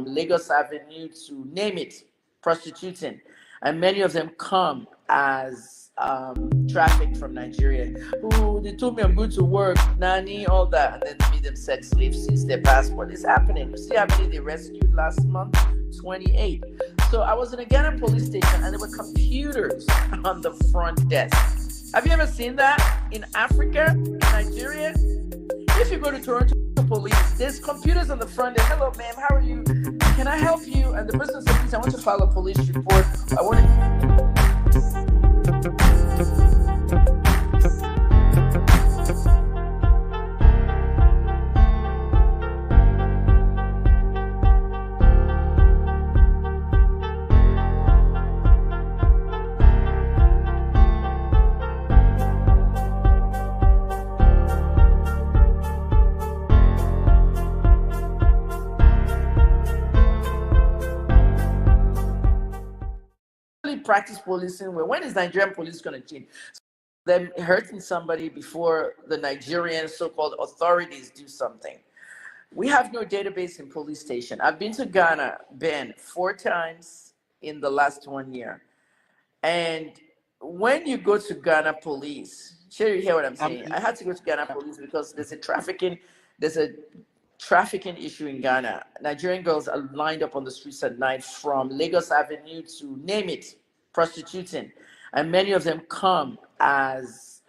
from Lagos Avenue to name it, prostituting. And many of them come as trafficked from Nigeria. Who they told me I'm going to work, nanny, all that, and then they made them sex slaves, seize their passport. It's happening. You see how many they rescued last month? 28. So I was in a Ghana police station and there were computers on the front desk. Have you ever seen that in Africa, in Nigeria? If you go to Toronto police, there's computers on the front desk. Hello, ma'am, how are you? Can I help you? And the person says, please, I want to file a police report. I want to... practice policing. When is Nigerian police going to change? Them hurting somebody before the Nigerian so-called authorities do something. We have no database in police station. I've been to Ghana, Ben, 4 times in the last 1 year. And when you go to Ghana police, sure you hear what I'm saying? I had to go to Ghana police because there's a trafficking issue in Ghana. Nigerian girls are lined up on the streets at night from Lagos Avenue to name it, prostituting. And many of them come as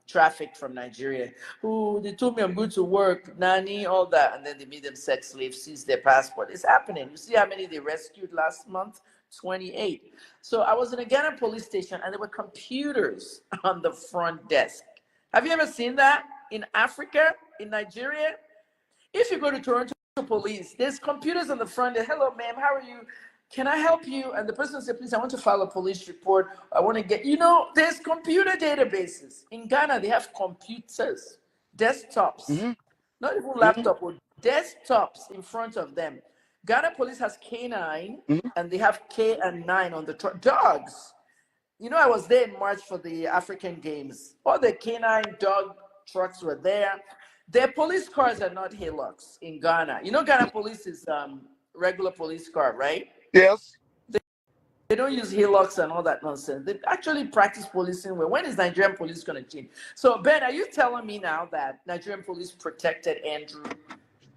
trafficked from Nigeria. Who they told me I'm going to work, nanny, all that, and then they made them sex slaves, seize their passport. It's happening. You see how many they rescued last month? 28. So I was in a Ghana police station and there were computers on the front desk. Have you ever seen that in Africa, in Nigeria? If you go to Toronto police, there's computers on the front desk. Hello, ma'am, how are you? Can I help you? And the person said, please, I want to file a police report. I want to get, there's computer databases. In Ghana, they have computers, desktops, not even laptop, or desktops in front of them. Ghana police has K9, and they have K and 9 on the truck. Dogs. I was there in March for the African Games. All the K9 dog trucks were there. Their police cars are not Hilux in Ghana. Ghana police is regular police car, right? Yes. They don't use Hilux and all that nonsense. They actually practice policing. When is Nigerian police going to change? So, Ben, are you telling me now that Nigerian police protected Andrew?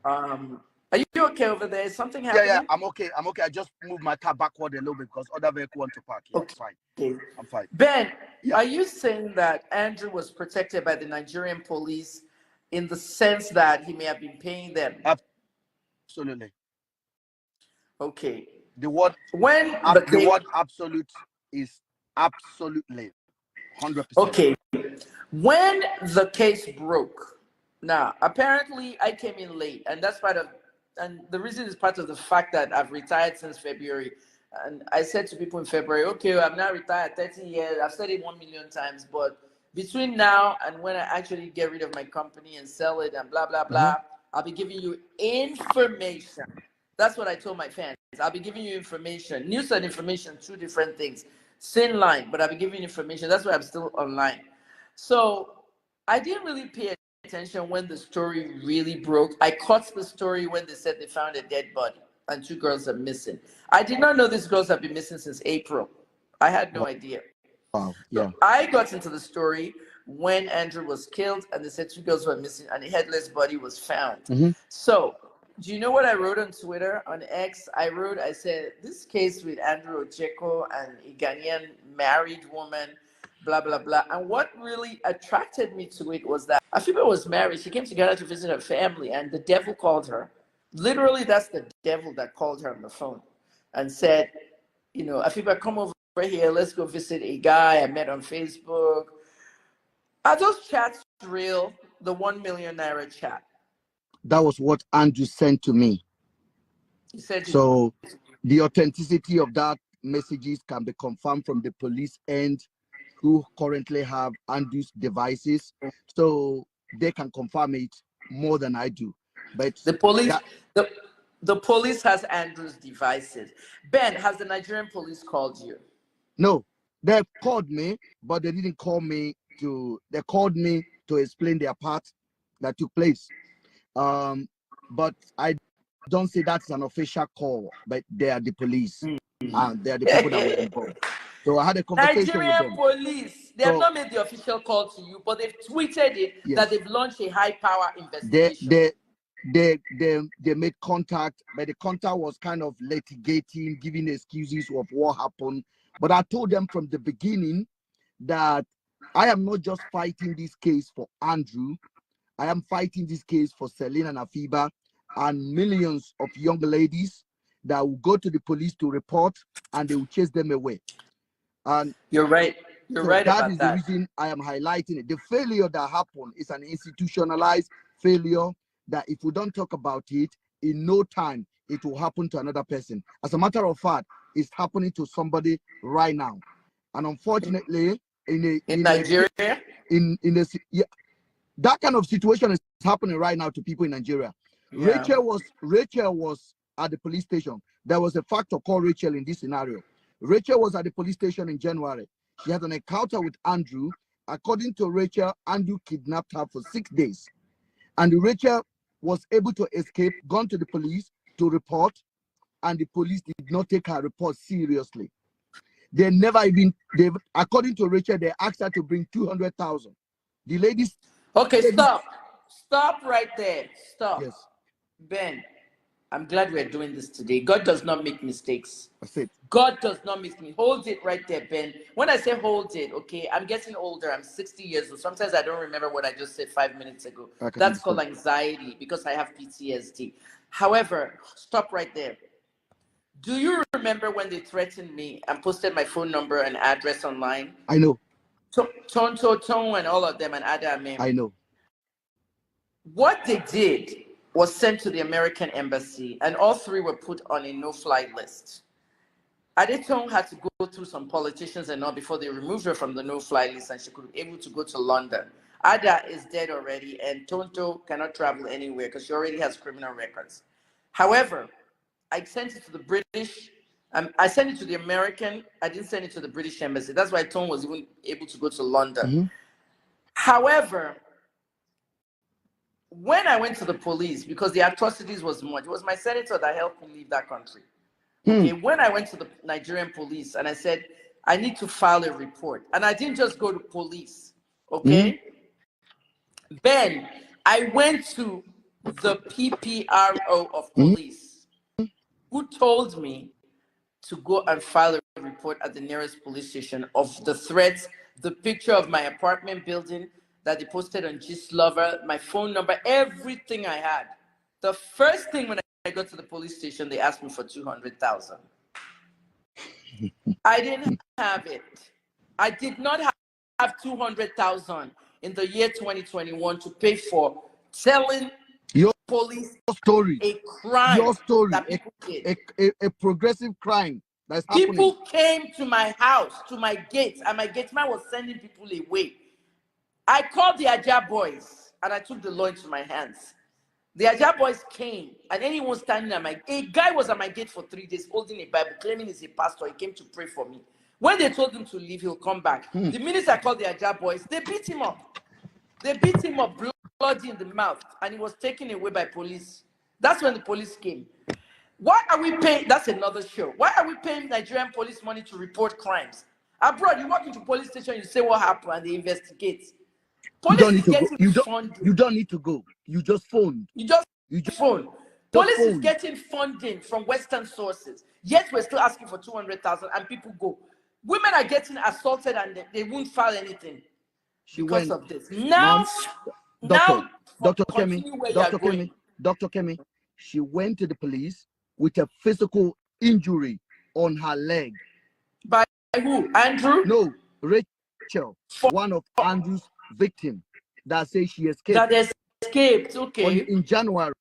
Are you okay over there? Is something happening? Yeah, I'm okay. I just moved my car backward a little bit because other vehicle want to park. Yeah, okay. It's fine. I'm fine. Ben, are you saying that Andrew was protected by the Nigerian police in the sense that he may have been paying them? Absolutely. Okay. The word absolute is absolutely 100%. Okay. When the case broke, now apparently I came in late, and that's and the reason is part of the fact that I've retired since February. And I said to people in February, okay, I'm now retired 30 years. I've said it 1 million times, but between now and when I actually get rid of my company and sell it and blah, blah, blah, I'll be giving you information. That's what I told my fans. I'll be giving you information. News and information, 2 different things. Same line, but I'll be giving you information. That's why I'm still online. So I didn't really pay attention when the story really broke. I caught the story when they said they found a dead body and 2 girls are missing. I did not know these girls have been missing since April. I had no idea. Wow. Yeah. So I got into the story when Andrew was killed and they said 2 girls were missing and a headless body was found. So do you know what I wrote on Twitter, on X? I said, this case with Andrew Ojeko and a Ghanaian married woman, blah, blah, blah. And what really attracted me to it was that Afiba was married. She came to Ghana to visit her family and the devil called her. Literally, that's the devil that called her on the phone and said, Afiba, come over here. Let's go visit a guy I met on Facebook. Are those chats real? The 1 million naira chat. That was what Andrew sent to me. He said so the authenticity of that messages can be confirmed from the police end, who currently have Andrew's devices, so they can confirm it more than I do. But the police has Andrew's devices. Ben, has the Nigerian police called you? No, they called me, but they didn't call me to. They called me to explain their part that took place. But I don't say that's an official call, but they are the police, and they are the people that were involved. So I had a conversation with them. Nigerian police, they have not made the official call to you, but they've tweeted it that they've launched a high-power investigation. They made contact, but the contact was kind of litigating, giving excuses of what happened. But I told them from the beginning that I am not just fighting this case for Andrew. I am fighting this case for Selena and Afiba and millions of young ladies that will go to the police to report and they will chase them away. And you're right. You're right about that. That is the reason I am highlighting it. The failure that happened is an institutionalized failure that if we don't talk about it, in no time, it will happen to another person. As a matter of fact, it's happening to somebody right now. And unfortunately, in Nigeria, that kind of situation is happening right now to people in Nigeria. Yeah. Rachel was at the police station. There was a factor called Rachel in this scenario. Rachel was at the police station in January. She had an encounter with Andrew. According to Rachel, Andrew kidnapped her for 6 days. And Rachel was able to escape, gone to the police to report, and the police did not take her report seriously. They never even, according to Rachel, they asked her to bring 200,000. The ladies. Okay, stop. Stop right there. Stop. Yes. Ben, I'm glad we're doing this today. God does not make mistakes. That's it. God does not make me. Hold it right there, Ben. When I say hold it, okay, I'm getting older. I'm 60 years old. Sometimes I don't remember what I just said 5 minutes ago. That's called anxiety because I have PTSD. However, stop right there. Do you remember when they threatened me and posted my phone number and address online? I know. Tonto and all of them and Adam. I know. What they did was sent to the American embassy, and all three were put on a no-fly list. Adetong had to go through some politicians and all before they removed her from the no-fly list, and she could be able to go to London. Ada is dead already, and Tonto cannot travel anywhere because she already has criminal records. However, I sent it to the British. I sent it to the American. I didn't send it to the British embassy. That's why Tom was even able to go to London. Mm-hmm. However, when I went to the police, because the atrocities was much, it was my senator that helped me leave that country. Okay, when I went to the Nigerian police and I said, I need to file a report. And I didn't just go to police, okay? Ben, I went to the PPRO of police, who told me to go and file a report at the nearest police station of the threats, the picture of my apartment building that they posted on Gistlover, my phone number, everything I had. The first thing when I got to the police station, they asked me for 200,000. I didn't have it. I did not have 200,000 in the year 2021 to pay for telling your police story, a crime, your story, that people did. A progressive crime that's people happening. Came to my house, to my gate, and my gate man was sending people away. I called the Aja boys and I took the law into my hands. The Aja boys came, and anyone standing at a guy was at my gate for 3 days holding a Bible, claiming he's a pastor. He came to pray for me. When they told him to leave, he'll come back. The minute I called the Aja boys, they beat him up. They beat him up, bloody in the mouth, and he was taken away by police. That's when the police came. Why are we paying? That's another show. Why are we paying Nigerian police money to report crimes? Abroad, you walk into police station, you say what happened, and they investigate. Police is getting funding. You don't need to go. You just phone. You just phone. Police is getting funding from Western sources. Yet we're still asking for 200,000, and people go. Women are getting assaulted, and they won't file anything because of this. Now, Dr. Kemi, she went to the police with a physical injury on her leg. By who? Andrew? No, Rachel, one of Andrew's victims that says she escaped. That escaped, okay. In January,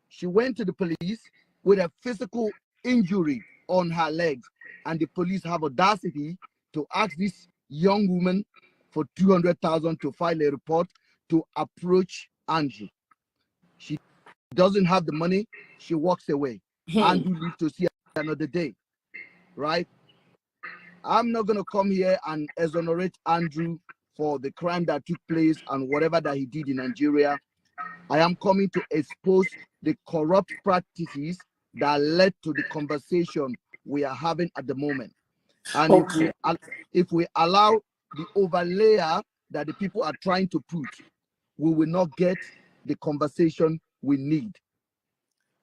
she went to the police with a physical injury on her legs, and the police have audacity to ask this young woman for 200,000 to file a report to approach Andrew. She doesn't have the money. She walks away. Andrew lives to see another day, right? I'm not going to come here and exonerate Andrew for the crime that took place and whatever that he did in Nigeria. I am coming to expose the corrupt practices that led to the conversation we are having at the moment. And Okay. if we allow the overlayer that the people are trying to put, we will not get the conversation we need.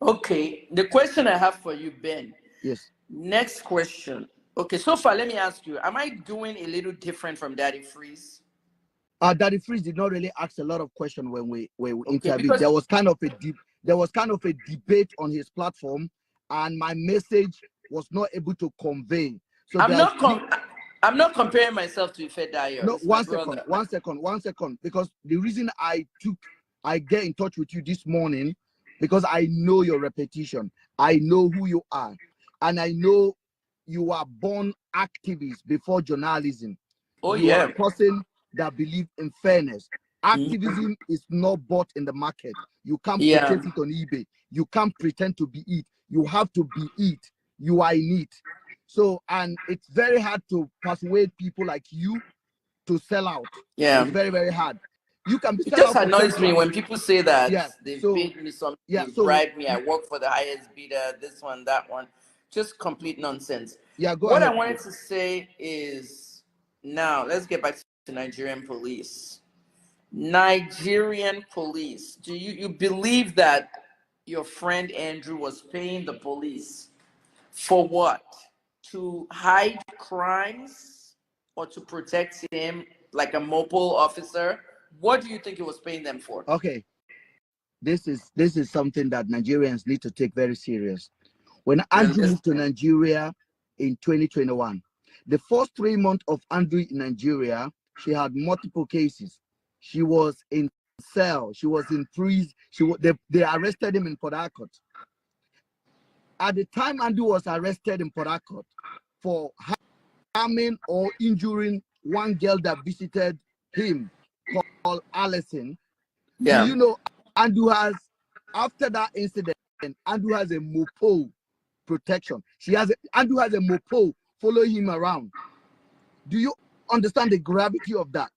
Okay. The question I have for you, Ben. Yes. Next question. Okay, so far, let me ask you, am I doing a little different from Daddy Freeze? Daddy Freeze did not really ask a lot of questions when we interviewed. Because There was kind of a debate on his platform, and my message was not able to convey. So I'm not comparing myself to Ife Dayo. No, one second. Because the reason I get in touch with you this morning, because I know your reputation, I know who you are, and I know you are born activist before journalism. Oh, you yeah. are a person that believes in fairness. Activism is not bought in the market. You can't purchase it on eBay. You can't pretend to be it. You have to be it. You are in it. So, and it's very hard to persuade people like you to sell out. Yeah. It's very, very hard. You can be It just out annoys me when people say that they paid me something, they bribed me, I work for the highest bidder, this one, that one. Just complete nonsense. Yeah, go what ahead. I wanted to say is, now let's get back to Nigerian police. Nigerian police. Do you believe that your friend Andrew was paying the police for what? To hide crimes or to protect him like a mobile officer? What do you think he was paying them for? Okay. This is something that Nigerians need to take very serious. When Andrew moved to Nigeria in 2021, the first 3 months of Andrew in Nigeria, she had multiple cases. She was in cell. She was in prison. They arrested him in Port Harcourt. At the time Andrew was arrested in Port Harcourt for harming or injuring one girl that visited him called Allison. Yeah. Do you know Andrew has, after that incident, Andrew has a mopo protection. Andrew has a mopo following him around. Do you understand the gravity of that?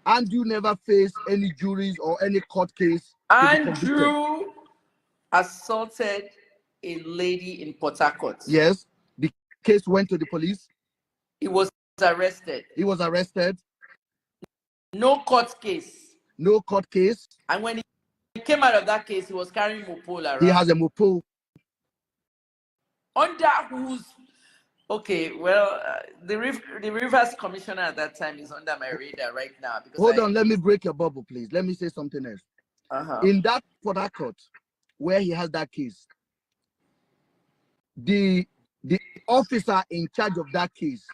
Andrew never faced any juries or any court case. Andrew assaulted a lady in Port Harcourt. Yes. The case went to the police. He was arrested. He was arrested. No court case. No court case. And when he came out of that case, he was carrying Mopol around. He has a mopo. Under whose... Okay, well, the Rivers Commissioner at that time is under my radar right now. Because Hold on, let me break your bubble, please. Let me say something else. In that Port Harcourt, where he has that case, the officer in charge of that case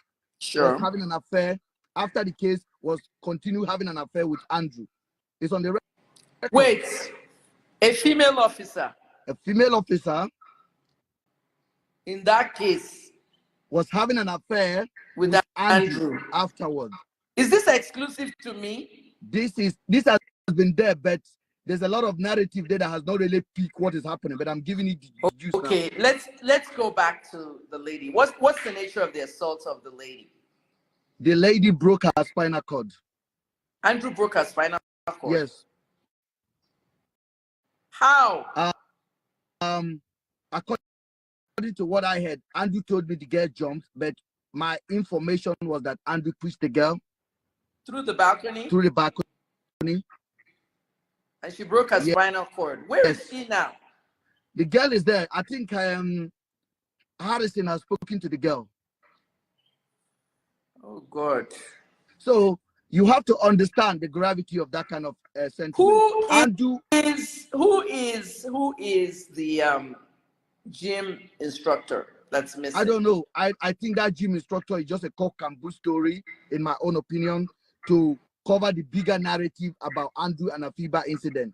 was having an affair. After the case, was continue having an affair with Andrew. It's on the record. Wait, a female officer? A female officer in that case was having an affair with Andrew afterwards. Is this exclusive to me? This has been there, but there's a lot of narrative there that has not really picked what is happening. But I'm giving it the juice now. Okay, let's go back to the lady. What's the nature of the assault of the lady? The lady broke her spinal cord. Andrew broke her spinal cord? Yes. How? According to what I heard, Andrew told me the girl jumped, but my information was that Andrew pushed the girl through the balcony. Through the balcony. And she broke her spinal cord. Where is she now? The girl is there. I think Harrison has spoken to the girl. Oh God. So you have to understand the gravity of that kind of sentiment. Who is the gym instructor that's missing? I don't know. I think that gym instructor is just a cock and bull story, in my own opinion, to cover the bigger narrative about Andrew and Afiba incident.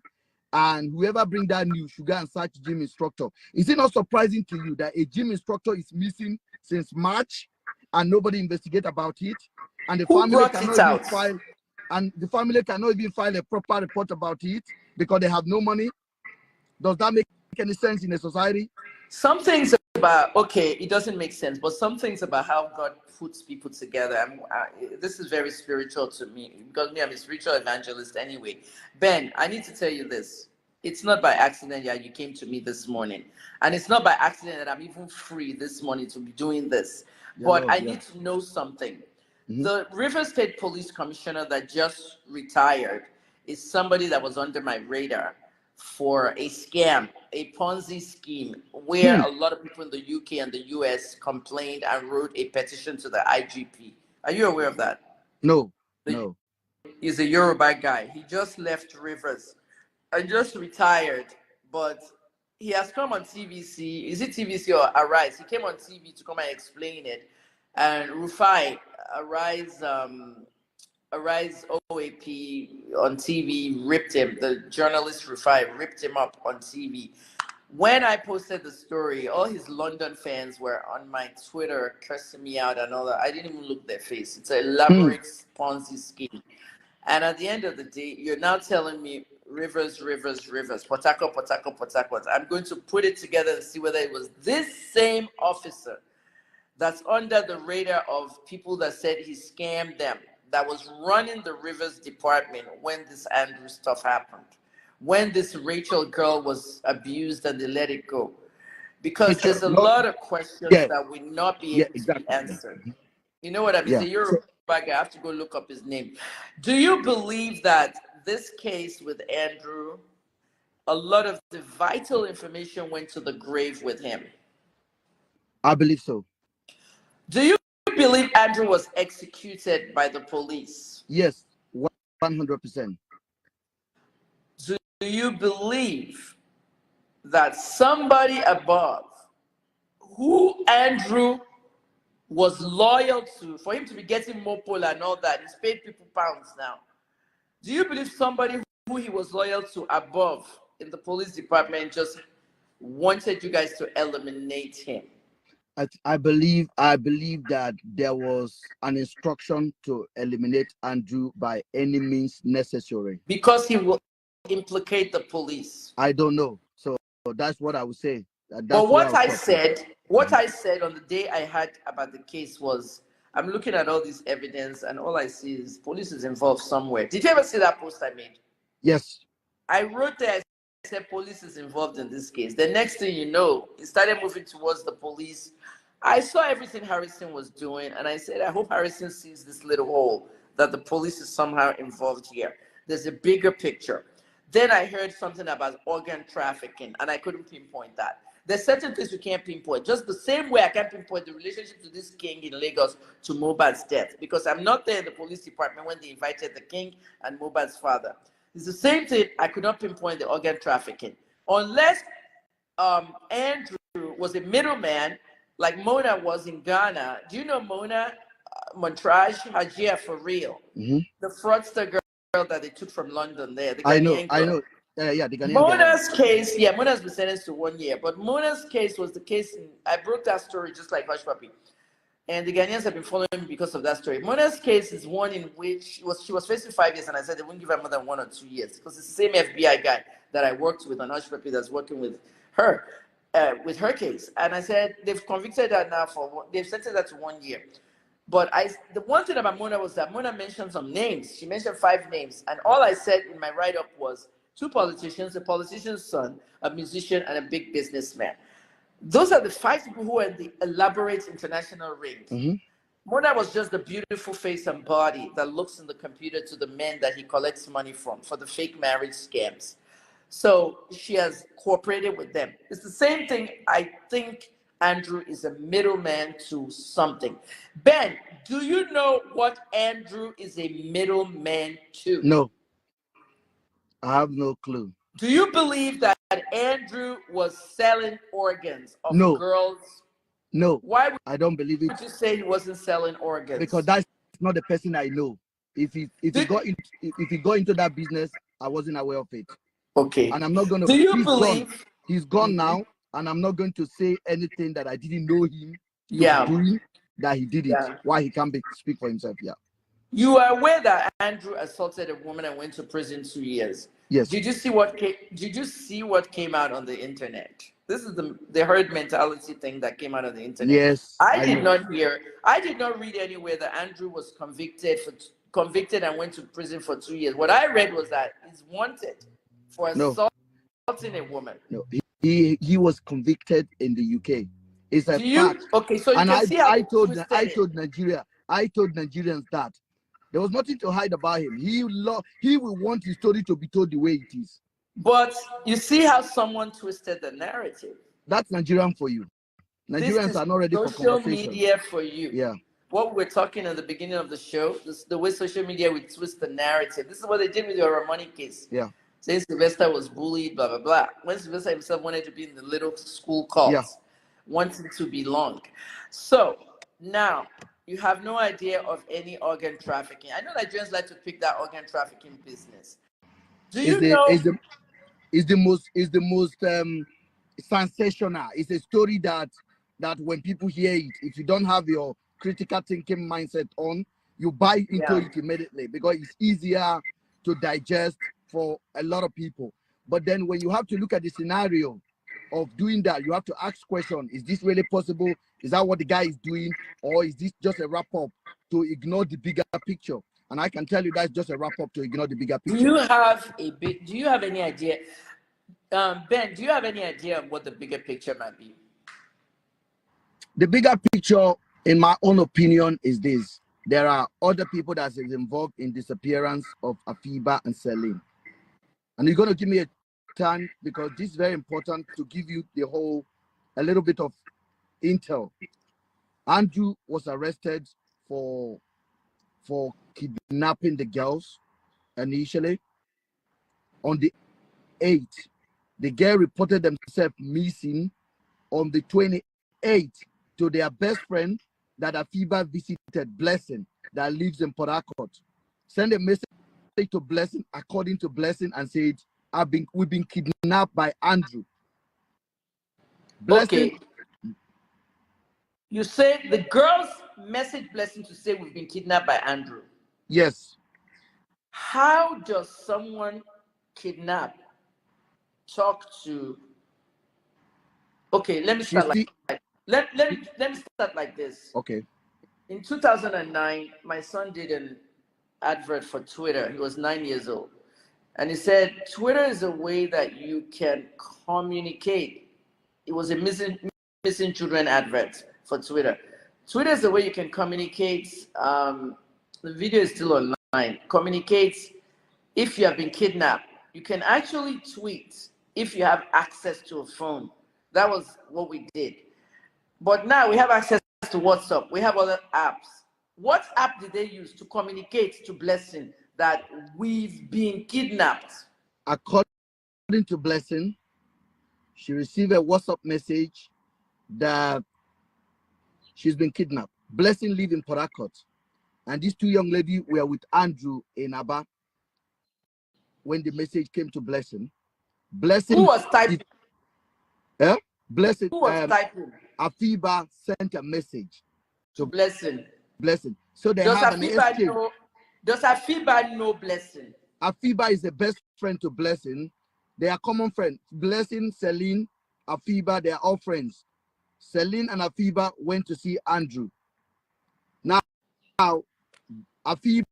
And whoever bring that news should go and search gym instructor. Is it not surprising to you that a gym instructor is missing since March and nobody investigate about it? And the family cannot even file, and the family cannot even file a proper report about it because they have no money? Does that make any sense in a society? Some things about, okay, it doesn't make sense, but some things about how God puts people together. This is very spiritual to me, because me, I'm a spiritual evangelist anyway. Ben, I need to tell you this. It's not by accident that you came to me this morning. And it's not by accident that I'm even free this morning to be doing this. But I need to know something. The River State Police Commissioner that just retired is somebody that was under my radar for a scam, a Ponzi scheme, where a lot of people in the UK and the US complained and wrote a petition to the IGP. Are you aware of that? No. He's a Yoruba guy. He just left Rivers and just retired, but he has come on TVC. Is it TVC or Arise? He came on TV to come and explain it. And Rufai, Arise OAP on TV ripped him. The journalist Rufai ripped him up on TV. When I posted the story, all his London fans were on my Twitter cursing me out and all that. I didn't even look at their face. It's an elaborate Ponzi scheme. And at the end of the day, you're now telling me Rivers, Port Harcourt. I'm going to put it together and see whether it was this same officer that's under the radar of people that said he scammed them, that was running the Rivers department when this Andrew stuff happened, when this Rachel girl was abused and they let it go. Because there's a lot of questions that will not be able to be answered. You know what I mean? Yeah. The Yoruba guy, I have to go look up his name. Do you believe that this case with Andrew, a lot of the vital information went to the grave with him? I believe so. Do you believe Andrew was executed by the police? Yes, 100%. Do you believe that somebody above, who Andrew was loyal to, for him to be getting Mopol and all that, he's paid people pounds now. Do you believe somebody who he was loyal to above in the police department just wanted you guys to eliminate him? I believe that there was an instruction to eliminate Andrew by any means necessary. Because he will implicate the police. I don't know. So that's what I would say. But what I said on the day I heard about the case was, I'm looking at all this evidence and all I see is police is involved somewhere. Did you ever see that post I made? Yes. I wrote there, I said police is involved in this case. The next thing you know, it started moving towards the police. I saw everything Harrison was doing and I said, I hope Harrison sees this little hole that the police is somehow involved here. There's a bigger picture. Then I heard something about organ trafficking and I couldn't pinpoint that. There's certain things you can't pinpoint. Just the same way I can't pinpoint the relationship to this king in Lagos to Mohbad's death, because I'm not there in the police department when they invited the king and Mohbad's father. It's the same thing. I could not pinpoint the organ trafficking. Unless Andrew was a middleman, like Mona was in Ghana. Do you know Mona Montrage Hajia for real? The fraudster girl that they took from London there. The I know. The Ghanaian Mona's case, Mona's been sentenced to 1 year, but Mona's case was the case, I broke that story just like Hush Puppy. And the Ghanaians have been following me because of that story. Mona's case is one in which she was facing 5 years, and I said they wouldn't give her more than 1 or 2 years, because it's the same FBI guy that I worked with on Hush Puppy that's working with her case. And I said they've convicted her now they've sentenced her to 1 year. But the one thing about Mona was that Mona mentioned some names. She mentioned 5 names. And all I said in my write-up was 2 politicians, a politician's son, a musician, and a big businessman. Those are the 5 people who are in the elaborate international ring. Mona was just the beautiful face and body that looks in the computer to the men that he collects money from for the fake marriage scams. So she has cooperated with them. It's the same thing. I think Andrew is a middleman to something. Ben, do you know what Andrew is a middleman to? No. I have no clue. Do you believe that Andrew was selling organs of girls? No. Why would I don't believe it? you say he wasn't selling organs? Because that's not the person I know. If he got into that business, I wasn't aware of it. Okay. And I'm not going to. Do you believe he's gone now, and I'm not going to say anything that I didn't know him doing, that he did it. Why he can't speak for himself? Yeah. You are aware that Andrew assaulted a woman and went to prison 2 years? Yes. Did you see what came out on the internet? This is the herd mentality thing that came out on the internet. Yes. I did not read anywhere that Andrew was convicted and went to prison for 2 years. What I read was that he's wanted for assault a woman. No, he was convicted in the UK. It's a fact. Okay, so you And can see how I told Nigeria. I told Nigerians that there was nothing to hide about him. He will want his story to be told the way it is. But you see how someone twisted the narrative. That's Nigerian for you. Nigerians are not ready for social conversation. Media for you. Yeah. What we're talking at the beginning of the show, the way social media would twist the narrative. This is what they did with your Ramoni case. Yeah. Saying Sylvester was bullied, blah, blah, blah. When Sylvester himself wanted to be in the little school cult, yeah, wanting to belong. So now you have no idea of any organ trafficking. I know Nigerians like to pick that organ trafficking business. Do you know? Is the most sensational. It's a story that when people hear it, if you don't have your critical thinking mindset on, you buy into it immediately because it's easier to digest for a lot of people. But then when you have to look at the scenario of doing that, you have to ask questions. Is this really possible? Is that what the guy is doing? Or is this just a wrap up to ignore the bigger picture? And I can tell you that's just a wrap up to ignore the bigger picture. Do you have any idea? Ben, do you have any idea of what the bigger picture might be? The bigger picture, in my own opinion, is this. There are other people that is involved in disappearance of Afiba and Celine. And you're going to give me a time because this is very important to give you a little bit of intel. Andrew was arrested for kidnapping the girls initially. On the 8th, the girl reported themselves missing. On the 28th, to their best friend that Afiba visited, Blessing, that lives in Port Harcourt. Send a message to Blessing, according to Blessing, and said, we've been kidnapped by Andrew. Blessing. Okay. You said the girls message Blessing to say we've been kidnapped by Andrew. Yes. How does someone kidnap talk to? Okay, let me start let me start like this. Okay. In 2009, my son did an advert for Twitter. He was 9 years old. And he said, Twitter is a way that you can communicate. It was a missing children advert for Twitter. Twitter is the way you can communicate. The video is still online. Communicate if you have been kidnapped. You can actually tweet if you have access to a phone. That was what we did. But now we have access to WhatsApp. We have other apps. What app did they use to communicate to Blessing that we've been kidnapped? According to Blessing, she received a WhatsApp message that she's been kidnapped. Blessing lives in Port Harcourt, and these two young ladies were with Andrew in Aba when the message came to Blessing. Blessing. Who was typing? Blessing. Who was typing? Afiba sent a message to Blessing. So they have an exchange. Does Afiba know Blessing? Afiba is the best friend to Blessing. They are common friends. Blessing, Celine, Afiba, they are all friends. Celine and Afiba went to see Andrew. Now Afiba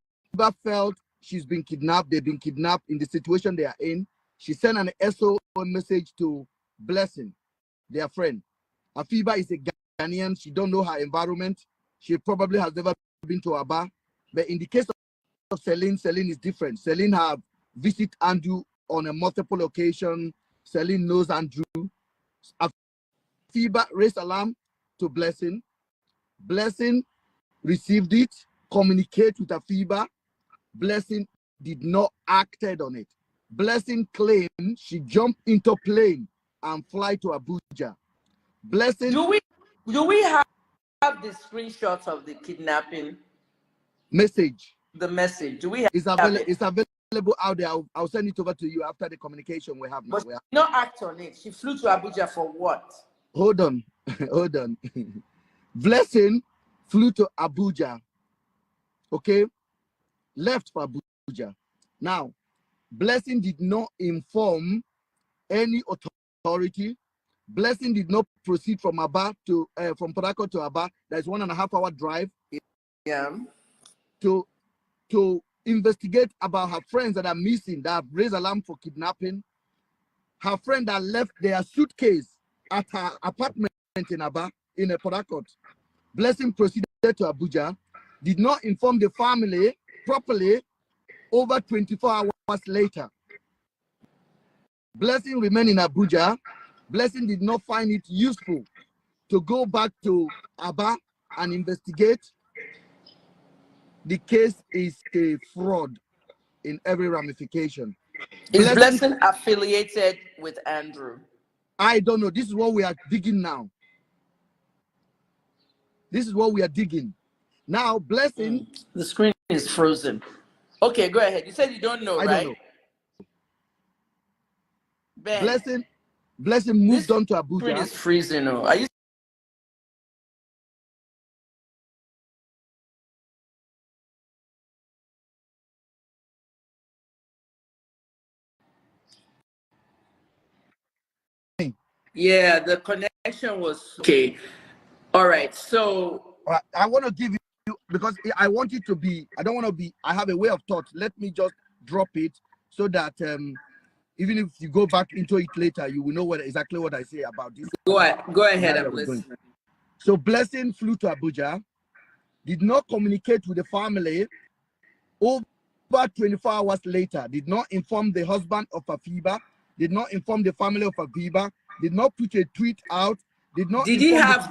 felt she's been kidnapped. They've been kidnapped in the situation they are in. She sent an SOS message to Blessing, their friend. Afiba is a Ghanaian. She don't know her environment. She probably has never been to Aba. But in the case of Celine, Celine is different. Celine have visited Andrew on a multiple occasion. Celine knows Andrew. Afiba raised alarm to Blessing. Blessing received it, communicate with Afiba. Blessing did not act on it. Blessing claimed she jumped into plane and fly to Abuja. Blessing. Do we have the screenshots of the kidnapping message? The message. Do we have it's available out there. I'll send it over to you after the communication we have now. But she did not act on it. She flew to Abuja for what? Hold on. Hold on. Blessing flew to Abuja. Okay? Left for Abuja. Now, Blessing did not inform any authority. Blessing did not proceed from Aba to from Port Harcourt to Aba. That's 1.5 hour drive. Yeah. To investigate about her friends that are missing, that have raised alarm for kidnapping. her friend that left their suitcase at her apartment in Aba, in a Port Harcourt. Blessing proceeded to Abuja, did not inform the family properly. Over 24 hours later, Blessing remained in Abuja. Blessing did not find it useful to go back to Aba and investigate. The case is a fraud in every ramification. Is Blessing affiliated with Andrew? I don't know. This is what we are digging now. This is what we are digging. Now, Blessing. The screen is frozen. Okay, go ahead. You said you don't know, I right? don't know. Ben, Blessing moved on to Abuja. Screen is freezing. Are you? Yeah, the connection was okay. All right, so I want to give you, because I want you to be, I don't want to be, I have a way of thought. Let me just drop it so that even if you go back into it later, you will know exactly what I say about this. Go ahead, I'm listening. So Blessing flew to Abuja, did not communicate with the family. Over 24 hours later, did not inform the husband of Afiba, did not inform the family of Afiba, did not put a tweet out, did not. Did she have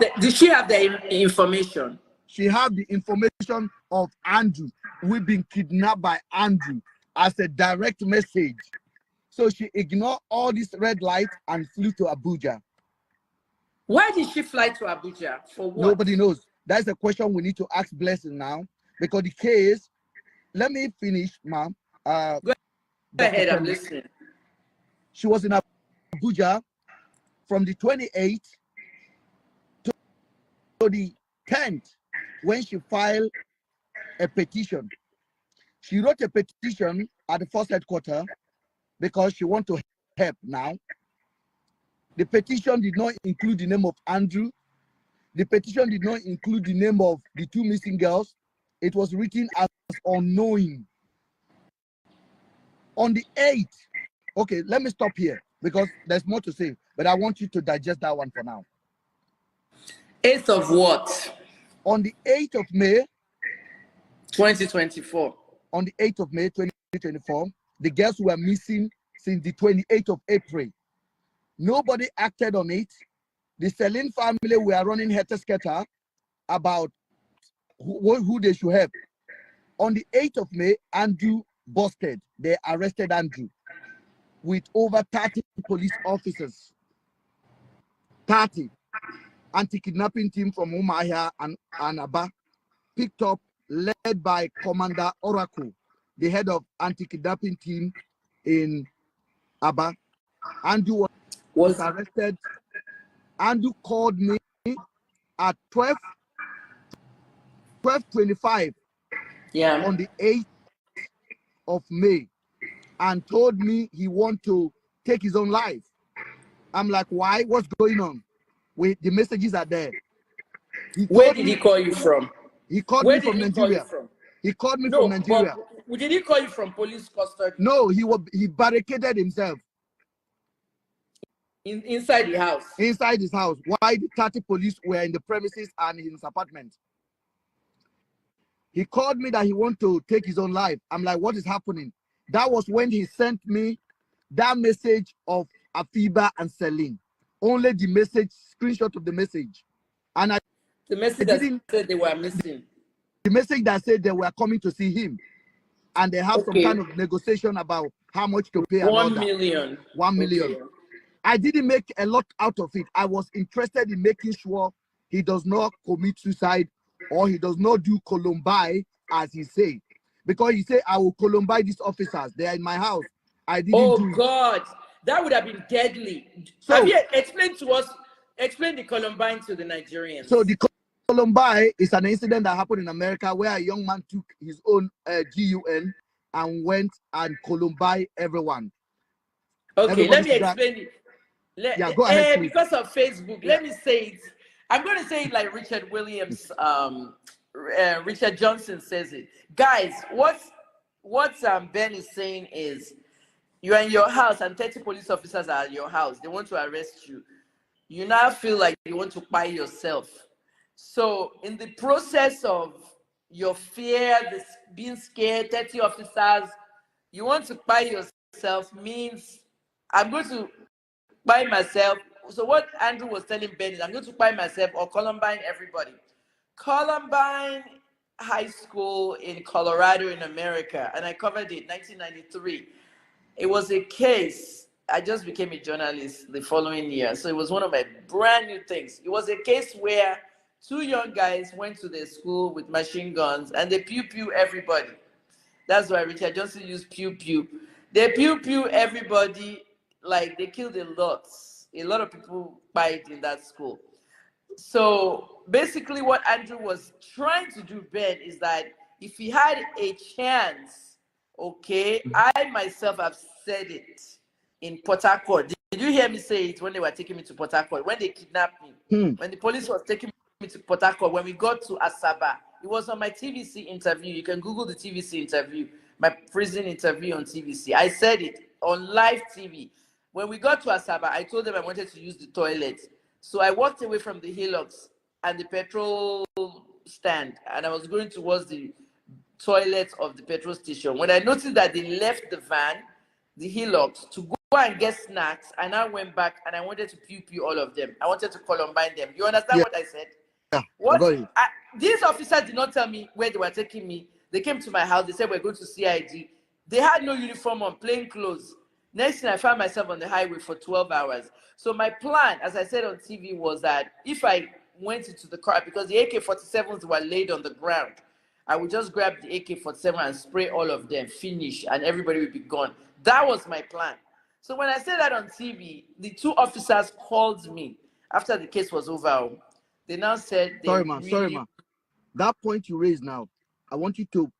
the information? She had the information of Andrew. We've been kidnapped by Andrew as a direct message. So she ignored all these red lights and flew to Abuja. Why did she fly to Abuja? For what? Nobody knows. That's the question we need to ask Blessing now. Because the case, let me finish, ma'am. Go ahead, I'm listening. She was in Abuja from the 28th to the 10th when she filed a petition. She wrote a petition at the first headquarters because she wants to help now. The petition did not include the name of Andrew. The petition did not include the name of the two missing girls. It was written as unknowing. On the 8th, okay, let me stop here because there's more to say, but I want you to digest that one for now. 8th of what? On the 8th of May, 2024. On the 8th of May, 2024, the girls were missing since the 28th of April. Nobody acted on it. The Celine family were running heter-skelter about who they should help. On the 8th of May, Andrew busted. They arrested Andrew with over 30 police officers. 30. Anti-kidnapping team from Umuahia and Aba picked up, led by Commander Oracle, the head of anti-kidnapping team in Aba. Andrew was arrested. Andrew called me at 12:25 on the 8th of May and told me he want to take his own life. I'm like, why? What's going on? The messages are there. Where did he call you from? He called me from Nigeria. He called me from Nigeria. But did he call you from police custody? No, he barricaded himself. Inside the house? Inside his house. Why the 30 police were in the premises and in his apartment. He called me that he want to take his own life. I'm like, what is happening? That was when he sent me that message of Afiba and Celine. Only the message, screenshot of the message. And the message that said they were missing. The message that said they were coming to see him. And they have some kind of negotiation about how much to pay. 1 million. 1 million. Okay. I didn't make a lot out of it. I was interested in making sure he does not commit suicide or he does not do Columbine, as he said. Because he said, I will Columbine these officers. They are in my house. I didn't do it. God. That would have been deadly. So, have you explained to us, explain the Columbine to the Nigerians. So the Columbine is an incident that happened in America where a young man took his own GUN and went and Columbine everyone. Okay, let me explain it. Go ahead. Because of Facebook, let me say it. I'm going to say it like Richard Williams, Richard Johnson says it. Guys, what Ben is saying is you are in your house and 30 police officers are at your house. They want to arrest you. You now feel like you want to buy yourself. So in the process of your fear, this being scared, 30 officers, you want to buy yourself means I'm going to buy myself. So what Andrew was telling Ben is I'm going to buy myself or Columbine everybody. Columbine High School in Colorado in America, and I covered it 1993. It was a case. I just became a journalist the following year, so it was one of my brand new things. It was a case where two young guys went to their school with machine guns and they pew pew everybody. That's why Richard Johnson used pew pew. They pew pew everybody, like they killed a lot. A lot of people died in that school. So basically, what Andrew was trying to do, Ben, is that if he had a chance, okay, I myself have said it in Port Harcourt. Did you hear me say it when they were taking me to Port Harcourt? When they kidnapped me, when the police was taking me to Port Harcourt, when we got to Asaba, it was on my TVC interview. You can Google the TVC interview, my prison interview on TVC. I said it on live TV. When we got to Asaba, I told them I wanted to use the toilet. So I walked away from the hillocks and the petrol stand, and I was going towards the toilet of the petrol station. When I noticed that they left the van, the hillocks, to go and get snacks, and I went back and I wanted to pew pew all of them. I wanted to Columbine them. You understand what I said? Yeah, These officers did not tell me where they were taking me. They came to my house. They said we're going to CID. They had no uniform on, plain clothes. Next thing, I found myself on the highway for 12 hours. So my plan, as I said on TV, was that if I went into the car, because the AK-47s were laid on the ground, I would just grab the AK-47 and spray all of them, finish, and everybody would be gone. That was my plan. So when I said that on TV, the two officers called me after the case was over. They now said they sorry, ma. That point you raised now, I want you to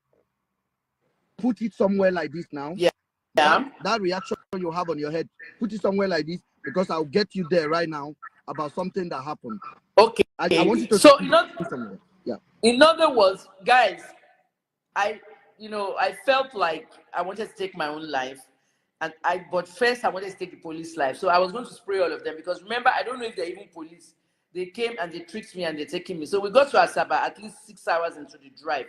put it somewhere like this now. Yeah. That reaction you have on your head, put it somewhere like this, because I'll get you there right now about something that happened. Okay. I want you to so somewhere. Yeah. In other words, guys, I felt like I wanted to take my own life. But first I wanted to take the police life. So I was going to spray all of them because remember, I don't know if they're even police. They came and they tricked me and they're taking me. So we got to Asaba at least 6 hours into the drive.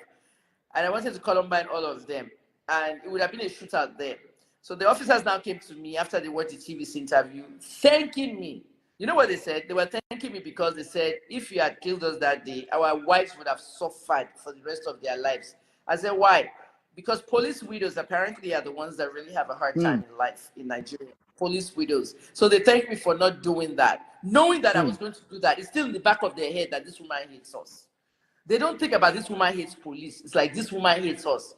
And I wanted to Columbine all of them. And it would have been a shootout there. So the officers now came to me after they watched the TVC interview, thanking me. You know what they said? They were thanking me because they said, if you had killed us that day, our wives would have suffered for the rest of their lives. I said, why? Because police widows apparently are the ones that really have a hard time in life in Nigeria. Police widows. So they thanked me for not doing that. Knowing that I was going to do that, it's still in the back of their head that this woman hates us. They don't think about this woman hates police. It's like this woman hates us.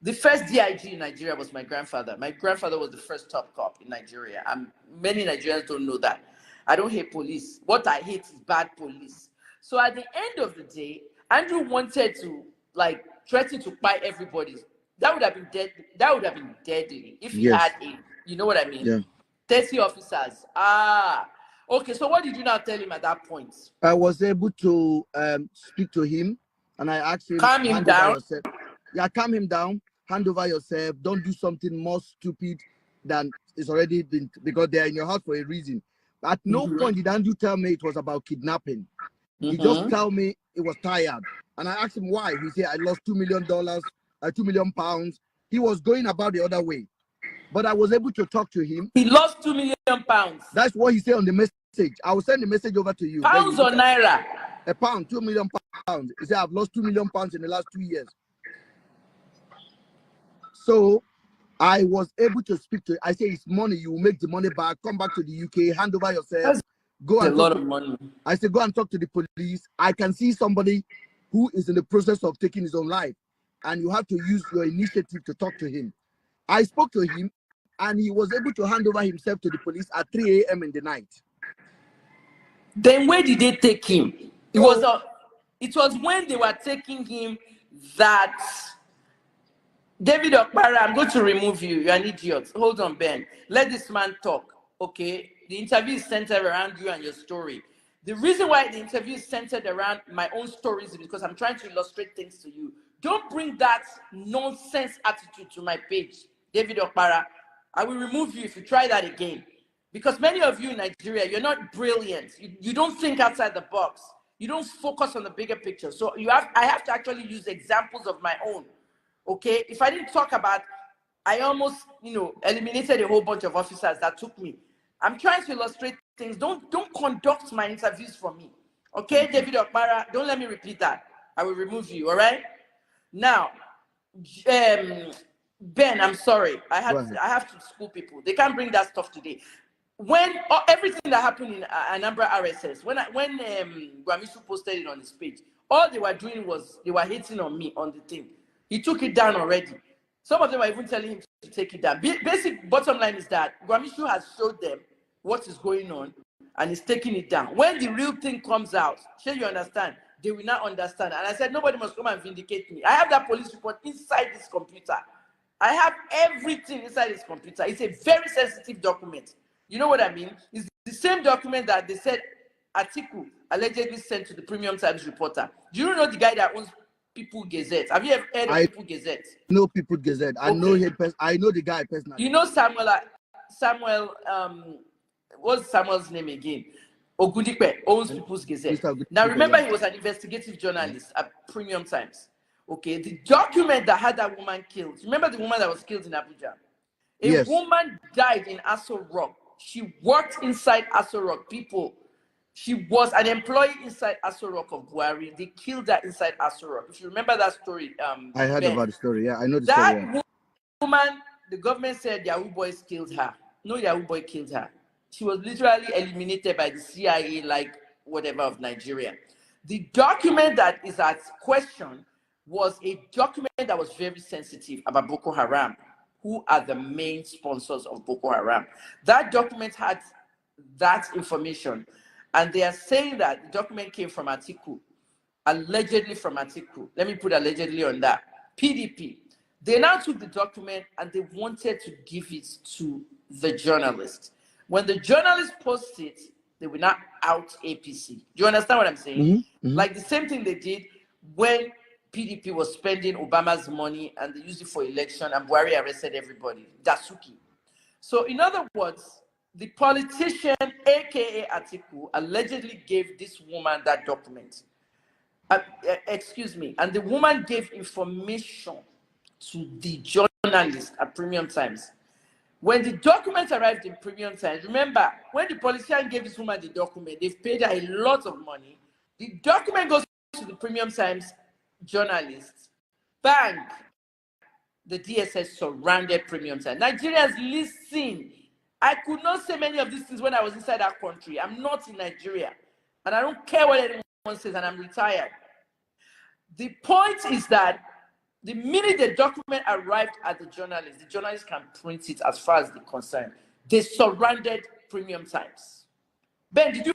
The first DIG in Nigeria was my grandfather. My grandfather was the first top cop in Nigeria. And many Nigerians don't know that. I don't hate police. What I hate is bad police. So at the end of the day, Andrew wanted to threaten to buy everybody. That would have been dead. That would have been deadly if he had a, you know what I mean? Yeah. 30 officers. Okay. So what did you now tell him at that point? I was able to speak to him, and I asked him, calm him down. Yeah, calm him down. Hand over yourself. Don't do something more stupid than it's already been, because they're in your house for a reason. At no point did Andrew tell me it was about kidnapping. He just told me he was tired. And I asked him why. He said, I lost $2 million, £2 million. He was going about the other way. But I was able to talk to him. He lost £2 million. That's what he said on the message. I will send the message over to you. Pounds or naira? A pound, £2 million. He said, I've lost £2 million in the last 2 years. So I was able to speak to him. I say, it's money. You will make the money back. Come back to the UK. Hand over yourself. Go and a lot of money. I said, go and talk to the police. I can see somebody who is in the process of taking his own life, and you have to use your initiative to talk to him. I spoke to him, and he was able to hand over himself to the police at 3 a.m. in the night. Then where did they take him? It was when they were taking him that David Okpara, I'm going to remove you. You're an idiot. Hold on, Ben. Let this man talk, okay? The interview is centered around you and your story. The reason why the interview is centered around my own stories is because I'm trying to illustrate things to you. Don't bring that nonsense attitude to my page, David Okpara. I will remove you if you try that again. Because many of you in Nigeria, you're not brilliant. You don't think outside the box. You don't focus on the bigger picture. So I have to actually use examples of my own. Okay? If I didn't talk about, I almost, eliminated a whole bunch of officers that took me. I'm trying to illustrate things. Don't conduct my interviews for me. Okay, David Okpara, don't let me repeat that. I will remove you, all right? Now, Ben, I'm sorry. I have to school people. They can't bring that stuff today. When everything that happened in Anambra RSS, when Gwamisu posted it on his page, all they were doing was they were hating on me on the thing. He took it down already. Some of them were even telling him to take it down. Basic bottom line is that Gwamisu has showed them what is going on and is taking it down. When the real thing comes out, sure you understand, they will not understand. And I said, nobody must come and vindicate me. I have that police report inside this computer. I have everything inside this computer. It's a very sensitive document. You know what I mean? It's the same document that they said Atiku allegedly sent to the Premium Times reporter. Do you know the guy that owns People Gazette? Have you ever heard of People Gazette? No, People Gazette. I know him. I know the guy personally. You know Samuel, what's Samuel's name again? Ogundipe owns People's Gazette. Now remember, he was an investigative journalist at Premium Times. Okay, the document that had that woman killed. Remember the woman that was killed in Abuja? A woman died in Aso Rock. She worked inside Aso Rock. People, she was an employee inside Aso Rock of Buhari. They killed her inside Aso Rock. If you remember that story, I heard about the story. Yeah, I know the story. That yeah. Woman, the government said Yahoo boys killed her. No Yahoo boy killed her. She was literally eliminated by the CIA, like whatever of Nigeria. The document that is at question was a document that was very sensitive about Boko Haram, who are the main sponsors of Boko Haram. That document had that information, and they are saying that the document came from Atiku, allegedly from Atiku. Let me put allegedly on that. PDP. They now took the document and they wanted to give it to the journalist. When the journalist posts it, they will not out APC. Do you understand what I'm saying? Like the same thing they did when PDP was spending Obama's money and they used it for election and Buhari arrested everybody. Dasuki. So in other words, the politician, aka Atiku, allegedly gave this woman that document. Excuse me. And the woman gave information to the journalist at Premium Times. When the document arrived in Premium Times, remember, when the politician gave this woman the document, they've paid her a lot of money. The document goes to the Premium Times journalists. Bang! The DSS surrounded Premium Times. Nigerians, listen. I could not say many of these things when I was inside that country. I'm not in Nigeria. And I don't care what anyone says, and I'm retired. The point is that the minute the document arrived at the journalist can print it as far as they're concerned. They surrounded Premium Times. Ben, did you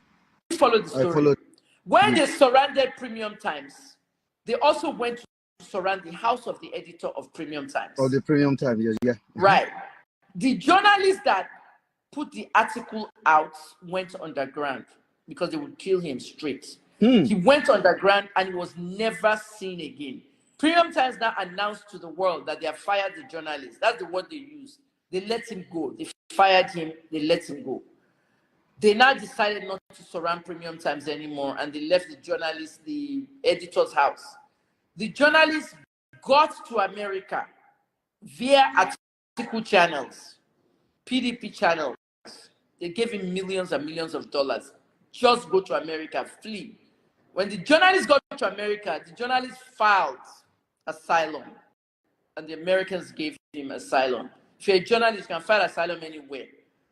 follow the story? I followed. When they surrounded Premium Times, they also went to surround the house of the editor of Premium Times. Oh, the Premium Times, yes, yeah. Right. The journalist that put the article out went underground because they would kill him straight. He went underground and he was never seen again. Premium Times now announced to the world that they have fired the journalist. That's the word they used. They let him go. They fired him. They let him go. They now decided not to surround Premium Times anymore, and they left the journalist, the editor's house. The journalist got to America via article channels, PDP channels. They gave him millions and millions of dollars. Just go to America, flee. When the journalist got to America, the journalist filed asylum, and the Americans gave him asylum. If you're a journalist, you can file asylum anywhere.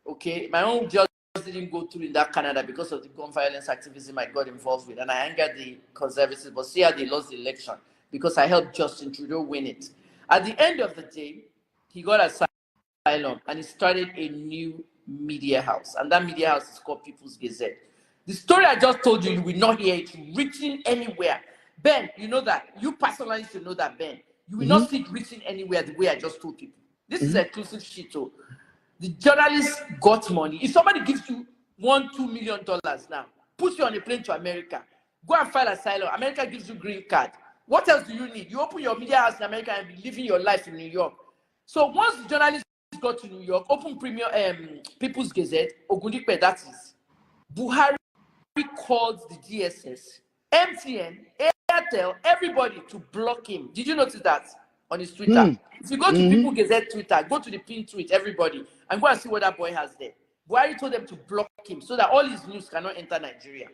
Okay, my own just didn't go through in that Canada because of the gun violence activism I got involved with, and I angered the conservatives. But see how they lost the election because I helped Justin Trudeau win it. At the end of the day, he got asylum and he started a new media house, and that media house is called People's Gazette. The story I just told you, you will not hear it reaching anywhere. Ben, you know that. You personally should know that, Ben. You will not see it reaching anywhere the way I just told people. This is exclusive shit. Oh. The journalist got money. If somebody gives you $1-2 million now, puts you on a plane to America, go and file asylum. America gives you green card. What else do you need? You open your media house in America and be living your life in New York. So once the journalist got to New York, open premium People's Gazette, Ogundipe, that is. Buhari called the DSS, MTN, Airtel, everybody to block him. Did you notice that on his Twitter? If you go to People Gazette Twitter, go to the pin tweet, everybody, and go and see what that boy has there. Buhari told them to block him so that all his news cannot enter Nigeria.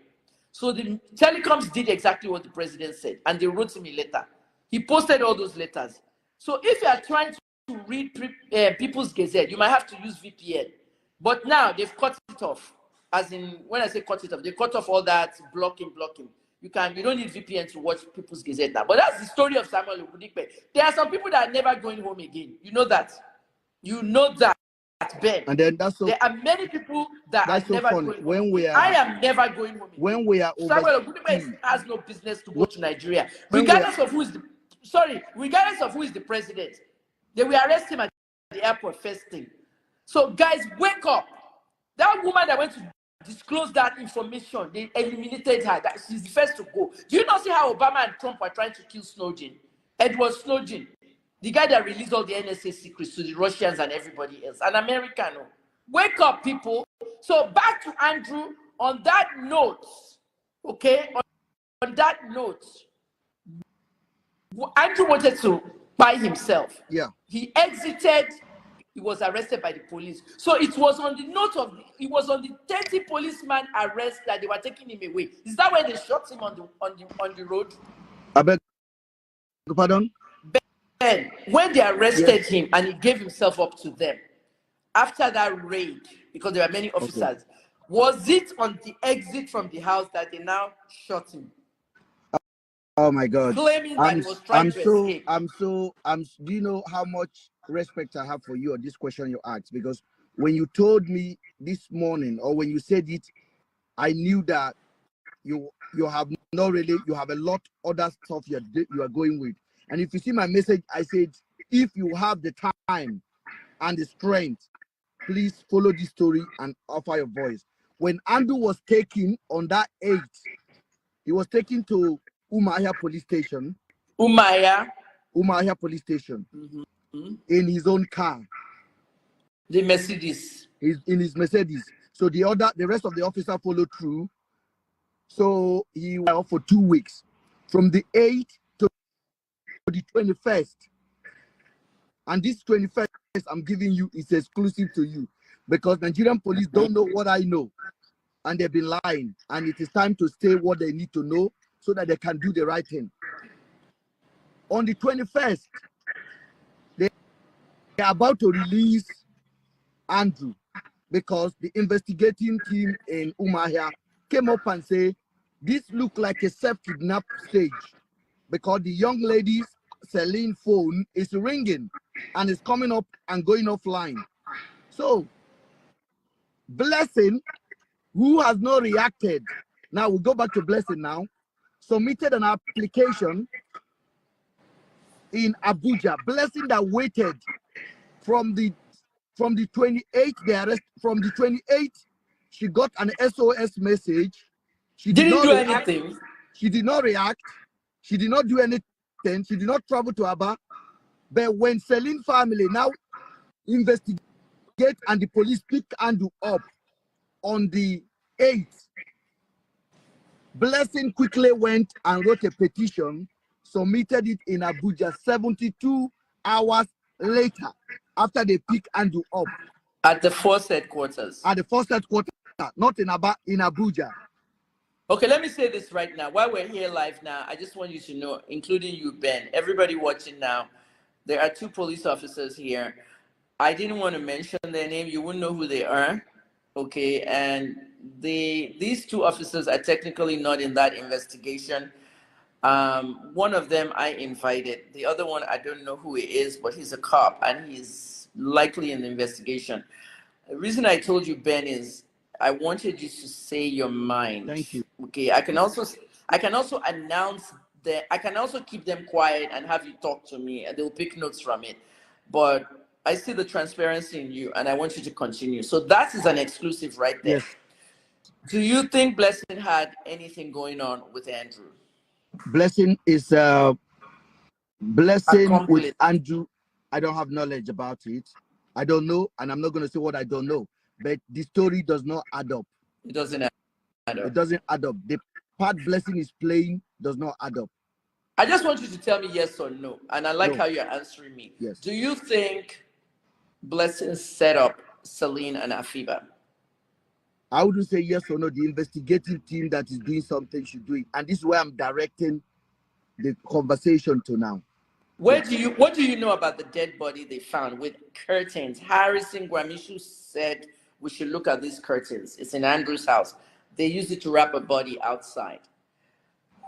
So the telecoms did exactly what the president said, and they wrote him a letter. He posted all those letters. So if you are trying to read People's Gazette, you might have to use VPN. But now they've cut it off. As in, when I say cut it off, they cut off all that blocking. You don't need VPN to watch People's Gazette now. But that's the story of Samuel Ogundipe. There are some people that are never going home again. You know that. You know that, Ben. And then there are many people that are never going home. I am never going home again. When we are over, Samuel Ogundipe has no business to go to Nigeria. Regardless of who is the president, they will arrest him at the airport first thing. So guys, wake up. That woman that went to disclose that information, they eliminated her. That she's the first to go. Do you not see how Obama and Trump were trying to kill Snowden? Edward Snowden, the guy that released all the NSA secrets to the Russians and everybody else, an American. Wake up, people. So back to Andrew. On that note, okay, on that note, Andrew wanted to buy himself. Yeah. He exited. He was arrested by the police. So it was on the note of, it was on the 30 policeman arrest that they were taking him away. Is that why they shot him on the road? I beg pardon? Ben, when they arrested him and he gave himself up to them, after that raid, because there were many officers, was it on the exit from the house that they now shot him? Oh my God. Claiming that he was trying to escape. Do you know how much respect I have for you on this question you asked? Because when you told me this morning, or when you said it, I knew that you have a lot other stuff you are going with. And if you see my message, I said, if you have the time and the strength, please follow this story and offer your voice. When Andrew was taken on that 8th, he was taken to Umuahia police station. Umuahia police station. In his own car. The Mercedes. He's in his Mercedes. So the rest of the officer followed through. So he was for 2 weeks, from the 8th to the 21st. And this 21st I'm giving you is exclusive to you, because Nigerian police don't know what I know, and they've been lying. And it is time to say what they need to know so that they can do the right thing. On the 21st, they are about to release Andrew, because the investigating team in Umuahia came up and say this looked like a self-kidnap stage, because the young lady's Celine phone is ringing and is coming up and going offline. So Blessing, who has not reacted, now we'll go back to Blessing now, submitted an application in Abuja. Blessing that waited from the 28th, the arrest, from the 28th, she got an SOS message. She didn't do anything. She did not react. She did not do anything. She did not travel to Aba. But when Celine family now investigate and the police pick Andrew up on the 8th, Blessing quickly went and wrote a petition, submitted it in Abuja 72 hours later, after they pick Andrew up. At the force headquarters. At the force headquarters, not in Abuja. Okay, let me say this right now. While we're here live now, I just want you to know, including you, Ben, everybody watching now, there are 2 police officers here. I didn't want to mention their name. You wouldn't know who they are. Okay, and these 2 officers are technically not in that investigation. One of them I invited. The other one, I don't know who he is, but he's a cop and he's likely in the investigation. The reason I told you, Ben, is I wanted you to say your mind. Thank you. Okay, I can also announce that I can also keep them quiet and have you talk to me, and they'll pick notes from it. But I see the transparency in you, and I want you to continue. So that is an exclusive right there. Yes. Do you think Blessing had anything going on with Andrew? Blessing is Blessing with Andrew. I don't have knowledge about it. I don't know, and I'm not going to say what I don't know. But the story does not add up. It doesn't add up. It doesn't add up. The part Blessing is playing does not add up. I just want you to tell me yes or no. And I like No. how you're answering me. Yes. Do you think Blessing set up Celine and Afiba? I wouldn't say yes or no. The investigative team that is doing something should do it. And this is where I'm directing the conversation to now. What do you know about the dead body they found with curtains? Harrison Gwamishu said we should look at these curtains. It's in Andrew's house. They used it to wrap a body outside.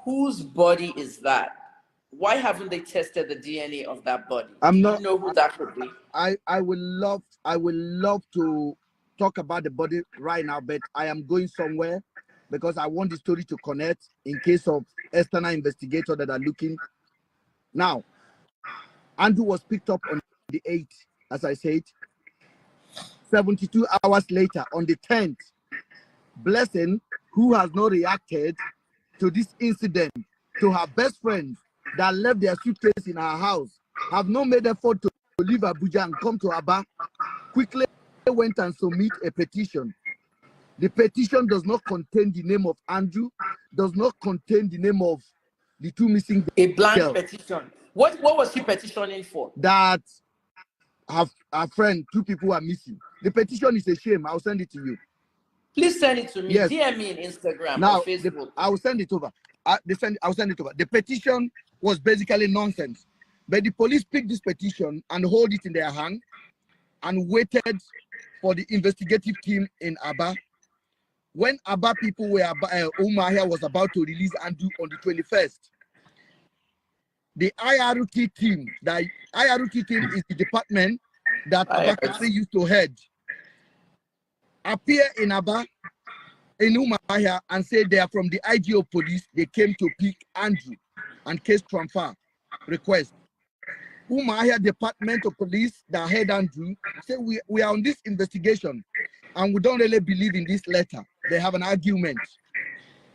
Whose body is that? Why haven't they tested the DNA of that body? Do you know who that could be? I would love to talk about the body right now, but I am going somewhere because I want the story to connect in case of external investigators that are looking. Now, Andrew was picked up on the 8th, as I said. 72 hours later, on the 10th, Blessing, who has not reacted to this incident, to her best friends that left their suitcase in her house, have not made effort to leave Abuja and come to Aba, quickly went and submit a petition. The petition does not contain the name of Andrew, does not contain the name of the two missing girls. A blank petition. What was she petitioning for? That her friend, 2 people are missing. The petition is a shame. I'll send it to you. Please send it to me. Yes. DM me in Instagram now, or Facebook. I will send it over. I'll send it over. The petition was basically nonsense. But the police picked this petition and hold it in their hand and waited for the investigative team in Aba. When Aba people were, Umahia was about to release Andrew on the 21st, the IRT team is the department that Aba used to head, appear in Aba, in Umahia, and say they are from the IGO police. They came to pick Andrew and case transfer request. Umahia Department of Police that head Andrew say we are on this investigation and we don't really believe in this letter. They have an argument.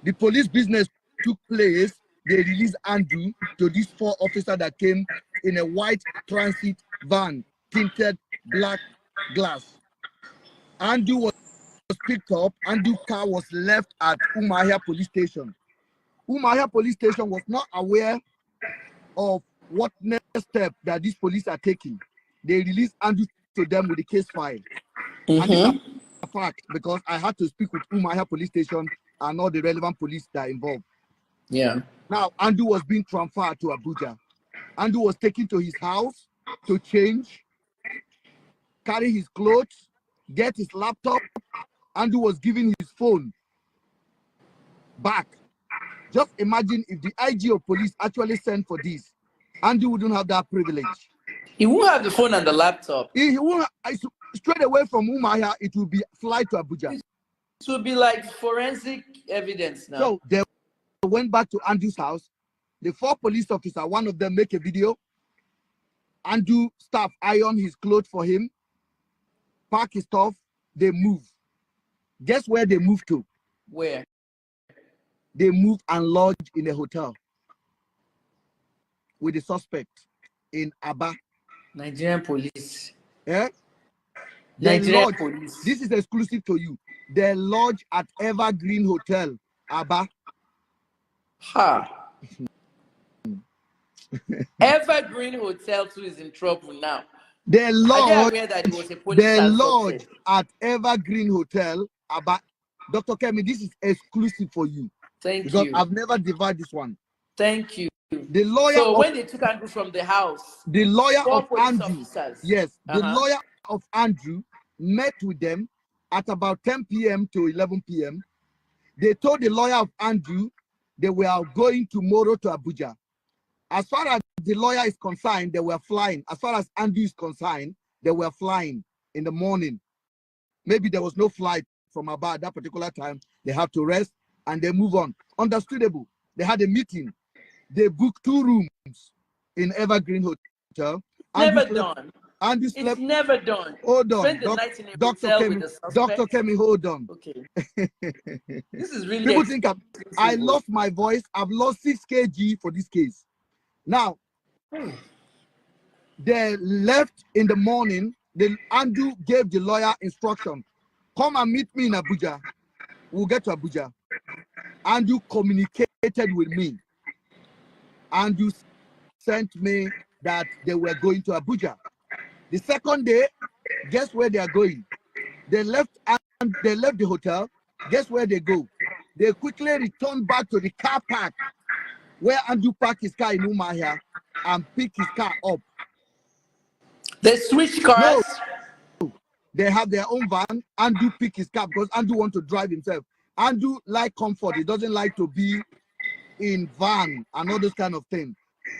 The police business took place. They released Andrew to these 4 officers that came in a white transit van, tinted black glass. Andrew was picked up. Andrew's car was left at Umahia Police Station. Umahia Police Station was not aware of what next step that these police are taking. They released Andrew to them with the case file. And this is a fact because I had to speak with Umahia Police Station and all the relevant police that are involved. Yeah. Now, Andrew was being transferred to Abuja. Andrew was taken to his house to change, carry his clothes, get his laptop. Andrew was given his phone back. Just imagine if the IG of police actually sent for this. Andrew wouldn't have that privilege. He won't have the phone and the laptop. He won't. Straight away from Umahia, it will be fly to Abuja. It will be like forensic evidence now. So they went back to Andrew's house. The 4 police officers, one of them make a video. Andrew staff iron his clothes for him, pack his stuff, they move. Guess where they moved to? Where? They moved and lodged in a hotel with the suspect in Aba. Nigerian police. Yeah? Nigerian police. This is exclusive to you. They lodge at Evergreen Hotel, Aba. Ha. Evergreen Hotel too is in trouble now. They lodge at Evergreen Hotel, Aba. Dr. Kemi, this is exclusive for you. Thank you. I've never divided this one. Thank you. The lawyer. So when they took Andrew from the house, the lawyer of Andrew, officers. Yes, the lawyer of Andrew met with them at about 10 p.m. to 11 p.m. They told the lawyer of Andrew they were going tomorrow to Abuja. As far as the lawyer is concerned, they were flying. As far as Andrew is concerned, they were flying in the morning. Maybe there was no flight from Aba at that particular time. They have to rest and they move on. Understandable. They had a meeting. They booked 2 rooms in Evergreen Hotel. Never done. Andy slept. It's never done. Hold on. Spend the night in a Dr. hotel Kemi, with the suspect. Dr. Kemi, hold on. Okay. This is really People think I lost my voice. I've lost 6 kg for this case. Now, they left in the morning Andrew gave the lawyer instruction, come and meet me in Abuja. We'll get to Abuja. Andrew communicated with me. Andrew sent me that they were going to Abuja. The second day, guess where they are going? They left the hotel. Guess where they go? They quickly returned back to the car park where Andrew parked his car in Umahia and picked his car up. They switch cars? No, they have their own van. Andrew picked his car because Andrew wants to drive himself. Andrew like comfort. He doesn't like to be in van and all those kind of things.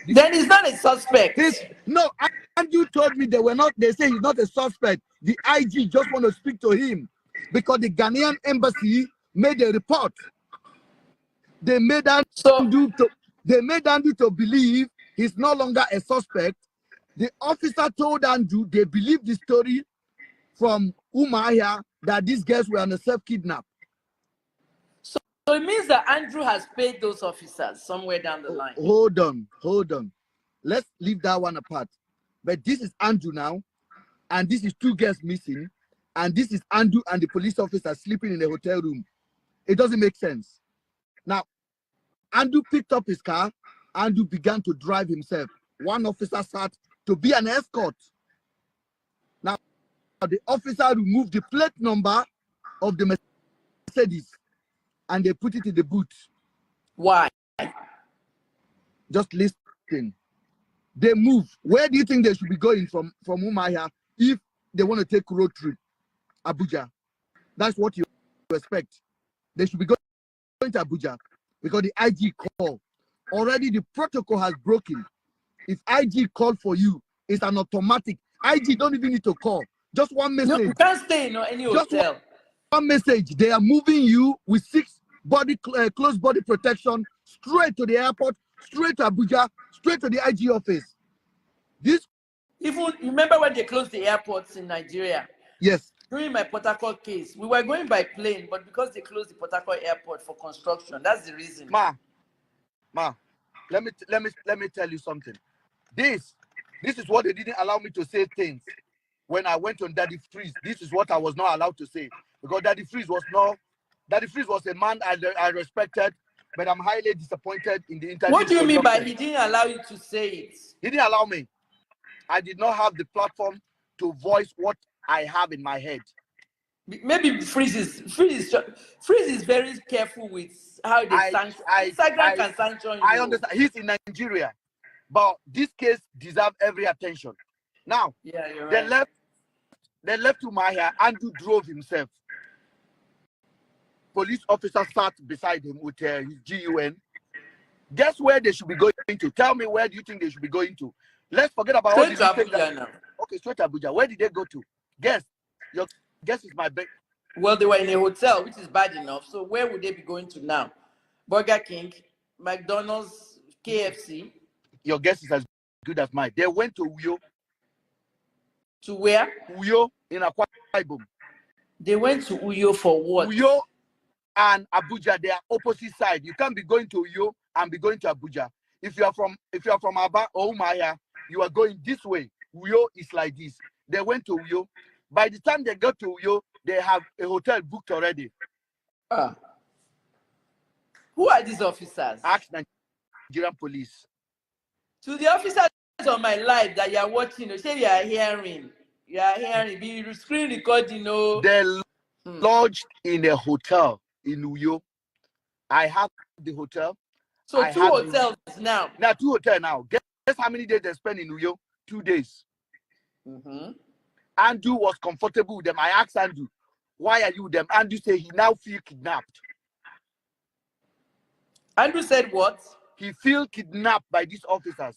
Then he's not a suspect. No, Andrew told me they were not. They say he's not a suspect. The IG just want to speak to him because the Ghanaian embassy made a report. They made Andrew to believe he's no longer a suspect. The officer told Andrew they believe the story from Umahia that these girls were on a self-kidnap. So it means that Andrew has paid those officers somewhere down the line. Hold on. Let's leave that one apart. But this is Andrew now, and this is two girls missing, and this is Andrew and the police officer sleeping in a hotel room. It doesn't make sense. Now, Andrew picked up his car. Andrew began to drive himself. One officer sat to be an escort. Now, the officer removed the plate number of the Mercedes and they put it in the boot. Why? Just listen. They move. Where do you think they should be going from Umahia if they want to take road trip? Abuja. That's what you expect. They should be going to Abuja because the IG call. Already the protocol has broken. If IG call for you, it's an automatic. IG don't even need to call. Just one message. No, you can't stay in any hotel. Just one message. They are moving you with 6 close body protection straight to the airport, straight to Abuja, straight to the IG office. Even remember when they closed the airports in Nigeria? Yes. During my Port Harcourt case, we were going by plane, but because they closed the Port Harcourt airport for construction, that's the reason. Ma, let me tell you something. This is what they didn't allow me to say things when I went on Daddy Freeze. This is what I was not allowed to say because Daddy Freeze was a man I respected, but I'm highly disappointed in the interview. What do you mean by he didn't allow you to say it? He didn't allow me. I did not have the platform to voice what I have in my head. Maybe Freeze is very careful with how they sanction. Instagram can sanction you. I understand. He's in Nigeria, but this case deserves every attention. Now, yeah, you're right. They left Umahia. Andrew drove himself. Police officer sat beside him with his GUN. Guess where they should be going to? Tell me, where do you think they should be going to? Let's forget about all Straight to Abuja now. Okay, straight to Abuja. Where did they go to? Guess. Your guess is my bet. Well, they were in a hotel, which is bad enough. So where would they be going to now? Burger King, McDonald's, KFC. Your guess is as good as mine. They went to Uyo. To where? Uyo in Akwa Ibom. They went to Uyo for what? Uyo and Abuja, they are opposite side. You can't be going to Uyo and be going to Abuja. If you are from Aba or Umahia, you are going this way. Uyo is like this. They went to Uyo. By the time they got to Uyo, they have a hotel booked already. Who are these officers? Ask Nigerian police. To the officers on my live that you are watching, say you are hearing. Be screen recording. They lodged in a hotel in Uyo. I have the hotel. So two hotels now. Now 2 hotels now. Guess how many days they spent in Uyo? 2 days. Andrew was comfortable with them. I asked Andrew, why are you with them? Andrew said he now feels kidnapped. Andrew said what? He feels kidnapped by these officers.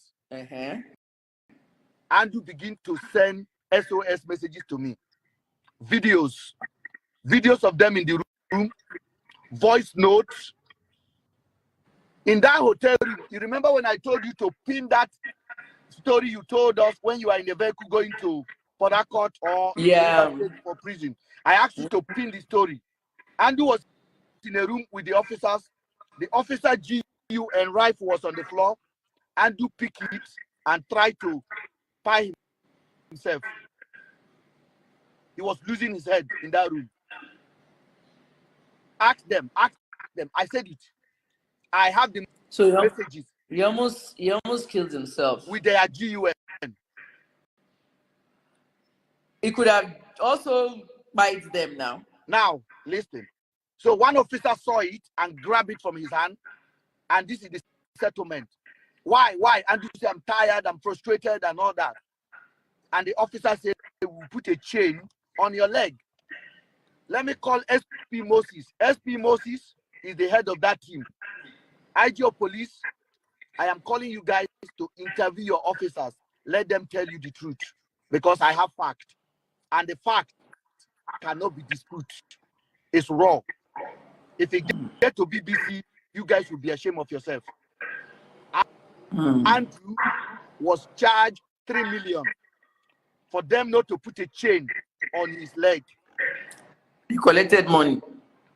Andrew began to send SOS messages to me. Videos of them in the room, voice notes. In that hotel room, you remember when I told you to pin that story you told us when you are in the vehicle going to Port Harcourt or for prison? I asked you to pin the story. Andrew was in a room with the officers. The officer GU and rifle was on the floor. Andrew picked it and tried to pie himself. he was losing his head in that room. Ask them. I said it. I have the messages. He almost killed himself with their GUN. He could have also bite them now. Now, listen. So one officer saw it and grabbed it from his hand, and this is the settlement. Why? And you say, I'm tired, I'm frustrated, and all that. And the officer said, we'll put a chain on your leg. Let me call SP Moses. SP Moses is the head of that team. IG of police, I am calling you guys to interview your officers. Let them tell you the truth, because I have fact. And the fact cannot be disputed. It's raw. If you get to BBC, you guys will be ashamed of yourself. Andrew was charged 3 million for them not to put a chain on his leg. He collected money.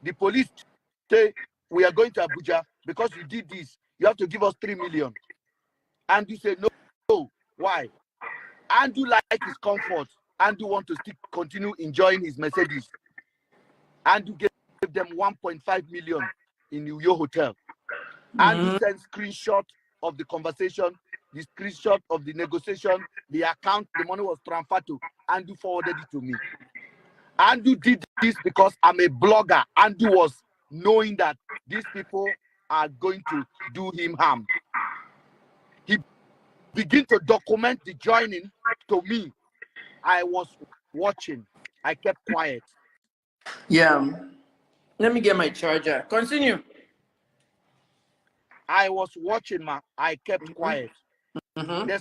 The police say, we are going to Abuja because you did this. You have to give us 3 million. Andrew said, no. Why? Andrew likes his comfort. Andrew want to continue enjoying his Mercedes. Andrew gave them 1.5 million in New York hotel. Andrew sent screenshot of the conversation, the screenshot of the negotiation, the account the money was transferred to. Andrew forwarded it to me. Andrew did this because I'm a blogger. Andrew was knowing that these people are going to do him harm. He began to document the joining to me. I was watching. I kept quiet. Yeah. Let me get my charger. Continue. I was watching, man. I kept quiet. They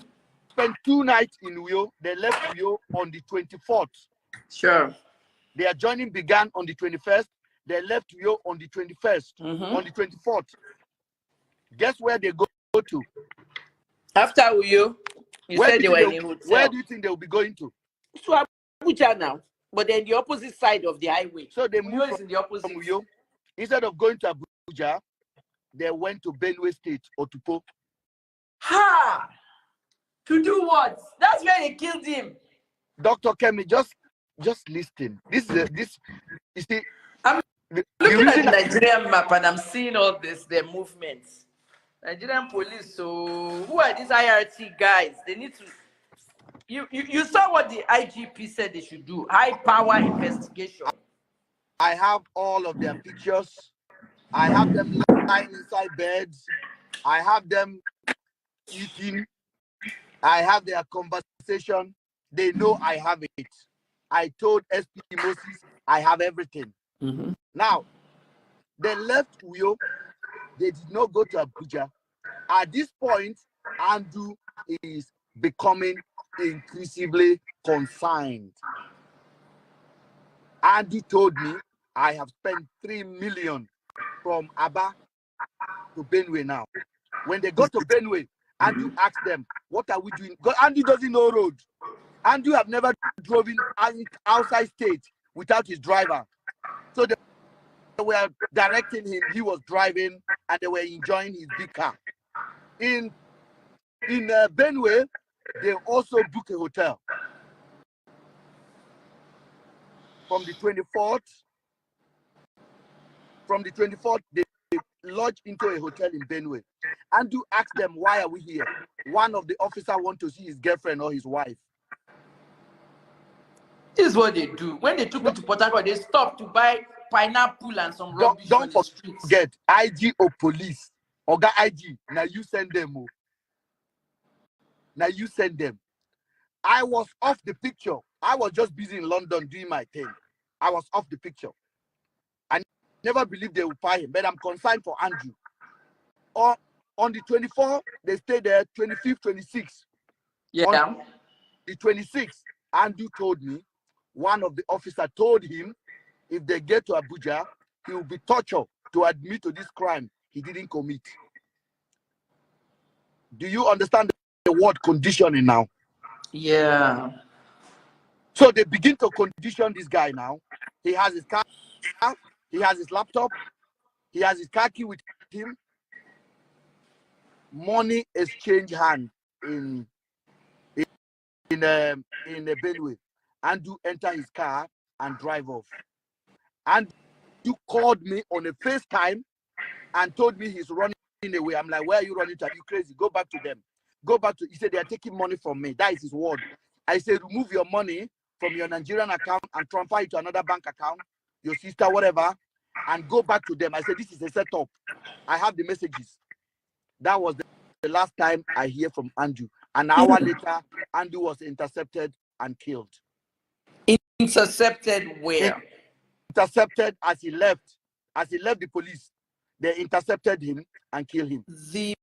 spent 2 nights in Uyo. They left Uyo on the 24th. Sure. Their joining began on the 21st. They left Uyo on the 21st. On the 24th. Guess where they go to? After Uyo, you said they were in a hotel. Where do you think they will be going to? To Abuja now, but then the opposite side of the highway. So they moved in the opposite. From Uyo. Instead of going to Abuja, they went to Benue State, Otupo. Ha! To do what? That's where they killed him. Dr. Kemi, just listen. This you see. I'm looking at the Nigerian map and I'm seeing all this, their movements. Nigerian police, so who are these IRT guys? They need to. You saw what the IGP said they should do. High power investigation. I have all of their pictures. I have them lying inside beds. I have them eating. I have their conversation. They know I have it. I told SP Moses I have everything. Now, they left Uyo. They did not go to Abuja. At this point, Andrew is becoming increasingly concerned. Andrew told me, I have spent 3 million from Aba to Benue now. When they got to Benue, Andrew asked them, what are we doing? Because Andrew doesn't know road. Andrew have never driven outside state without his driver. So they were directing him, he was driving, and they were enjoying his big car. In Benue, they also booked a hotel. From the 24th, they lodged into a hotel in Benue. Andrew asked them, why are we here? One of the officers wants to see his girlfriend or his wife. This is what they do. When they took me to Port Harcourt, they stopped to buy pineapple and some rubbish on the streets. Don't forget, IG or police. Oga IG, now you send them. Now you send them. I was off the picture. I was just busy in London doing my thing. I was off the picture. I never believed they would fire him, but I'm concerned for Andrew. On the 24th, they stayed there, 25th, 26th. Yeah. On the 26th, Andrew told me, one of the officers told him, if they get to Abuja, he will be tortured to admit to this crime he didn't commit. Do you understand the word conditioning now? Yeah. So they begin to condition this guy now. He has his car, he has his laptop, he has his car key with him. Money exchange hand in Benue. Andrew enter his car and drive off. And you called me on a FaceTime and told me he's running away. I'm like, where are you running to? Are you crazy? Go back to them. Go back to, he said, they are taking money from me. That is his word. I said, remove your money from your Nigerian account and transfer it to another bank account, your sister, whatever, and go back to them. I said, this is a setup. I have the messages. That was the last time I hear from Andrew. An hour later, Andrew was intercepted and killed. Intercepted where? Intercepted as he left the police. They intercepted him and killed him. The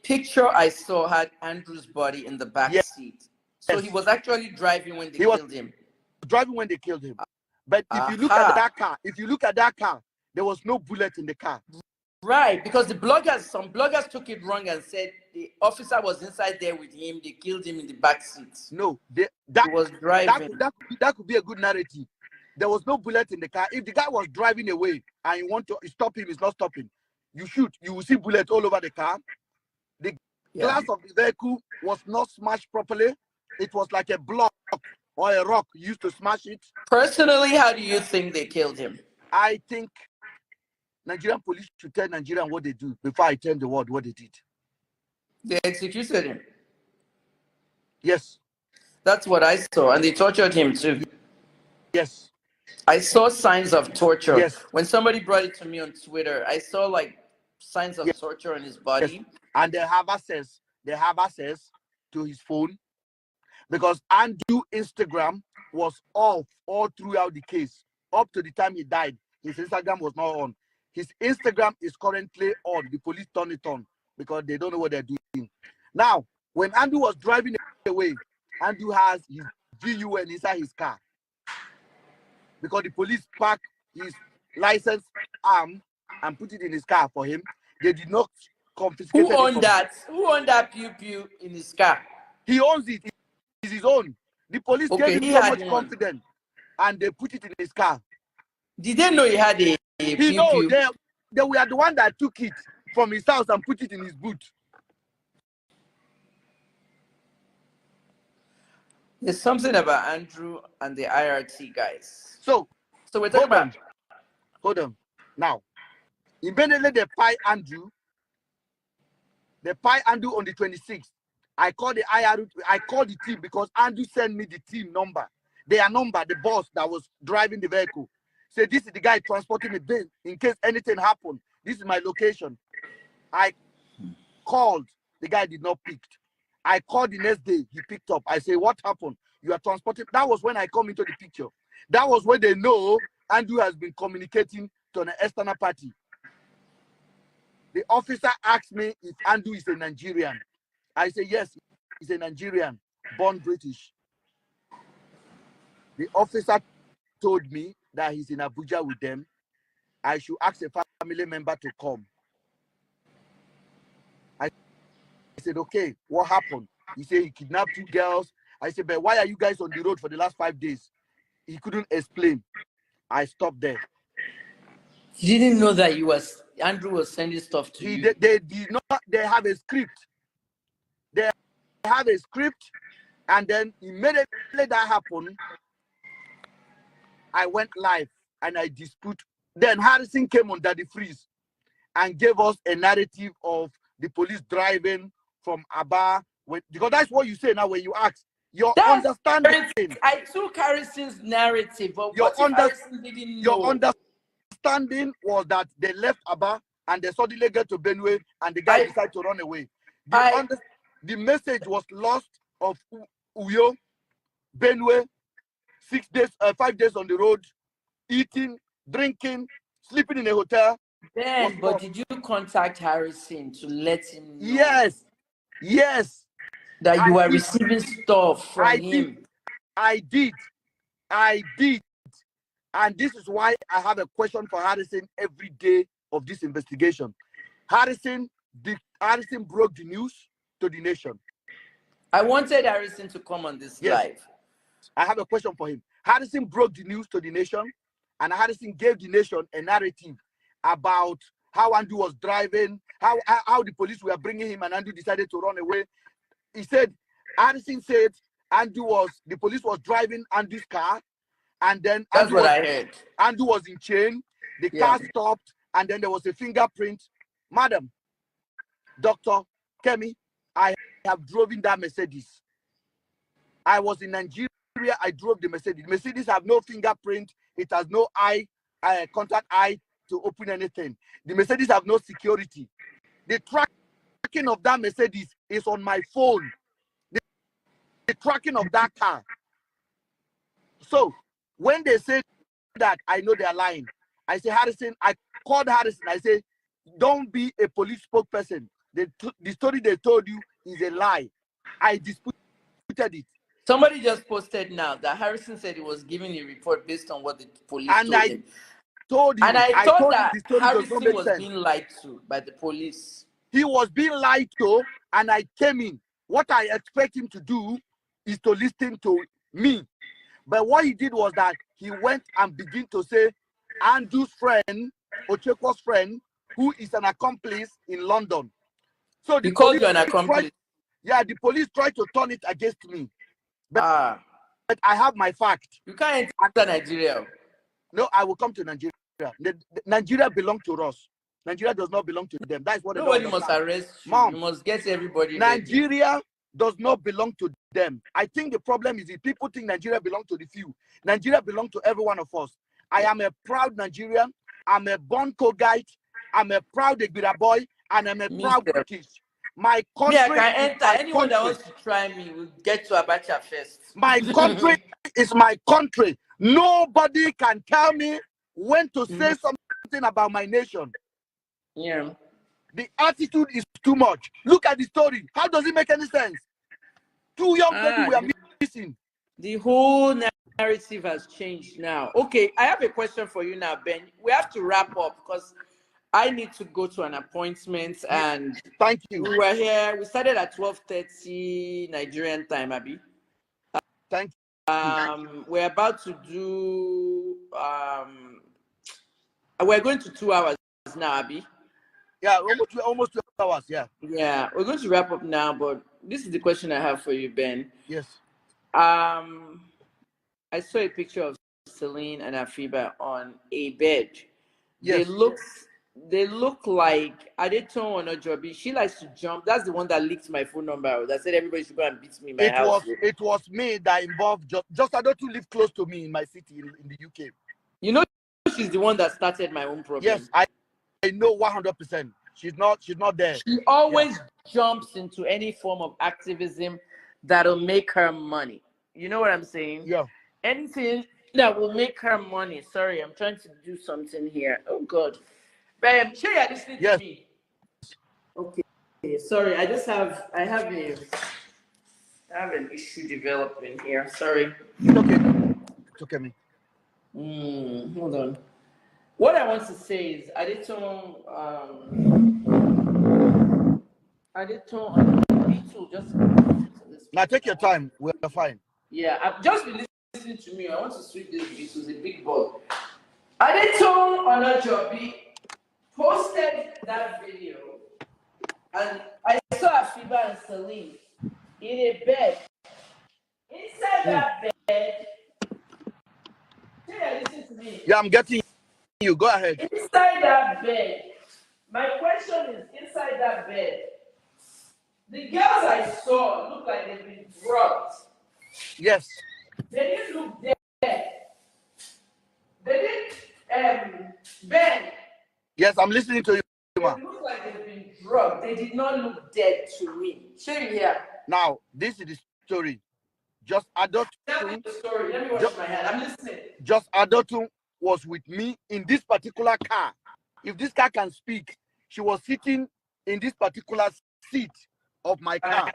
picture I saw had Andrew's body in the back seat. So he was actually driving when they killed him. Driving when they killed him. But if you look at that car, there was no bullet in the car. Right, because some bloggers took it wrong and said the officer was inside there with him. They killed him in the back seat. No, he was driving. That could be a good narrative. There was no bullet in the car. If the guy was driving away and you want to stop him, he's not stopping. You shoot, you will see bullets all over the car. The glass of the vehicle was not smashed properly. It was like a block or a rock used to smash it. Personally, how do you think they killed him? I think Nigerian police should tell Nigerian what they do before I tell the world what they did. They executed him. Yes. That's what I saw. And they tortured him too. Yes. I saw signs of torture. Yes. When somebody brought it to me on Twitter, I saw like signs of torture on his body. Yes. And they have access to his phone, because Andrew's Instagram was off all throughout the case. Up to the time he died, his Instagram was not on. His Instagram is currently on. The police turned it on because they don't know what they're doing. Now, when Andrew was driving away, Andrew has his GUN inside his car, because the police parked his license arm and put it in his car for him. They did not confiscate it. Who owned that? Who owned that pew in his car? He owns it. It's his own. The police gave him so much confidence, and they put it in his car. Did they know he had a pew? No, they were the one that took it from his house and put it in his boot. There's something about Andrew and the IRT guys. So we're talking about. Hold on. Now, immediately they pie Andrew. They pie Andrew on the 26th. I called the IRT. I called the team because Andrew sent me the team number. Their number, the boss that was driving the vehicle. Said, this is the guy transporting the bin in case anything happened. This is my location. I called. The guy did not pick. I called the next day. He picked up. I say, what happened? You are transporting. That was when I come into the picture. That was when they know Andrew has been communicating to an external party. The officer asked me if Andrew is a Nigerian. I say, yes, he's a Nigerian, born British. The officer told me that he's in Abuja with them. I should ask a family member to come. I said, okay, what happened? He said he kidnapped 2 girls. I said, but why are you guys on the road for the last 5 days? He couldn't explain. I stopped there. You didn't know that Andrew was sending stuff to you? They did not. They have a script. They have a script, and then immediately that happened, I went live and I dispute. Then Harrison came under the freeze and gave us a narrative of the police driving from Aba. Because that's what you say now when you ask. Your understanding. I took Harrison's narrative, but Harrison didn't know? Your understanding was that they left Aba and they suddenly get to Benue and the guy decided to run away. The message was lost of Uyo, Benue, 5 days on the road, eating, drinking, sleeping in a hotel. Ben, but did you contact Harrison to let him know? Yes. That you were receiving stuff from him. I did. And this is why I have a question for Harrison every day of this investigation. Harrison broke the news to the nation. I wanted Harrison to come on this live. I have a question for him. Harrison broke the news to the nation, and Harrison gave the nation a narrative about how Andrew was driving, how the police were bringing him, and Andrew decided to run away. Harrison said, the police was driving Andrew's car, and then That's what I heard. Andrew was in chain. The car stopped, and then there was a fingerprint. Madam, Dr. Kemi, I have driven that Mercedes. I was in Nigeria. I drove the Mercedes. Mercedes have no fingerprint. It has no contact eye to open anything. The Mercedes have no security. The tracking of that Mercedes is on my phone. The tracking of that car. So when they say that, I know they're lying. I say, Harrison, I called Harrison. I say, don't be a police spokesperson. The story they told you is a lie. I disputed it. Somebody just posted now that Harrison said he was giving a report based on what the police told him. And I thought that Harrison was being lied to by the police. He was being lied to, and I came in. What I expect him to do is to listen to me. But what he did was that he went and began to say Andrew's friend, Ocheko's friend, who is an accomplice in London. So he called you an accomplice? The police tried to turn it against me. But I have my fact. You can't enter Nigeria. No, I will come to Nigeria. Nigeria belongs to us. Nigeria does not belong to them. That's what nobody must arrest you. Mom, you must get everybody. Nigeria ready. Does not belong to them. I think the problem is that people think Nigeria belongs to the few. Nigeria belongs to every one of us. I am a proud Nigerian. I'm a born co-guide. I'm a proud Egbira boy, and I'm a proud British. My country. I can enter. Anyone that wants to try me will get to Abacha first. My country is my country. Nobody can tell me when to say something about my nation. Yeah. The attitude is too much. Look at the story. How does it make any sense? Two young people were missing. The whole narrative has changed now. Okay, I have a question for you now, Ben. We have to wrap up because I need to go to an appointment, and thank you. We were here. We started at 12:30 Nigerian time, Abi. Thank you. We're about to do. We're going to 2 hours now, Abi. Yeah, almost 2 hours. Yeah. Yeah, we're going to wrap up now, but this is the question I have for you, Ben. Yes. I saw a picture of Celine and Afiba on a bed. Yes. They look like Adeton Onojobi. She likes to jump. That's the one that leaked my phone number. That said everybody should go and beat me in my house. It was me that involved. Just Adeton live close to me in my city in the UK. You know, she's the one that started my own problem. Yes, I know 100%. She's not there. She always jumps into any form of activism that'll make her money. You know what I'm saying? Yeah. Anything that will make her money. Sorry, I'm trying to do something here. Oh God. But I'm sure you're listening to me. Okay. Sorry, I have an issue developing here. Sorry. It's okay. It's okay, me. Hold on. What I want to say is Adeton just now take your time. We're fine. Yeah, I've just been listening to me. I want to switch this Beatles, a big ball. Adeton Onojobi posted that video, and I saw Afiba and Celine in a bed. Inside that bed, listen to me. Yeah, I'm getting you. Go ahead. Inside that bed, my question is, inside that bed, the girls I saw look like they've been drugged. Yes. They didn't look dead. They didn't, Ben. Yes, I'm listening to you. They look like they've been drugged. They did not look dead to me. Show you here. Now, this is the story. Just Adeton. Tell me the story. Let me wash my hand. I'm listening. Just Adeton was with me in this particular car. If this car can speak, she was sitting in this particular seat of my car.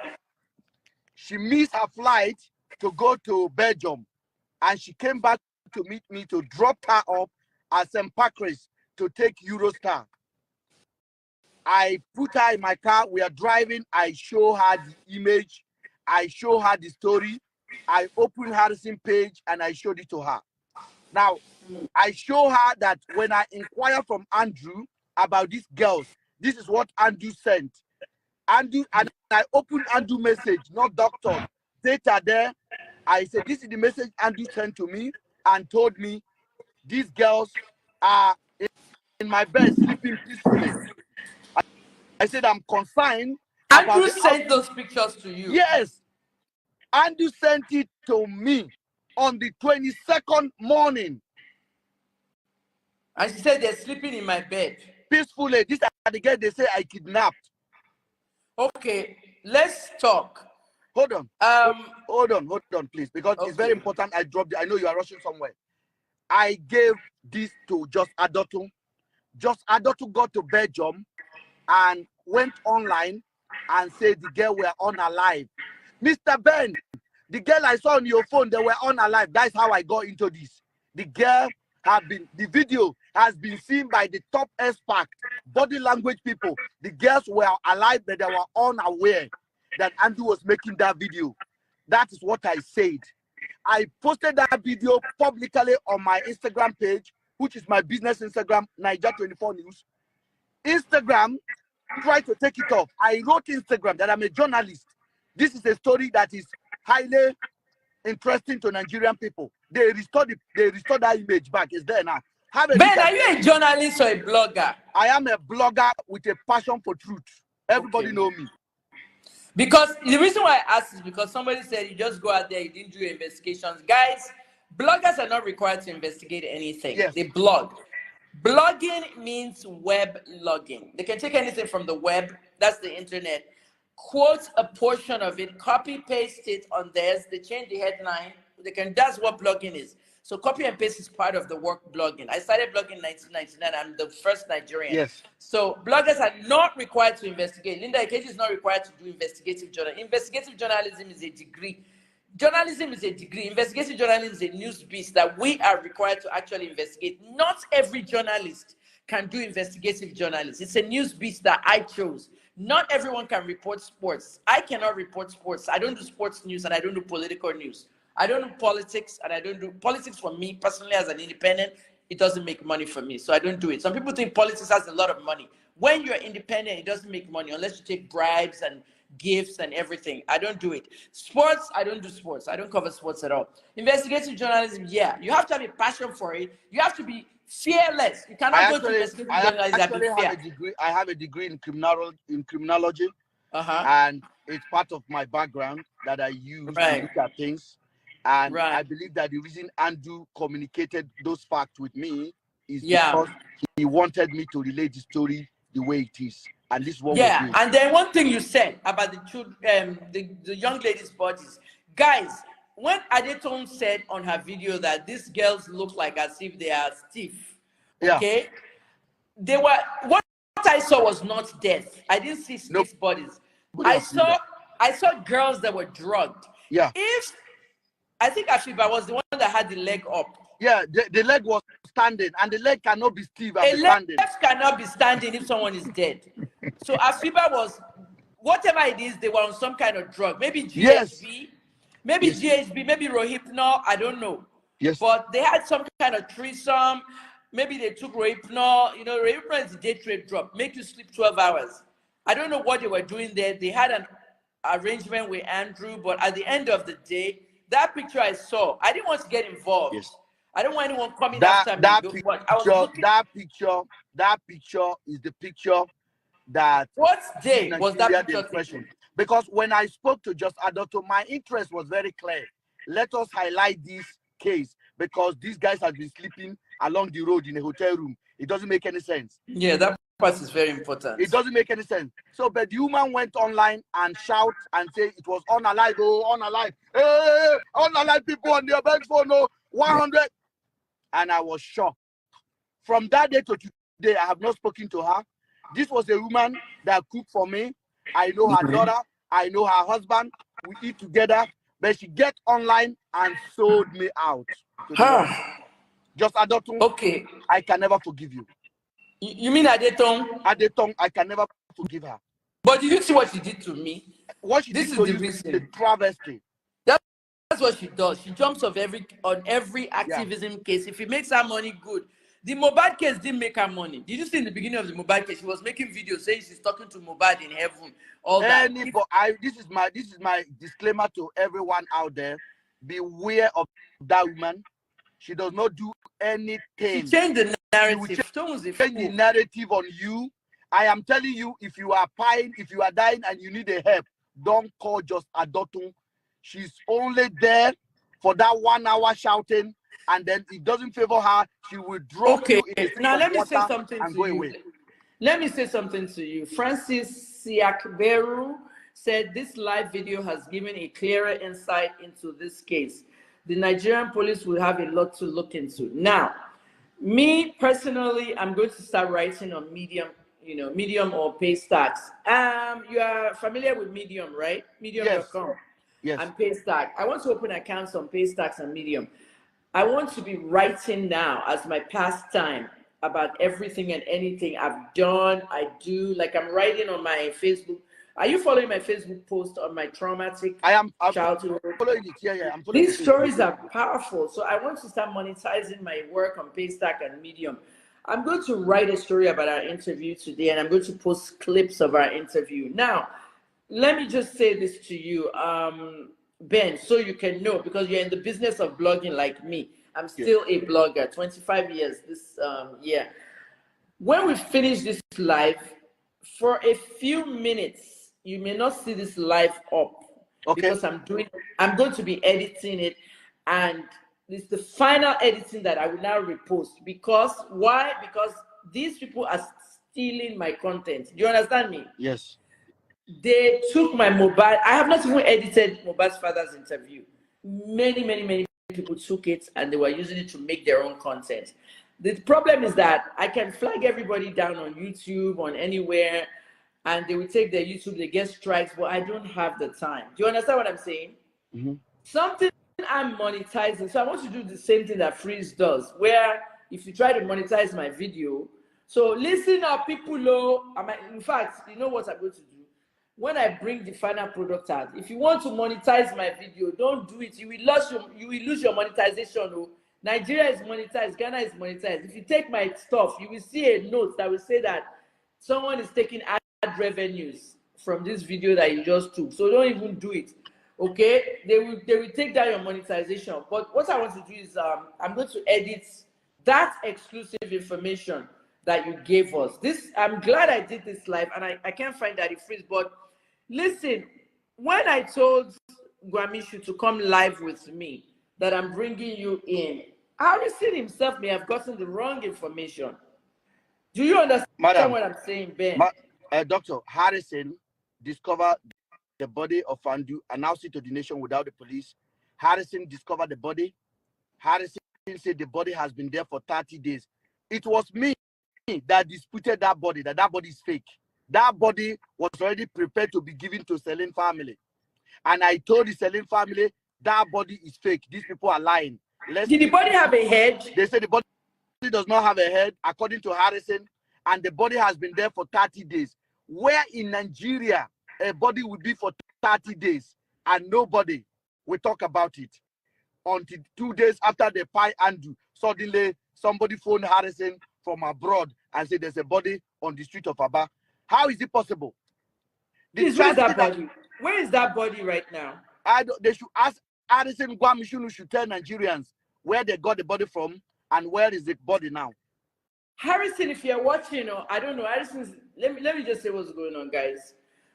She missed her flight to go to Belgium, and she came back to meet me to drop her off at St. Pancras to take Eurostar. I put her in my car. We are driving. I show her the image. I show her the story. I open Harrison page and I showed it to her. Now, I show her that when I inquire from Andrew about these girls, this is what Andrew sent. Andrew, and I open Andrew message, not doctor. Data there, I said, this is the message Andrew sent to me and told me these girls are in my bed sleeping peacefully. I said, I'm concerned about Andrew sent those pictures to you. Yes. Andrew sent it to me on the 22nd morning. And she said they're sleeping in my bed. Peacefully. These are the girls they say I kidnapped. Okay, let's talk. Hold on. Hold on, please. Because it's very important. I dropped it. I know you are rushing somewhere. I gave this to Just Adotu. Just Adotu got to Belgium and went online and said the girl were unalive. Mr. Ben, the girl I saw on your phone, they were unalive. That's how I got into this. The girl the video has been seen by the top expert, body language people. The girls were alive, but they were unaware that Andrew was making that video. That is what I said. I posted that video publicly on my Instagram page, which is my business Instagram, Niger24 News. Instagram tried to take it off. I wrote Instagram that I'm a journalist. This is a story that is highly interesting to Nigerian people. They restored that image back. It's there now. Ben, are you a journalist or a blogger? I am a blogger with a passion for truth. Everybody know me. Because the reason why I asked is because somebody said you just go out there, you didn't do your investigations. Guys, bloggers are not required to investigate anything. Yes. They blog. Blogging means web logging. They can take anything from the web, that's the internet, quote a portion of it, copy paste it on theirs, they change the headline. That's what blogging is. So copy and paste is part of the work blogging. I started blogging in 1999. I'm the first Nigerian. Yes. So bloggers are not required to investigate. Linda Ikeji is not required to do investigative journalism. Investigative journalism is a degree. Journalism is a degree. Investigative journalism is a news beast that we are required to actually investigate. Not every journalist can do investigative journalism. It's a news beast that I chose. Not everyone can report sports. I cannot report sports. I don't do sports news and I don't do political news. I don't do politics and I don't do politics for me personally as an independent. It doesn't make money for me, so I don't do it. Some people think politics has a lot of money. When you're independent, it doesn't make money unless you take bribes and gifts and everything. I don't do it. Sports, I don't do sports. I don't cover sports at all. Investigative journalism, yeah. You have to have a passion for it. You have to be fearless. You cannot go to investigative journalism and be fear. I have a degree in criminology, and it's part of my background that I use to look at things. And I believe that the reason Andrew communicated those facts with me is because he wanted me to relate the story the way it is. And this one was doing. And then one thing you said about the children, the young ladies' bodies. Guys, when Adeton said on her video that these girls look like as if they are stiff, okay? They were, what I saw was not death. I didn't see stiff bodies. I saw girls that were drugged. Yeah. I think Afiba was the one that had the leg up. Yeah, the leg was standing, and the leg cannot be stiff and standing. A leg cannot be standing if someone is dead. So Afiba was, whatever it is, they were on some kind of drug. Maybe GHB, maybe GHB, maybe Rohypnol, I don't know. Yes. But they had some kind of threesome. Maybe they took Rohypnol. You know, Rohypnol is a day trade drug. Make you sleep 12 hours. I don't know what they were doing there. They had an arrangement with Andrew, but at the end of the day, that picture I saw, I didn't want to get involved. Yes. I don't want anyone coming after me. That picture is the picture that. What day was that picture? Because when I spoke to Just Adoto, my interest was very clear. Let us highlight this case because these guys have been sleeping along the road in a hotel room. It doesn't make any sense. Yeah, that part is very important. It doesn't make any sense. So, but the woman went online and shout and say it was unalive, unalive. Hey, unalive people on their bed for no 100. And I was shocked. From that day to today, I have not spoken to her. This was a woman that cooked for me. I know her daughter. I know her husband. We eat together. But she get online and sold me out. Just Adeton. Okay. I can never forgive you. You mean Adeton? Adeton, I can never forgive her. But did you see what she did to me? What she did to you is a travesty. That's what she does. She jumps on every activism case. If it makes her money, good. The Mohbad case didn't make her money. Did you see in the beginning of the Mohbad case? She was making videos saying she's talking to Mohbad in heaven. All that. This is my disclaimer to everyone out there. beware of that woman. She does not do anything. She changed the narrative. Change the narrative on you. I am telling you, if you are dying, and you need a help, don't call just Daltin. She's only there for that 1 hour shouting, and then it doesn't favor her. She will drop you in the now let me say water something and to go you. away. Let me say something to you. Francis Siakberu said this live video has given a clearer insight into this case. The Nigerian police will have a lot to look into. Now, me personally, I'm going to start writing on Medium, Medium or Paystack. You are familiar with Medium, right? Medium.com. Yes. And Paystack. I want to open accounts on Paystack and Medium. I want to be writing now as my pastime about everything and anything I've done, I do. Like I'm writing on my Facebook. Are you following my Facebook post on my traumatic childhood? Following it. Yeah. I'm following These stories are powerful. So I want to start monetizing my work on Paystack and Medium. I'm going to write a story about our interview today, and I'm going to post clips of our interview. Now, let me just say this to you, Ben, so you can know, because you're in the business of blogging like me. I'm still a blogger, 25 years this year. When we finish this live, for a few minutes, you may not see this live up because I'm going to be editing it, and this is the final editing that I will now repost. Because why? Because these people are stealing my content. Do you understand me? Yes. They took my mobile. I have not even edited Mohbad's father's interview. Many people took it and they were using it to make their own content. The problem is that I can flag everybody down on YouTube, on anywhere, and they will take their YouTube, they get strikes, but I don't have the time. Do you understand what I'm saying? Mm-hmm. Something I'm monetizing. So I want to do the same thing that Freeze does, where if you try to monetize my video, so listen up, people. In fact, you know what I'm going to do? When I bring the final product out, if you want to monetize my video, don't do it. You will lose your monetization. Oh. Nigeria is monetized, Ghana is monetized. If you take my stuff, you will see a note that will say that someone is taking ad revenues from this video that you just took. So don't even do it. Okay? They will take down your monetization. But what I want to do is I'm going to edit that exclusive information that you gave us. I'm glad I did this live, and I can't find that it freeze. But listen, when I told Gwamishu to come live with me, that I'm bringing you in, Harrison himself may have gotten the wrong information. Do you understand what I'm saying, Ben? Dr. Harrison discovered the body of Fandu, announced it to the nation without the police. Harrison discovered the body. Harrison said the body has been there for 30 days. It was me that disputed that body is fake. That body was already prepared to be given to Celine family. And I told the Celine family, that body is fake. These people are lying. Did the body have a head? They said the body does not have a head, according to Harrison, and the body has been there for 30 days. Where in Nigeria, a body would be for 30 days, and nobody will talk about it. Until 2 days after the pie Andu, suddenly somebody phoned Harrison from abroad and said there's a body on the street of Aba. How is it possible? Where's that body? Where is that body right now? They should ask Harrison Gwamishunu should tell Nigerians where they got the body from and where is the body now. Harrison, if you're watching, I don't know, Harrison, let me just say what's going on, guys.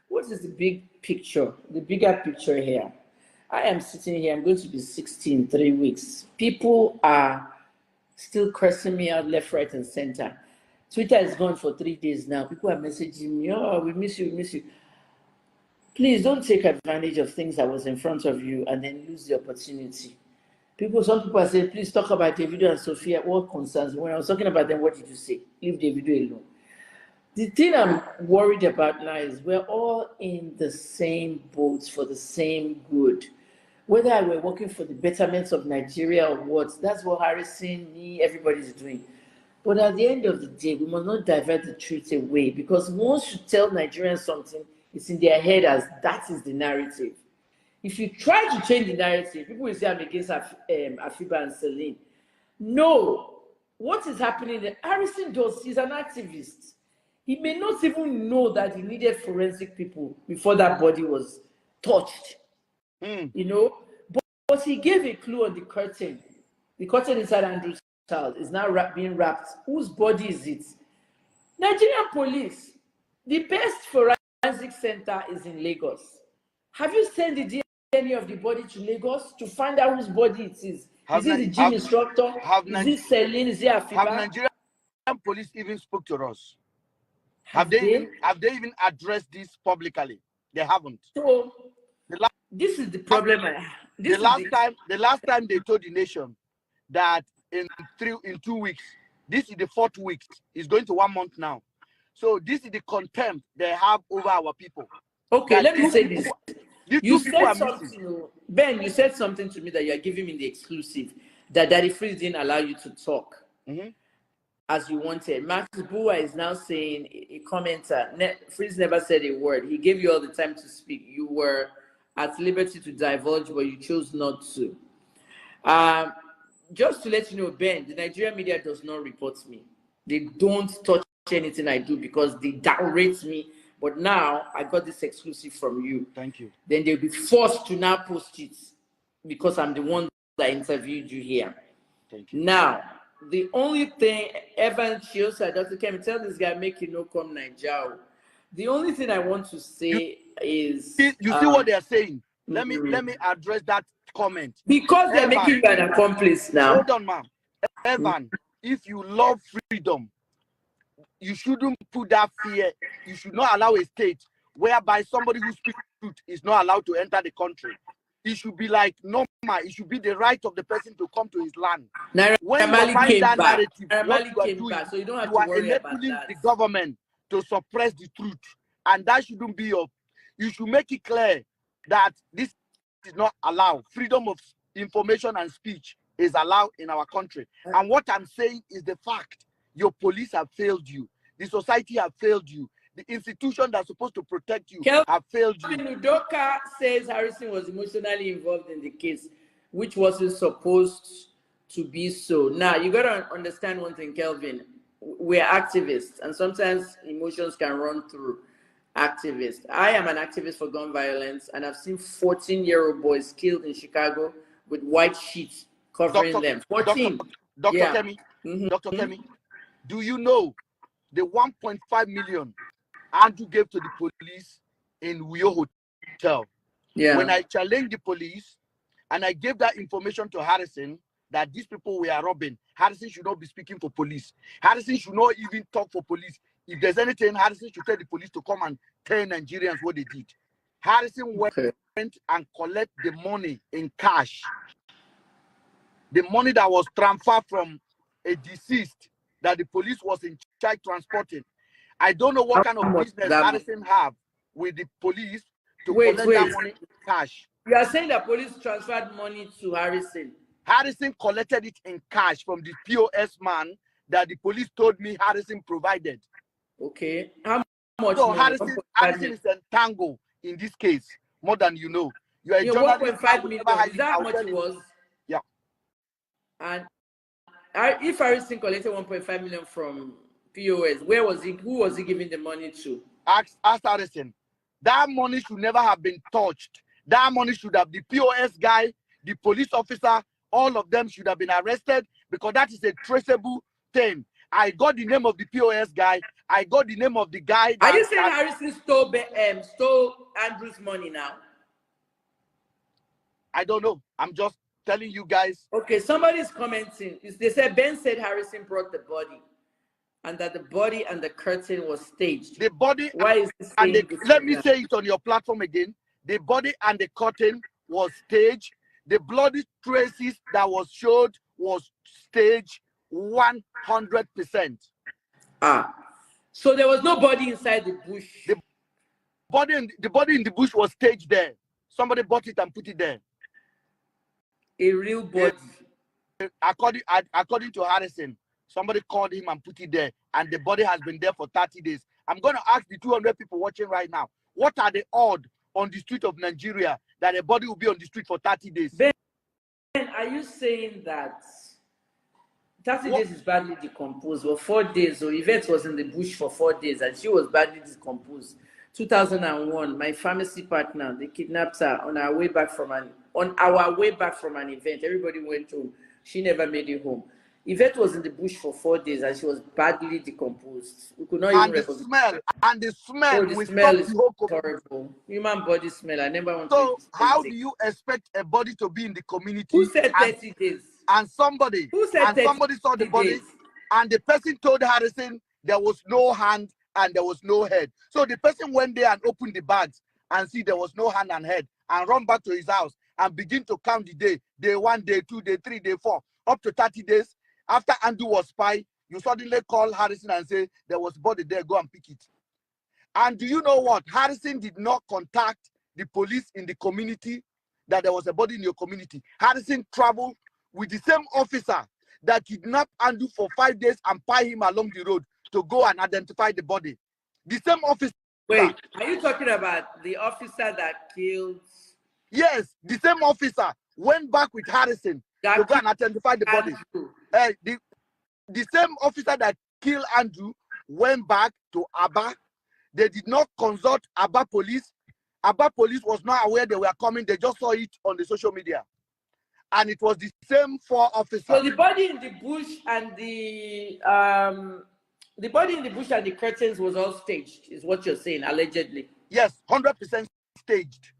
What is the big picture, the bigger picture here? I am sitting here, I'm going to be 60 in 3 weeks. People are still cursing me out left, right, and center. Twitter is gone for 3 days now. People are messaging me, oh, we miss you, we miss you. Please don't take advantage of things that was in front of you and then lose the opportunity. Some people are saying, please talk about Davido and Sophia. What concerns me? When I was talking about them, what did you say? Leave Davido alone. The thing I'm worried about now is we're all in the same boat for the same good. Whether we're working for the betterment of Nigeria or what, that's what Harrison, me, everybody's doing. But at the end of the day, we must not divert the truth away, because once you tell Nigerians something, it's in their head as that is the narrative. If you try to change the narrative, people will say I'm against Afiba and Celine. No. What is happening? Harrison he's an activist. He may not even know that he needed forensic people before that body was touched. But But he gave a clue on the curtain. The curtain inside Andrew's house is now being wrapped. Whose body is it? Nigerian police. The best forensic center is in Lagos. Have you sent the DNA of the body to Lagos to find out whose body it is? Is it the gym instructor? Is it Celine? Is it Afiba? Have Nigerian police even spoke to us? Have they even addressed this publicly? They haven't. So this is the problem. The last time they told the nation that in 2 weeks, this is the 4th week, it's going to 1 month now. So this is the contempt they have over our people. Okay, let me say this. You said something, Ben, you said something to me that you are giving me the exclusive, that Daddy Freeze didn't allow you to talk as you wanted. Max Bua is now saying, a commenter, Freeze never said a word. He gave you all the time to speak. You were at liberty to divulge, but you chose not to. Just to let you know, Ben, the Nigerian media does not report me. They don't touch anything I do because they downrate me. But now I got this exclusive from you. Thank you. Then they'll be forced to now post it because I'm the one that interviewed you here. Thank you. Now, the only thing, Evan Chiosa, Dr. Kemi, tell this guy, make you no come Nigeria. The only thing I want to say is... You see what they're saying? Let me address that comment. Because they're making you an accomplice now. Hold on, ma'am. Evan, if you love freedom, you shouldn't put that fear. You should not allow a state whereby somebody who speaks truth is not allowed to enter the country. It should be like normal. It should be the right of the person to come to his land. When you find that narrative, what you are doing, so you don't have you to worry about enabling that. the government to suppress the truth, and that shouldn't be your. You should make it clear that this is not allowed. Freedom of information and speech is allowed in our country. And what I'm saying is the fact. Your police have failed you. The society have failed you. The institution that's supposed to protect you have failed you. Udoka says Harrison was emotionally involved in the case, which wasn't supposed to be so. Now, you got to understand one thing, Kelvin. We're activists, and sometimes emotions can run through activists. I am an activist for gun violence, and I've seen 14-year-old boys killed in Chicago with white sheets covering them. 14. Dr. Kemi, Dr. Kemi, do you know the 1.5 million Andrew gave to the police in Uyo Hotel? Yeah. When I challenged the police and I gave that information to Harrison that these people were robbing, Harrison should not be speaking for police. Harrison should not even talk for police. If there's anything, Harrison should tell the police to come and tell Nigerians what they did. Harrison went and collect the money in cash. The money that was transferred from a deceased that the police was in charge transporting. I don't know what kind of business Harrison have with the police to collect that money in cash. You are saying that police transferred money to Harrison? Harrison collected it in cash from the POS man that the police told me Harrison provided. Okay. How much? So Harrison is entangled in this case, more than you know. You are a journalist. 1.5 million. Is that how much it was? Yeah. And if Harrison collected 1.5 million from POS, where was he? Who was he giving the money to? Ask Harrison. That money should never have been touched. That money should have, the POS guy, the police officer, all of them should have been arrested because that is a traceable thing. I got the name of the POS guy. I got the name of the guy. Are you saying Harrison stole Andrew's money now? I don't know. I'm just telling you guys. Okay, somebody's commenting. They said Ben said Harrison brought the body, and that the body and the curtain was staged. The body. Why is this? Let me say it on your platform again. The body and the curtain was staged. The bloody traces that was showed was staged 100%. So there was no body inside the bush. The body in the bush was staged there. Somebody bought it and put it there. A real body. According to Harrison, somebody called him and put it there, and the body has been there for 30 days. I'm going to ask the 200 people watching right now, what are the odds on the street of Nigeria that a body will be on the street for 30 days? Ben, are you saying that 30 days is badly decomposed? Well, 4 days. So Yvette was in the bush for 4 days, and she was badly decomposed. 2001. My pharmacy partner, they kidnapped her on our way back from an event. Everybody went home. She never made it home. Yvette was in the bush for 4 days and she was badly decomposed. We could not even recognize her. And the smell, oh, the will smell stop is the whole horrible. Human body smell. I never want So to. how do you expect a body to be in the community? Who said 30 days? And somebody saw the body, and the person told Harrison there was no hand and there was no head. So the person went there and opened the bags and see there was no hand and head, and run back to his house and begin to count the day 1, day 2, day 3, day 4, up to 30 days. After Andrew was spy, you suddenly call Harrison and say there was body there, go and pick it. And do you know what? Harrison did not contact the police in the community that there was a body in your community. Harrison traveled with the same officer that kidnapped Andrew for 5 days and piled him along the road to go and identify the body. The same officer. Wait, are you talking about the officer that killed? Yes, the same officer went back with Harrison to go and identify the body. The same officer that killed Andrew went back to Aba. They did not consult Aba police. Aba police was not aware they were coming. They just saw it on the social media. And it was the same 4 officers. So the body in the bush and the curtains was all staged, is what you're saying, allegedly. Yes, 100% staged.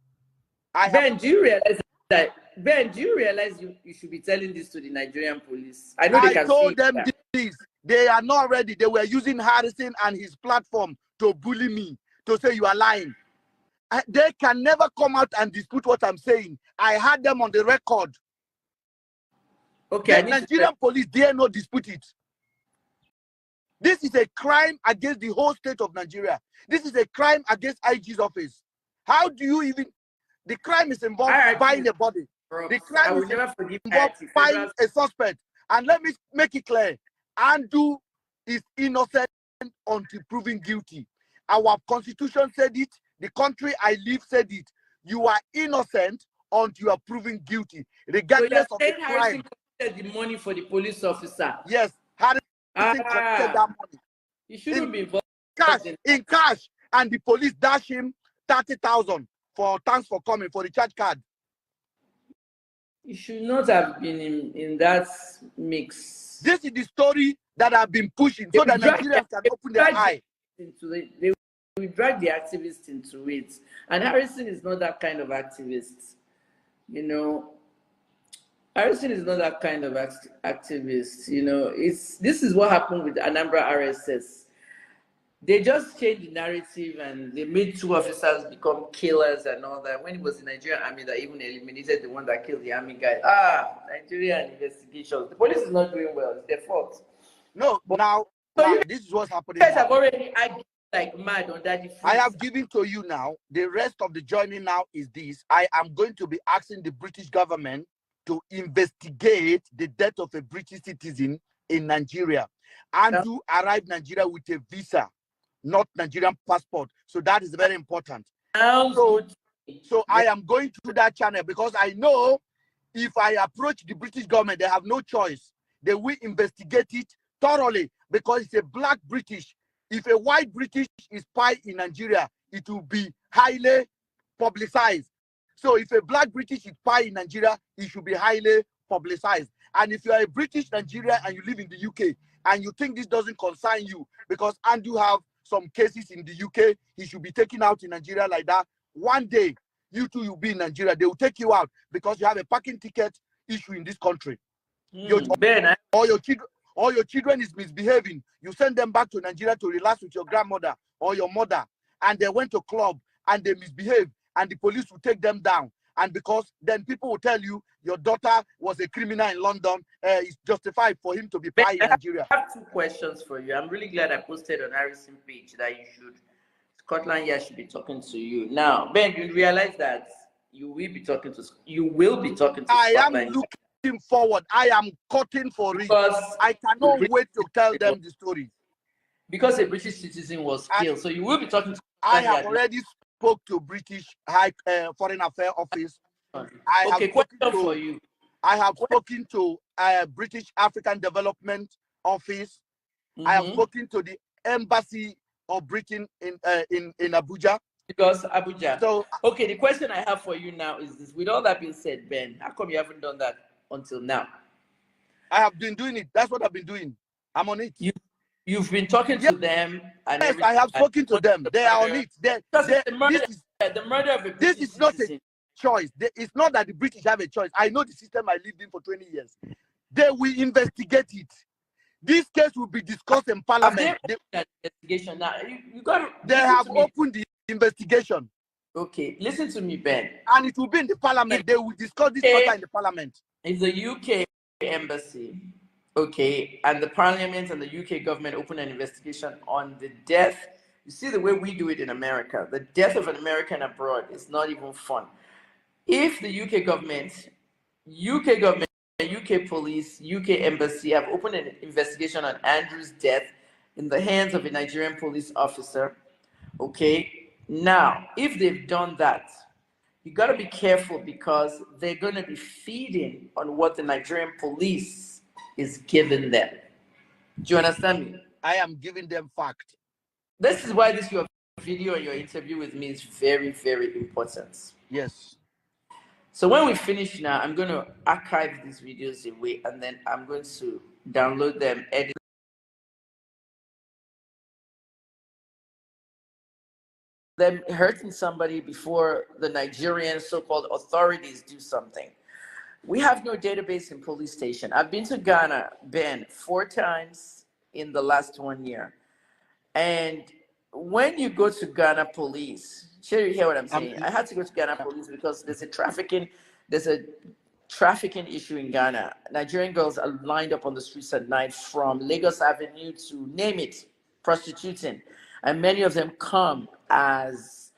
Ben, do you realize that? Ben, do you realize you should be telling this to the Nigerian police? I know they can see. I told them this. They are not ready. They were using Harrison and his platform to bully me, to say you are lying. They can never come out and dispute what I'm saying. I had them on the record. Okay. The Nigerian police dare not dispute it. This is a crime against the whole state of Nigeria. This is a crime against IG's office. How do you even... The crime is involved buying a body. The crime is involved buying a suspect. And let me make it clear. Andrew is innocent until proven guilty. Our constitution said it. The country I live said it. You are innocent until you are proven guilty, regardless of the crime. Harrison collected the money for the police officer. Yes, Harrison collected that money. He shouldn't be involved in cash, and the police dash him 30,000 for thanks for coming for the charge card. You should not have been in that mix. This is the story that I've been pushing so that Nigerians can open their eye. They will drag the activists into it. And Harrison is not that kind of activist. You know, Harrison is not that kind of activist. You know, this is what happened with Anambra RSS. They just changed the narrative and they made 2 officers become killers and all that. When it was the Nigerian army that even eliminated the one that killed the army guy. Nigerian investigations. The police is not doing well. It's their fault. No, but now this is what's happening. You guys have already argued like mad on that. I have given to you now. The rest of the journey now is this. I am going to be asking the British government to investigate the death of a British citizen in Nigeria. Andrew arrived Nigeria with a visa, not Nigerian passport. So that is very important. So I am going to that channel because I know if I approach the British government, they have no choice. They will investigate it thoroughly because it's a black British. If a white British is spy in Nigeria, it will be highly publicized. So if a black British is spy in Nigeria, it should be highly publicized. And if you are a British Nigerian and you live in the UK and you think this doesn't concern you because Andrew have some cases in the UK, he should be taken out in Nigeria like that. One day, you too will be in Nigeria. They will take you out because you have a parking ticket issue in this country. Or your children is misbehaving. You send them back to Nigeria to relax with your grandmother or your mother, and they went to club and they misbehave, and the police will take them down. And because then people will tell you your daughter was a criminal in London, it's justified for him to be spy in Nigeria. I have 2 questions for you. I'm really glad I posted on Harrison page that Scotland Yard should be talking to you. Now, Ben, you realize that you will be talking to Scotland Yard. Looking forward. I am cutting for it. Because I cannot wait to tell them the story. Because a British citizen was killed. So you will be talking to I have already spoke to British Foreign Affairs Office. I have spoken to British African Development Office. I have spoken to the Embassy operating in Abuja. Because Abuja. So okay, the question I have for you now is this: with all that being said, Ben, how come you haven't done that until now? I have been doing it. That's what I've been doing. I'm on it. You've been talking to them, and yes, I have spoken to them. They are on it. The murder of a this is not a choice. It's not that the British have a choice. I know the system I lived in for 20 years. They will investigate it. This case will be discussed in Parliament. Investigation now. You got. They have opened the investigation. Okay, listen to me, Ben. And it will be in the Parliament. They will discuss this matter in the Parliament. It's the UK embassy. Okay, and the Parliament and the UK government opened an investigation on the death. You see the way we do it in America. The death of an American abroad is not even fun. If the UK government, UK police, UK embassy have opened an investigation on Andrew's death in the hands of a Nigerian police officer, okay, now, if they've done that, you got to be careful because they're going to be feeding on what the Nigerian police is giving them. Do you understand me? I am giving them fact. This is why your video and your interview with me is very, very important. Yes. So when we finish now, I'm going to archive these videos away, and then I'm going to download them, edit them, hurting somebody before the Nigerian so-called authorities do something. We have no database in police station. I've been to Ghana, Ben, 4 times in the last 1 year. And when you go to Ghana police, sure you hear what I'm saying? I had to go to Ghana police because there's a trafficking issue in Ghana. Nigerian girls are lined up on the streets at night from Lagos Avenue to name it, prostituting. And many of them come as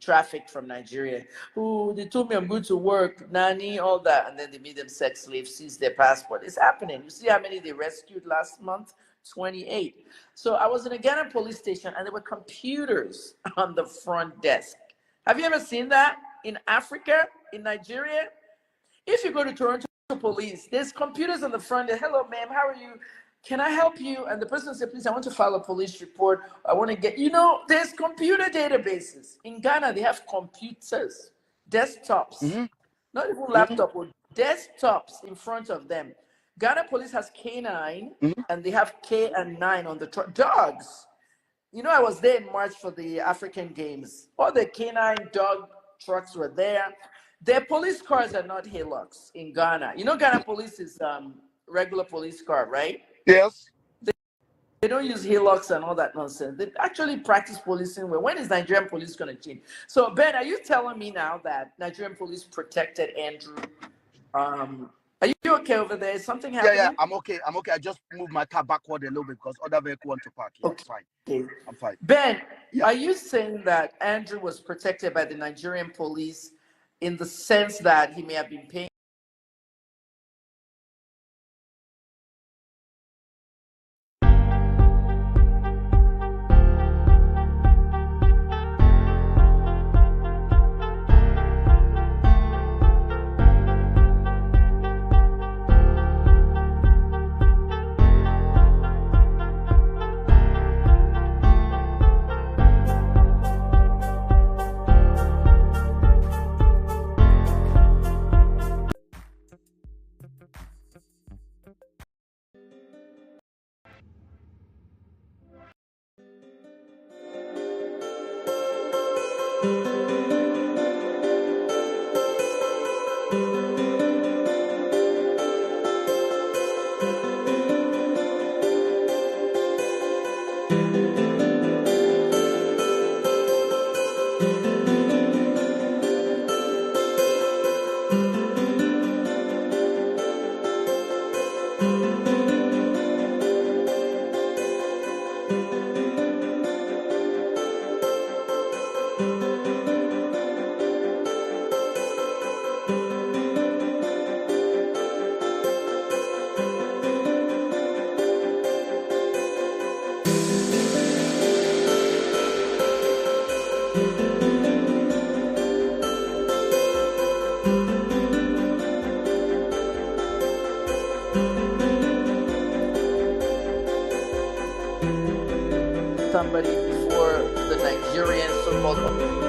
trafficked from Nigeria, who they told me I'm going to work, nanny, all that, and then they made them sex slaves, seize their passport. It's happening. You see how many they rescued last month? 28. So I was in a Ghana police station, and there were computers on the front desk. Have you ever seen that in Africa, in Nigeria? If you go to Toronto police, there's computers on the front desk. Hello, ma'am, how are you? Can I help you? And the person said, please, I want to file a police report. I want to get, there's computer databases. In Ghana, they have computers, desktops, not even laptop, or desktops in front of them. Ghana police has K9, and they have K and 9 on the dogs. I was there in March for the African Games. All the K9 dog trucks were there. Their police cars are not Hilux in Ghana. Ghana police is regular police car, right? Yes. They don't use Hilux and all that nonsense. They actually practice policing well. When is Nigerian police going to change? So, Ben, are you telling me now that Nigerian police protected Andrew? Are you okay over there? Is something happening? Yeah, I'm okay. I just moved my car backward a little bit because other vehicles want to park. Yeah, okay. It's fine. I'm fine. Ben, are you saying that Andrew was protected by the Nigerian police in the sense that he may have been paying Nigerian so-called.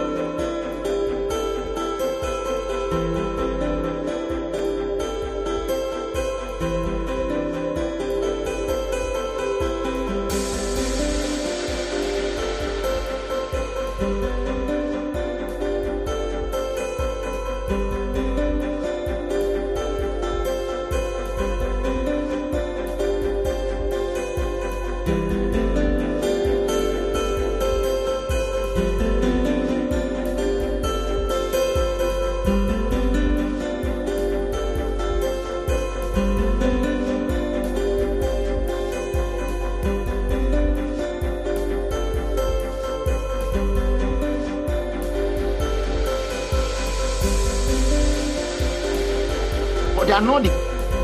They are not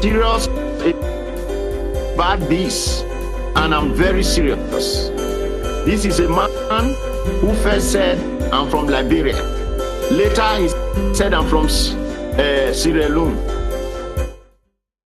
serious about this, and I'm very serious. This is a man who first said, I'm from Liberia. Later, he said, I'm from Sierra Leone.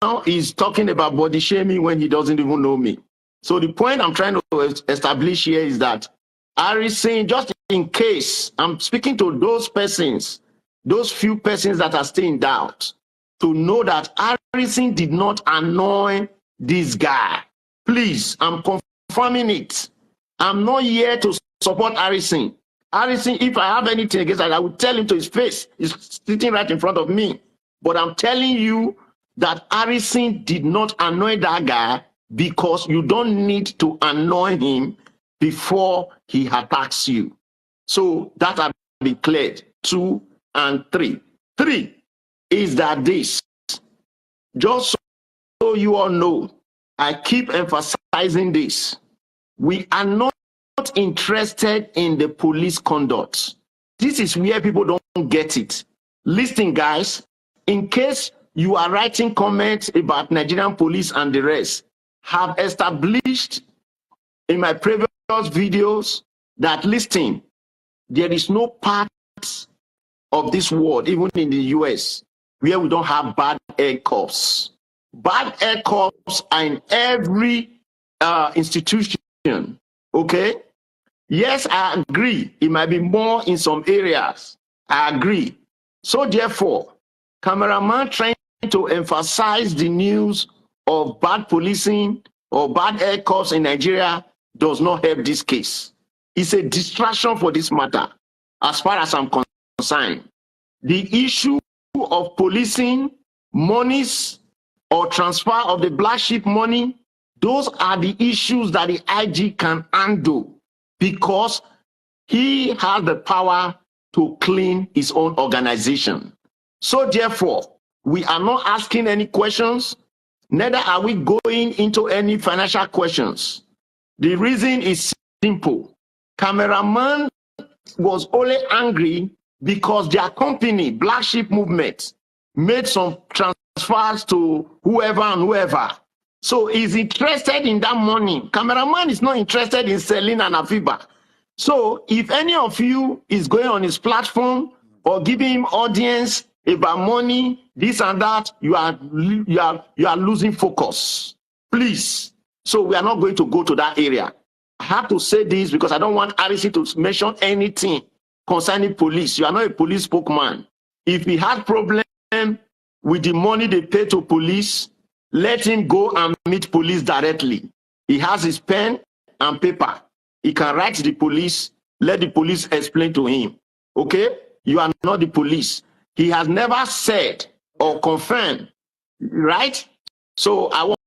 Now he's talking about body shaming when he doesn't even know me. So the point I'm trying to establish here is that Harrison, just in case, I'm speaking to those persons, those few persons that are still in doubt, to know that Harrison did not annoy this guy. Please, I'm confirming it. I'm not here to support Harrison. Harrison, if I have anything against that, I will tell him to his face. He's sitting right in front of me. But I'm telling you that Harrison did not annoy that guy, because you don't need to annoy him before he attacks you. So that have been cleared. 2 and 3. 3 is that this, just so you all know, I keep emphasizing this. We are not interested in the police conduct. This is where people don't get it. Listen, guys, in case you are writing comments about Nigerian police and the rest, have established in my previous videos that, listen, there is no part of this world, even in the US, where we don't have bad air cops. Bad air cops are in every institution, okay? Yes, I agree. It might be more in some areas. I agree. So therefore, cameraman trying to emphasize the news of bad policing or bad air cops in Nigeria does not help this case. It's a distraction for this matter, as far as I'm concerned. The issue of policing, monies, or transfer of the black sheep money, those are the issues that the IG can handle, because he has the power to clean his own organization. So therefore, we are not asking any questions, neither are we going into any financial questions. The reason is simple. Cameraman was only angry because their company, Black Sheep Movement, made some transfers to whoever and whoever. So he's interested in that money. Cameraman is not interested in selling an Afiba. So if any of you is going on his platform or giving him audience about money, this and that, you are losing focus. Please. So we are not going to go to that area. I have to say this because I don't want Harrison to mention anything concerning police. You are not a police spokesman. If he had problem with the money they pay to police, let him go and meet police directly. He has his pen and paper. He can write to the police, let the police explain to him. Okay? You are not the police. He has never said or confirmed, right? So I want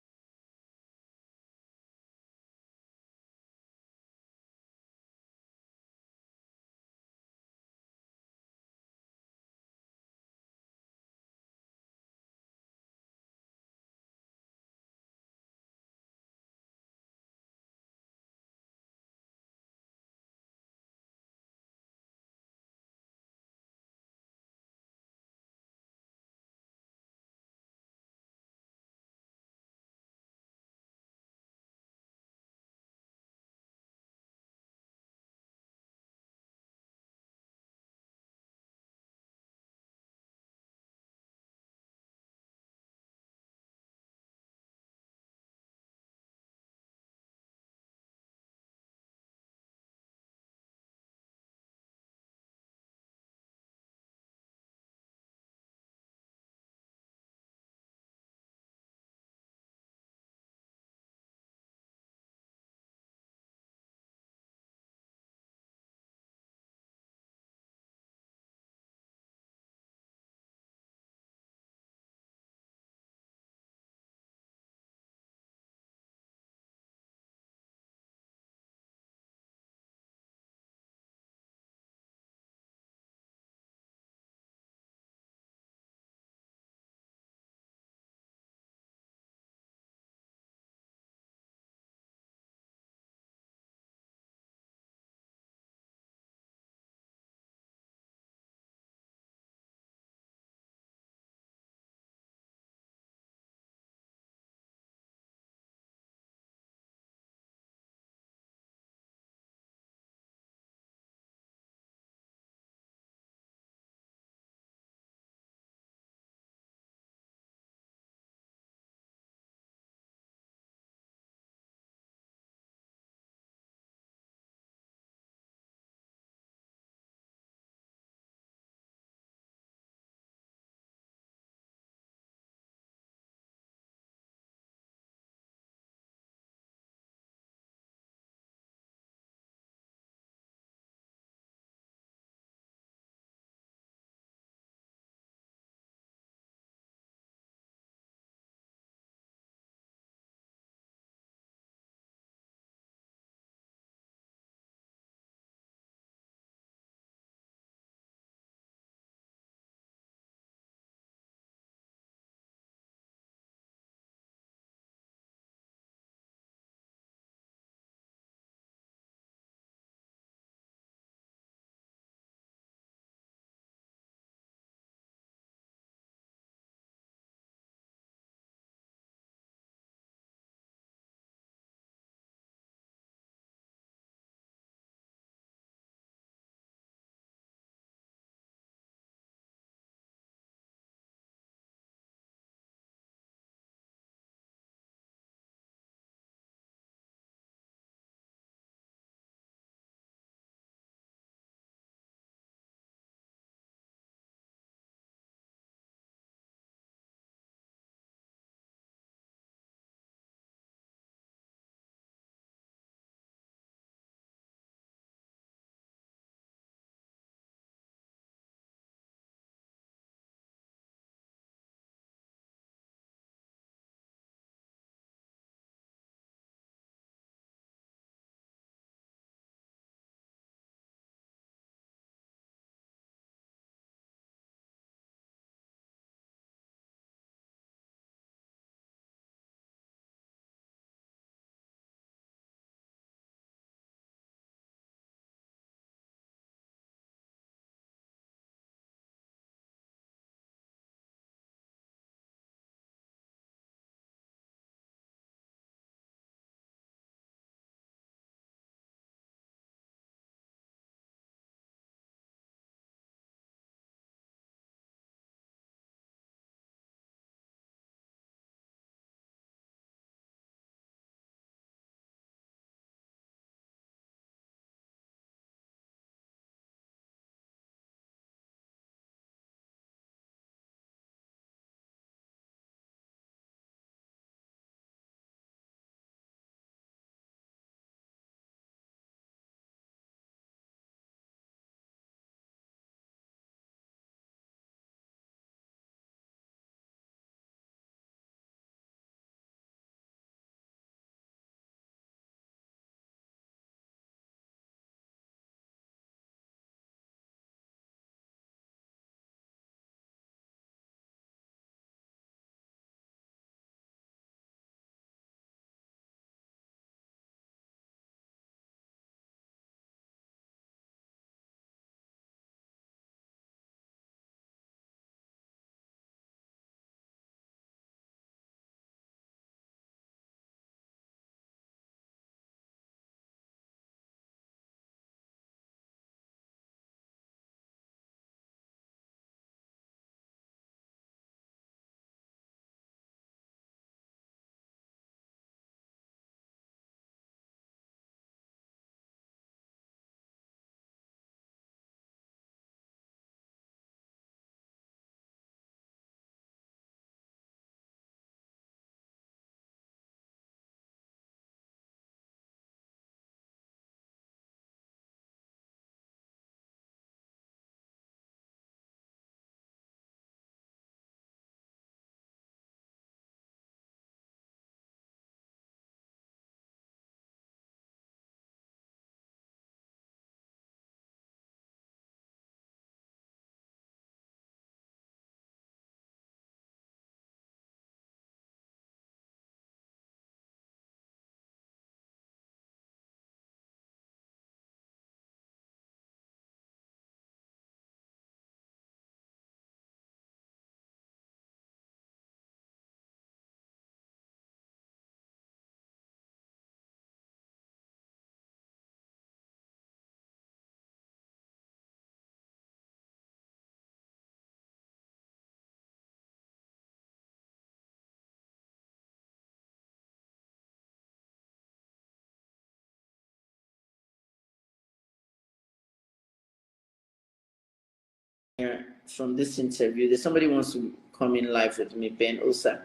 from this interview. There's somebody who wants to come in live with me, Ben Osa.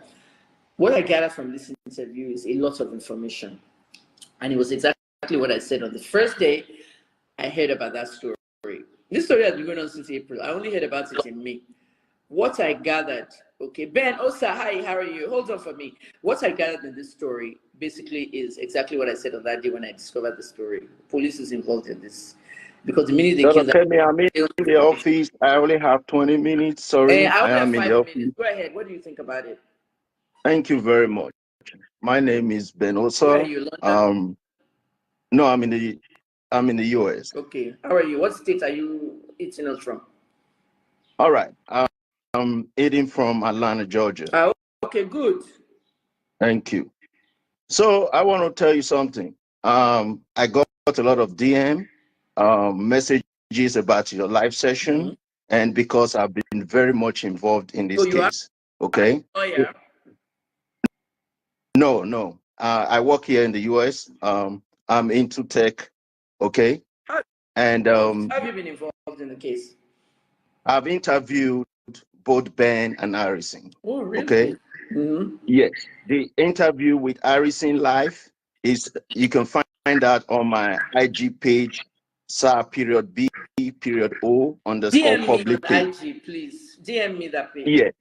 What I gathered from this interview is a lot of information. And it was exactly what I said on the first day I heard about that story. This story has been going on since April. I only heard about it in May. What I gathered, okay, Ben Osa, hi, how are you? Hold on for me. What I gathered in this story basically is exactly what I said on that day when I discovered the story. Police is involved in this. Because the minute they kill that, I'm in the office. I only have 20 minutes. Sorry, I only have am in the 5 office. minutes. Go ahead. What do you think about it? Thank you very much. My name is Ben Osa. Where are you, London? No, I'm in the US. Okay. How are you? What state are you eating us from? All right. I'm eating from Atlanta, Georgia. Okay, good. Thank you. So I want to tell you something. I got a lot of DM messages about your live session, and because I've been very much involved in this case. Okay. Oh yeah. No. I work here in the US. I'm into tech. Okay. And have you been involved in the case? I've interviewed both Ben and Harrison. Oh, really? Okay. Yes. The interview with Harrison live is, you can find that on my IG page, SAR_B_O_public page. IG, please. DM me that page. Yes.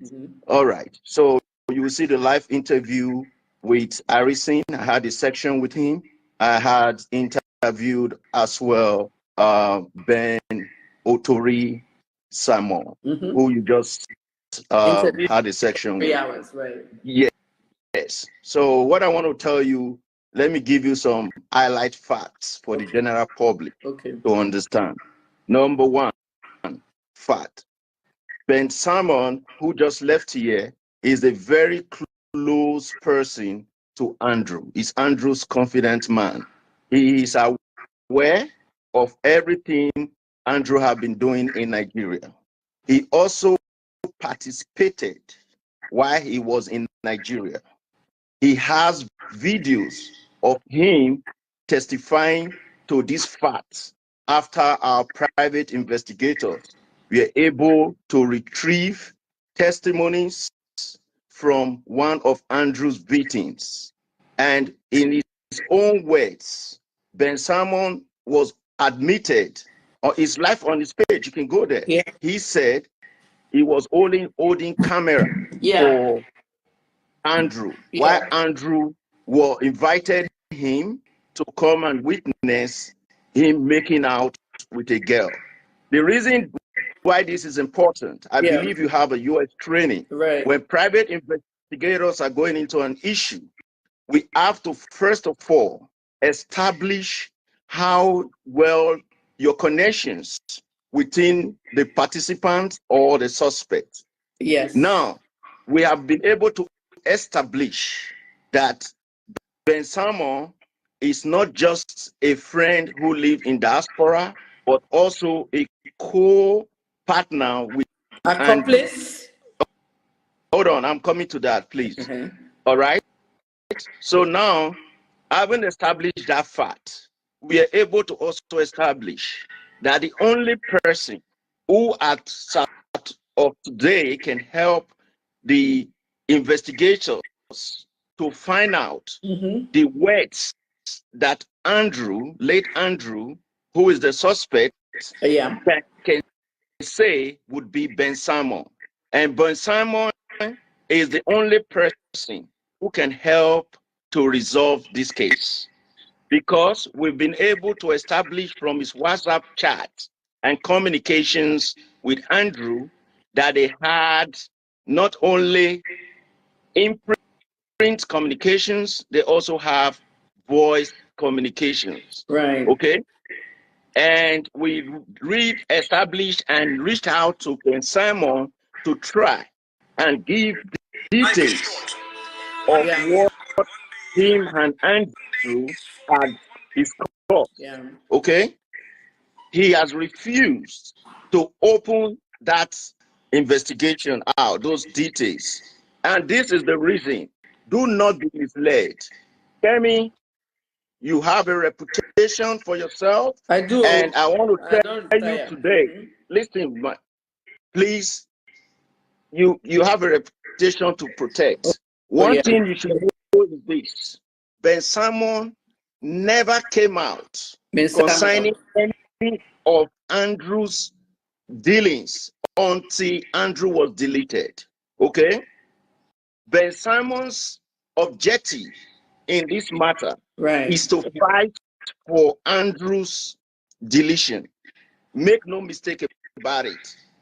All right. So you will see the live interview with Harrison. I had a section with him. I had interviewed as well Ben Otori Simon, who you just had a section 3 with. hours, right? Yes. So what I want to tell you, let me give you some highlight facts for the general public to understand. Number one, fact. Ben Simon, who just left here, is a very close person to Andrew. He's Andrew's confident man. He is aware of everything Andrew have been doing in Nigeria. He also participated while he was in Nigeria. He has videos of him testifying to these facts after our private investigators were able to retrieve testimonies from one of Andrew's victims. And in his own words, Ben Simon was admitted, or his life on his page, you can go there. Yeah. He said he was holding camera for Andrew, while Andrew invited him to come and witness him making out with a girl. The reason why this is important, I believe you have a US training. Right. When private investigators are going into an issue, we have to first of all establish how well your connections within the participant or the suspect. Yes. Now, we have been able to establish that Ben Simon is not just a friend who lives in diaspora, but also a co-partner with accomplice. Hold on, I'm coming to that, please. All right. So now, having established that fact, we are able to also establish that the only person who at start of today can help the investigators to find out the words that late Andrew, who is the suspect, can say would be Ben Simon. And Ben Simon is the only person who can help to resolve this case, because we've been able to establish from his WhatsApp chat and communications with Andrew that they had not only print communications, they also have voice communications. Right. Okay. And we established and reached out to Ben Simon to try and give details of what him and Andrew had discussed. Yeah. Okay. He has refused to open that investigation out, those details. And this is the reason. Do not be misled. Kemi, you have a reputation for yourself. I do. And I want to tell you today, listen, please, you have a reputation to protect. Oh, One yeah. thing you should know is this: Ben Simon never came out Ben concerning Simon. any of Andrew's dealings until Andrew was deleted. Okay? Ben Simon's objective in this matter Right. is to fight for Andrew's deletion. Make no mistake about it.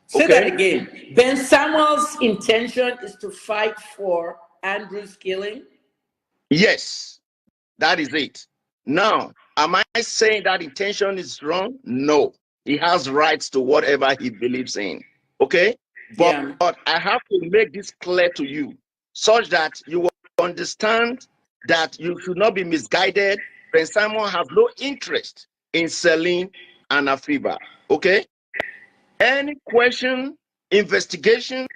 Say that Okay? again. Ben Samuel's intention is to fight for Andrew's killing. Yes, that is it. Now, am I saying that intention is wrong? No. He has rights to whatever he believes in. Okay? But I have to make this clear to you such that you will understand that you should not be misguided. Ben Simon has no interest in selling an Afiba. Okay? Any question, investigations,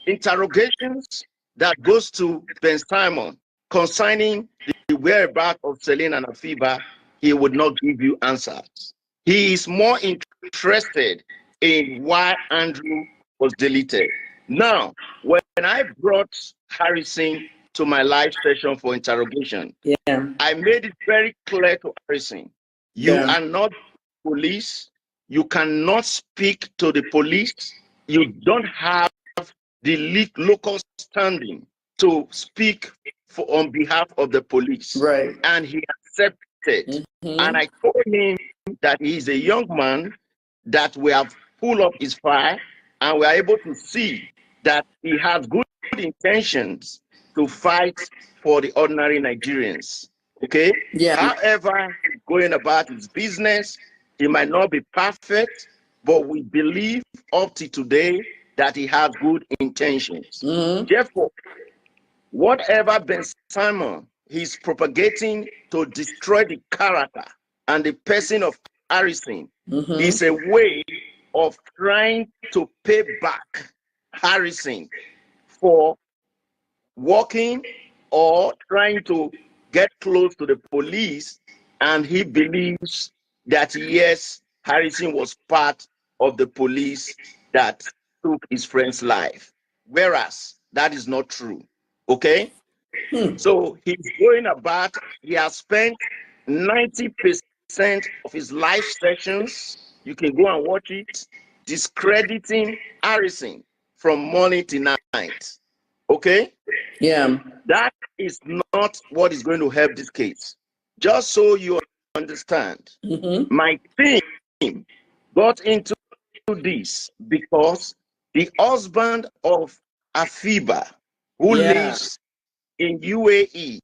interrogations that goes to Ben Simon concerning the whereabouts of Celine and Afiba, he would not give you answers. He is more interested in why Andrew was deleted. Now, when I brought Harrison to my live session for interrogation, I made it very clear to Harrison, you are not police. You cannot speak to the police. You don't have the local standing to speak on behalf of the police. Right. And he accepted. And I told him that he is a young man that we have pulled up his file, and we are able to see that he has good intentions to fight for the ordinary Nigerians. Okay? Yeah. However, going about his business, he might not be perfect, but we believe up to today that he has good intentions. Therefore, whatever Ben Simon is propagating to destroy the character and the person of Harrison is a way of trying to pay back Harrison for working or trying to get close to the police, and he believes that yes, Harrison was part of the police that took his friend's life, whereas that is not true. Okay? So he's going about, he has spent 90% of his live sessions, you can go and watch it, discrediting Harrison from morning to night. Okay? Yeah. That is not what is going to help this case. Just so you understand, my team got into this because the husband of Afiba, who lives in UAE,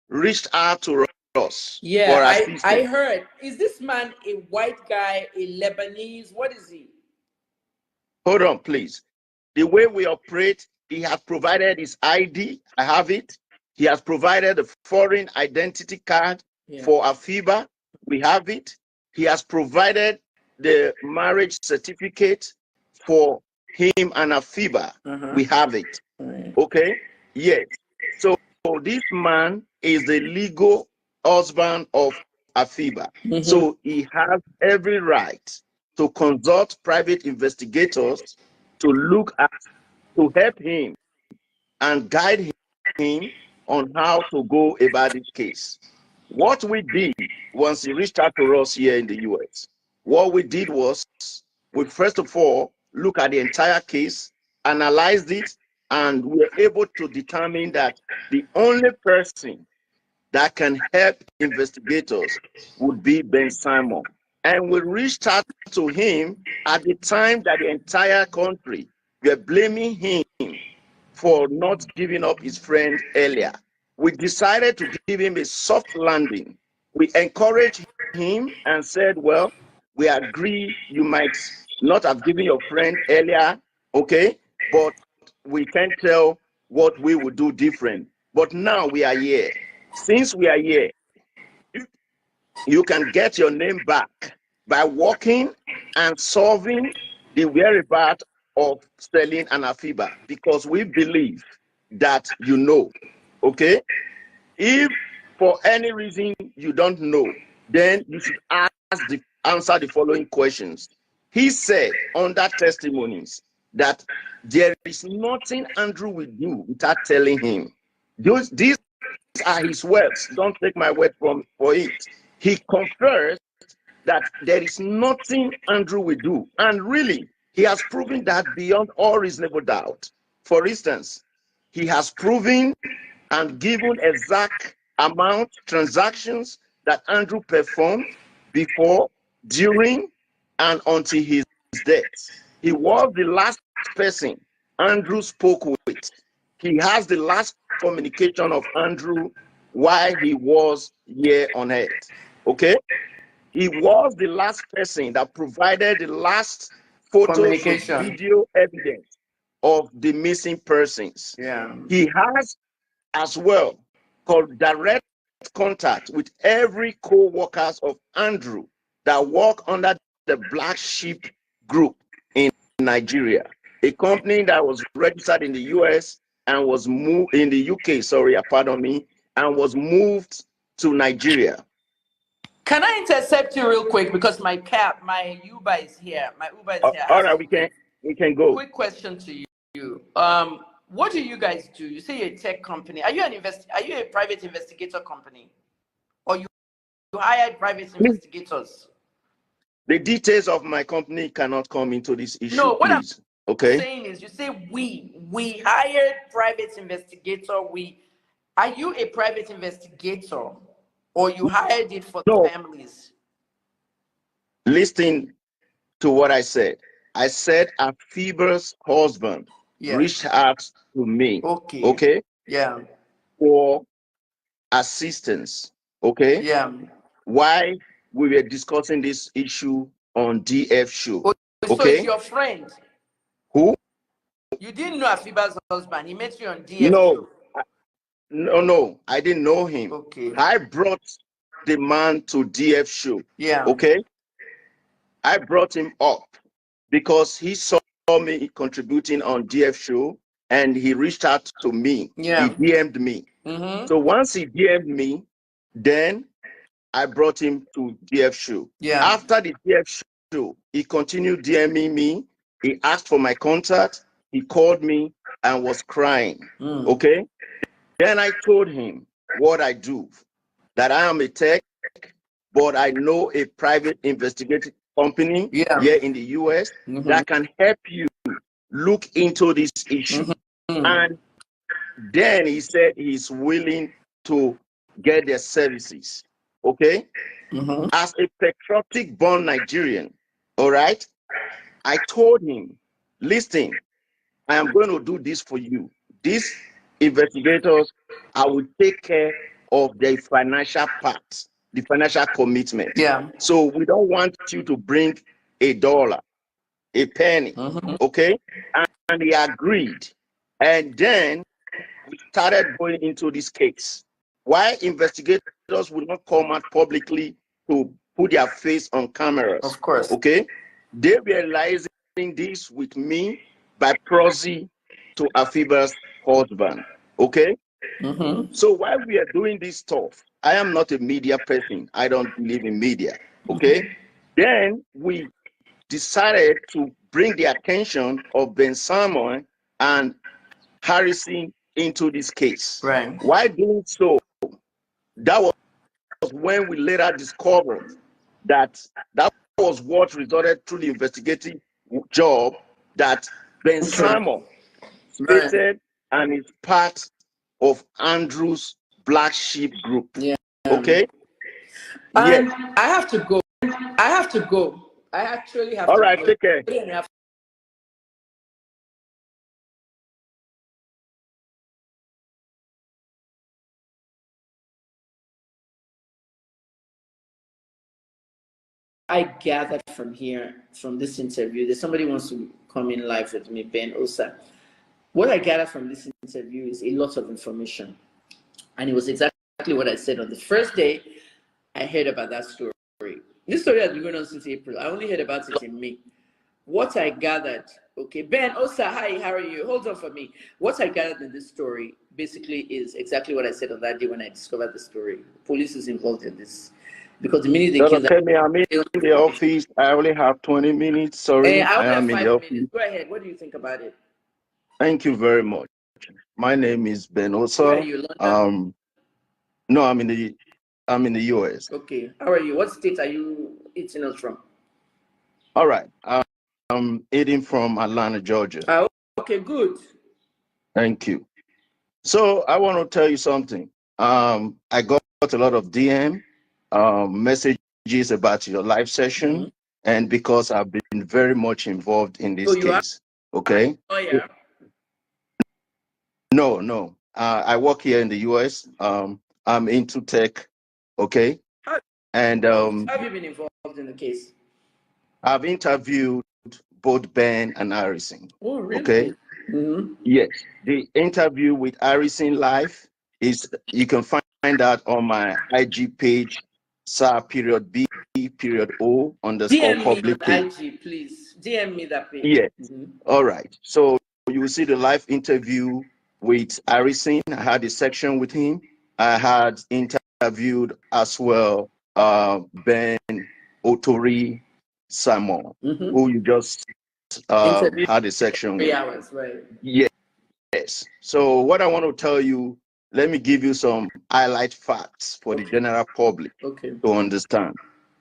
reached out to us for assistance. I heard. Is this man a white guy, a Lebanese? What is he? Hold on, please. The way we operate, he has provided his ID. I have it. He has provided a foreign identity card for Afiba. We have it. He has provided the marriage certificate for him and Afiba. We have it. Okay? Yes. So this man is the legal husband of Afiba. So he has every right to consult private investigators to look at, to help him and guide him on how to go about this case. What we did once he reached out to us here in the US, what we did was we first of all look at the entire case, analyzed it, and we were able to determine that the only person that can help investigators would be Ben Simon. And we reached out to him at the time that the entire country were blaming him for not giving up his friend earlier. We decided to give him a soft landing. We encouraged him and said, well, we agree you might not have given your friend earlier, okay, but we can't tell what we would do different. But now we are here. Since we are here, you can get your name back by working and solving the whereabouts of Sterling and Afiba, because we believe that you know, okay? If for any reason you don't know, then you should answer the following questions. He said under testimonies that there is nothing Andrew will do without telling him. These are his words. Don't take my word for it. He confers that there is nothing Andrew will do. And really, he has proven that beyond all reasonable doubt. For instance, he has proven and given exact amount transactions that Andrew performed before, during, and until his death. He was the last person Andrew spoke with. He has the last communication of Andrew while he was here on earth. Okay? He was the last person that provided the last photos and video evidence of the missing persons. Yeah. He has as well called direct contact with every co-workers of Andrew that work under the Black Sheep Group in Nigeria, a company that was registered in the US and was moved in the UK, pardon me, and was moved to Nigeria. Can I intercept you real quick because my Uber is here. My Uber is here. All right, we can go. Quick question to you. What do you guys do? You say you're a tech company. Are you a private investigator company, or you hire private investigators? The details of my company cannot come into this issue. No, what please. I'm Okay. saying is, you say we hired private investigator. Are you a private investigator, or you hired it for the families? Listen to what I said. I said Afiba's husband reached out to me. Okay. Okay. Yeah. For assistance. Okay. Yeah. Why we were discussing this issue on DF show. So okay. It's your friend. Who? You didn't know Afiba's husband. He met you on DF show. No, I didn't know him. Okay. I brought the man to DF show. Yeah. Okay. I brought him up because he saw me contributing on DF show and he reached out to me. Yeah. He DM'd me. So once he DM'd me, then I brought him to DF show. Yeah. After the DF show, he continued DMing me. He asked for my contact. He called me and was crying. Okay. Then I told him what I do, that I am a tech, but I know a private investigative company here in the US that can help you look into this issue. And then he said he's willing to get their services. Okay. As a patriotic born Nigerian, all right, I told him, listen, I am going to do this for you. These investigators, I will take care of the financial part, the financial commitment. Yeah. So we don't want you to bring $1, a penny. Okay. And he agreed. And then we started going into this case. Why investigators will not come out publicly to put their face on cameras? Of course. Okay. They realizing this with me by proxy to Afiba's husband. Okay. So while we are doing this stuff, I am not a media person. I don't believe in media. Okay. Then we decided to bring the attention of Ben Simon and Harrison into this case. Right. Why doing so? That was when we later discovered that was what resulted through the investigative job that Ben Simon stated and is part of Andrew's Black Sheep Group. Yeah. Okay. And I have to go. I actually have to go. All right, take care. I gathered from this interview, that somebody wants to come in live with me, Ben Osa. What I gathered from this interview is a lot of information. And it was exactly what I said on the first day I heard about that story. This story has been going on since April. I only heard about it in May. What I gathered, okay, Ben Osa, hi, how are you? Hold on for me. What I gathered in this story basically is exactly what I said on that day when I discovered the story. Police is involved in this. Because the minute they Brother kill them, Kemi, I'm in the office. I only have 20 minutes. Sorry, I I only have am in the 5 minutes. office. Go ahead. What do you think about it? Thank you very much. My name is Ben Osa. Where are you, London? No, I'm in the US. Okay. How are you? What state are you eating us from? All right. I'm eating from Atlanta, Georgia. Okay, good. Thank you. So I want to tell you something. I got a lot of DM messages about your live session, and because I've been very much involved in this case. Okay. Oh yeah. No. I work here in the US. I'm into tech. Okay. And How have you been involved in the case? I've interviewed both Ben and Harrison. Oh, really? Okay. Yes. The interview with Harrison live is, you can find that on my IG page, SAR_B_O_public page. IG, please. DM me that page. Yes. All right. So you will see the live interview with Harrison. I had a section with him. I had interviewed as well Ben Otori Simon, who you just had a section with. 3 hours, right? Yes. So what I want to tell you, let me give you some highlight facts for the general public to understand.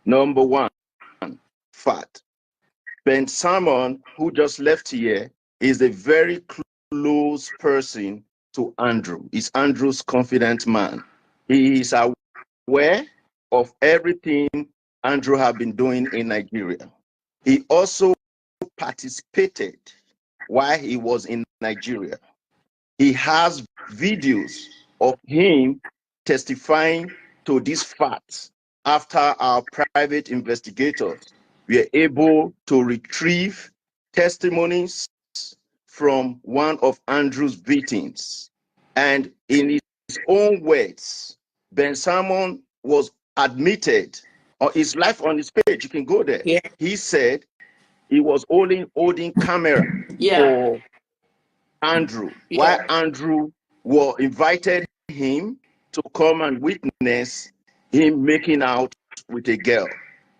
Number one, fact. Ben Simon, who just left here, is a very close person to Andrew. He's Andrew's confident man. He is aware of everything Andrew has been doing in Nigeria. He also participated while he was in Nigeria. He has videos of him testifying to these facts after our private investigators were able to retrieve testimonies from one of Andrew's victims. And in his own words, Ben Simon was admitted, or his life on his page, you can go there. Yeah. He said he was holding camera for Andrew, while Andrew invited him to come and witness him making out with a girl.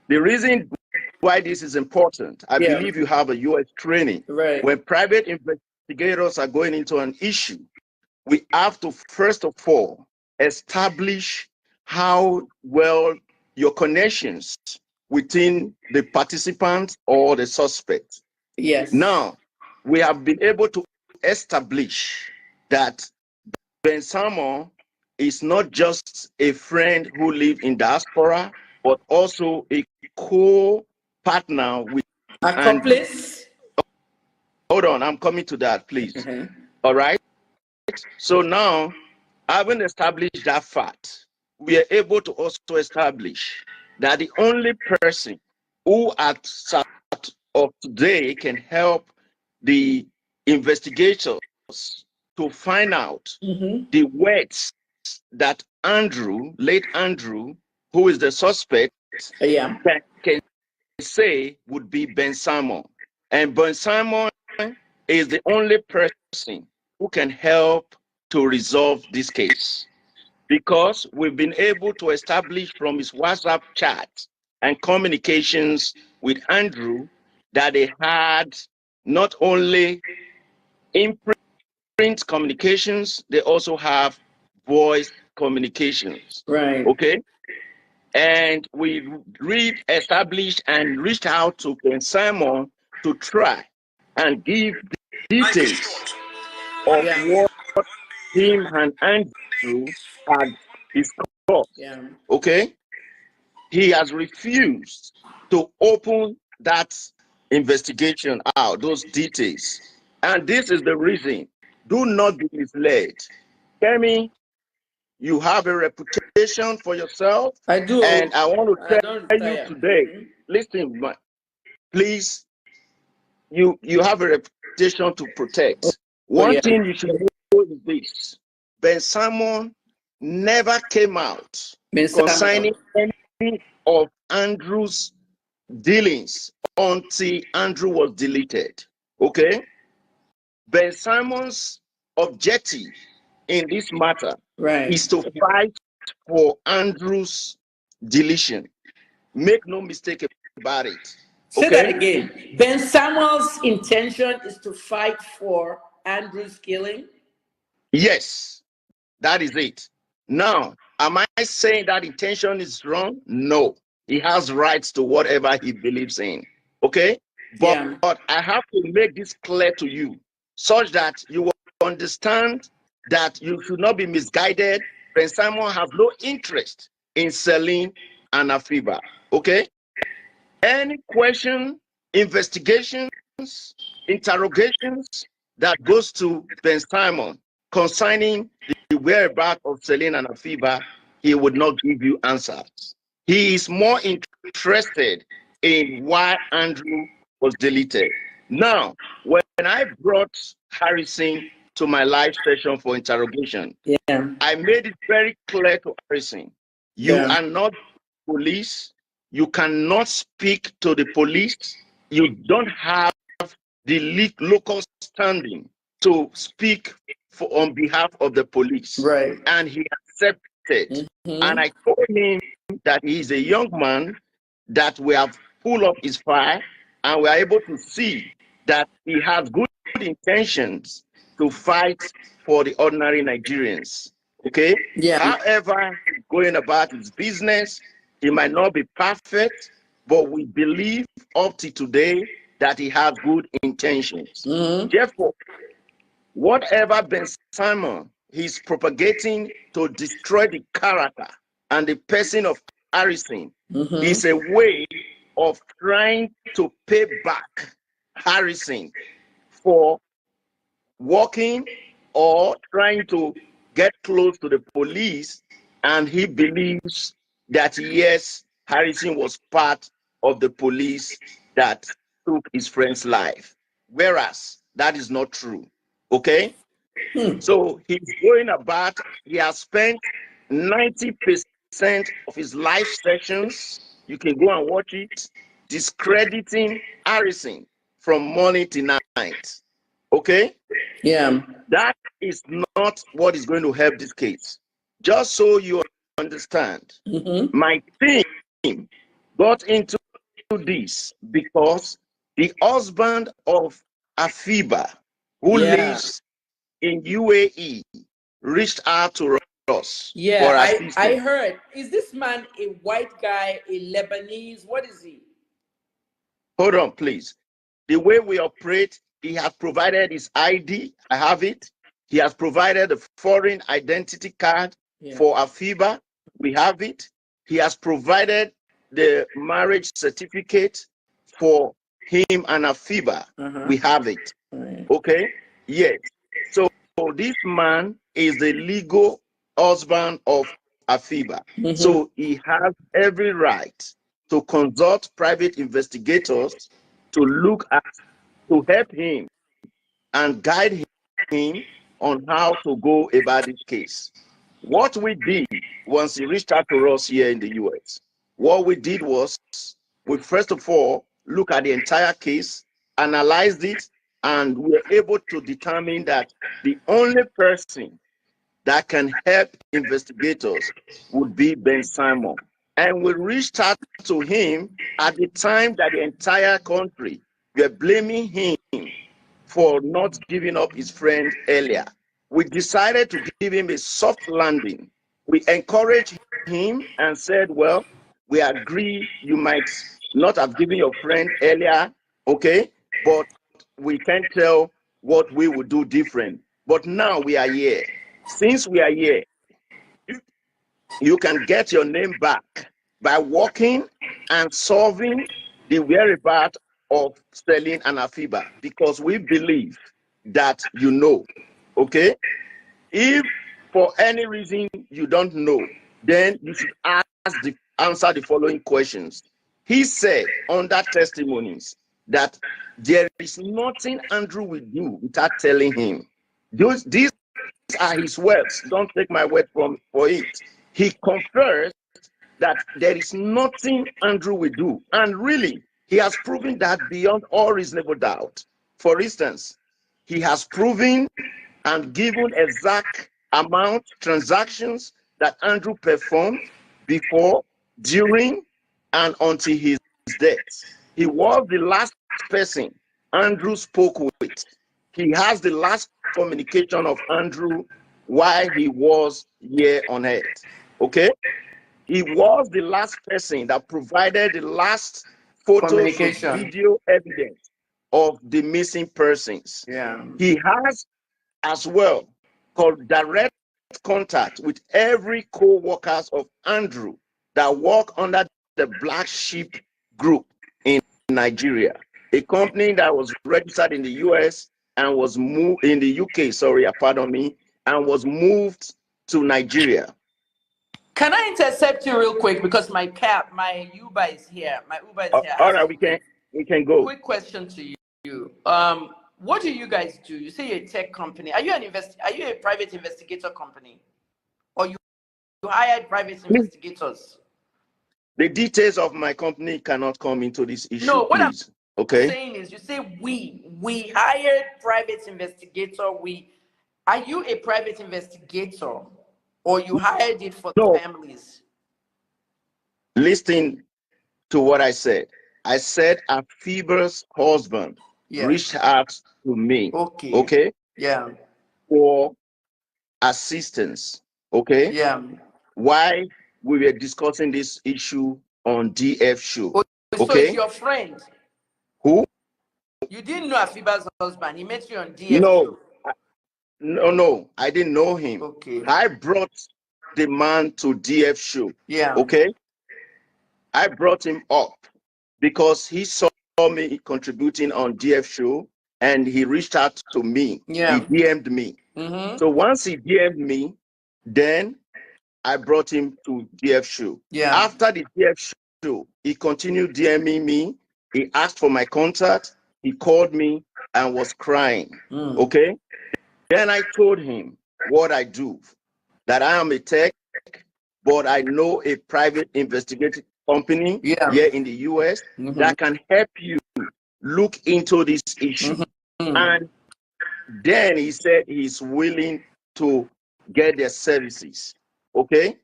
The reason why this is important, I believe you have a US training. Right. When private investigators are going into an issue, we have to first of all establish how well your connections within the participant or the suspect. Yes. Now, we have been able to establish that Ben Simon is not just a friend who lives in diaspora, but also a co-partner with accomplice. Hold on, I'm coming to that, please. All right. So now, having established that fact, we are able to also establish that the only person who at start of today can help the investigators to find out the words that late Andrew, who is the suspect, that can say would be Ben Simon. And Ben Simon is the only person who can help to resolve this case, because we've been able to establish from his WhatsApp chat and communications with Andrew that they had not only print communications, they also have voice communications. Right. Okay. And we established and reached out to Ben Simon to try and give details of what him and Andrew had discussed. Okay. He has refused to open that investigation out, those details. And this is the reason. Do not be misled. Kemi, you have a reputation for yourself. I do. And I want to tell you today, listen, please, you have a reputation to protect. One thing you should know is this. Ben Simon never came out concerning any of Andrew's dealings until Andrew was deleted. Okay? Ben Simon's objective in this matter is to fight for Andrew's deletion. Make no mistake about it. Say that again. Ben Samuel's intention is to fight for Andrew's killing? Yes, that is it. Now, am I saying that intention is wrong? No. He has rights to whatever he believes in. Okay? But I have to make this clear to you such that you will understand that you should not be misguided. Ben Simon has no interest in selling an Afiba. Okay? Any question, investigations, interrogations that goes to Ben Simon concerning the whereabouts of Celine and Afiba, he would not give you answers. He is more interested in why Andrew was deleted. Now, when I brought Harrison to my live session for interrogation, I made it very clear to Harrison, you are not police. You cannot speak to the police. You don't have the local standing to speak on behalf of the police. Right. And he accepted. And I told him that he is a young man, that we have pulled up his file, and we are able to see that he has good intentions to fight for the ordinary Nigerians. Okay? However, going about his business, he might not be perfect, but we believe up to today that he has good intentions. Therefore, whatever Ben Simon is propagating to destroy the character and the person of Harrison is a way of trying to pay back Harrison for working or trying to get close to the police, and he believes that yes, Harrison was part of the police that took his friend's life, whereas that is not true. Okay? So he's going about, he has spent 90% of his live sessions, you can go and watch it, discrediting Harrison from morning to night. Okay? That is not what is going to help this case. Just so you understand, my team got into this because the husband of Afiba, who lives in UAE, reached out to us for assistance. I heard. Is this man a white guy, a Lebanese? What is he? Hold on, please. The way we operate, he has provided his ID. I have it. He has provided a foreign identity card for Afiba. We have it. He has provided the marriage certificate for him and Afiba. We have it. Okay? Yes. So this man is the legal husband of Afiba. So he has every right to consult private investigators to look at, to help him and guide him on how to go about this case. What we did once he reached out to us here in the US, what we did was we first of all look at the entire case, analyzed it, and we were able to determine that the only person that can help investigators would be Ben Simon. And we reached out to him at the time that the entire country were blaming him for not giving up his friend earlier. We decided to give him a soft landing. We encouraged him and said, well, we agree you might not have given your friend earlier, okay, but we can't tell what we would do different. But now we are here. Since we are here, you can get your name back by working and solving the whereabouts of Sterling and Afiba, because we believe that you know, okay? If for any reason you don't know, then you should answer the following questions. He said under testimonies that there is nothing Andrew will do without telling him. These are his words. Don't take my word for it. He confers that there is nothing Andrew will do. And really, he has proven that beyond all reasonable doubt. For instance, he has proven and given exact amount transactions that Andrew performed before during and until his death. He was the last person Andrew spoke with. He has the last communication of Andrew while he was here on earth. Okay? He was the last person that provided the last photos to video evidence of the missing persons. Yeah. He has as well called direct contact with every co-workers of Andrew that work under the Black Sheep Group in Nigeria, a company that was registered in the US and was moved in the UK, pardon me, and was moved to Nigeria. Can I intercept you real quick because my Uber is here. My Uber is here. All right, we can go. Quick question to you. What do you guys do? You say you're a tech company. Are you a private investigator company, or you hired private investigators? The details of my company cannot come into this issue. No, what please. I'm Okay. saying is, you say we hired private investigator. Are you a private investigator, or you hired it for the families? Listen to what I said. I said Afiba's husband reached out to me. Okay. Okay. Yeah. For assistance. Okay. Yeah. Why we were discussing this issue on DF show. So okay. It's your friend. Who? You didn't know Afiba's husband. He met you on DF show. No, I didn't know him. Okay. I brought the man to DF show. Yeah. Okay. I brought him up because he saw me contributing on DF show and he reached out to me. Yeah. He DM'd me. Mm-hmm. So once he DM'd me, then I brought him to DF show. Yeah. After the DF show, he continued DMing me. He asked for my contact. He called me and was crying. Okay. Then I told him what I do, that I am a tech, but I know a private investigative company here in the US that can help you look into this issue. And then he said he's willing to get their services. Okay.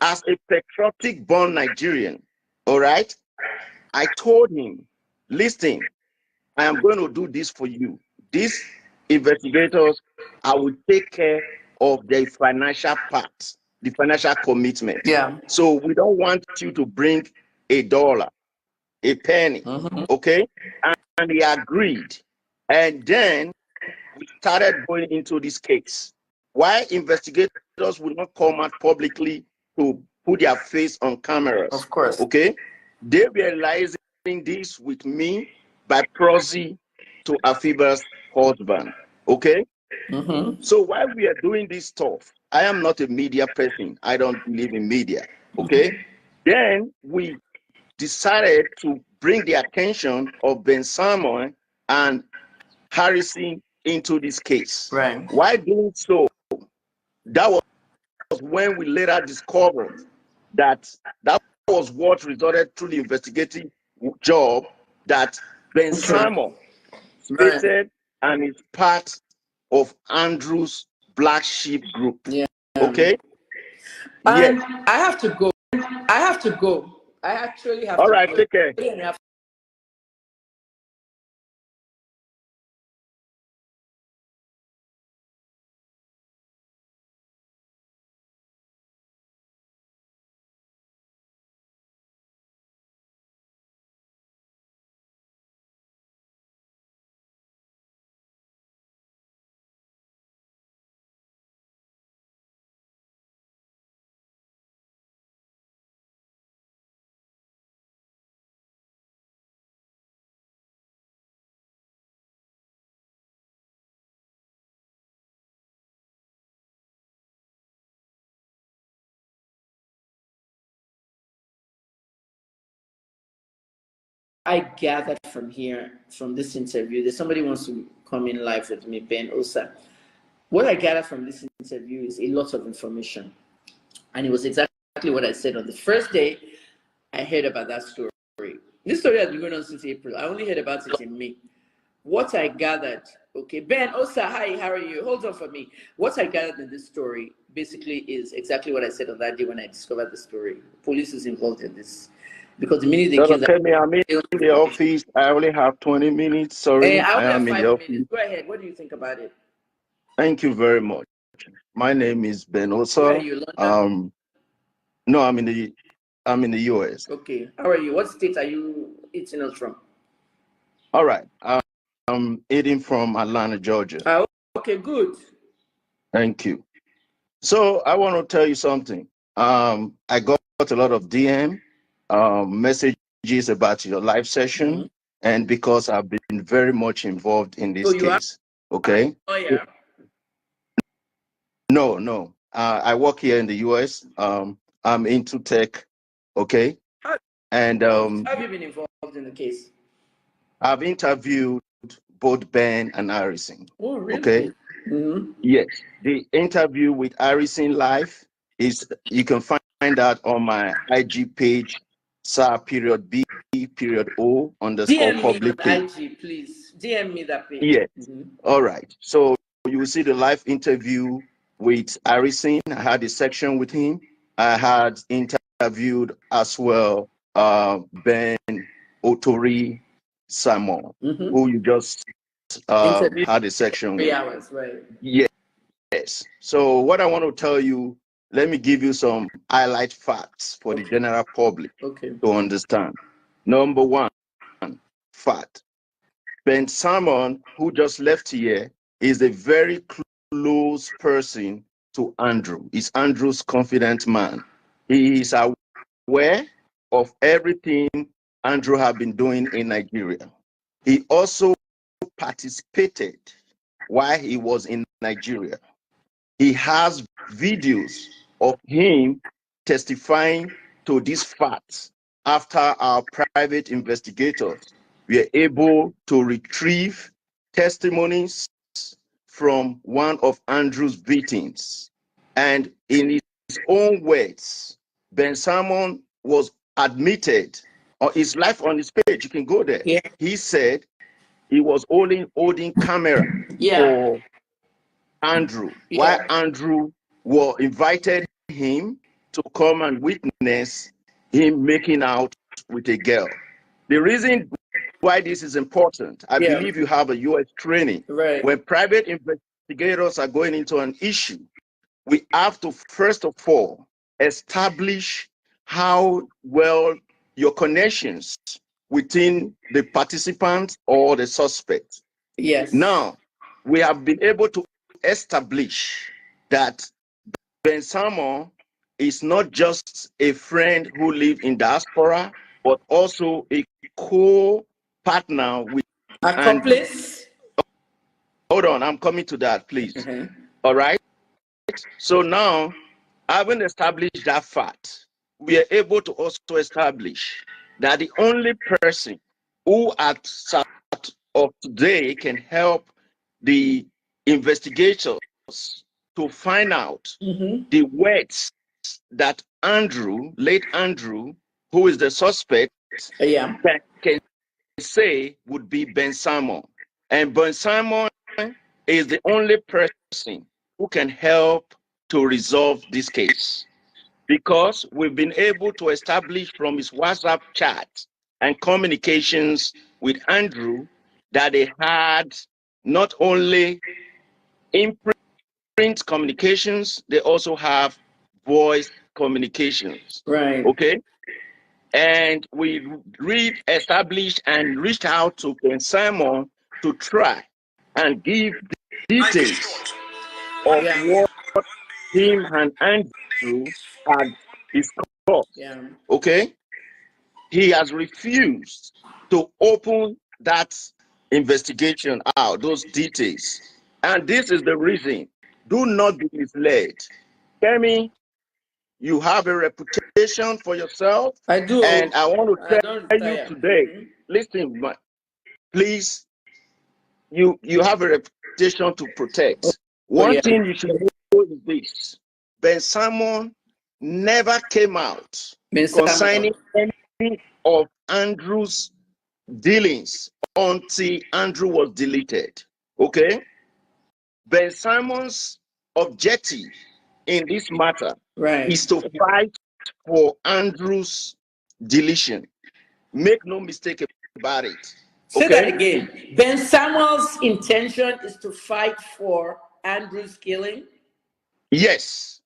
As a patriotic born Nigerian, all right, I told him, listen, I am going to do this for you. These investigators, I will take care of the financial part, the financial commitment. Yeah. So we don't want you to bring $1, a penny. Okay. And he agreed. And then we started going into this case. Why investigators will not come out publicly to put their face on cameras? Of course. Okay. They realizing this with me by proxy to Afiba's husband. Okay. So while we are doing this stuff, I am not a media person. I don't believe in media. Okay. Then we decided to bring the attention of Ben Simon and Harrison into this case. Right. Why doing so? That was when we later discovered that was what resulted through the investigative job that Ben Simon stated and is part of Andrew's Black Sheep Group. Yeah. Okay. And I have to go. I actually have to go. All right, take care. I gathered from this interview, that somebody wants to come in live with me, Ben Osa. What I gathered from this interview is a lot of information. And it was exactly what I said on the first day I heard about that story. This story has been going on since April. I only heard about it in May. What I gathered Okay, Ben Osa, hi, how are you? Hold on for me. What I gathered in this story basically is exactly what I said on that day when I discovered the story. Police is involved in this because the minute they Brother kill that, Kemi, I'm in the office. I only have 20 minutes. Sorry, I I only have am in the 5 minutes. office. Go ahead. What do you think about it? Thank you very much. My name is Ben Where are Osa. you, London? No, I'm in the US. Okay. How are you? What state are you eating us from? All right. I'm eating from Atlanta, Georgia. Okay, good. Thank you. So I want to tell you something. I got a lot of DM messages about your live session, and because I've been very much involved in this case. Okay. Oh yeah. No. I work here in the US. I'm into tech. Okay. And How have you been involved in the case? I've interviewed both Ben and Harrison. Oh, really? Okay. Yes. The interview with Harrison live is, you can find that on my IG page, _B_O_ public page. IG, please. DM me that page. Yes. All right. So you will see the live interview with Harrison. I had a section with him. I had interviewed as well Ben Otori Simon, who you just had a section 3 with. hours, right? Yes. So what I want to tell you, let me give you some highlight facts for the general public to understand. Number one, fact. Ben Simon, who just left here, is a very close person to Andrew. He's Andrew's confident man. He is aware of everything Andrew has been doing in Nigeria. He also participated while he was in Nigeria. He has videos of him testifying to these facts after our private investigators were able to retrieve testimonies from one of Andrew's victims. And in his own words, Ben Simon was admitted, or his life on his page, you can go there. Yeah. He said he was only holding camera for Andrew, while Andrew invited him to come and witness him making out with a girl. The reason why this is important, I believe you have a US training. Right. When private investigators are going into an issue, we have to first of all establish how well your connections within the participant or the suspect. Yes. Now, we have been able to establish that Ben Simon is not just a friend who lives in diaspora, but also a co-partner with accomplice. Hold on, I'm coming to that, please. All right. So now, having established that fact, we are able to also establish that the only person who at start of today can help the investigators to find out the words that Andrew, late Andrew, who is the suspect, can say would be Ben Simon. And Ben Simon is the only person who can help to resolve this case, because we've been able to establish from his WhatsApp chat and communications with Andrew that they had not only print communications, they also have voice communications. Right. Okay. And we established and reached out to Ben Simon to try and give details of what him and Andrew had discussed. Okay. He has refused to open that investigation out, those details. And this is the reason. Do not be misled. Kemi, you have a reputation for yourself. I do. And I want to tell you today, listen, please, you have a reputation to protect. One thing you should know is this. Ben Simon never came out concerning any of Andrew's dealings until Andrew was deleted. Okay? Ben Simon's objective in this matter is to fight for Andrew's deletion. Make no mistake about it. Say that again. Ben Samuel's intention is to fight for Andrew's killing? Yes,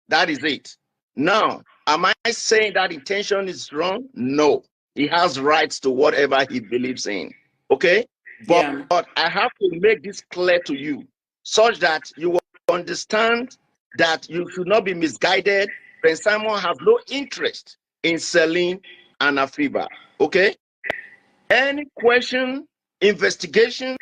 that is it. Now, am I saying that intention is wrong? No. He has rights to whatever he believes in. Okay? But I have to make this clear to you such that you will understand that you should not be misguided. Ben Simon has no interest in selling an Afiba. Okay? Any question, investigations,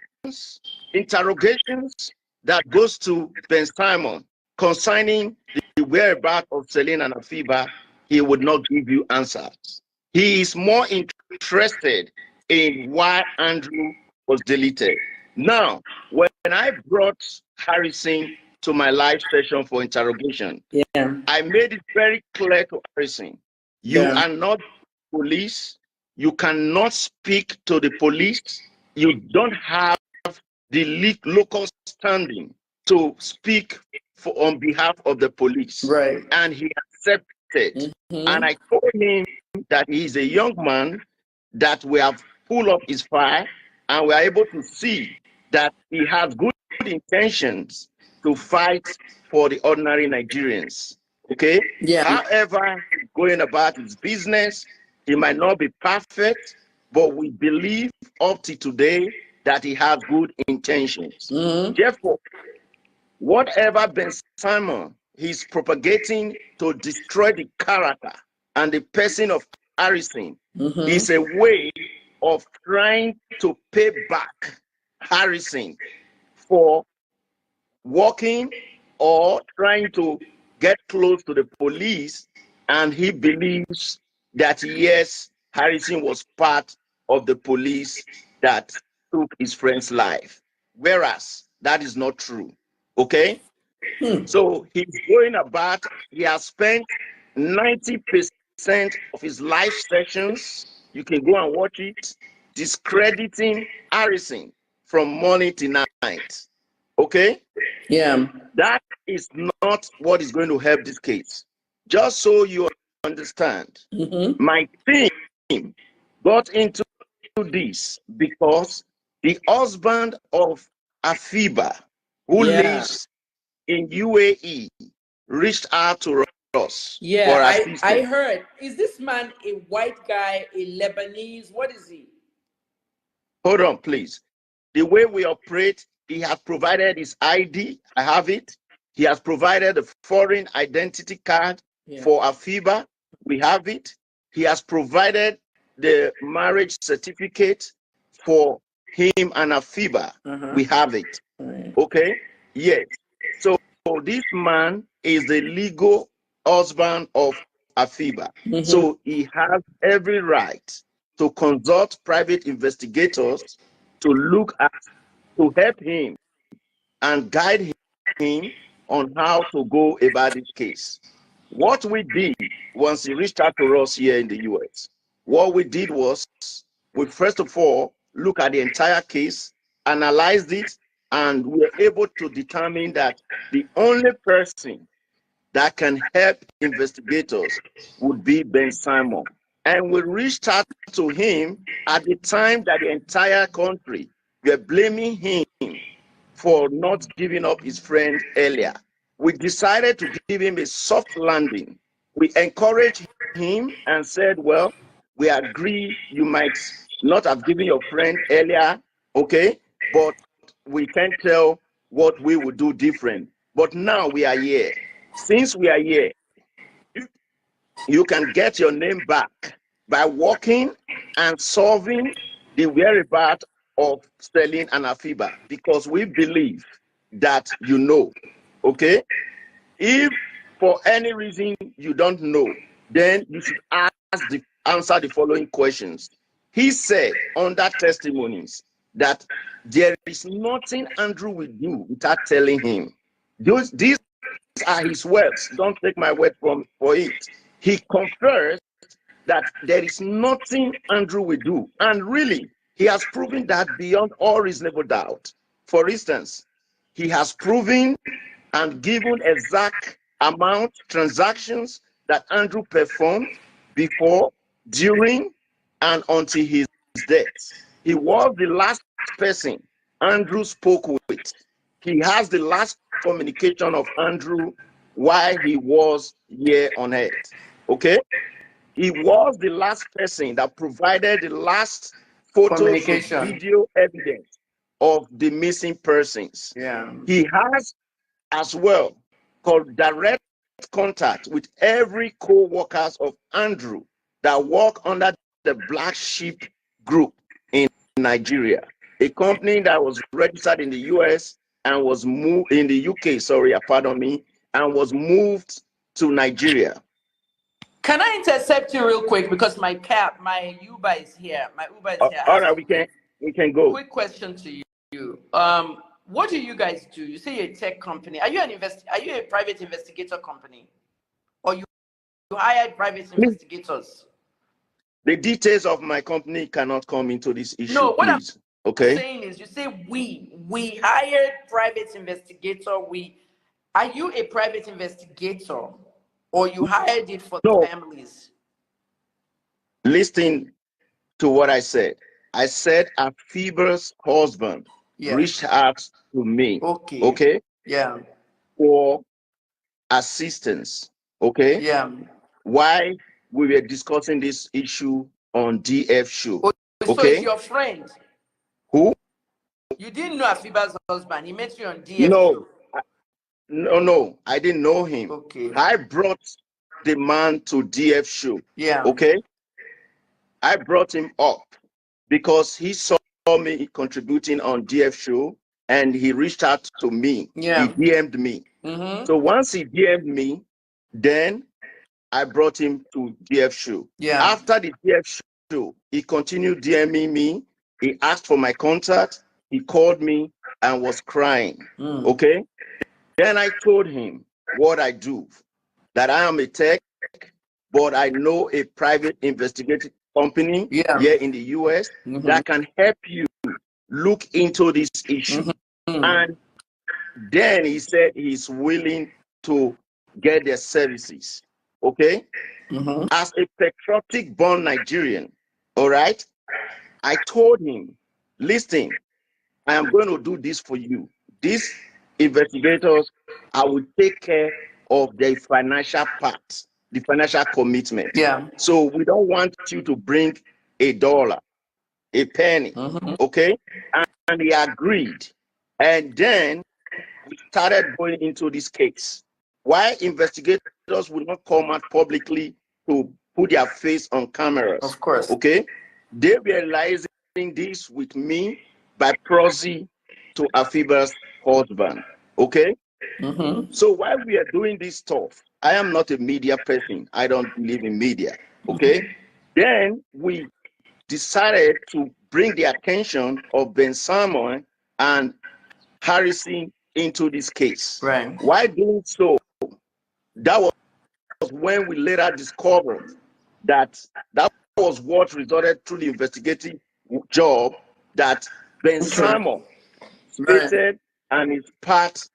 interrogations that goes to Ben Simon concerning the whereabouts of Celine and Afiba, he would not give you answers. He is more interested in why Andrew was deleted. Now, when I brought Harrison to my live session for interrogation, I made it very clear to Harrison, you are not police. You cannot speak to the police. You don't have the local standing to speak on behalf of the police. Right. And he accepted. And I told him that he is a young man, that we have pulled up his file, and we are able to see that he has good intentions to fight for the ordinary Nigerians. Okay? However, going about his business, he might not be perfect, but we believe up to today that he has good intentions. Therefore, whatever Ben Simon is propagating to destroy the character and the person of Harrison is a way of trying to pay back Harrison for working or trying to get close to the police, and he believes that yes, Harrison was part of the police that took his friend's life, whereas that is not true. Okay? So he's going about, he has spent 90% of his live sessions, you can go and watch it, discrediting Harrison from morning to night. Okay? That is not what is going to help this case. Just so you understand, my team got into this because the husband of Afiba, who lives in UAE, reached out to us for assistance. I heard. Is this man a white guy, a Lebanese? What is he? Hold on, please. The way we operate, he has provided his ID. I have it. He has provided a foreign identity card for Afiba. We have it. He has provided the marriage certificate for him and Afiba. We have it. Okay? Yes. So this man is the legal husband of Afiba. So he has every right to consult private investigators to look at, to help him and guide him on how to go about this case. What we did once he reached out to us here in the US, what we did was we first of all look at the entire case, analyzed it, and we were able to determine that the only person that can help investigators would be Ben Simon. And we reached out to him at the time that the entire country were blaming him for not giving up his friend earlier. We decided to give him a soft landing. We encouraged him and said, well, we agree you might not have given your friend earlier, okay, but we can't tell what we would do different. But now we are here. Since we are here, you can get your name back by working and solving the whereabouts of Sterling and Afiba, because we believe that you know, okay? If for any reason you don't know, then you should answer the following questions. He said under testimonies that there is nothing Andrew will do without telling him. These are his words. Don't take my word for it. He confers that there is nothing Andrew will do. And really, he has proven that beyond all reasonable doubt. For instance, he has proven and given exact amount transactions that Andrew performed before, during, and until his death. He was the last person Andrew spoke with. He has the last communication of Andrew while he was here on earth. Okay? He was the last person that provided the last photos and video evidence of the missing persons. Yeah. He has as well called direct contact with every co-workers of Andrew that work under the Black Sheep Group in Nigeria, a company that was registered in the US and was moved in the UK, sorry, pardon me, and was moved to Nigeria. Can I intercept you real quick because my Uber is here. My Uber is here. All right, we can go. Quick question to you. What do you guys do? You say you're a tech company. Are you a private investigator company, or you hired private investigators? The details of my company cannot come into this issue. No, what please. I'm saying is, you say we hired private investigator. Are you a private investigator, or you hired it for the families? Listen to what I said. I said Afiba's husband reached out to me. Okay. Yeah. For assistance. Okay. Yeah. Why we were discussing this issue on DF show. So it's your friend. Who? You didn't know Afiba's husband. He met you on DF show. No, I didn't know him. Okay. I brought the man to DF show. Yeah. Okay. I brought him up because he saw me contributing on DF show and he reached out to me. Yeah. He DM'd me. So once he DM'd me, then I brought him to DF show. Yeah. After the DF show, he continued DMing me. He asked for my contact. He called me and was crying. Okay. Then I told him what I do, that I am a tech, but I know a private investigative company here in the US that can help you look into this issue. And then he said he's willing to get their services. Okay? As a patriotic born Nigerian, all right, I told him, listen, I am going to do this for you. These investigators, I will take care of the financial part, the financial commitment. Yeah. So we don't want you to bring $1, a penny. Okay? And he agreed. And then we started going into this case. Why investigators would not come out publicly to put their face on cameras? Of course. Okay? They realizing this with me by proxy to Afiba's husband. Okay? So while we are doing this stuff, I am not a media person. I don't believe in media. Okay? Then we decided to bring the attention of Ben Simon and Harrison into this case. Right. Why doing so? That was when we later discovered that was what resulted through the investigative job that Ben Simon stated and is part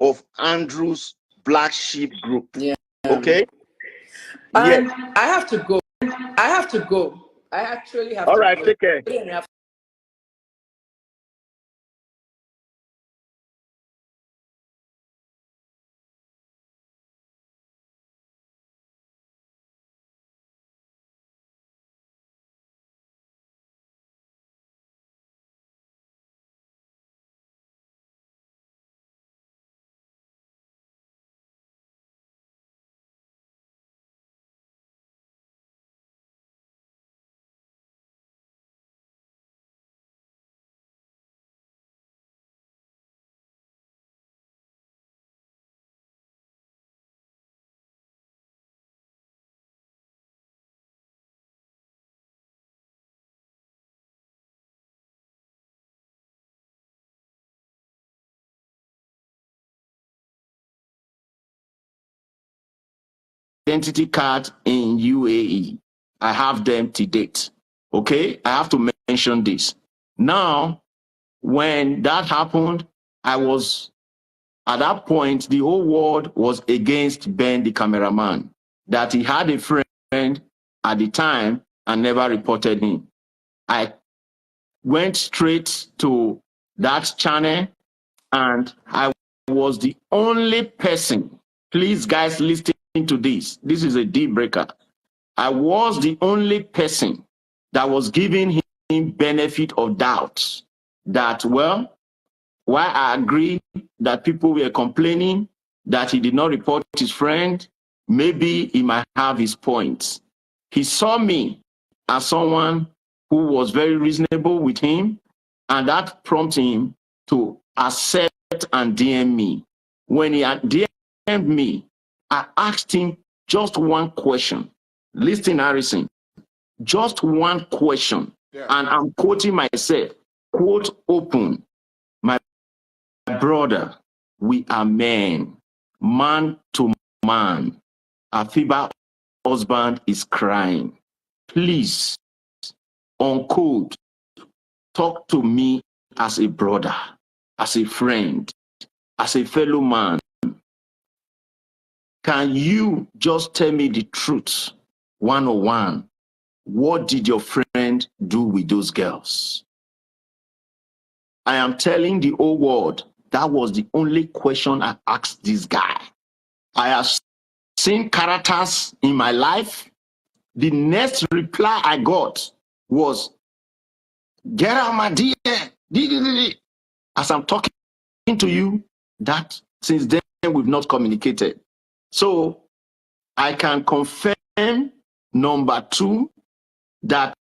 of Andrew's Black Sheep Group. Yeah. Okay? And I have to go. I actually have to go. All right, take care. Identity card in UAE. I have them to date. Okay, I have to mention this. Now, when that happened, I was, at that point, the whole world was against Ben, the cameraman, that he had a friend at the time and never reported him. I went straight to that channel and I was the only person. Please, guys, listen to this. This is a deal breaker. I was the only person that was giving him benefit of doubt that, well, while I agree that people were complaining that he did not report his friend, maybe he might have his points. He saw me as someone who was very reasonable with him, and that prompted him to accept and DM me. When he had DM'd me, I asked him just one question. Listen, Harrison, just one question. Yeah. And I'm quoting myself, quote open, my brother, we are men, man to man. Afiba husband is crying. Please, unquote, talk to me as a brother, as a friend, as a fellow man. Can you just tell me the truth, 101? What did your friend do with those girls? I am telling the whole world, that was the only question I asked this guy. I have seen characters in my life. The next reply I got was, get out my DM. As I'm talking to you, that since then we've not communicated. So I can confirm, number two, that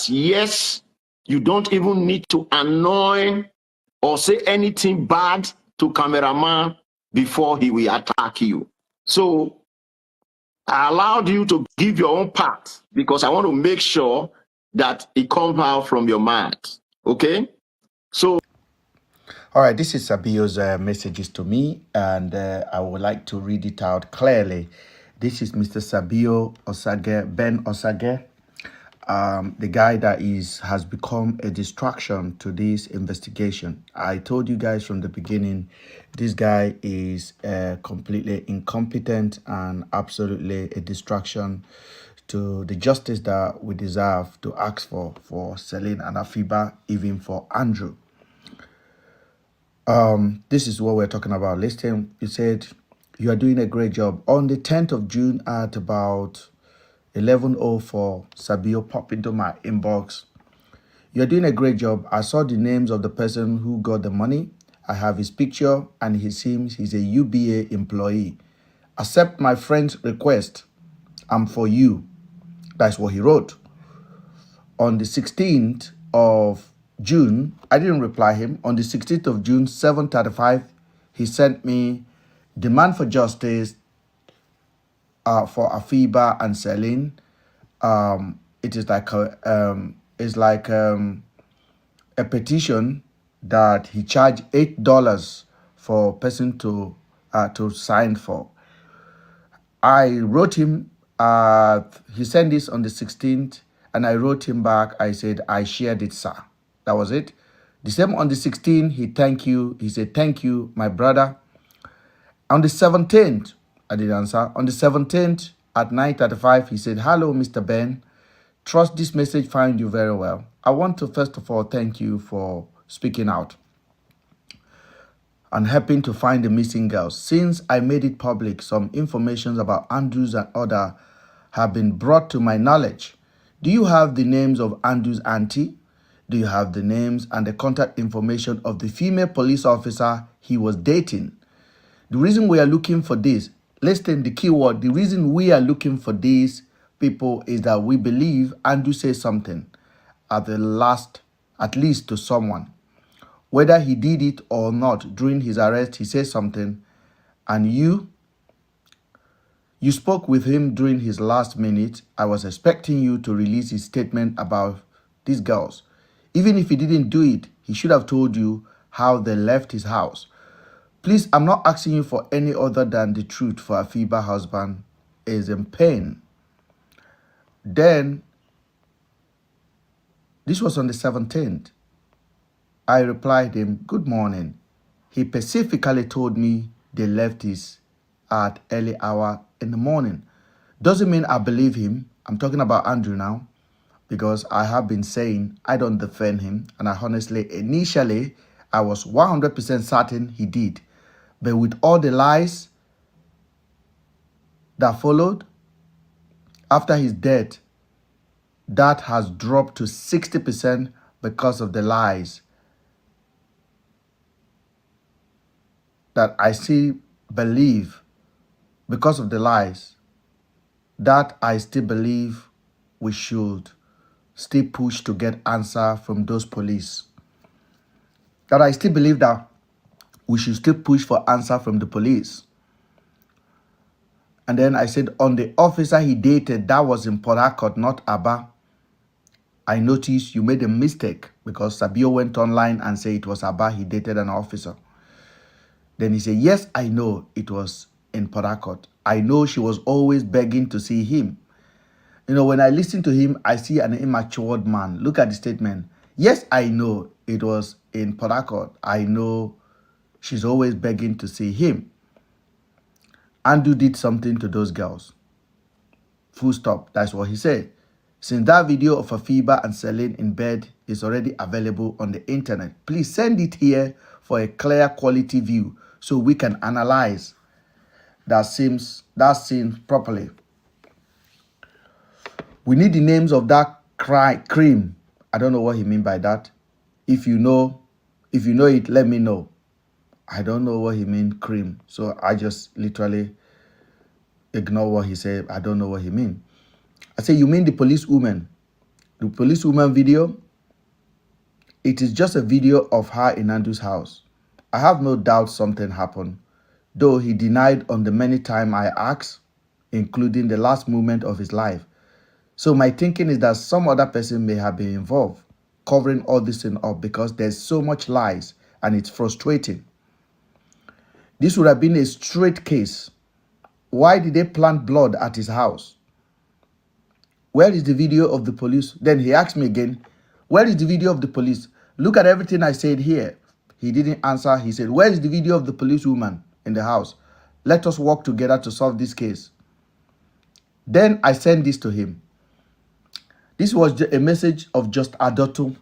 yes, you don't even need to annoy or say anything bad to cameraman before he will attack you. So I allowed you to give your own part because I want to make sure that it comes out from your mouth. Okay? So. All right, this is Sabio's messages to me, and I would like to read it out clearly. This is Mr. Sabio Osage, Ben Osage, the guy that has become a distraction to this investigation. I told you guys from the beginning, this guy is completely incompetent and absolutely a distraction to the justice that we deserve to ask for Celine and Afiba, even for Andrew. This is what we're talking about. Listen, you said you are doing a great job. On the 10th of June at about 11:04, Sabio popped into my inbox. You're doing a great job. I saw the names of the person who got the money. I have his picture and he seems he's a UBA employee. Accept my friend's request. I'm for you. That's what he wrote. On the 16th of June, I didn't reply him. On the 16th of June, 7:35, he sent me demand for justice for Afiba and Celine. It is like a petition that he charged $8 for a person to sign for. I wrote him. He sent this on the 16th, and I wrote him back. I said, I shared it, sir. That was it. The same on the 16th, he thanked you. He said, thank you, my brother. On the 17th, I did answer. On the 17th at 9:35, he said, hello, Mr. Ben. Trust this message found you very well. I want to first of all thank you for speaking out and helping to find the missing girls. Since I made it public, some information about Andrews and other have been brought to my knowledge. Do you have the names of Andrews' auntie? Do you have the names and the contact information of the female police officer he was dating? The reason we are looking for this, listen, the keyword, the reason we are looking for these people is that we believe Andrew says something at least to someone. Whether he did it or not during his arrest, he says something, and you spoke with him during his last minute. I was expecting you to release his statement about these girls. Even if he didn't do it, he should have told you how they left his house. Please, I'm not asking you for any other than the truth, for Afiba's husband is in pain. Then, this was on the 17th. I replied him, good morning. He specifically told me they left this at early hour in the morning. Doesn't mean I believe him. I'm talking about Andrew now, because I have been saying I don't defend him. And I honestly, initially, I was 100% certain he did. But with all the lies that followed after his death, that has dropped to 60% because of the lies that I still believe. Because of the lies that I still believe we should still push to get answer from those police. That I still believe that we should still push for answer from the police. And then I said, on the officer he dated, that was in Port Harcourt, not Aba. I noticed you made a mistake, because Sabio went online and said it was Aba, he dated an officer. Then he said, yes, I know it was in Port Harcourt. I know she was always begging to see him. You know, when I listen to him, I see an immature man. Look at the statement. Yes, I know it was in Port Harcourt. I know she's always begging to see him. Andrew did something to those girls. Full stop. That's what he said. Since that video of Afiba and Celine in bed is already available on the internet, please send it here for a clear quality view so we can analyze that scene properly. We need the names of that cream. I don't know what he means by that. If you know it, let me know. I don't know what he means, cream. So I just literally ignore what he said. I don't know what he means. I say, you mean the policewoman? The policewoman video? It is just a video of her in Andrew's house. I have no doubt something happened, though he denied on the many times I asked, including the last moment of his life. So my thinking is that some other person may have been involved, covering all this thing up, because there's so much lies and it's frustrating. This would have been a straight case. Why did they plant blood at his house? Where is the video of the police? Then he asked me again, where is the video of the police? Look at everything I said here. He didn't answer. He said, where is the video of the policewoman in the house? Let us work together to solve this case. Then I sent this to him. This was a message of Just Adotu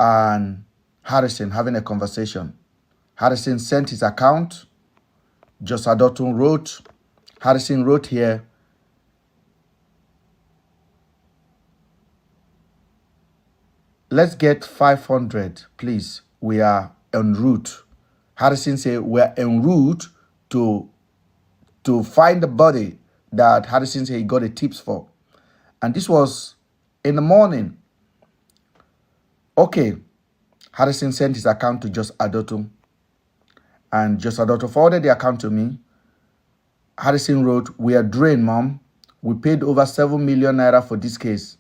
and Harrison having a conversation. Harrison sent his account. Just Adotu wrote. Harrison wrote here, let's get 500, please. We are en route. Harrison said, we're en route to find the body that Harrison said he got the tips for. And this was in the morning. Okay. Harrison sent his account to Just Adotu. And Just Adotu forwarded the account to me. Harrison wrote, we are drained, Mom. We paid over 7 million naira for this case.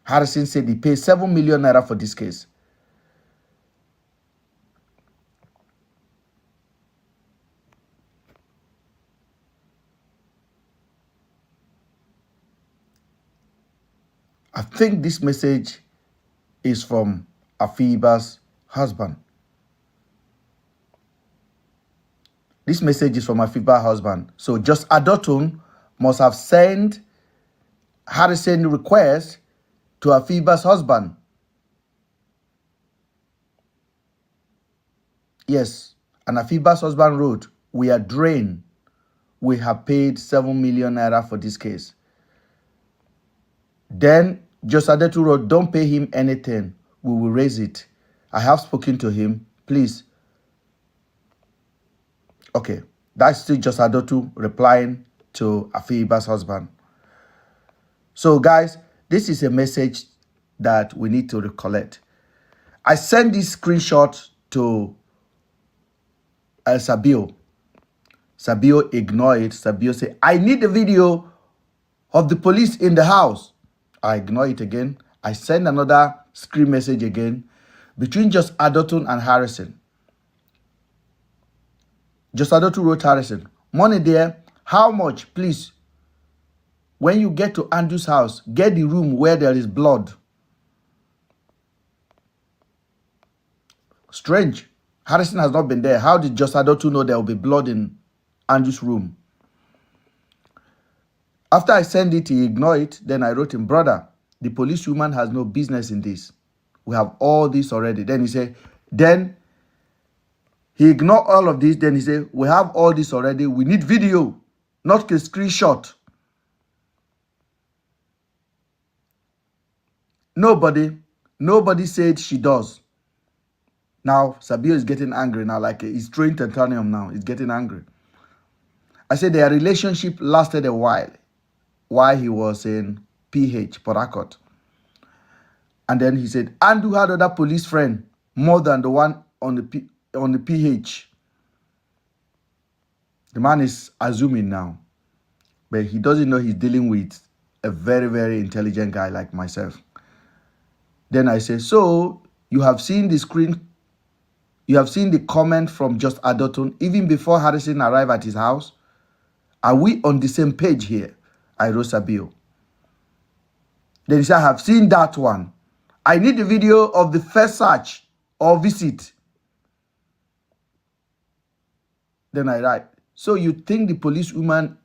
Harrison said he paid 7 million naira for this case. I think this message is from Afiba's husband. This message is from Afiba's husband. So Just Adotun must have sent Harrison request to Afiba's husband. Yes, and Afiba's husband wrote, we are drained. We have paid 7 million naira for this case. Then Just Adetu wrote, don't pay him anything. We will raise it. I have spoken to him. Please. Okay, that's still Just Adetu replying to Afiba's husband. So guys, this is a message that we need to recollect. I sent this screenshot to Sabio. Sabio ignored it. Sabio said, I need the video of the police in the house. I ignore it again. I send another screen message again between Just Adotun and Harrison. Just Adotun wrote Harrison, money there, how much, please? When you get to Andrew's house, get the room where there is blood. Strange. Harrison has not been there. How did Just Adotu know there will be blood in Andrew's room? After I sent it, he ignored it. Then I wrote him, brother, the policewoman has no business in this. We have all this already. Then he said, then he ignored all of this. Then he said, we have all this already. We need video, not a screenshot. Nobody said she does. Now, Sabio is getting angry now, like he's throwing titanium now. He's getting angry. I said their relationship lasted a while he was in PH, Port Harcourt. And then he said, Andrew had other police friend more than the one on the PH. The man is assuming now, but he doesn't know he's dealing with a very, very intelligent guy like myself. Then I said, so you have seen the screen, you have seen the comment from Just Adotu even before Harrison arrived at his house? Are we on the same page here? I wrote Sabio. Then he said, I have seen that one. I need the video of the first search or visit. Then I write, so you think the policewoman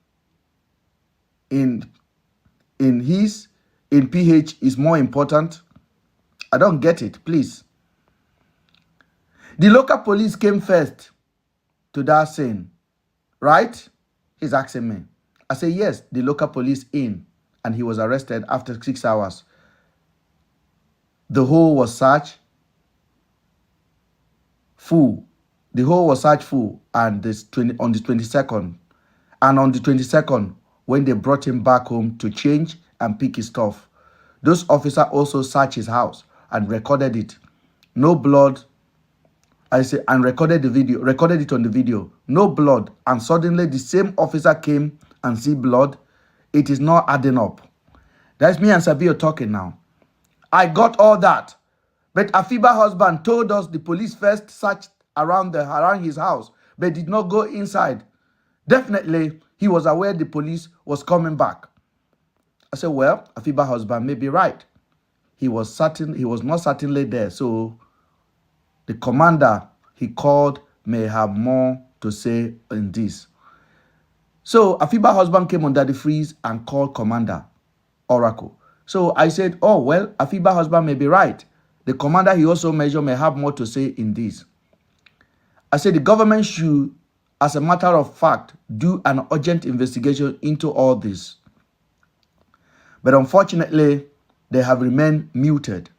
in PH is more important? I don't get it, please. The local police came first to that scene, right? He's asking me. I say, yes, the local police in, and he was arrested after 6 hours. The hole was searched full. The hole was searched full and on the 22nd. And on the 22nd, when they brought him back home to change and pick his stuff, those officers also searched his house and recorded it. No blood. I say, and recorded it on the video. No blood. And suddenly the same officer came and see blood. It is not adding up. That's me and Sabio talking now. I got all that. But Afiba's husband told us the police first searched around his house, but did not go inside. Definitely, he was aware the police was coming back. I said, well, Afiba's husband may be right. He was not certainly there. So the commander he called may have more to say in this. So Afiba's husband came under the freeze and called Commander Oracle. So I said, oh, well, Afiba's husband may be right. The commander he also measured may have more to say in this. I said the government should, as a matter of fact, do an urgent investigation into all this. But unfortunately, they have remained muted.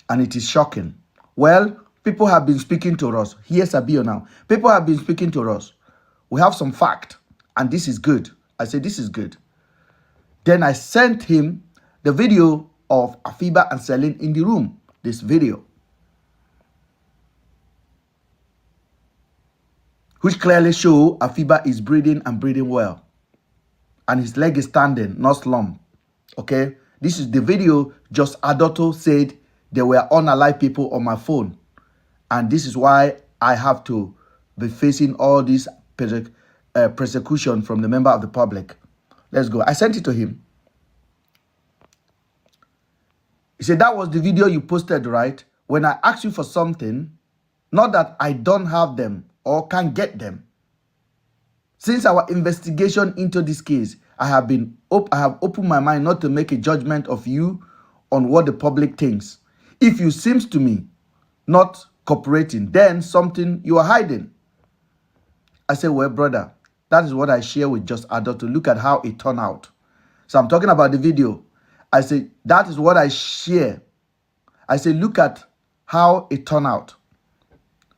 And it is shocking. Well, people have been speaking to us. Here's Sabio now. People have been speaking to us. We have some fact, and this is good. I said, this is good. Then I sent him the video of Afiba and Celine in the room. This video, which clearly show Afiba is breathing and breathing well. And his leg is standing, not slump. Okay? This is the video Just Adotu said there were unalive people on my phone. And this is why I have to be facing all this persecution from the member of the public. Let's go. I sent it to him. He said, that was the video you posted, right? When I asked you for something, not that I don't have them or can't get them. Since our investigation into this case, I have opened my mind not to make a judgment of you on what the public thinks. If you seems to me not cooperating, then something you are hiding. I said, well, brother, that is what I share with Just Adotu to look at how it turned out. So I'm talking about the video. I say, that is what I share. I say, look at how it turned out.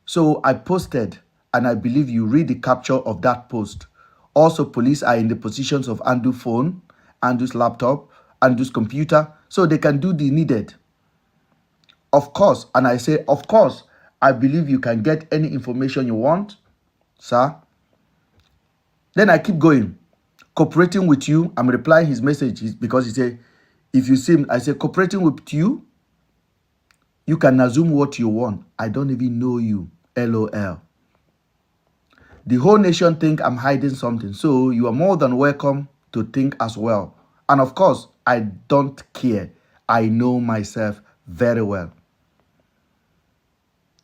So I posted, and I believe you read the capture of that post. Also, police are in the positions of Andrew's phone, Andrew's laptop, Andrew's computer, so they can do the needed. Of course, and I say, of course, I believe you can get any information you want, sir. Then I keep going, cooperating with you. I'm replying his message because he said, if you see him, I say, cooperating with you, you can assume what you want. I don't even know you, LOL. The whole nation think I'm hiding something, so you are more than welcome to think as well. And of course, I don't care. I know myself very well.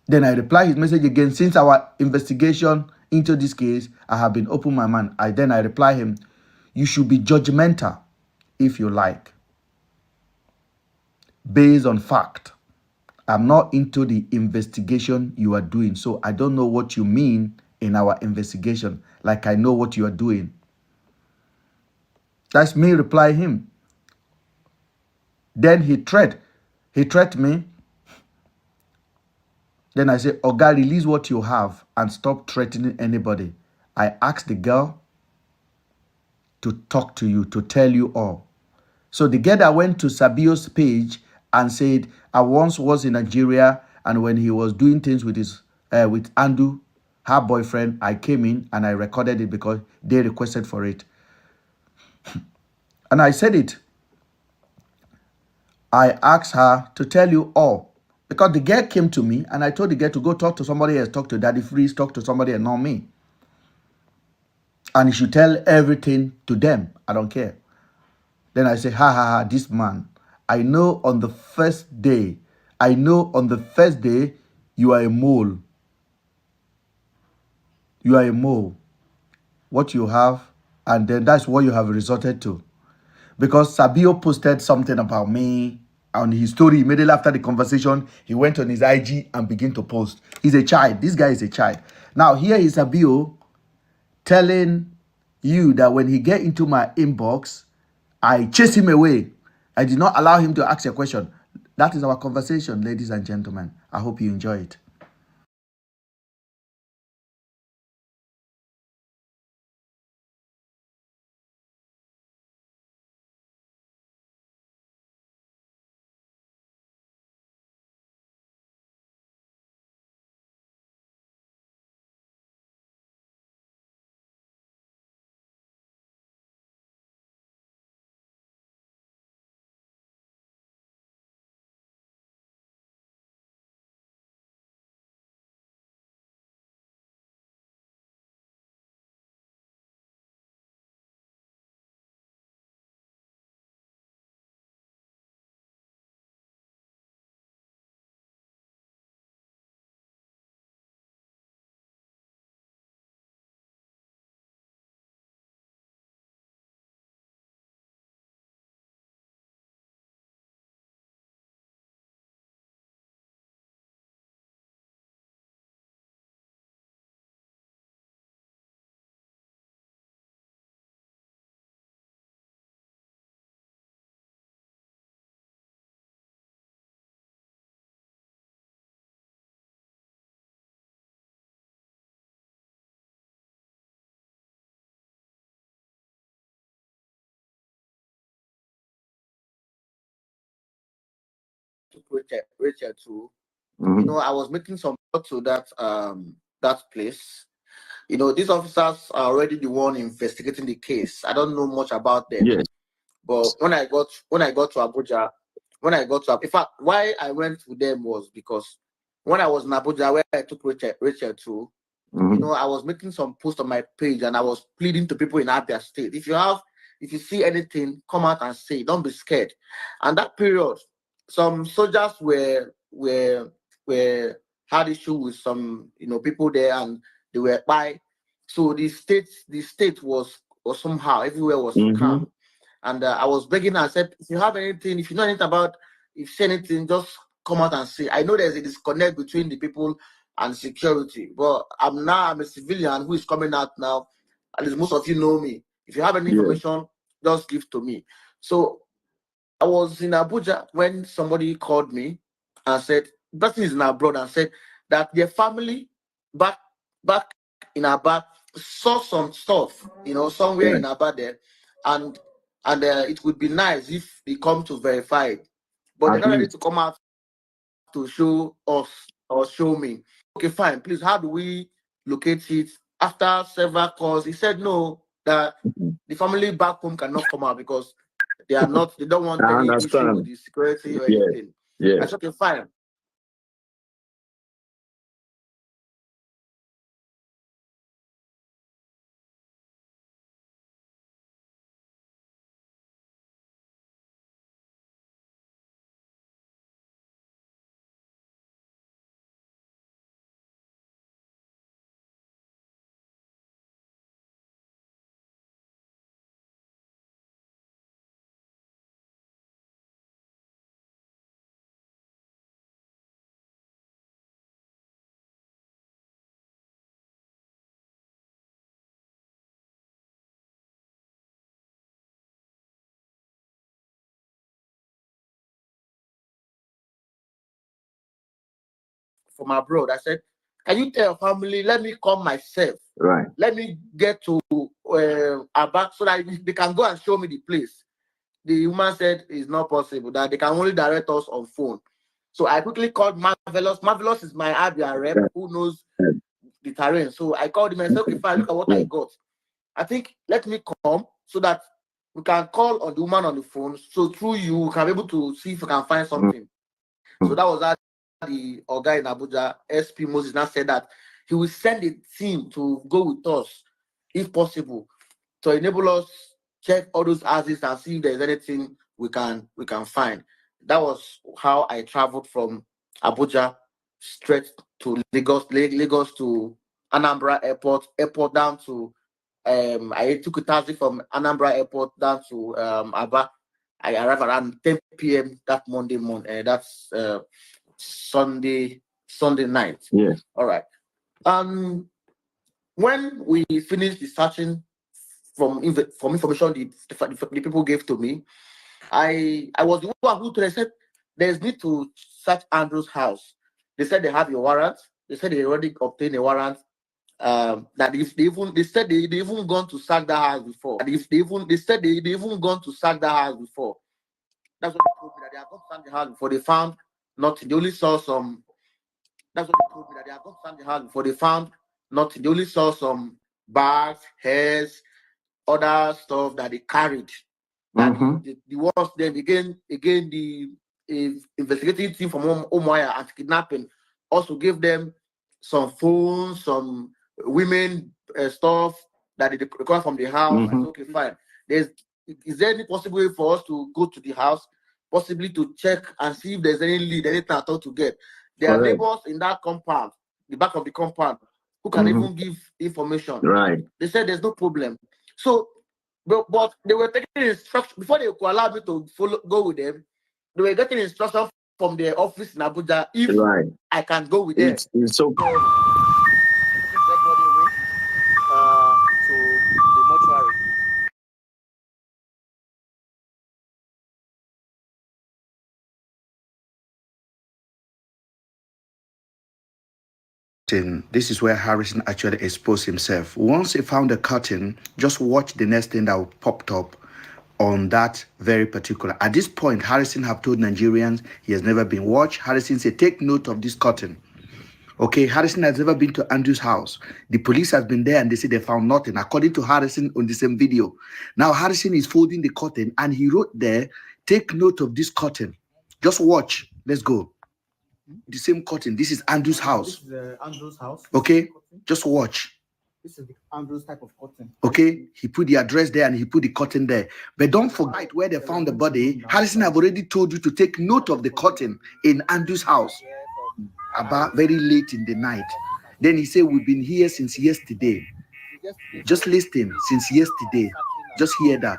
Then I reply his message again. Since our investigation into this case, I have been open my mind. I reply him, you should be judgmental if you like, based on fact. I'm not into the investigation you are doing, so I don't know what you mean in our investigation, like I know what you are doing. That's me reply him. Then he threat me. Then I say, Oga, release what you have and stop threatening anybody. I asked the girl to talk to you, to tell you all. So the girl that went to Sabio's page and said, I once was in Nigeria, and when he was doing things with his with Andu, her boyfriend, I came in and I recorded it because they requested for it. And I said it. I asked her to tell you all. Because the girl came to me and I told the girl to go talk to somebody else, talk to Daddy Freeze, talk to somebody and not me. And he should tell everything to them. I don't care. Then I say, ha ha ha, this man. I know on the first day you are a mole. You are a mole. What you have, and then that's what you have resorted to. Because Sabio posted something about me on his story immediately after the conversation. He went on his IG and began to post. He's a child. This guy is a child. Now, here is Sabio telling you that when he get into my inbox, I chase him away. I did not allow him to ask a question. That is our conversation, ladies and gentlemen. I hope you enjoy it. Rachel too. I was making some thought to that place. These officers are already the one investigating the case. I don't know much about them. Yes. But when I got to Abuja, in fact, why I went with them was because when I was in Abuja, where I took Rachel to, I was making some posts on my page and I was pleading to people in Abia State. If you see anything, come out and say, don't be scared. And that period, some soldiers were had issue with some people there, and they were by. So the state was somehow everywhere was calm. And I was begging her. I said, if you have anything, if you know anything about, if you see anything, just come out and say. I know there's a disconnect between the people and security, but I'm a civilian who is coming out now. At least most of you know me. If you have any information, just give to me. So I was in Abuja when somebody called me and said, the person is in abroad, and said that their family back in Aba saw some stuff, somewhere in Aba there, and it would be nice if they come to verify it. But they're not ready to come out to show us or show me. Okay, fine. Please, how do we locate it? After several calls, he said no, that the family back home cannot come out because they don't want I any issue with understand. the security or Yes. anything. I Yes. said, okay, fine. from abroad. I said, can you tell your family, let me come myself. Right. Let me get to Aba so that they can go and show me the place. The woman said it's not possible, that they can only direct us on phone. So I quickly called Marvelous. Marvelous is my Abia rep who knows the terrain. So I called him and said, okay, fine, look at what I got. I think let me come so that we can call on the woman on the phone. So through you, we can be able to see if we can find something. So that was that the guy in Abuja, SP Moses, now said that he will send a team to go with us, if possible, to enable us check all those houses and see if there's anything we can find. That was how I traveled from Abuja straight to Lagos to Anambra airport down to I took a taxi from Anambra airport down to Aba. I arrived around 10 p.m. that Monday morning. That's Sunday night. Yes. All right. When we finished the searching from information the people gave to me, I was the one who said there's need to search Andrew's house. They said they have a warrant. They said they already obtained a warrant. That if they said they even gone to sack that house before. They said they even gone to sack that house before. That's what they told me, that they have gone to sack the house before. They found nothing. They only saw some. That's what they told me, that they have gone to sack the house before. They found nothing. They only saw some bags, hairs, other stuff that they carried. The ones then again the investigating team from Omoya and kidnapping also gave them some phones, some women stuff that they require from the house. I said, okay, fine. Is there any possible way for us to go to the house, possibly to check and see if there's any lead, anything at all to get? There are neighbors in that compound, the back of the compound, who can even give information. Right. They said there's no problem. So, but they were taking instruction before they could allow me to go with them. They were getting instruction from their office in Abuja if I can go with them. It's so to the mortuary. This is where Harrison actually exposed himself. Once he found the curtain, just watch the next thing that popped up on that very particular. At this point, Harrison have told Nigerians he has never been watched. Harrison said, take note of this curtain. Okay, Harrison has never been to Andrew's house. The police has been there and they say they found nothing, according to Harrison on the same video. Now, Harrison is folding the curtain and he wrote there, take note of this curtain. Just watch. Let's go. The same curtain. This is Andrew's house. This is Andrew's house. Okay, just watch. This is the Andrew's type of curtain. Okay, he put the address there and he put the curtain there. But don't forget where they found the body. Harrison have already told you to take note of the curtain in Andrew's house about very late in the night. Then he said, we've been here since yesterday. Just listen, since yesterday. Just hear that.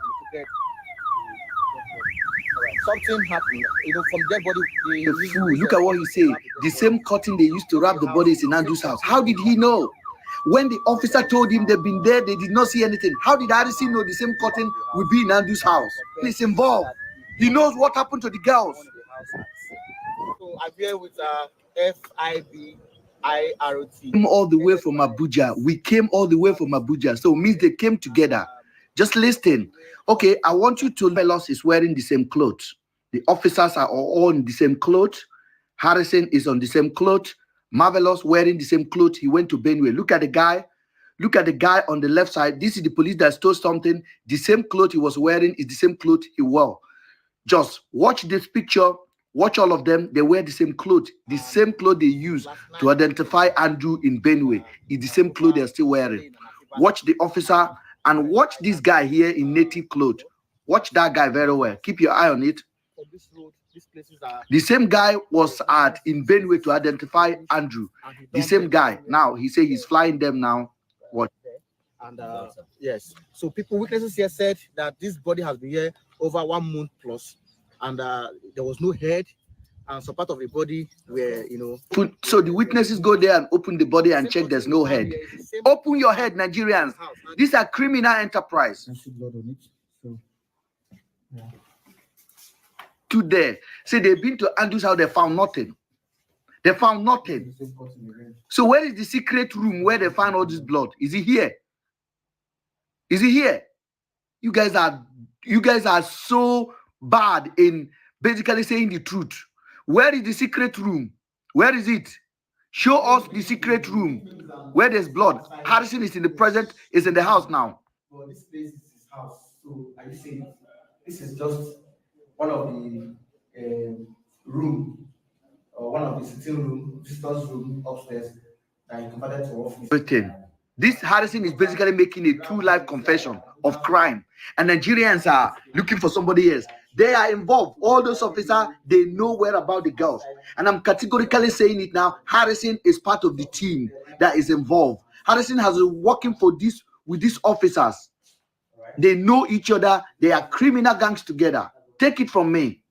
Something happened, from dead body. Look at what he said. The same curtain they used to wrap the bodies in Andrew's house. How did he know? When the officer told him they've been there, they did not see anything. How did Harrison know the same curtain would be in Andrew's house? He's involved. He knows what happened to the girls. So I'm here with FIBIROT. Came all the way from Abuja. We came all the way from Abuja. So it means they came together. Just listen. Okay, I want you to tell us is wearing the same clothes. The officers are all in the same clothes. Harrison is on the same clothes. Marvelous wearing the same clothes. He went to Benue. Look at the guy. Look at the guy on the left side. This is the police that stole something. The same clothes he was wearing is the same clothes he wore. Just watch this picture. Watch all of them. They wear the same clothes. The same clothes they use to identify Andrew in Benue is the same clothes they're still wearing. Watch the officer and watch this guy here in native clothes. Watch that guy very well. Keep your eye on it. The same guy was in Benue to identify Andrew. The same guy. Now he said he's flying them now. What? And yes, so witnesses here said that this body has been here over 1 month plus, and there was no head, and some part of the body were, So the witnesses go there and open the body and check there's no head. Open your head, Nigerians. These are criminal enterprise. To there, say they've been to Andrew's house, they found nothing. They found nothing. So where is the secret room where they find all this blood? Is it here? Is it here? You guys are so bad in basically saying the truth. Where is the secret room? Where is it? Show us the secret room where there's blood. Harrison is in the house now. Well, this place is his house. So are you saying this is just one of the room or one of the sitting room, visitors room upstairs that you converted to office? This Harrison is basically making a true life confession of crime, and Nigerians are looking for somebody else. They are involved. All those officers, they know where about the girls, and I'm categorically saying it now. Harrison is part of the team that is involved. Harrison has been working with these officers. They know each other. They are criminal gangs together. Take it from me.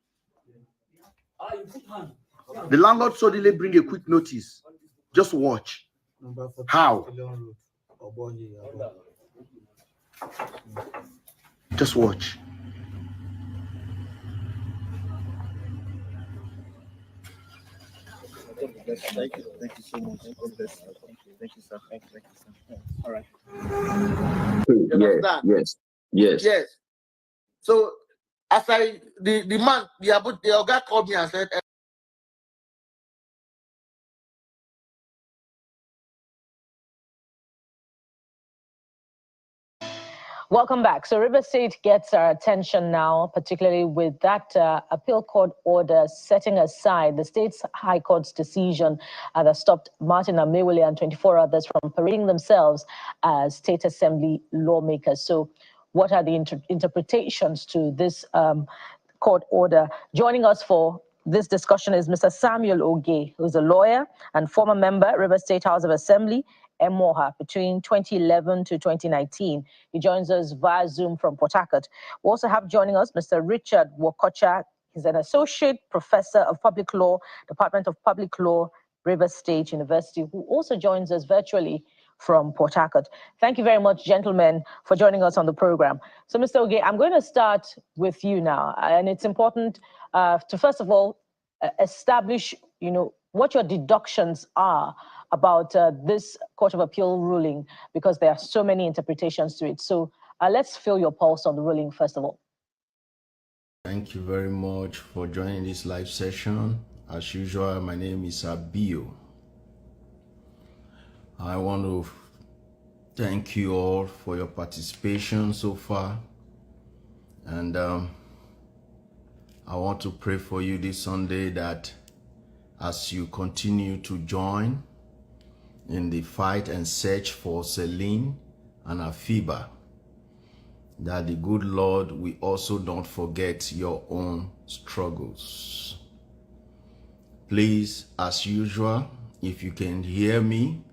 The landlord suddenly bring a quick notice. Just watch. How? Just watch. Thank you so much. Thank you, sir. Thank you, sir. All right. Yes. So as the guy called me and said, Welcome back. So River State gets our attention now, particularly with that appeal court order setting aside the state's high court's decision that stopped Martin Amewule and 24 others from parading themselves as state assembly lawmakers. So what are the interpretations to this court order? Joining us for this discussion is Mr. Samuel Oge, who is a lawyer and former member, River State House of Assembly, Emoha, between 2011 to 2019. He joins us via Zoom from Port Harcourt. We also have joining us Mr. Richard Wokocha. He's an associate professor of public law, Department of Public Law, River State University, who also joins us virtually from Port Harcourt. Thank you very much, gentlemen, for joining us on the program. So, Mr. Oge, I'm going to start with you now, and it's important to first of all establish, what your deductions are about this Court of Appeal ruling, because there are so many interpretations to it. So let's feel your pulse on the ruling, first of all. Thank you very much for joining this live session. As usual, my name is Abio. I want to thank you all for your participation so far. And I want to pray for you this Sunday that as you continue to join in the fight and search for Celine and Afiba, that the good Lord will also don't forget your own struggles. Please, as usual, if you can hear me,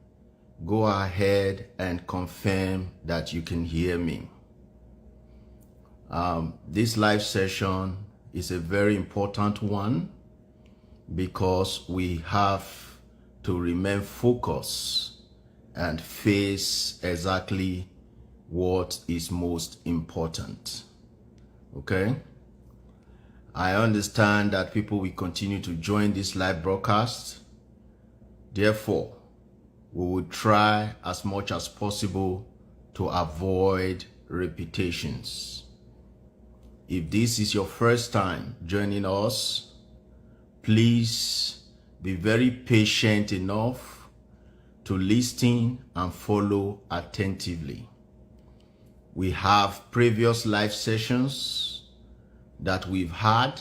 go ahead and confirm that you can hear me. This live session is a very important one because we have to remain focused and face exactly what is most important. Okay? I understand that people will continue to join this live broadcast. Therefore, we will try as much as possible to avoid repetitions. If this is your first time joining us, please be very patient enough to listen and follow attentively. We have previous live sessions that we've had,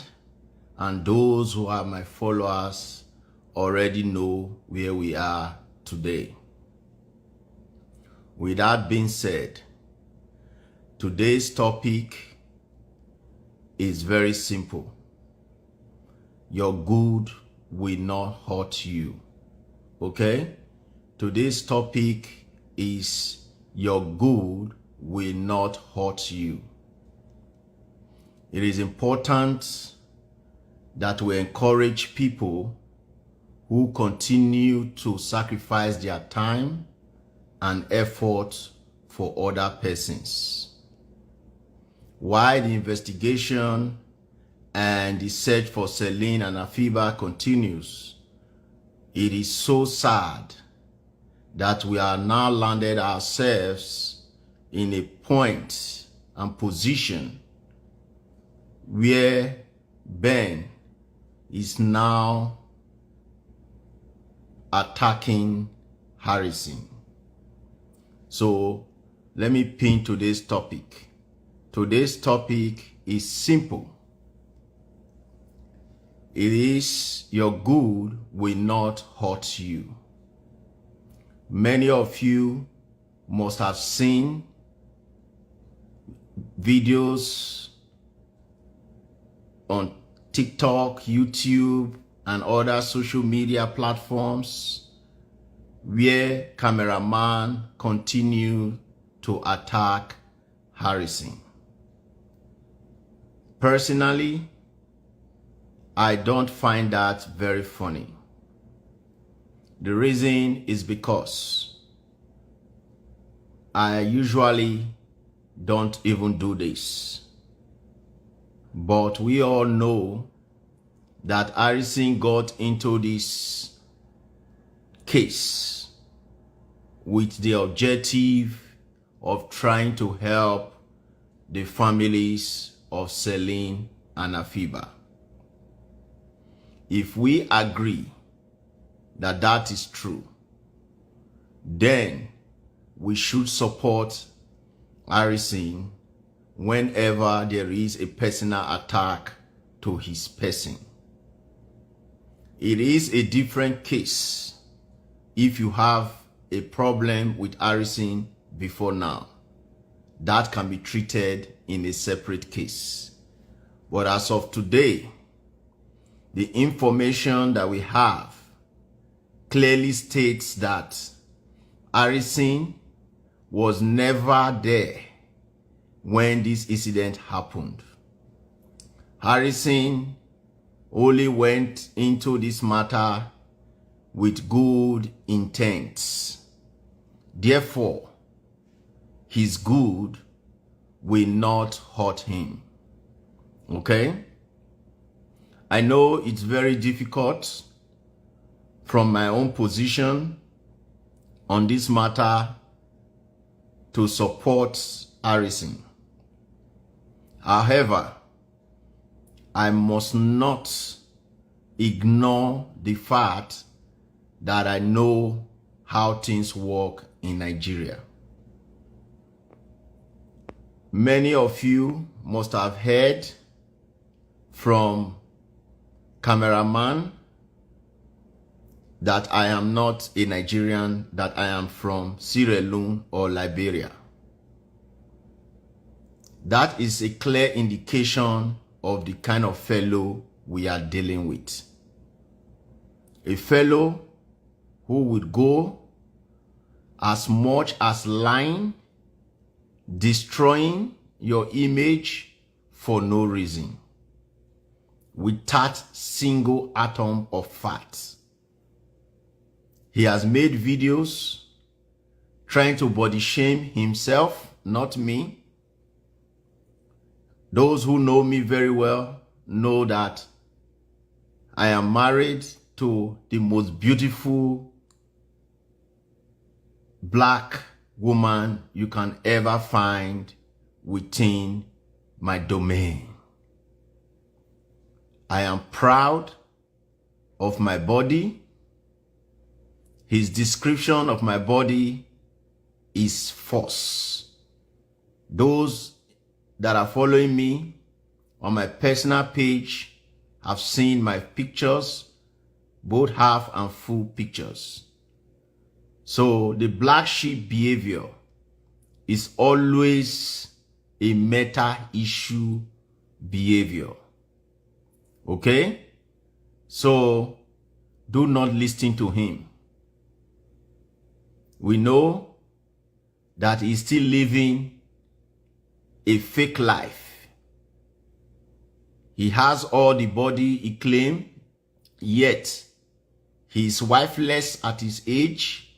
and those who are my followers already know where we are today. With that being said, today's topic is very simple. Your good will not hurt you. Okay? Today's topic is your good will not hurt you. It is important that we encourage people who continue to sacrifice their time and effort for other persons. While the investigation and the search for Celine and Afiba continues, It is so sad that we are now landed ourselves in a point and position where Ben is now attacking Harrison. So let me pin today's topic. Today's topic is simple. It is your good will not hurt you. Many of you must have seen videos on TikTok, YouTube, and other social media platforms where cameraman continue to attack Harrison. Personally, I don't find that very funny. The reason is because I usually don't even do this. But we all know that Harrison got into this case with the objective of trying to help the families of Celine and Afiba. If we agree that that is true, then we should support Harrison whenever there is a personal attack to his person. It is a different case if you have a problem with Harrison before now. That can be treated in a separate case. But as of today, the information that we have clearly states that Harrison was never there when this incident happened. Harrison only went into this matter with good intents. Therefore, his good will not hurt him. Okay? I know it's very difficult from my own position on this matter to support Harrison. However, I must not ignore the fact that I know how things work in Nigeria. Many of you must have heard from cameraman that I am not a Nigerian, that I am from Sierra Leone or Liberia. That is a clear indication of the kind of fellow we are dealing with. A fellow who would go as much as lying, destroying your image for no reason, without single atom of fact. He has made videos trying to body shame himself, not me. Those who know me very well know that I am married to the most beautiful black woman you can ever find within my domain. I am proud of my body. His description of my body is false. Those that are following me on my personal page have seen my pictures, both half and full pictures. So the black sheep behavior is always a meta issue behavior. Okay? So do not listen to him. We know that he's still living a fake life. He has all the body he claims, yet he is wifeless at his age.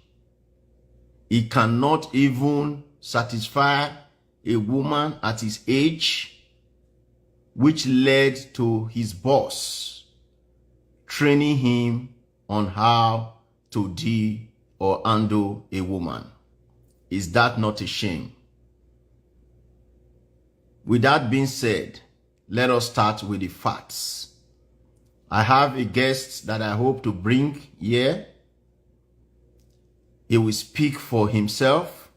He cannot even satisfy a woman at his age, which led to his boss training him on how to deal or handle a woman. Is that not a shame? With that being said, let us start with the facts. I have a guest that I hope to bring here. He will speak for himself,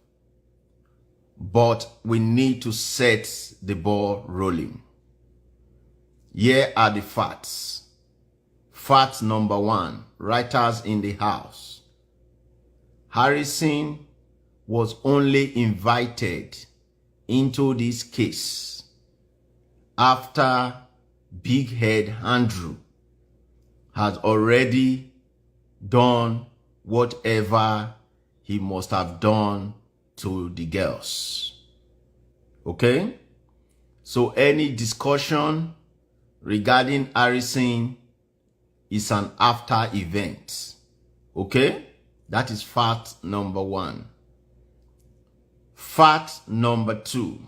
but we need to set the ball rolling. Here are the facts. Fact number 1, writers in the house. Harrison was only invited into this case after Big Head Andrew had already done whatever he must have done to the girls. Okay? So any discussion regarding Harrison is an after event. Okay? That is fact number 1. Fact number 2.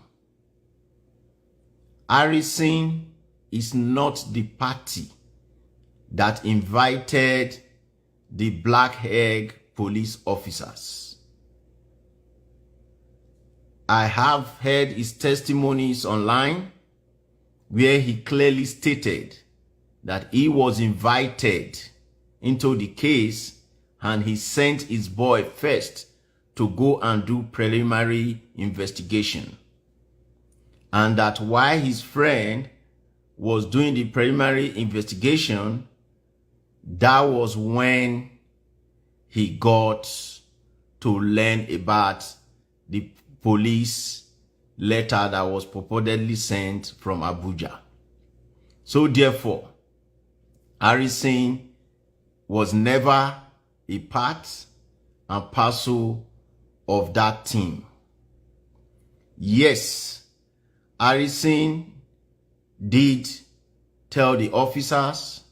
Harrison is not the party that invited the Black Egg police officers. I have heard his testimonies online where he clearly stated that he was invited into the case and he sent his boy first to go and do preliminary investigation. And that while his friend was doing the preliminary investigation, that was when he got to learn about the police letter that was purportedly sent from Abuja. So therefore, Harrison was never a part and parcel of that team. Yes, Harrison did tell the officers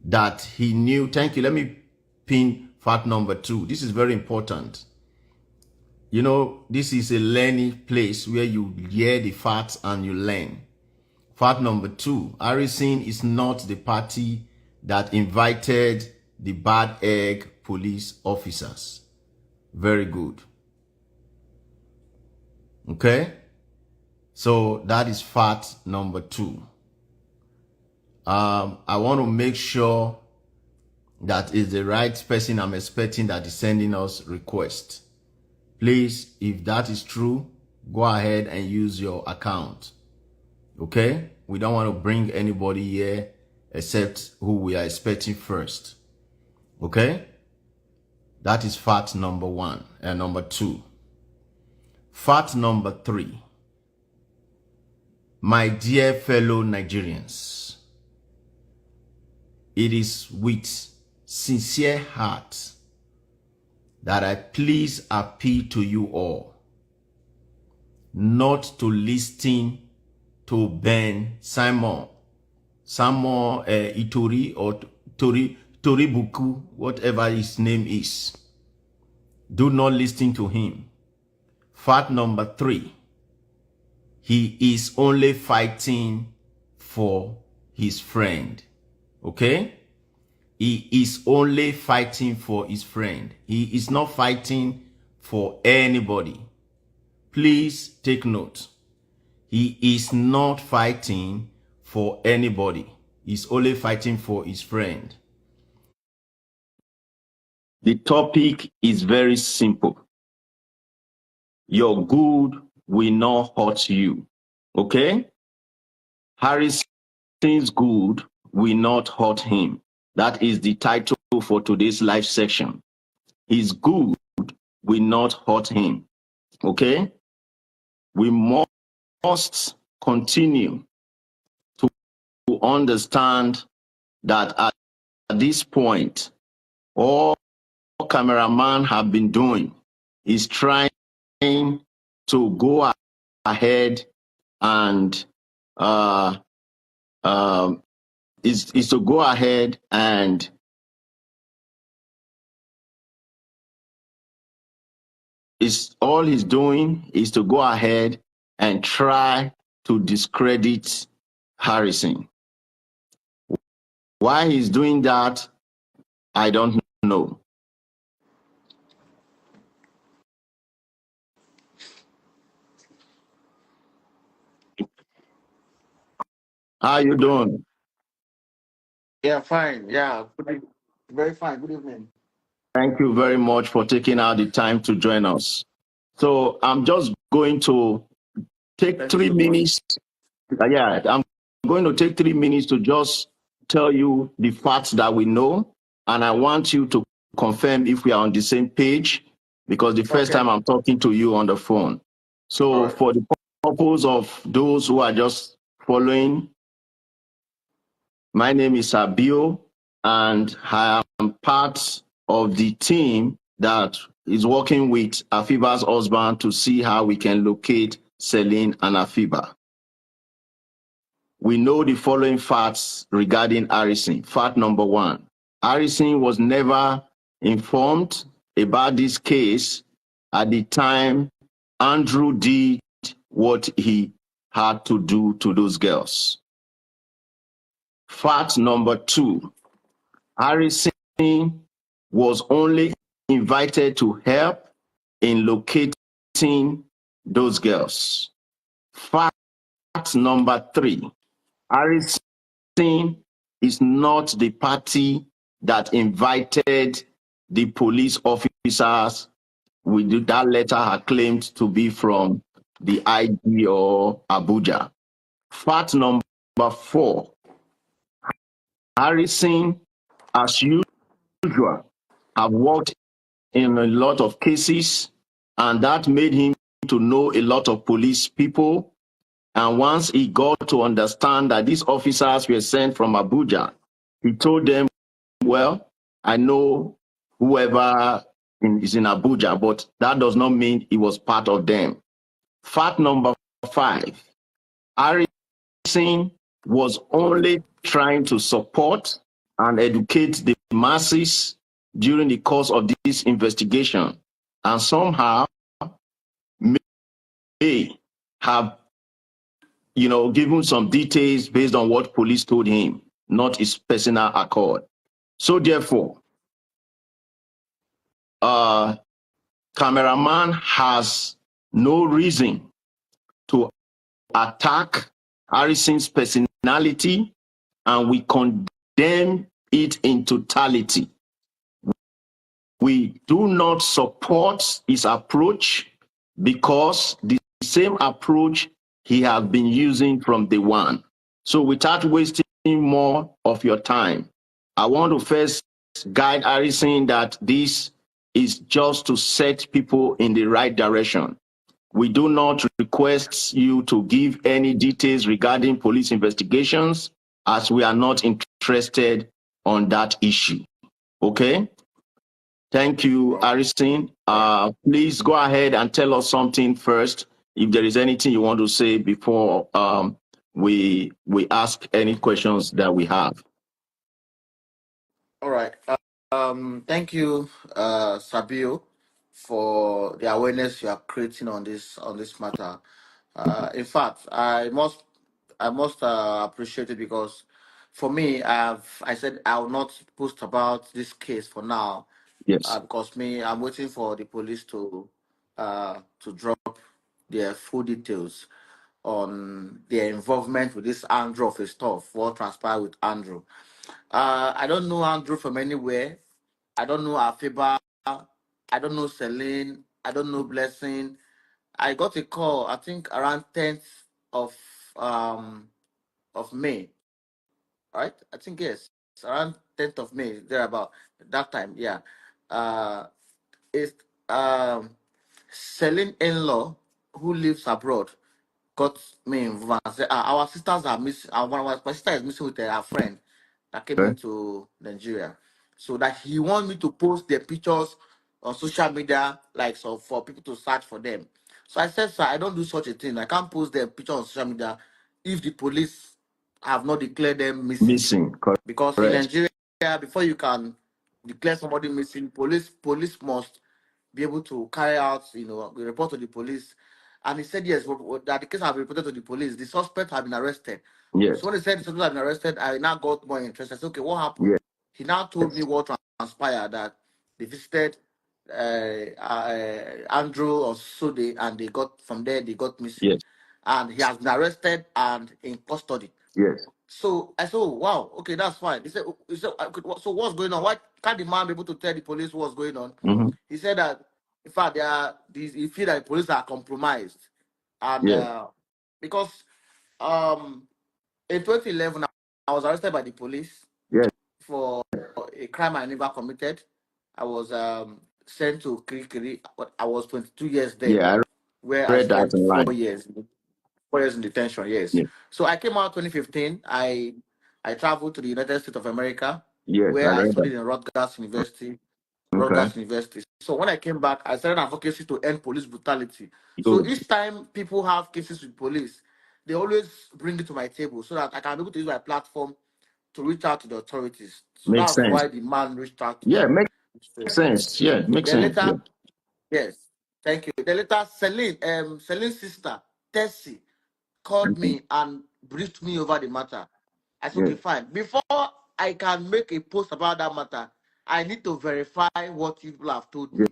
that he knew. Thank you. Let me pin fact number 2. This is very important. You know, this is a learning place where you hear the facts and you learn. Fact number 2, Harrison is not the party that invited the Bad Egg police officers. Very good. Okay? So that is fact number 2. I want to make sure that is the right person I'm expecting that is sending us request. Please, if that is true, go ahead and use your account. Okay? We don't want to bring anybody here except who we are expecting first. Okay? That is fact number 1 and number 2. Fact number 3. My dear fellow Nigerians, it is with sincere heart that I please appeal to you all not to listen to Ben Simon, Itori or Toribuku, whatever his name is. Do not listen to him. Fact number 3. He is only fighting for his friend. Okay? He is only fighting for his friend. He is not fighting for anybody. Please take note. He is not fighting for anybody. He's only fighting for his friend. The topic is very simple. Your good will not hurt you. Okay? Harrison's good will not hurt him. That is the title for today's live section. His good will not hurt him. Okay? We must continue to understand that at this point, all cameraman have been doing is trying to go ahead and is to go ahead and all he's doing is to go ahead and try to discredit Harrison. Why he's doing that I don't know. How you doing? Yeah, fine. Yeah, very fine. Good evening. Thank you very much for taking out the time to join us. So I'm just going to take Thank you 3 so much. minutes. Yeah, I'm going to take 3 minutes to just tell you the facts that we know, and I want you to confirm if we are on the same page, because the first Okay. time I'm talking to you on the phone. So Right. for the purpose of those who are just following, my name is Abio, and I am part of the team that is working with Afiba's husband to see how we can locate Celine and Afiba. We know the following facts regarding Harrison. Fact number 1, Harrison was never informed about this case at the time Andrew did what he had to do to those girls. Fact number 2, Harrison was only invited to help in locating those girls. Fact number 3, Harrison is not the party that invited the police officers with that letter are claimed to be from the IG or Abuja. Fact number 4, Harrison, as usual, have worked in a lot of cases, and that made him to know a lot of police people. And once he got to understand that these officers were sent from Abuja, he told them, well, I know whoever is in Abuja, but that does not mean he was part of them. Fact number 5, Harrison was only trying to support and educate the masses during the course of this investigation, and somehow may have given some details based on what police told him, not his personal accord. So therefore, cameraman has no reason to attack Harrison's personality, and we condemn it in totality. We do not support his approach because the same approach he has been using from day one. So without wasting more of your time, I want to first guide Harrison that this is just to set people in the right direction. We do not request you to give any details regarding police investigations, as we are not interested on that issue. Okay? Thank you, Harrison. Please go ahead and tell us something first, if there is anything you want to say before we ask any questions that we have. All right. Thank you, Sabio, for the awareness you are creating on this matter. In fact, I must appreciate it, because for me, I said I will not post about this case for now, Yes. because I'm waiting for the police to drop their full details on their involvement with this Andrew of his stuff, what transpired with Andrew. I don't know Andrew from anywhere. I don't know Afiba. I don't know Celine. I don't know Blessing. I got a call, I think around 10th of May, right? I think yes, it's around 10th of May, thereabout that time. Yeah. It's Celine in-law who lives abroad got me involved and said, our sisters are missing. My sister is missing with her friend that came Okay. into Nigeria. So that he want me to post their pictures on social media, like, so for people to search for them. So I said, sir, I don't do such a thing. I can't post their pictures on social media if the police have not declared them missing. Missing, correct. Because in Nigeria, before you can declare somebody missing, police must be able to carry out, the report to the police. And he said, yes, that the case have been reported to the police. The suspect have been arrested. Yes. So when he said the suspect have been arrested, I now got more interested. I said, okay, what happened? Yes. He now told me what transpired that they visited Andrew or Sode, and they got from there they got missing. Yes. And he has been arrested and in custody. Yes. So I said, oh, wow, okay, that's fine. He said, so what's going on? Why can't the man be able to tell the police what's going on? Mm-hmm. He said that, in fact, he feel that the police are compromised. And because in 2011, I was arrested by the police for a crime I never committed. I was sent to Kirikiri. I was 22 years there. Yeah, where I I read that spent online. 4 years. 4 years in detention, yes. Yeah. So I came out 2015. I traveled to the United States of America, Yes, where I read studied that. in Rutgers University. Okay. So when I came back, I started advocacy to end police brutality. So Good. each time people have cases with police, they always bring it to my table so that I can be able to use my platform to reach out to the authorities. So Makes that's sense. why the man reached out to Yeah, them. makes sense. Yeah, makes Then sense. later, Yeah. yes, thank you. Then later, Celine's sister, Tessie, called Okay. me and briefed me over the matter. I said, Yeah. okay, fine. Before I can make a post about that matter, I need to verify what you people have told me.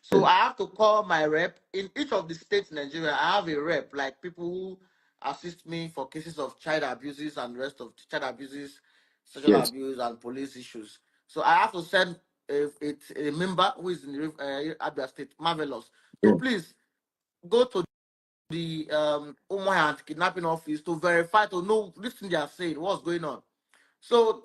So I have to call my rep. In each of the states in Nigeria, I have a rep, like people who assist me for cases of child abuses and the rest of child abuses, sexual abuse, and police issues. So I have to send a member who is in the Abia State, Marvelous, to please go to the Umuahia kidnapping office to verify, to know this thing they are saying, what's going on. So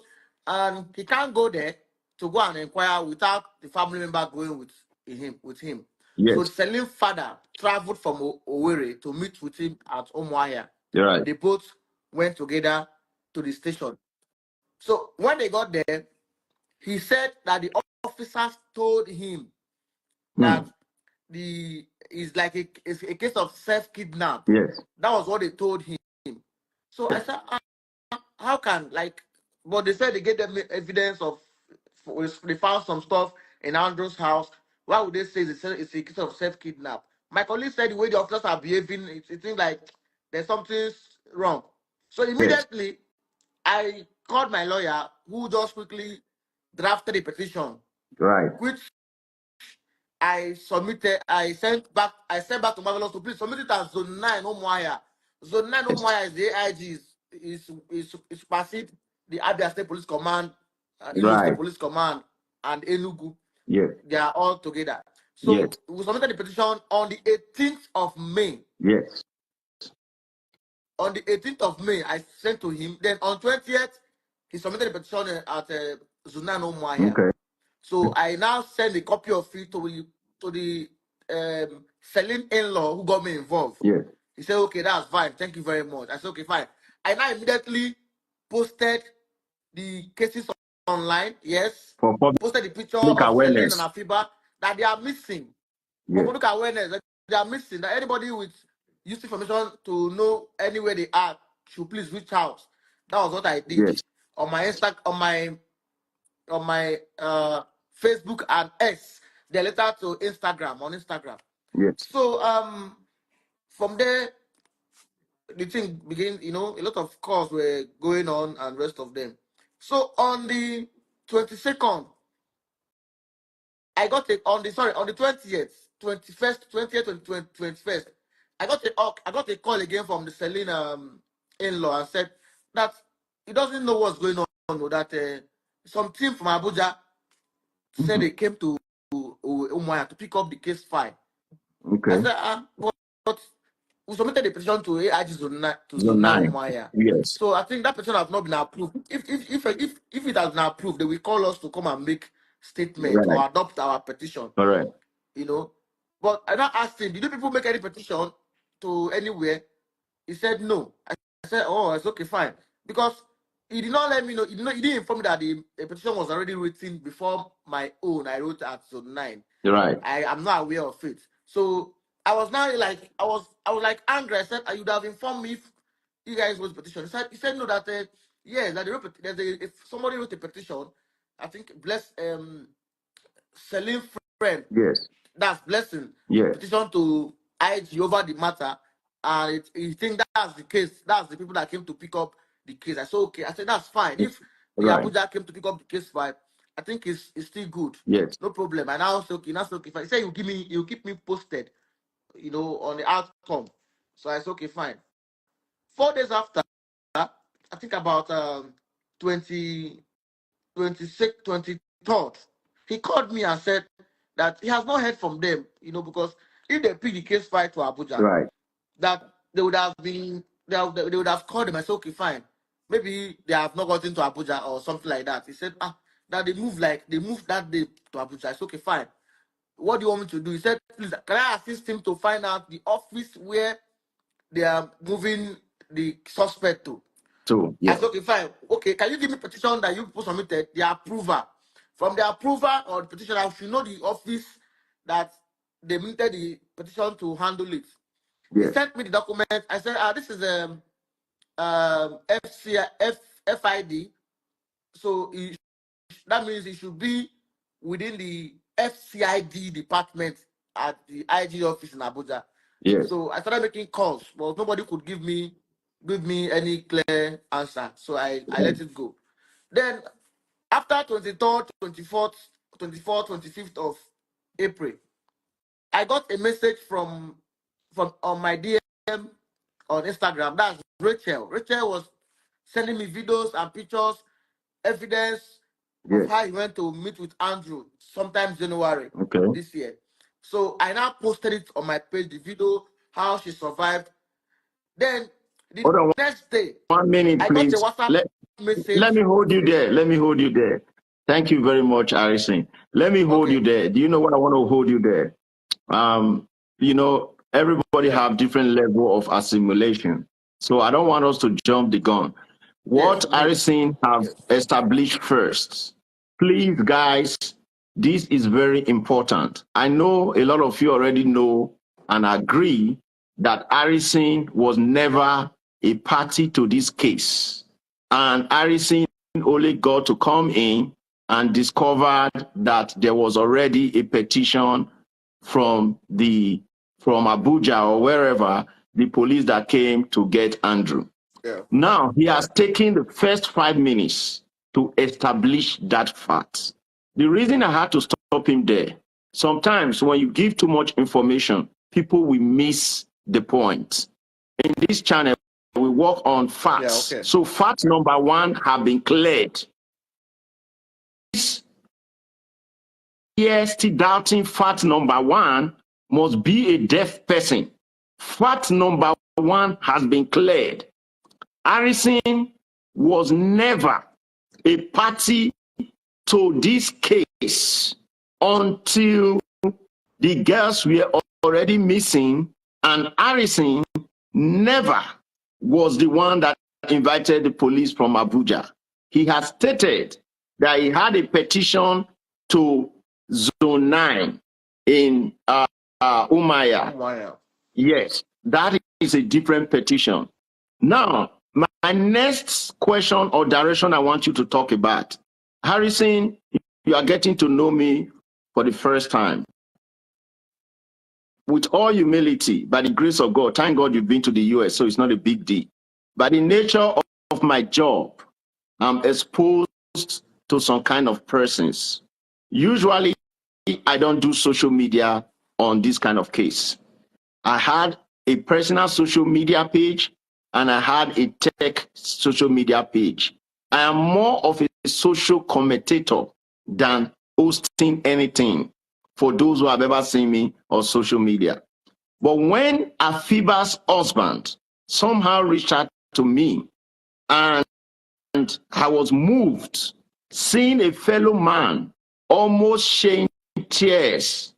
he can't go there to go and inquire without the family member going with him. Yes. So Selim's father traveled from Owerri to meet with him at Umuahia. You're right. They both went together to the station. So when they got there, he said that the officers told him that it's like it's a case of self-kidnap. Yes. That was what they told him. So I said, how can, like, but they said they gave them evidence of, they found some stuff in Andrew's house. Why would they say it's a case of self-kidnap? My colleague said the way the officers are behaving, it seems like there's something wrong. So immediately, I called my lawyer, who just quickly drafted a petition, which I submitted. I sent back to Marvelous to please submit it as Zone 9 Umuahia. Zone 9 Umuahia is the AIG, is supersede the Abia State Police Command, Imo State Police Command, and Enugu. Yes. They are all together. So we submitted the petition on the 18th of May. Yes. On the 18th of May, I sent to him. Then on 20th, he submitted the petition at Zone 9 Umuahia. Okay. So I now send a copy of it to the Celine in-law who got me involved. Yeah. He said, okay, that's fine. Thank you very much. I said, okay, fine. I now immediately posted the cases online. Yes. Posted the picture of Celine and Afiba that they are missing. For public awareness, that they are missing. That anybody with useful information to know anywhere they are should please reach out. That was what I did. Yes. On my Facebook and X, then later to Instagram, on Instagram. Yes. So from there, the thing began, a lot of calls were going on and rest of them. So on the 22nd, on the 20th, 21st, 20th, 21st, I got a call again from the Celine in-law and said that he doesn't know what's going on, that some team from Abuja said they came to Umuahia to pick up the case file. Okay. I said, but we submitted the petition to AIG Zone 9 Umuahia. Yes. So I think that petition has not been approved. If it has been approved, they will call us to come and make statement or adopt our petition. All right. But I now asked him, did you people make any petition to anywhere? He said no. I said, oh, it's okay, fine. Because he did not let me know, he didn't inform me that the petition was already written before my own. I wrote at Zone 9. Right. I'm not aware of it. So I was now like, I was like angry. I said, you would have informed me if you guys wrote a petition. He said no, that yes, that if somebody wrote a petition, I think Celine friend. Yes. That's Blessing. Yes. Petition to IG over the matter. And you think that's the case. That's the people that came to pick up the case. I said, okay. I said, that's fine. If the Abuja came to pick up the case file, I think it's still good. Yes. No problem. And now, okay, now, okay. If I say you keep me posted, you know, on the outcome. So I said, okay, fine. 4 days after, I think about 26, 23rd, he called me and said that he has not heard from them, you know, because if they pick the case file to Abuja, Right. that they would have they would have called him. I said, okay, fine. Maybe they have not gotten to Abuja or something like that. He said, that they moved that day to Abuja. I said, okay, fine. What do you want me to do? He said, please, can I assist him to find out the office where they are moving the suspect to? So, I yeah. said, okay, fine. Okay, can you give me petition that you people submitted, the approver? From the approver or the petitioner, I should know the office that they minted the petition to handle it. He Yes. sent me the document. I said, this is FID. So that means it should be within the FCID department at the IG office in Abuja. Yes. So I started making calls, but nobody could give me any clear answer. So I let it go. Then after 23rd, 24th, 25th of April, I got a message from on my DM on Instagram. That's Rachel. Rachel was sending me videos and pictures, evidence of how he went to meet with Andrew sometime January this year. So I now posted it on my page, the video, how she survived. Then the next day, 1 minute, I please. got a WhatsApp message. Let me hold you there. Let me hold you there. Thank you very much, Harrison. Let me hold you there. Do you know what I want to hold you there? You know, everybody have different level of assimilation. So I don't want us to jump the gun. What Harrison have established first, please, guys, this is very important. I know a lot of you already know and agree that Harrison was never a party to this case. And Harrison only got to come in and discovered that there was already a petition from Abuja or wherever, the police that came to get Andrew. Yeah. Now he has taken the first 5 minutes to establish that fact. The reason I had to stop him there, sometimes when you give too much information, people will miss the point. In this channel, we work on facts. Yeah, okay. So fact number 1 have been cleared. This EST Daltin fact number 1 must be a deaf person. Fact number 1 has been cleared. Harrison was never a party to this case until the girls were already missing, and Harrison never was the one that invited the police from Abuja. He has stated that he had a petition to Zone 9 in Umaya. Yes, that is a different petition. Now, my next question or direction I want you to talk about. Harrison, you are getting to know me for the first time. With all humility, by the grace of God, thank God you've been to the US, so it's not a big deal. By the nature of my job, I'm exposed to some kind of persons. Usually, I don't do social media on this kind of case. I had a personal social media page and I had a tech social media page. I am more of a social commentator than hosting anything for those who have ever seen me on social media. But when Afiba's husband somehow reached out to me and I was moved seeing a fellow man almost shedding tears,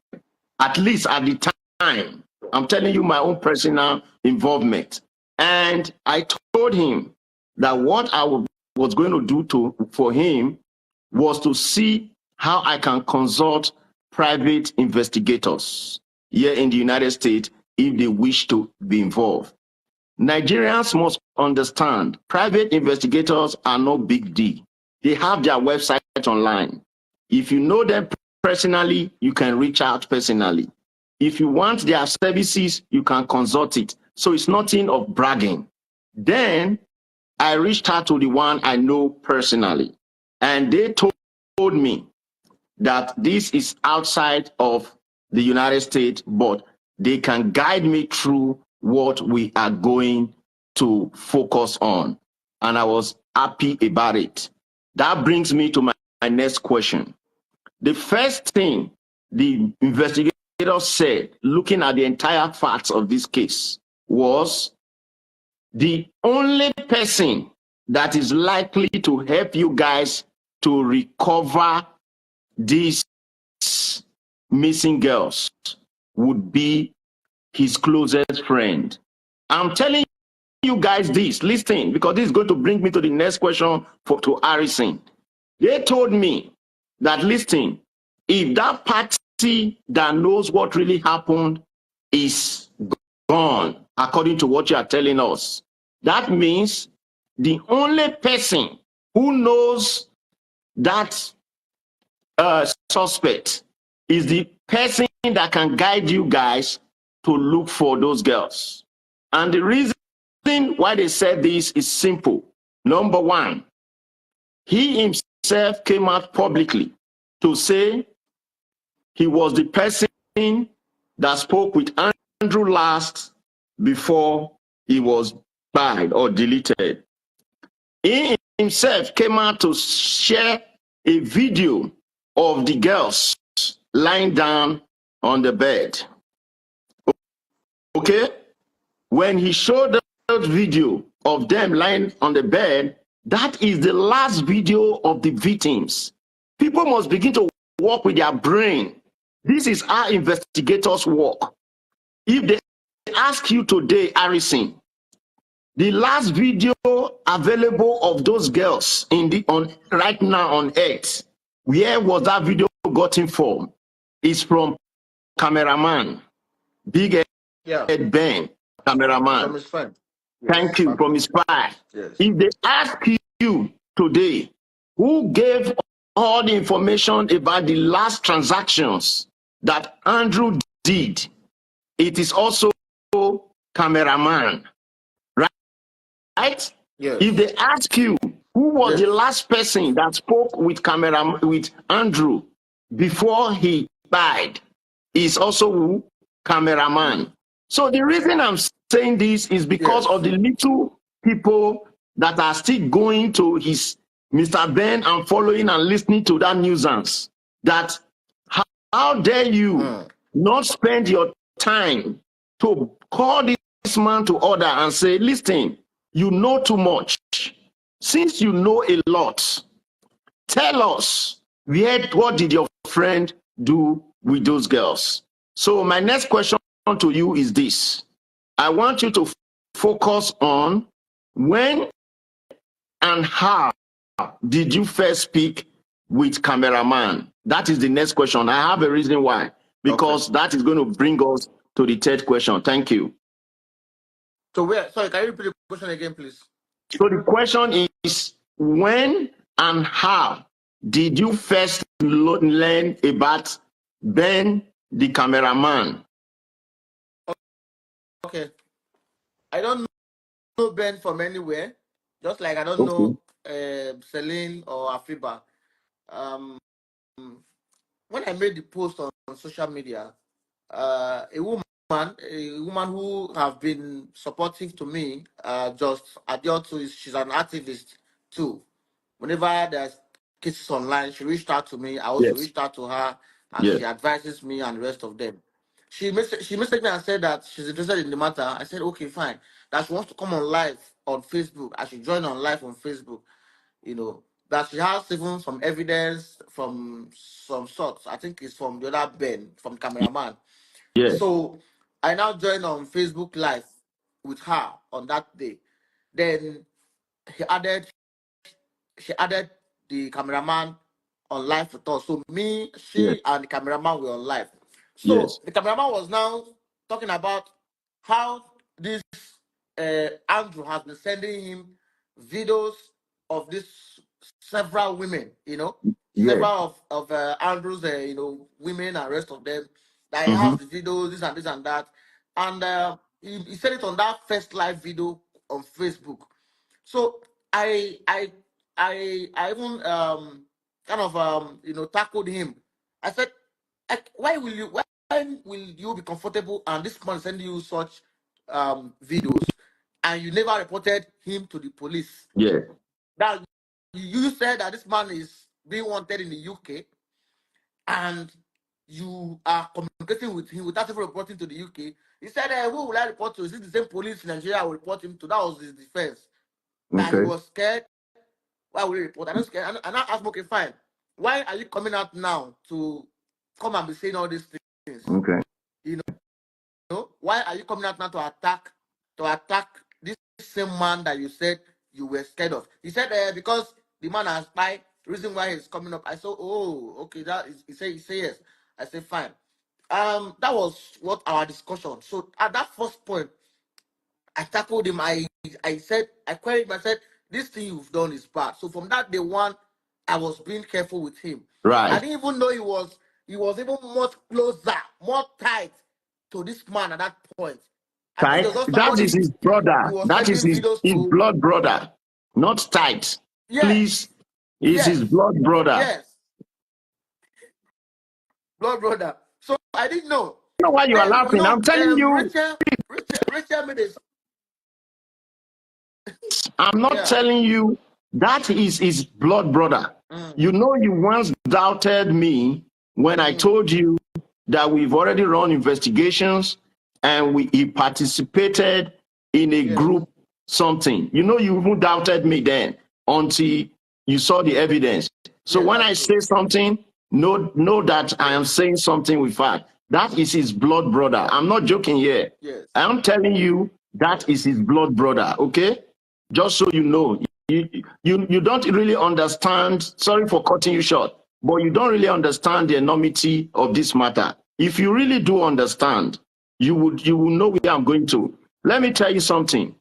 at least at the time. I'm telling you my own personal involvement. And I told him that what I was going to do for him was to see how I can consult private investigators here in the United States if they wish to be involved. Nigerians must understand private investigators are no big deal. They have their website online. If you know them personally, you can reach out personally. If you want their services, you can consult it. So it's nothing of bragging. Then I reached out to the one I know personally, and they told me that this is outside of the United States, but they can guide me through what we are going to focus on. And I was happy about it. That brings me to my next question. The first thing the investigator said, looking at the entire facts of this case, was the only person that is likely to help you guys to recover these missing girls would be his closest friend. I'm telling you guys this, listen, because this is going to bring me to the next question to Harrison. They told me that, listen, if that party that knows what really happened is gone, according to what you are telling us, that means the only person who knows that suspect is the person that can guide you guys to look for those girls. And the reason why they said this is simple. Number one, he himself came out publicly to say he was the person that spoke with Andrew last before he was banned or deleted. He himself came out to share a video of the girls lying down on the bed. Okay? When he showed that video of them lying on the bed, that is the last video of the victims. People must begin to work with their brain. This is how investigators work. If they ask you today, Harrison, the last video available of those girls right now on X, where was that video gotten from? It's from cameraman, Big Ed Ben, cameraman. From his friend. Yes. Thank you, from his spy. Yes. If they ask you today, who gave all the information about the last transactions that Andrew did, it is also cameraman, right? Yes. If they ask you who was the last person that spoke with Andrew before he died, is also who? Cameraman. So the reason I'm saying this is because of the little people that are still going to his Mr. Ben and following and listening to that nuisance. That how dare you not spend your time to call this man to order and say, listen, you know too much. Since you know a lot, tell us what did your friend do with those girls? So my next question to you is this. I want you to focus on when and how did you first speak with cameraman? That is the next question. I have a reason why. Because that is going to bring us to the third question. Thank you. So sorry, can you repeat the question again, please? So the question is, when and how did you first learn about Ben, the cameraman? Okay. I don't know Ben from anywhere, just like I don't know Celine or Afiba. When I made the post on social media, a woman who have been supportive to me, just Adiotu, she's an activist too. Whenever there's cases online, she reached out to me. I also reached out to her, and she advises me and the rest of them. She messaged me and said that she's interested in the matter. I said, okay, fine. That she wants to come on live on Facebook. I should join on live on Facebook. You know, that she has even some evidence from some sorts. I think it's from the other Ben, from cameraman. Yes. So I now joined on Facebook Live with her on that day. Then she added the cameraman on live with us. So me, she, and the cameraman were on live. So the cameraman was now talking about how this Andrew has been sending him videos of these several women, several of Andrew's, women and rest of them. That he has the videos, this and that. And he said it on that first live video on Facebook. So I even tackled him I said, why will you be comfortable and this man sending you such videos and you never reported him to the police? Yeah. That you said that this man is being wanted in the UK and you are communicating with him without even reporting to the UK. He said, who will I report to? Is it the same police in Nigeria I will report him to? That was his defense. That he was scared. Why will he report? I'm not scared. And I asked him, okay, fine. Why are you coming out now to come and be saying all these things? Okay. You know, why are you coming out now to attack this same man that you said you were scared of? He said, because the man has died, the reason why he's coming up. I said, oh, okay, that is, he said yes. I said, fine. That was what our discussion. So at that first point, I tackled him. I said, I queried him. I said, this thing you've done is bad. So from that day one, I was being careful with him. Right. I didn't even know he was even much closer, more tight to this man at that point. I think Tight. it was just That somebody is his brother. he was That is sending his videos to. blood brother, not tight. Yes. Please, he's his blood brother. Yes. Blood brother. So I didn't know. You know why you are laughing? I'm telling you. Rachel made this. I'm not telling you that is his blood brother. You know, you once doubted me when I told you that we've already run investigations and he participated in a group something. You know, you even doubted me then until you saw the evidence. So when I say something, know that I am saying something with fact. That is his blood brother. I'm not joking here. Yes. I'm telling you that is his blood brother, okay? Just so you know. You don't really understand, sorry for cutting you short, but you don't really understand the enormity of this matter. If you really do understand, you will know where I'm going to. Let me tell you something.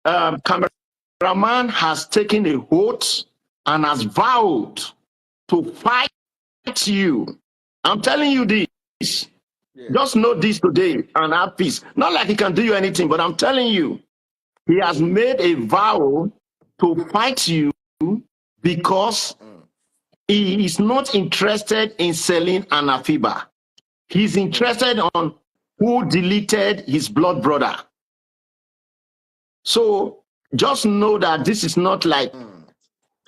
Cameraman has taken a oath and has vowed to fight you. I'm telling you this. Yeah. Just know this today and have peace. Not like he can do you anything, but I'm telling you, he has made a vow to fight you because he is not interested in selling an afiba. He's interested on who deleted his blood brother. So just know that this is not like,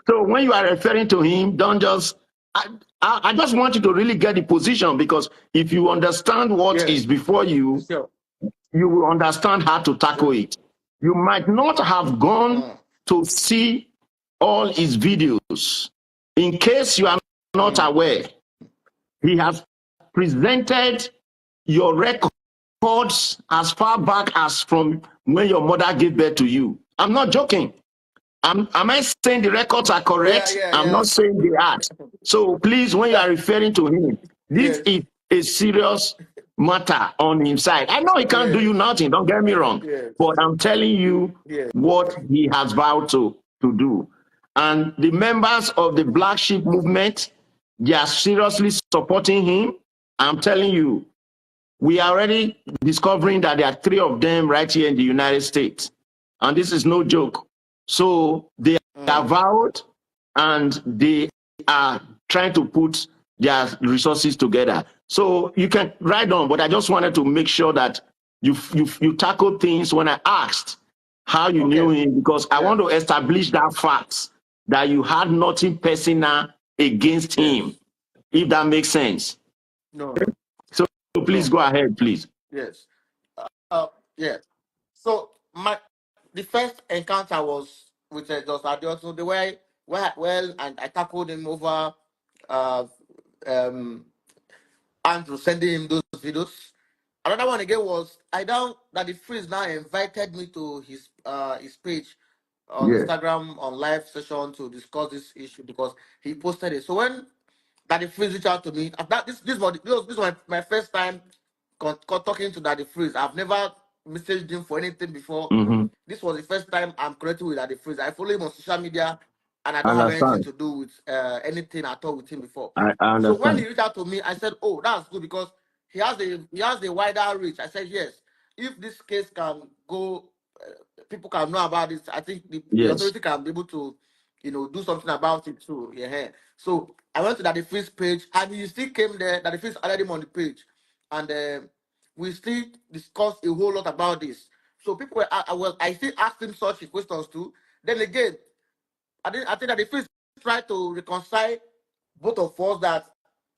so when you are referring to him, don't just, I just want you to really get the position, because if you understand what is before you, you will understand how to tackle it. You might not have gone to see all his videos. In case you are not aware, he has presented your records as far back as from when your mother gave birth to you. I'm not joking. Am I saying the records are correct? I'm not saying they are. So please, when you are referring to him, this is a serious matter on his side. I know he can't do you nothing, don't get me wrong. But I'm telling you what he has vowed to do. And the members of the Black Sheep movement, they are seriously supporting him. I'm telling you, we are already discovering that there are 3 of them right here in the United States. And this is no joke. So they are vowed and they are trying to put their resources together. So you can write on, but I just wanted to make sure that you tackle things when I asked how you knew him, because I want to establish that fact that you had nothing personal against him, if that makes sense. No. So please go ahead, please. Yes. Yeah. So the first encounter was with Just Adioto. The way and I tackled him over Andrew sending him those videos. Another one again was that the freeze now invited me to his page on Instagram on live session to discuss this issue because he posted it. So when Daddy Freeze reached out to me, this was my first time talking to Daddy Freeze. I've never messaged him for anything before. This was the first time I'm connecting with Daddy Freeze. I follow him on social media and I don't have anything to do with anything at all with him before. I understand. So when he reached out to me, I said, oh, that's good because he has a wider reach. I said, yes, if this case can go, people can know about it. I think the authority can be able to do something about it too. Yeah. So I went to that Fizz page, and he still came there. That Fizz added him on the page, and we still discussed a whole lot about this. So people were, I still asked him such questions too. Then again, I think that the Fizz tried to reconcile both of us, that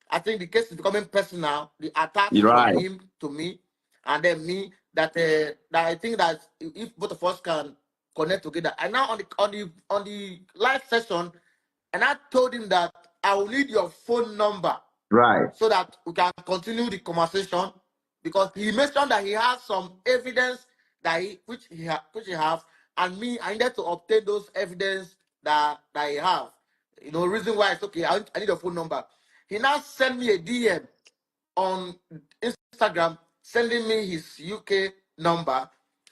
I think the case is becoming personal, the attacks from Right. him to me, and then me, that I think that if both of us can connect together. And now on the live session, and I told him that I will need your phone number Right. so that we can continue the conversation, because he mentioned that he has some evidence that which he has, and me, I needed to obtain those evidence that he have. Reason why it's okay. I need a phone number. He now sent me a DM on Instagram, sending me his UK number.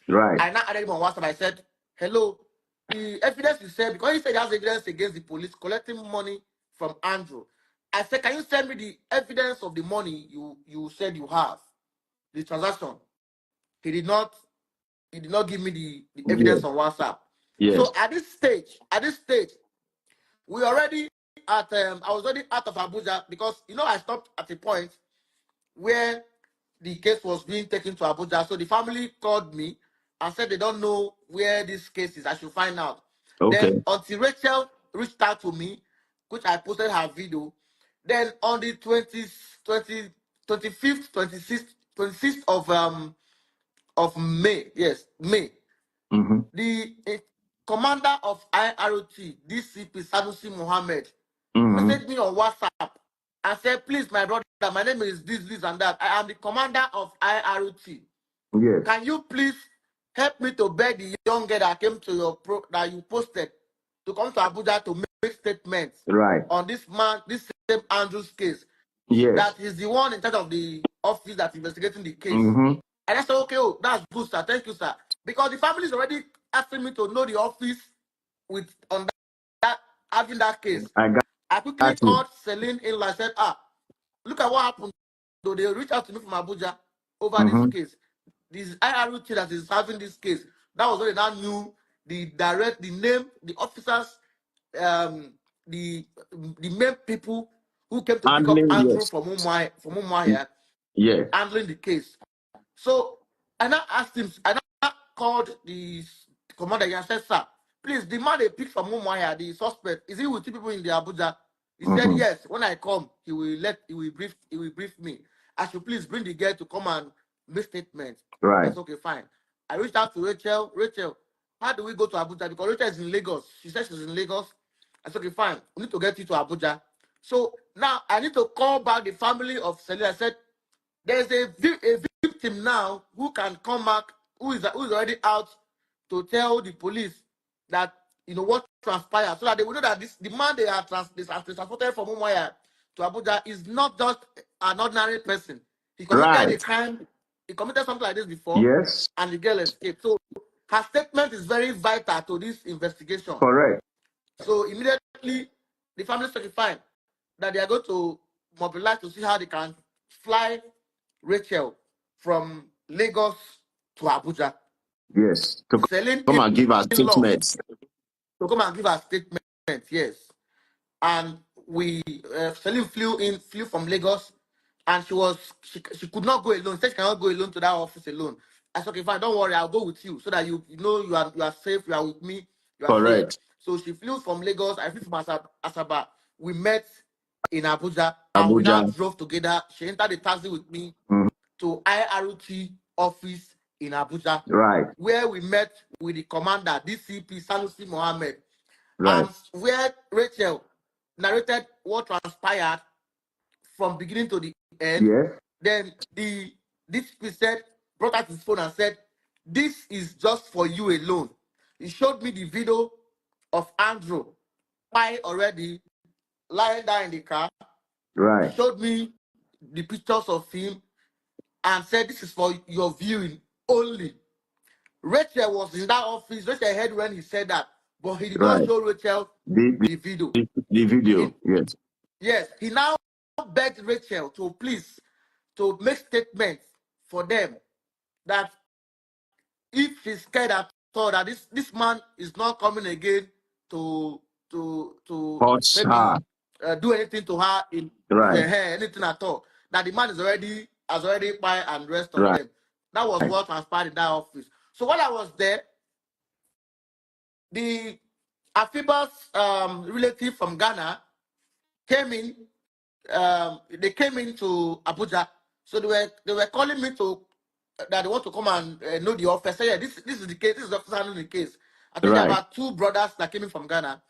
Right. I now added him on WhatsApp. I said, hello, the evidence you said, because he said he has evidence against the police collecting money from Andrew. I said, can you send me the evidence of the money you said you have, the transaction? He did not give me the evidence on WhatsApp. Yes. So at this stage, we already I was already out of Abuja, because I stopped at a point where the case was being taken to Abuja. So the family called me and said they don't know where this case is. I should find out. Okay. Then until Rachel reached out to me, which I posted her video. Then on the 25th, 26th of May, yes, May, the commander of IROT, DCP Sanusi Mohammed, messaged me on WhatsApp and said, please, my brother, my name is this and that. I am the commander of IROT. Yes. Can you please help me to beg the young girl that came to your that you posted to come to Abuja to make statements Right. on this same Andrew's case? Yes. That is the one in charge of the office that's investigating the case. Mm-hmm. And I said, okay, oh, that's good, sir. Thank you, sir. Because the family is already asking me to know the office on that having that case. I quickly called Celine in and said, look at what happened. So they reached out to me from Abuja over this case. This IRUT that is having this case. That was when they now knew the name, the officers, the main people who came to pick up Andrew from Umuahia, Yes. handling the case. So I now asked him, I now called the commander and said, sir, please, the man they picked from Umuahia, the suspect, is he with two people in the Abuja? He said, yes, when I come, he will brief me. I should please bring the girl to come and make statements. Right. That's okay, fine. I reached out to Rachel. Rachel, how do we go to Abuja? Because Rachel is in Lagos. She said she's in Lagos. I said, okay, fine. We need to get you to Abuja. So now I need to call back the family of Celine. I said, there's a victim now who can come back, who is already out to tell the police that what transpired, so that they will know that the man they are transported from Umuahia to Abuja is not just an ordinary person. He committed a crime. He committed something like this before. Yes. And the girl escaped. So her statement is very vital to this investigation. Correct. So immediately the family certified that they are going to mobilize to see how they can fly Rachel from Lagos to Abuja. Yes. To Celine come and give us statements. To come and give us statements, yes. And Celine flew from Lagos, and she could not go alone. She said she cannot go alone to that office alone. I said, okay, fine, don't worry, I'll go with you so that you are safe, you are with me, you are correct. safe. So she flew from Lagos, I flew from Asaba. We met in Abuja, and we now drove together. She entered the taxi with me to IRT office in Abuja, right, where we met with the commander, DCP Sanusi Mohammed, right, and where Rachel narrated what transpired from beginning to the end. yes. Then the DCP brought out his phone and said, "This is just for you alone." He showed me the video of Andrew already lying down in the car. Right. He showed me the pictures of him and said, "This is for your viewing only." Rachel was in that office. Rachel heard when he said that, but he did not show Rachel the video. The video, yes. Yes, he now begged Rachel to please to make statements for them that if she's scared at all that this man is not coming again to Hot maybe her. do anything to her in Right. her hair, anything at all. That the man has already by and rest of Right. them. That was what transpired in that office. So while I was there, the Afiba's relative from Ghana came in. They came into Abuja, so they were calling me to that they want to come and know the office. So yeah, this is the case. This is the officer handling the case. I think there Right. were 2 brothers that came in from Ghana.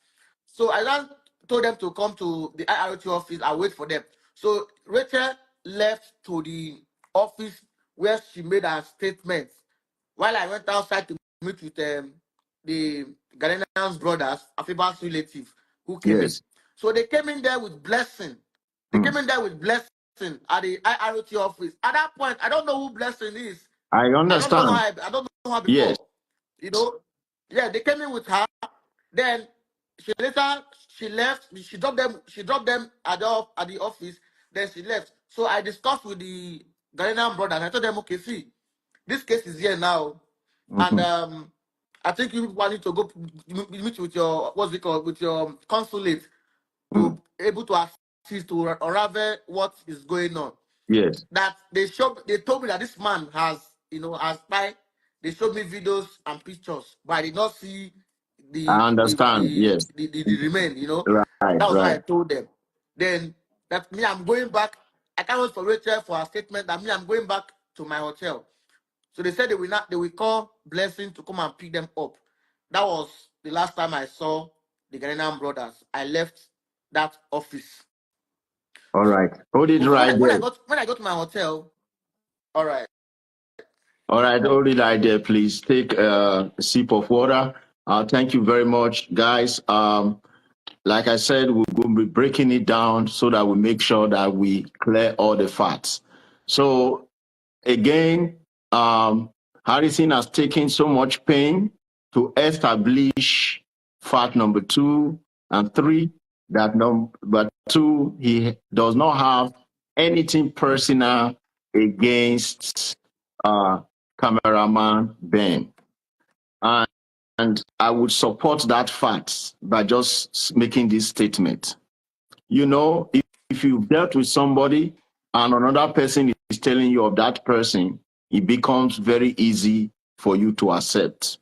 So I then told them to come to the IRT office. I wait for them. So Rachel left to the office where she made her statement. While I went outside to meet with the Ghanaian's brothers, Afiba's relative, who came in. Yes. So they came in there with blessing. They Hmm. came in there with blessing at the IRT office. At that point, I don't know who blessing is. I I don't know understand. her. I don't know her Yes. before. You know, yeah, they came in with her. Then she left. She dropped them. She dropped them at the office. Then she left. So I discussed with the Ghanaian brother, and I told them, okay, see, this case is here now, and Mm-hmm. I think you need to go meet with your what's it called, with your consulate Mm. to able to assist to unravel what is going on. Yes. That they told me that this man has, has spy. They showed me videos and pictures, but I did not see I understand. Yes. the remain, Right. That was what I Right. told them. Then that me, I'm going back. I can't wait for Rachel for a statement that me, I'm going back to my hotel. So they said they will call Blessing to come and pick them up. That was the last time I saw the Ghanaian brothers. I left that office. All right. Hold it When right there. when I got to my hotel, all right. All right. Hold it right there, please. Take a sip of water. Thank you very much, guys. Like I said, we're going to be breaking it down so that we make sure that we clear all the facts. So again, Harrison has taken so much pain to establish fact number 2 and 3, that number 2, he does not have anything personal against cameraman Ben. And I would support that fact by just making this statement. You know, if you've dealt with somebody and another person is telling you of that person, it becomes very easy for you to accept.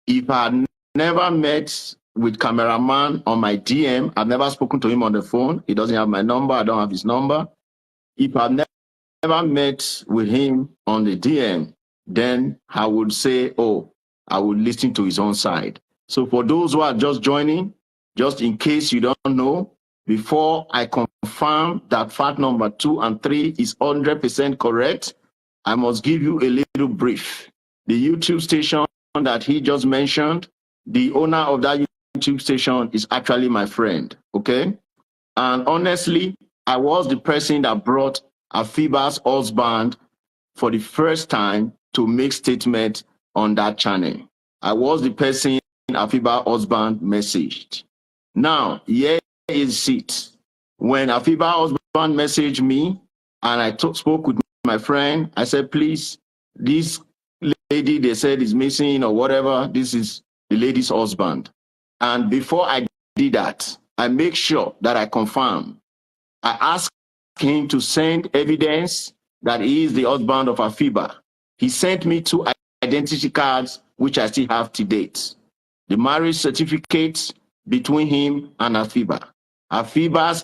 If I had never met with cameraman on my DM, I've never spoken to him on the phone, he doesn't have my number, I don't have his number. If I've never met with him on the DM, then I would say, oh, I would listen to his own side. So for those who are just joining, just in case you don't know, before I confirm that fact number 2 and 3 is 100% correct, I must give you a little brief. The YouTube station that he just mentioned, the owner of that YouTube station is actually my friend, okay? And honestly, I was the person that brought Afiba's husband for the first time to make statement on that channel. I was the person Afiba's husband messaged. Now, here is it. When Afiba's husband messaged me and I spoke with my friend, I said, please, this lady they said is missing or whatever, this is the lady's husband. And before I did that, I make sure that I confirm. I asked him to send evidence that he is the husband of Afiba. He sent me 2 identity cards, which I still have to date. The marriage certificates between him and Afiba. Afiba's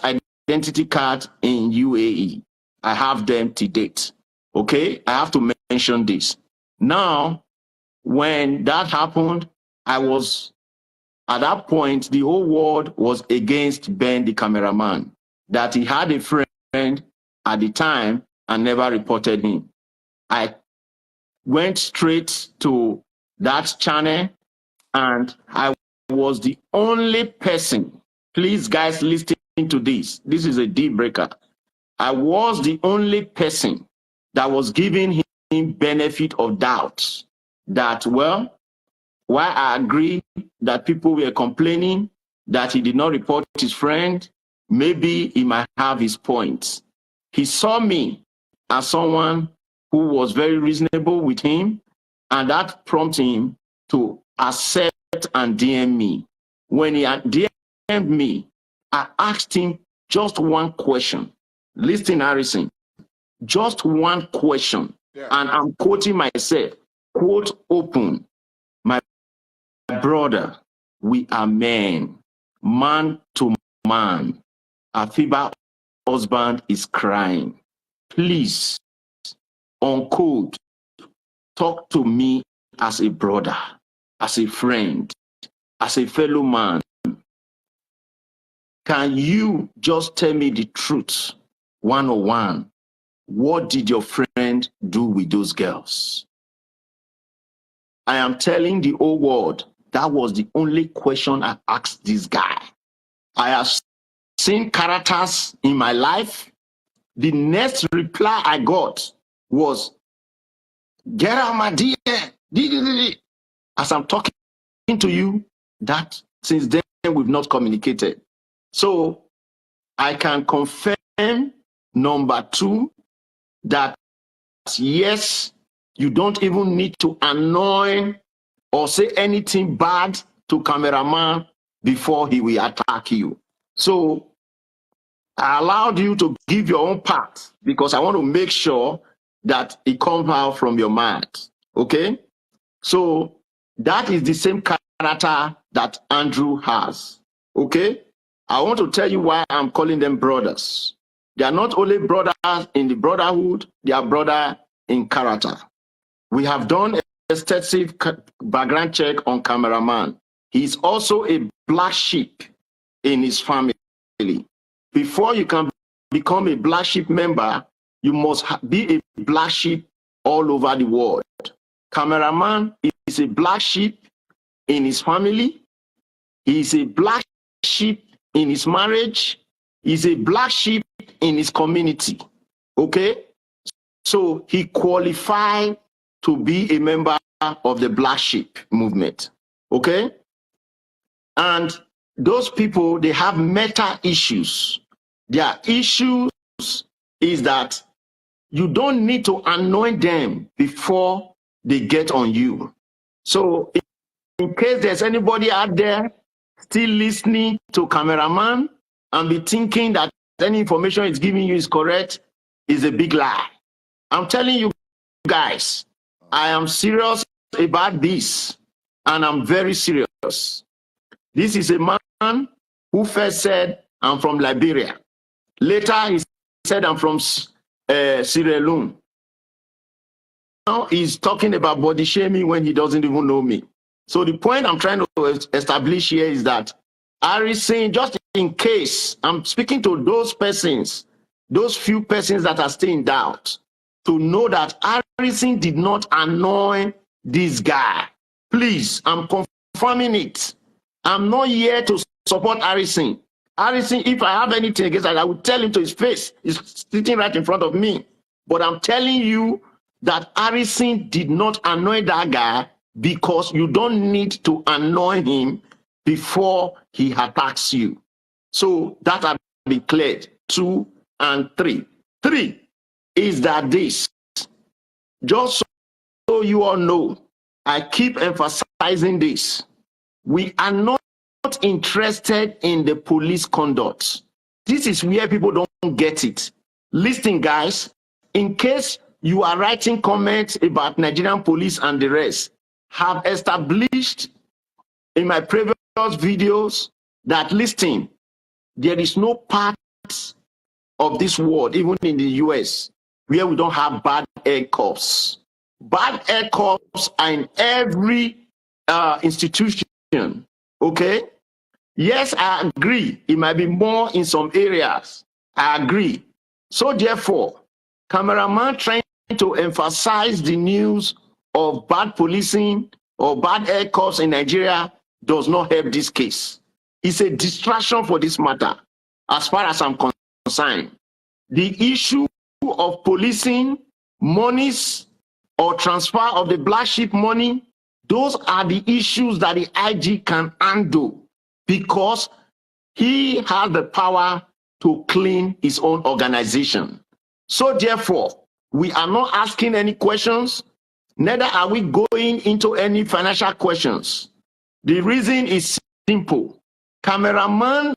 identity card in UAE. I have them to date. Okay, I have to mention this. Now, when that happened, at that point, the whole world was against Ben, the cameraman, that he had a friend at the time and never reported him. I went straight to that channel and I was the only person. Please, guys, listen to this. This is a deal breaker. I was the only person that was giving him benefit of doubt that, well, while I agree that people were complaining that he did not report his friend, maybe he might have his points. He saw me as someone who was very reasonable with him, and that prompted him to accept and DM me. When he DM me, I asked him just one question. Listen, Harrison, just one question. Yeah. And I'm quoting myself, quote open, my brother, we are men, man to man. A feeble husband is crying. Please, unquote, talk to me as a brother, as a friend, as a fellow man. Can you just tell me the truth, 101? What did your friend do with those girls? I am telling the whole world, that was the only question I asked this guy. I have seen characters in my life. The next reply I got was, get out my DM. As I'm talking to you, that since then we've not communicated. So I can confirm, number two, that yes, you don't even need to annoy or say anything bad to cameraman before he will attack you. So I allowed you to give your own part because I want to make sure that it comes out from your mouth. Okay? So that is the same character that Andrew has. Okay? I want to tell you why I'm calling them brothers. They are not only brothers in the brotherhood, they are brothers in character. We have done a extensive background check on cameraman. He's also a black sheep in his family. Before you can become a black sheep member, you must be a black sheep all over the world. Cameraman is a black sheep in his family. He is a black sheep in his marriage. He's a black sheep in his community. Okay? So he qualified to be a member of the black sheep movement. Okay? And those people, they have meta issues. Their issues is that you don't need to anoint them before they get on you. So in case there's anybody out there still listening to cameraman and be thinking that any information it's giving you is correct, is a big lie. I'm telling you guys, I am serious about this, and I'm very serious. This is a man who first said, I'm from Liberia. Later, he said, I'm from Sierra Leone. Now he's talking about body shaming when he doesn't even know me. So the point I'm trying to establish here is that Harrison, just in case, I'm speaking to those persons, those few persons that are still in doubt, to know that Harrison did not annoy this guy. Please, I'm confirming it. I'm not here to support Harrison. Harrison, if I have anything against that, I will tell him to his face. He's sitting right in front of me. But I'm telling you that Harrison did not annoy that guy because you don't need to annoy him before he attacks you. So that has been cleared. 2 and 3. 3 is that this, just so you all know, I keep emphasizing this. We are not interested in the police conduct. This is where people don't get it. Listen, guys, in case you are writing comments about Nigerian police and the rest, have established in my previous videos that, listen, there is no part of this world, even in the US, where we don't have bad air cops. Bad air cops are in every institution, okay? Yes, I agree. It might be more in some areas. I agree. So therefore, cameraman trying to emphasize the news of bad policing or bad air cops in Nigeria does not help this case. It's a distraction for this matter, as far as I'm concerned. The issue of policing, monies, or transfer of the black sheep money, those are the issues that the IG can handle because he has the power to clean his own organization. So therefore, we are not asking any questions, neither are we going into any financial questions. The reason is simple. Cameraman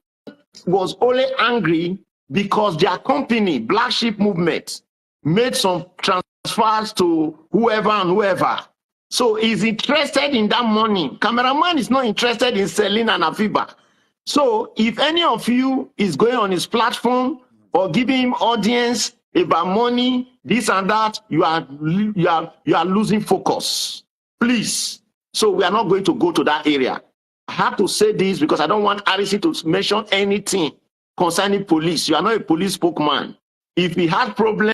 was only angry because their company, Black Sheep Movement, made some transfers to whoever and whoever. So he's interested in that money. Cameraman is not interested in selling an Afiba. So if any of you is going on his platform or giving him audience about money, this and that, you are losing focus. Please. So we are not going to go to that area. I have to say this because I don't want RC to mention anything concerning police. You are not a police spokesman. If he had problem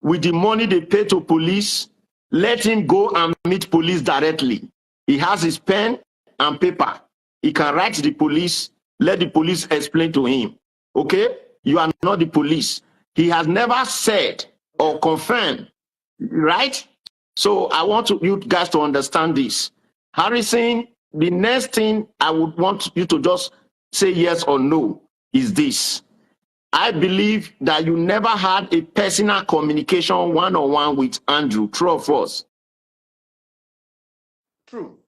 with the money they pay to police, let him go and meet police directly. He has his pen and paper. He can write to the police, let the police explain to him. Okay? You are not the police. He has never said or confirmed, right? So I want you guys to understand this. Harrison, the next thing I would want you to just say yes or no is this. I believe that you never had a personal communication one-on-one with Andrew. True or false? True.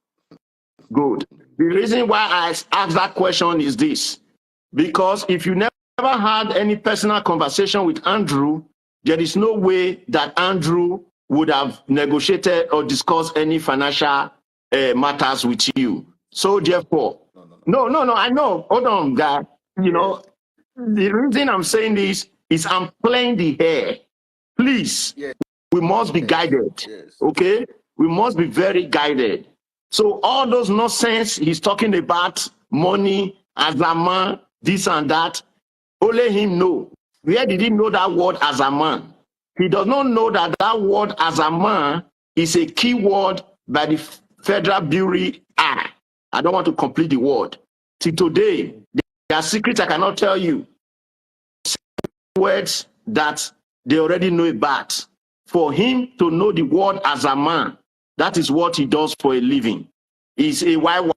Good. The reason why I asked that question is this. Because if you never had any personal conversation with Andrew, there is no way that Andrew would have negotiated or discussed any financial matters with you. So therefore, no, I know. Hold on, guy. You know, the reason I'm saying this is I'm playing the hair. Please, we must be guided. Okay? We must be very guided. So all those nonsense he's talking about, money, Azama, this and that, only him know. Where did he know that word Azama? He does not know that that word Azama is a key word by the Federal Bureau. I don't want to complete the word. Till today, there are secrets I cannot tell you. Words that they already know about. For him to know the word Azama, that is what he does for a living. He's a YY.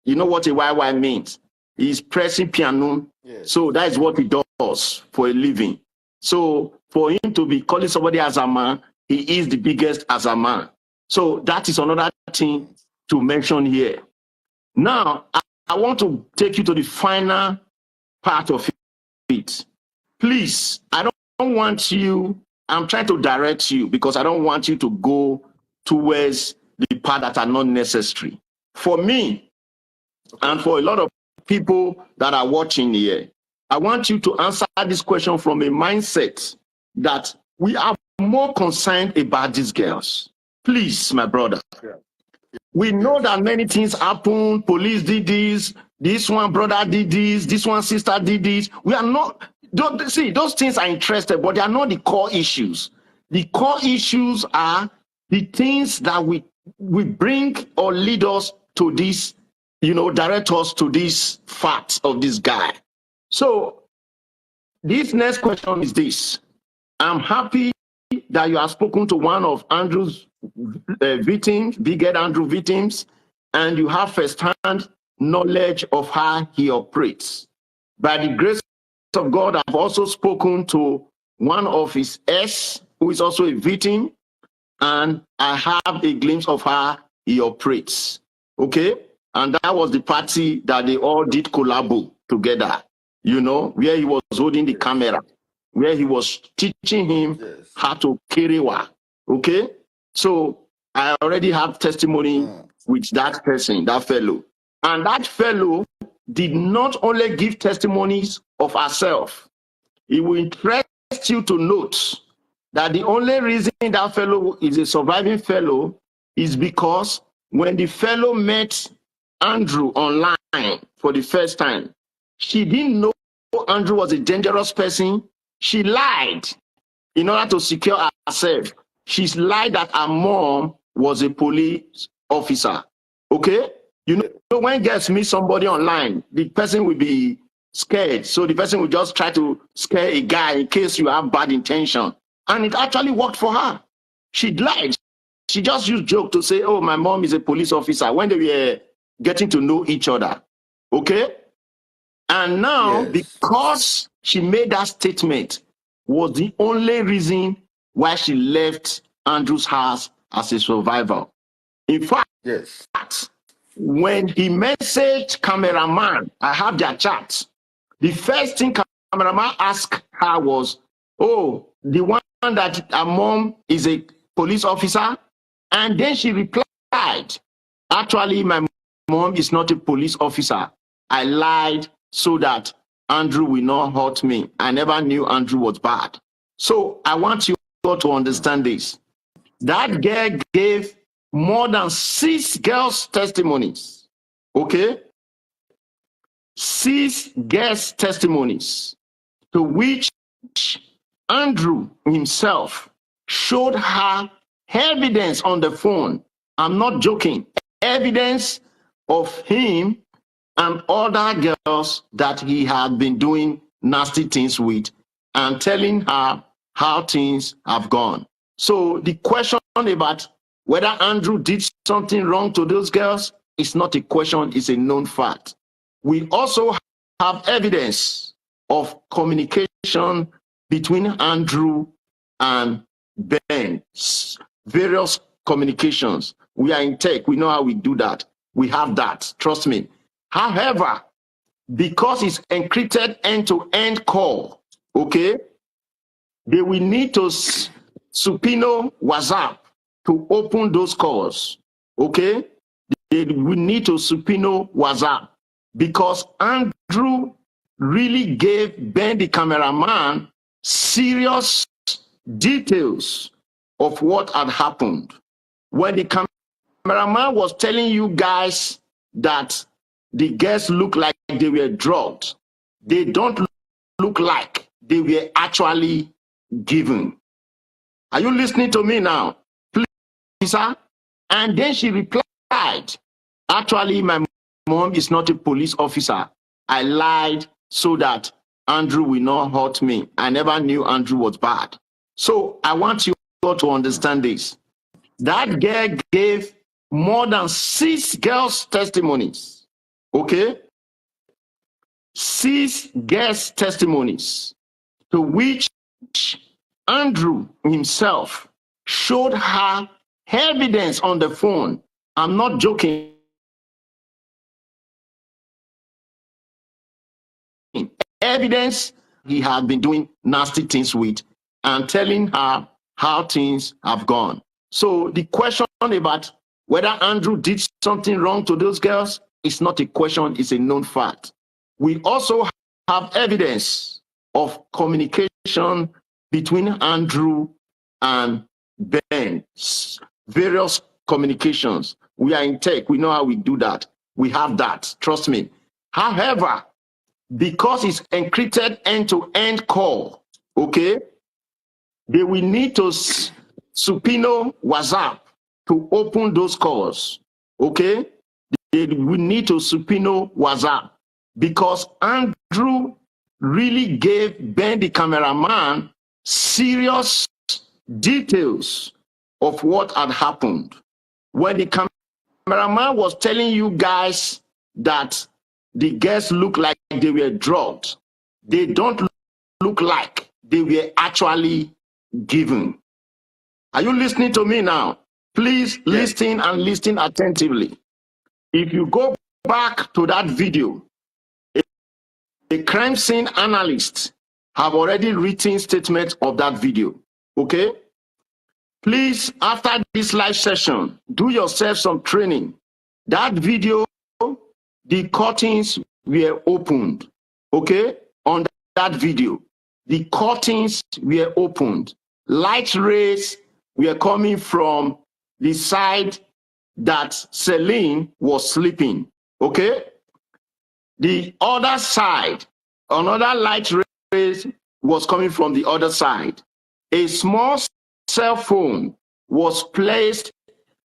You know what a YY means? He's pressing piano. Yes. So that is what he does for a living. So for him to be calling somebody Azama, he is the biggest Azama. So that is another thing to mention here. Now, I want to take you to the final part of it. Please, I don't want you, I'm trying to direct you because I don't want you to go towards the part that are not necessary. For me, and for a lot of people that are watching here, I want you to answer this question from a mindset that we are more concerned about these girls. Please, my brother. We know that many things happen. Police did this one brother did this one sister did this. We are not, see, those things are interested, but they are not the core issues. The core issues are the things that we bring or lead us to this, you know, direct us to this fact of this guy. So this next question is this. I'm happy that you have spoken to one of Andrew's victims, Big-Head Andrew victims, and you have first-hand knowledge of how he operates. By the grace of God, I've also spoken to one of his ex, who is also a victim, and I have a glimpse of how he operates. Okay? And that was the party that they all did collabo together, you know, where he was holding the camera, where he was teaching him how to carry work. Okay? So I already have testimony with that person, that fellow. And that fellow did not only give testimonies of herself. It will interest you to note that the only reason that fellow is a surviving fellow is because when the fellow met Andrew online for the first time, she didn't know Andrew was a dangerous person. She lied in order to secure herself. She lied that her mom was a police officer. Okay? You know, when girls meet somebody online, the person will be scared. So the person will just try to scare a guy in case you have bad intention. And it actually worked for her. She lied. She just used joke to say, oh, my mom is a police officer, when they were getting to know each other. Okay? And now, because she made that statement, was the only reason why she left Andrew's house as a survivor. In fact, when he messaged cameraman, I have their chat. The first thing cameraman asked her was, oh, the one that her mom is a police officer? And then she replied, actually, my mom is not a police officer. I lied so that Andrew will not hurt me. I never knew Andrew was bad. So I want you all to understand this. That girl gave more than 6 girls' testimonies. Okay? 6 girls' testimonies, to which Andrew himself showed her evidence on the phone. I'm not joking. Evidence of him and other girls that he had been doing nasty things with, and telling her how things have gone. So the question about whether Andrew did something wrong to those girls is not a question, it's a known fact. We also have evidence of communication between Andrew and Ben. Various communications. We are in tech, we know how we do that. We have that, trust me. However, because it's encrypted end-to-end call, okay, they will need to subpoena WhatsApp to open those calls, okay? They will need to subpoena WhatsApp because Andrew really gave Ben the cameraman serious details of what had happened. When the cameraman was telling you guys that the girls look like they were drugged, they don't look like they were actually given. Are you listening to me now? Please, sir? And then she replied, actually, my mom is not a police officer. I lied so that Andrew will not hurt me. I never knew Andrew was bad. So I want you all to understand this. That girl gave more than 6 girls' testimonies. Okay? 6 girls' testimonies, to which Andrew himself showed her evidence on the phone. I'm not joking. Evidence he had been doing nasty things with, and telling her how things have gone. So the question about whether Andrew did something wrong to those girls is not a question, it's a known fact. We also have evidence of communication between Andrew and Ben. Various communications. We are in tech, we know how we do that. We have that, trust me. However, because it's encrypted end-to-end call, okay, they will need to subpoena WhatsApp to open those calls, okay? They will need to subpoena WhatsApp because Andrew really gave Ben the cameraman serious details of what had happened. When the cameraman was telling you guys that the girls look like they were drugged, they don't look like they were actually given. Are you listening to me now? Please listen and listen attentively. If you go back to that video, a crime scene analyst have already written statements of that video, okay? Please, after this live session, do yourself some training. That video, the curtains were opened, okay? On that video, the curtains were opened. Light rays were coming from the side that Celine was sleeping, okay? The other side, another light rays was coming from the other side. A small cell phone was placed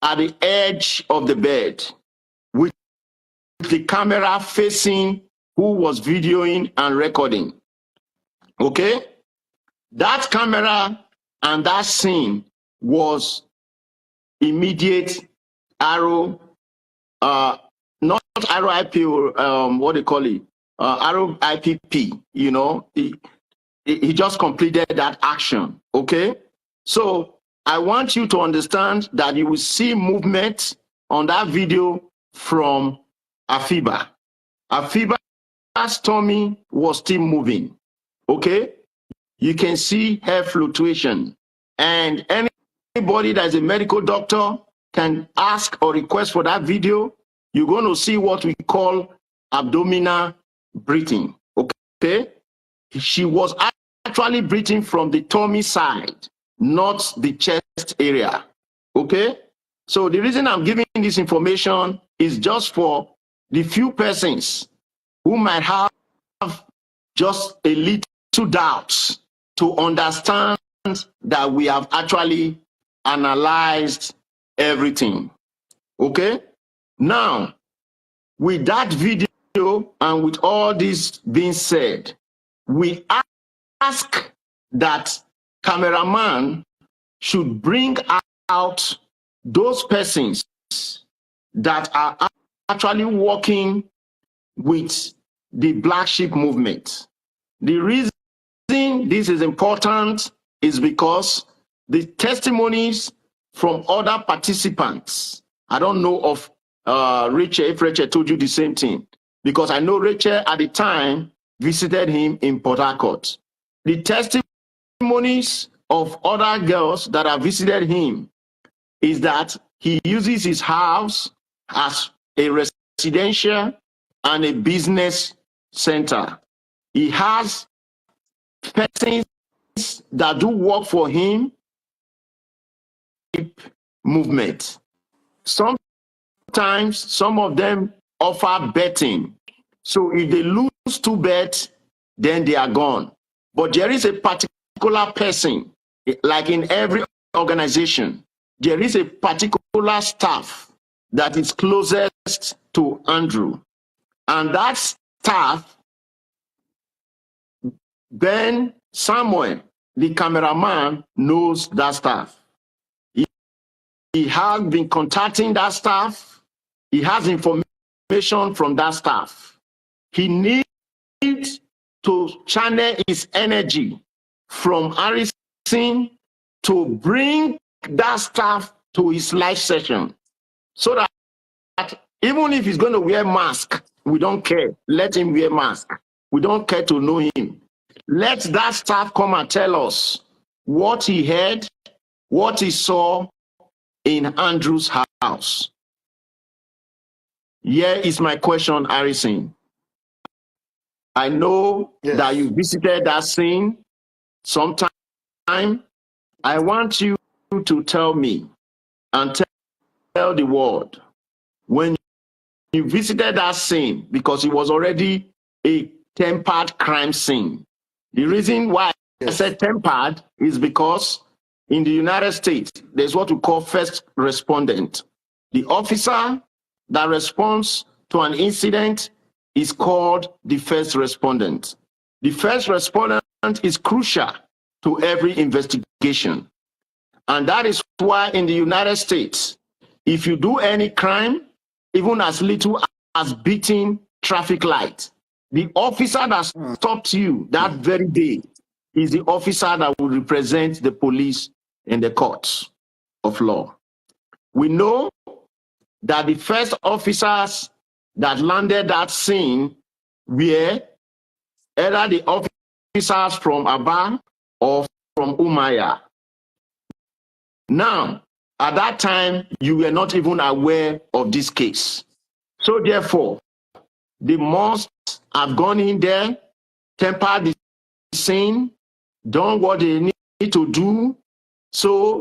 at the edge of the bed with the camera facing who was videoing and recording, okay? That camera and that scene was immediate Arrow, not Arrow IP, what they call it, Arrow IPP, you know, he just completed that action, okay? So I want you to understand that you will see movement on that video from Afiba. Afiba's tummy was still moving. Okay? You can see hair fluctuation. And anybody that is a medical doctor can ask or request for that video. You're going to see what we call abdominal breathing. Okay? She was actually breathing from the tummy side, not the chest area. Okay? So the reason I'm giving this information is just for the few persons who might have just a little doubts to understand that we have actually analyzed everything. Okay? Now, with that video and with all this being said, we ask that cameraman should bring out those persons that are actually working with the Black Sheep movement. The reason this is important is because the testimonies from other participants, I don't know of Rachel, if Rachel told you the same thing, because I know Rachel at the time visited him in Port Harcourt. The testimonies of other girls that have visited him is that he uses his house as a residential and a business center. He has persons that do work for him, movement. Sometimes some of them offer betting. So if they lose 2 bets, then they are gone. But there is a particular person, like in every organization, there is a particular staff that is closest to Andrew. And that staff, Ben Simon, the cameraman, knows that staff. He has been contacting that staff. He has information from that staff. He needs to channel his energy from Harrison to bring that staff to his live session, so that even if he's going to wear mask, we don't care. Let him wear mask. We don't care to know him. Let that staff come and tell us what he heard, what he saw in Andrew's house. Here is my question, Harrison. I know that you visited that scene sometime. I want you to tell me and tell the world when you visited that scene, because it was already a tempered crime scene. The reason why I said tempered is because in the United States, there's what we call first respondent. The officer that responds to an incident is called the first respondent. The first respondent is crucial to every investigation. And that is why in the United States, if you do any crime, even as little as beating traffic light, the officer that stopped you that very day is the officer that will represent the police in the courts of law. We know that the first officers that landed that scene were either the officers from Aba or from Umaya. Now, at that time, you were not even aware of this case. So therefore, they must have gone in there, tempered the scene, done what they need to do, so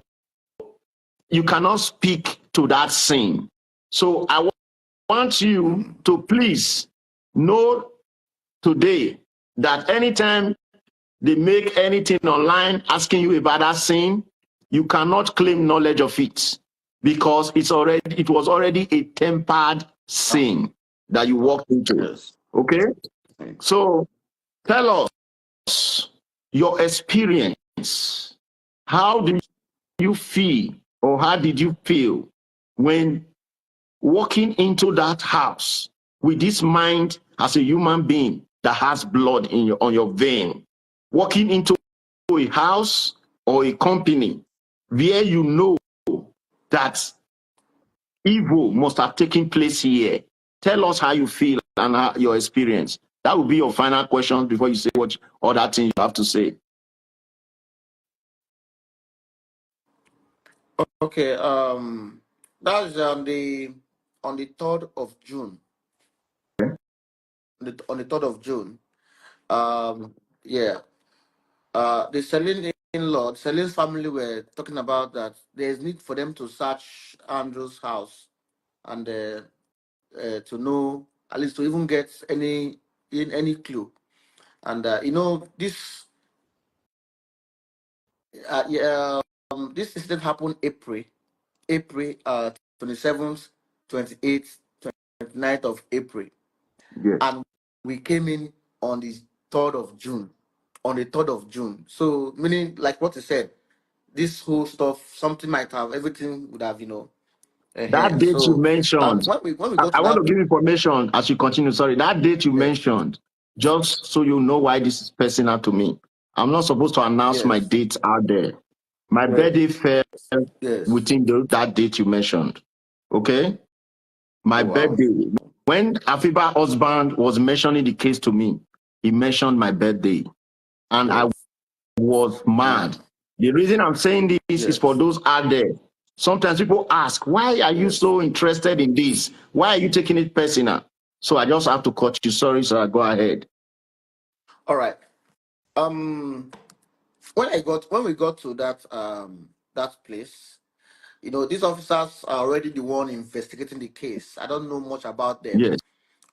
you cannot speak to that scene. So I want you to please know today that anytime they make anything online asking you about that scene, you cannot claim knowledge of it, because it was already a tempered scene that you walked into. Yes. Okay? So tell us your experience. How do you feel, or how did you feel when walking into that house with this mind as a human being that has blood on your vein, walking into a house or a company where you know that evil must have taken place here. Tell us how you feel and your experience. That will be your final question before you say what other thing you have to say. Okay. That's on the 3rd of June. On the 3rd of June. Yeah. The Celine's family were talking about that there's need for them to search Andrew's house and to know, at least to even get any clue. And this this incident happened April 27th, 28th, 29th of April. Yes. And we came in on the 3rd of June. On the 3rd of June. So meaning, like what you said, this whole stuff, something might have, everything would have, That date you So mentioned, when we got I to want that, to give information as you continue. Sorry, that date you yes, mentioned, just so you know why this is personal to me. I'm not supposed to announce my yes, dates out there. My yes, birthday fell yes. within that date you mentioned. Okay? My Oh wow. birthday. When Afiba's husband was mentioning the case to me, he mentioned my birthday. And I Yes. was mad. The reason I'm saying this is for Yes. those out there. Sometimes people ask, why are you Yes. so interested in this? Why are you taking it personal? So I just have to cut you. Sorry, sir. Go ahead. All right. When we got to that place, these officers are already the one investigating the case. I don't know much about them. Yes.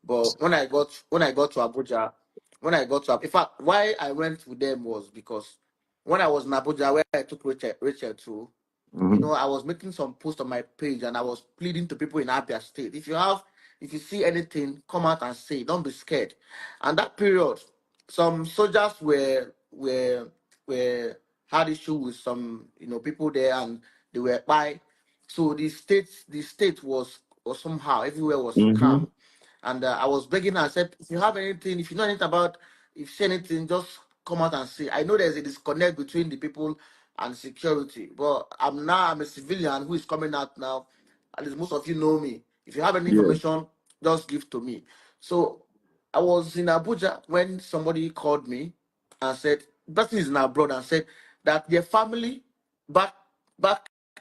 But when I got to Abuja, in fact, why I went with them was because when I was in Abuja, where I took Rachel to, Mhm. I was making some posts on my page and I was pleading to people in Abia State. If you see anything, come out and say. Don't be scared. And that period, some soldiers were had issue with some people there, and they were by. So the state was somehow everywhere was Mhm. calm, and I was begging. I said, if you have anything, if you know anything about, if you see anything, just come out and say. I know there's a disconnect between the people and security, but I'm a civilian who is coming out now. At least most of you know me. If you have any Yes. information, just give to me. So I was in Abuja when somebody called me and said, the person is in abroad, and said that their family back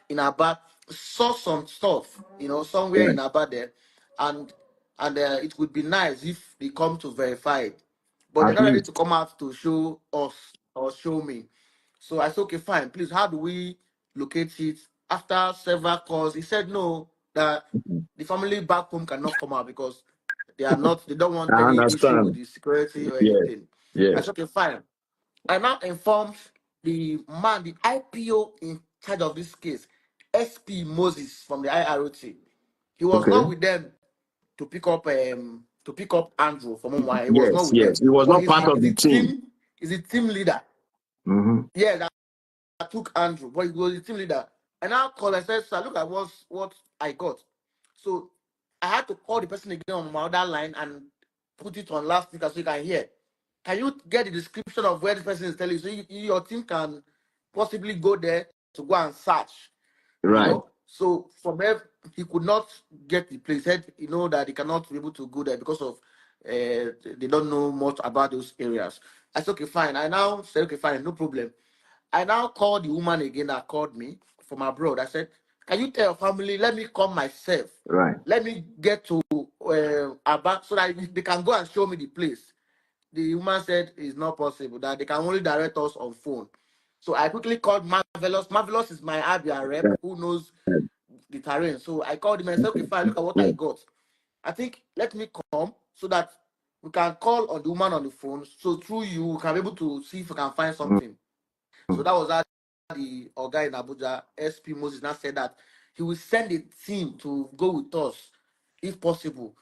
in Aba saw some stuff, somewhere Right. in Aba there, and it would be nice if they come to verify it, but they're At not ready to least. come out to show us or show me. So I said, okay, fine. Please, how do we locate it? After several calls, he said no, that the family back home cannot come out because they don't want I any issue with understand. the security or Yes. anything. I Yes. said, okay, fine. I now informed the IPO in charge of this case, SP Moses from the IROT. He was Okay. not with them to pick up Andrew from Omwa. He was not Yes. with them. Yes. It was But not part of the team. he's the team leader. Mm-hmm. Yeah, that took Andrew, but he was the team leader. And now call, I said, sir, look at what I got. So I had to call the person again on my other line and put it on loudspeaker so you can hear. Can you get the description of where this person is telling you, so your team can possibly go there to go and search? Right. So from there, he could not get the place. He said, that he cannot be able to go there because of they don't know much about those areas. I said, okay, fine. I now said, okay, fine, no problem. I now called the woman again that called me from abroad. I said, can you tell your family, let me come myself. Right. Let me get to Aba so that they can go and show me the place. The woman said it's not possible, that they can only direct us on phone. So I quickly called Marvelous. Marvelous is my Abia rep Right. who knows the terrain. So I called him and said, okay, fine, look at what I Yes. got. I think let me come so that we can call on the woman on the phone. So through you, we can be able to see if we can find something. So that was how the guy in Abuja, SP Moses, now said that he will send a team to go with us, if possible,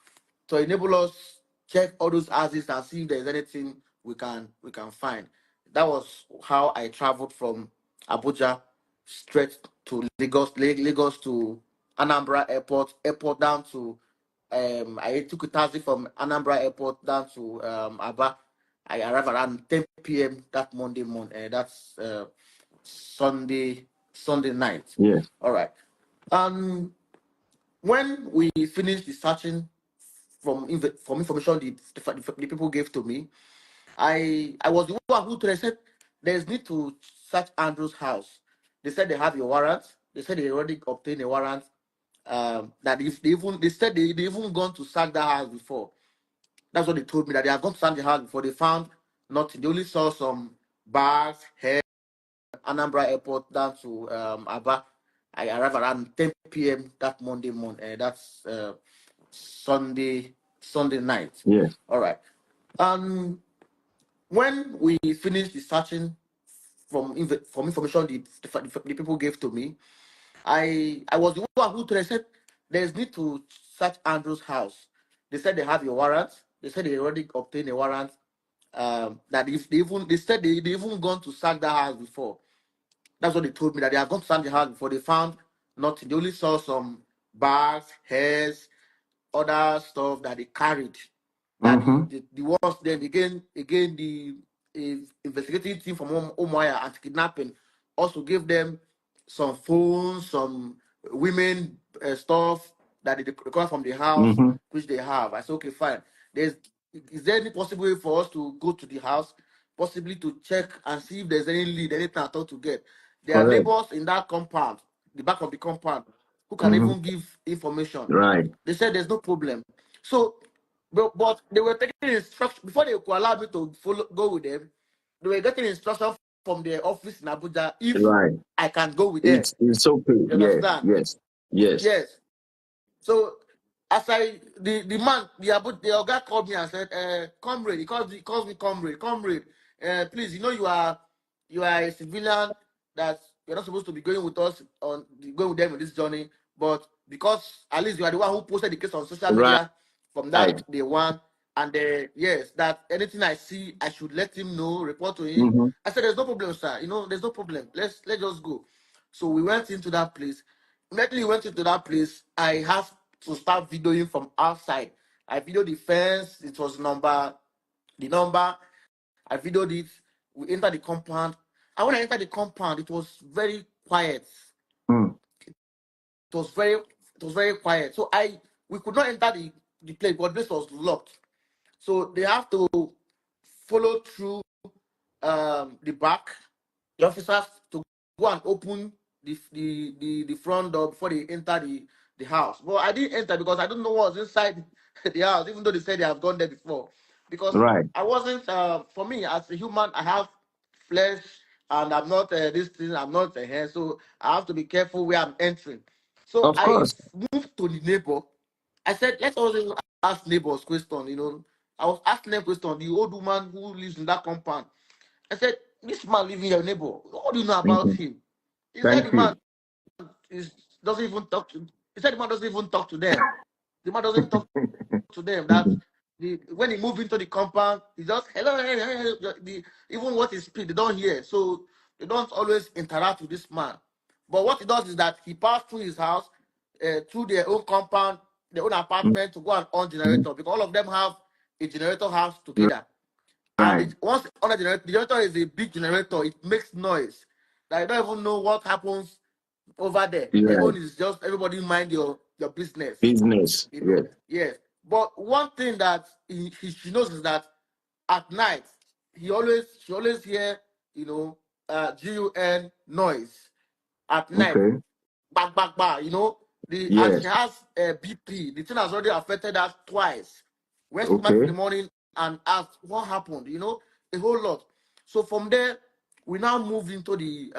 to enable us check all those houses and see if there's anything we can find. That was how I traveled from Abuja straight to Lagos to Anambra airport down to I took a taxi from Anambra airport down to Aba. I arrived around 10 p.m. that Monday morning. That's Sunday night. Yes. All right. Um, when we finished the searching from information the people gave to me, I was the one who told, I said there's need to search Andrew's house. They said they have a warrant. They said they already obtained a warrant. That if they said they even gone to search that house before. That's what they told me, that they have gone to search the house before. They found nothing. They only saw some bags, hair, Anambra Airport down to Aba. I arrived around 10 p.m. that Monday morning. That's Sunday night. Yeah. All right. When we finished the searching from information the people gave to me, I was the one who told, I said there's need to search Andrew's house. They said they have a warrant. They said they already obtained a warrant. That if they said they even gone to search that house before. That's what they told me, that they have gone to search the house before. They found nothing. They only saw some bags, hairs, other stuff that they carried. That the ones then again the investigating team from Omoya anti-kidnapping also gave them some phones, some women stuff that they require from the house, which they have. I said, okay, fine. Is there any possible way for us to go to the house, possibly to check and see if there's any lead, anything at all to get? There are neighbors in that compound, the back of the compound, who can even give information. Right. They said there's no problem. So, but they were taking instruction before they could allow me to go with them. They were getting instruction from their office in Abuja if I can go with them. It's okay. You understand? Yes. So as the man, the guy called me and said, comrade, he calls me comrade, please, you are a civilian that you're not supposed to be going with us going with them on this journey, but because at least you are the one who posted the case on social media from that day one, and yes, that anything I see, I should let him know, report to him. I said, there's no problem, sir. There's no problem. Let's just go. So we went into that place. Immediately we went into that place, I have to start videoing from outside. I videoed the fence. It was the number. I videoed it. We entered the compound. And when I entered the compound, it was very quiet. It was very quiet. So we could not enter the place, but this was locked. So they have to follow through the back, the officers, to go and open the front door before they enter the house. But I didn't enter because I don't know what was inside the house, even though they said they have gone there before. Because I wasn't, for me, as a human, I have flesh, and I'm not this thing, I'm not a hair, so I have to be careful where I'm entering. So of course. I moved to the neighbor. I said, let's also ask neighbors question, I was asking them question, the old woman who lives in that compound. I said, this man living your neighbor, what do you know about him? He said the man doesn't even talk to. He said the man doesn't even talk to them. The man doesn't talk to them. That when he moved into the compound, he just hello. Even what he speaks, they don't hear. So they don't always interact with this man. But what he does is that he passed through his house, through their own compound, their own apartment, to go and on generator, because all of them have a generator house together. And once on a generator, the generator is a big generator. It makes noise. I don't even know what happens over there. The own is just everybody mind your business. Yes. But one thing that she knows is that at night she always hear GUN noise at night. Bang bang bang. And she has BP. The thing has already affected us twice. When she came back in the morning and asked what happened, a whole lot. So from there, we now moved into the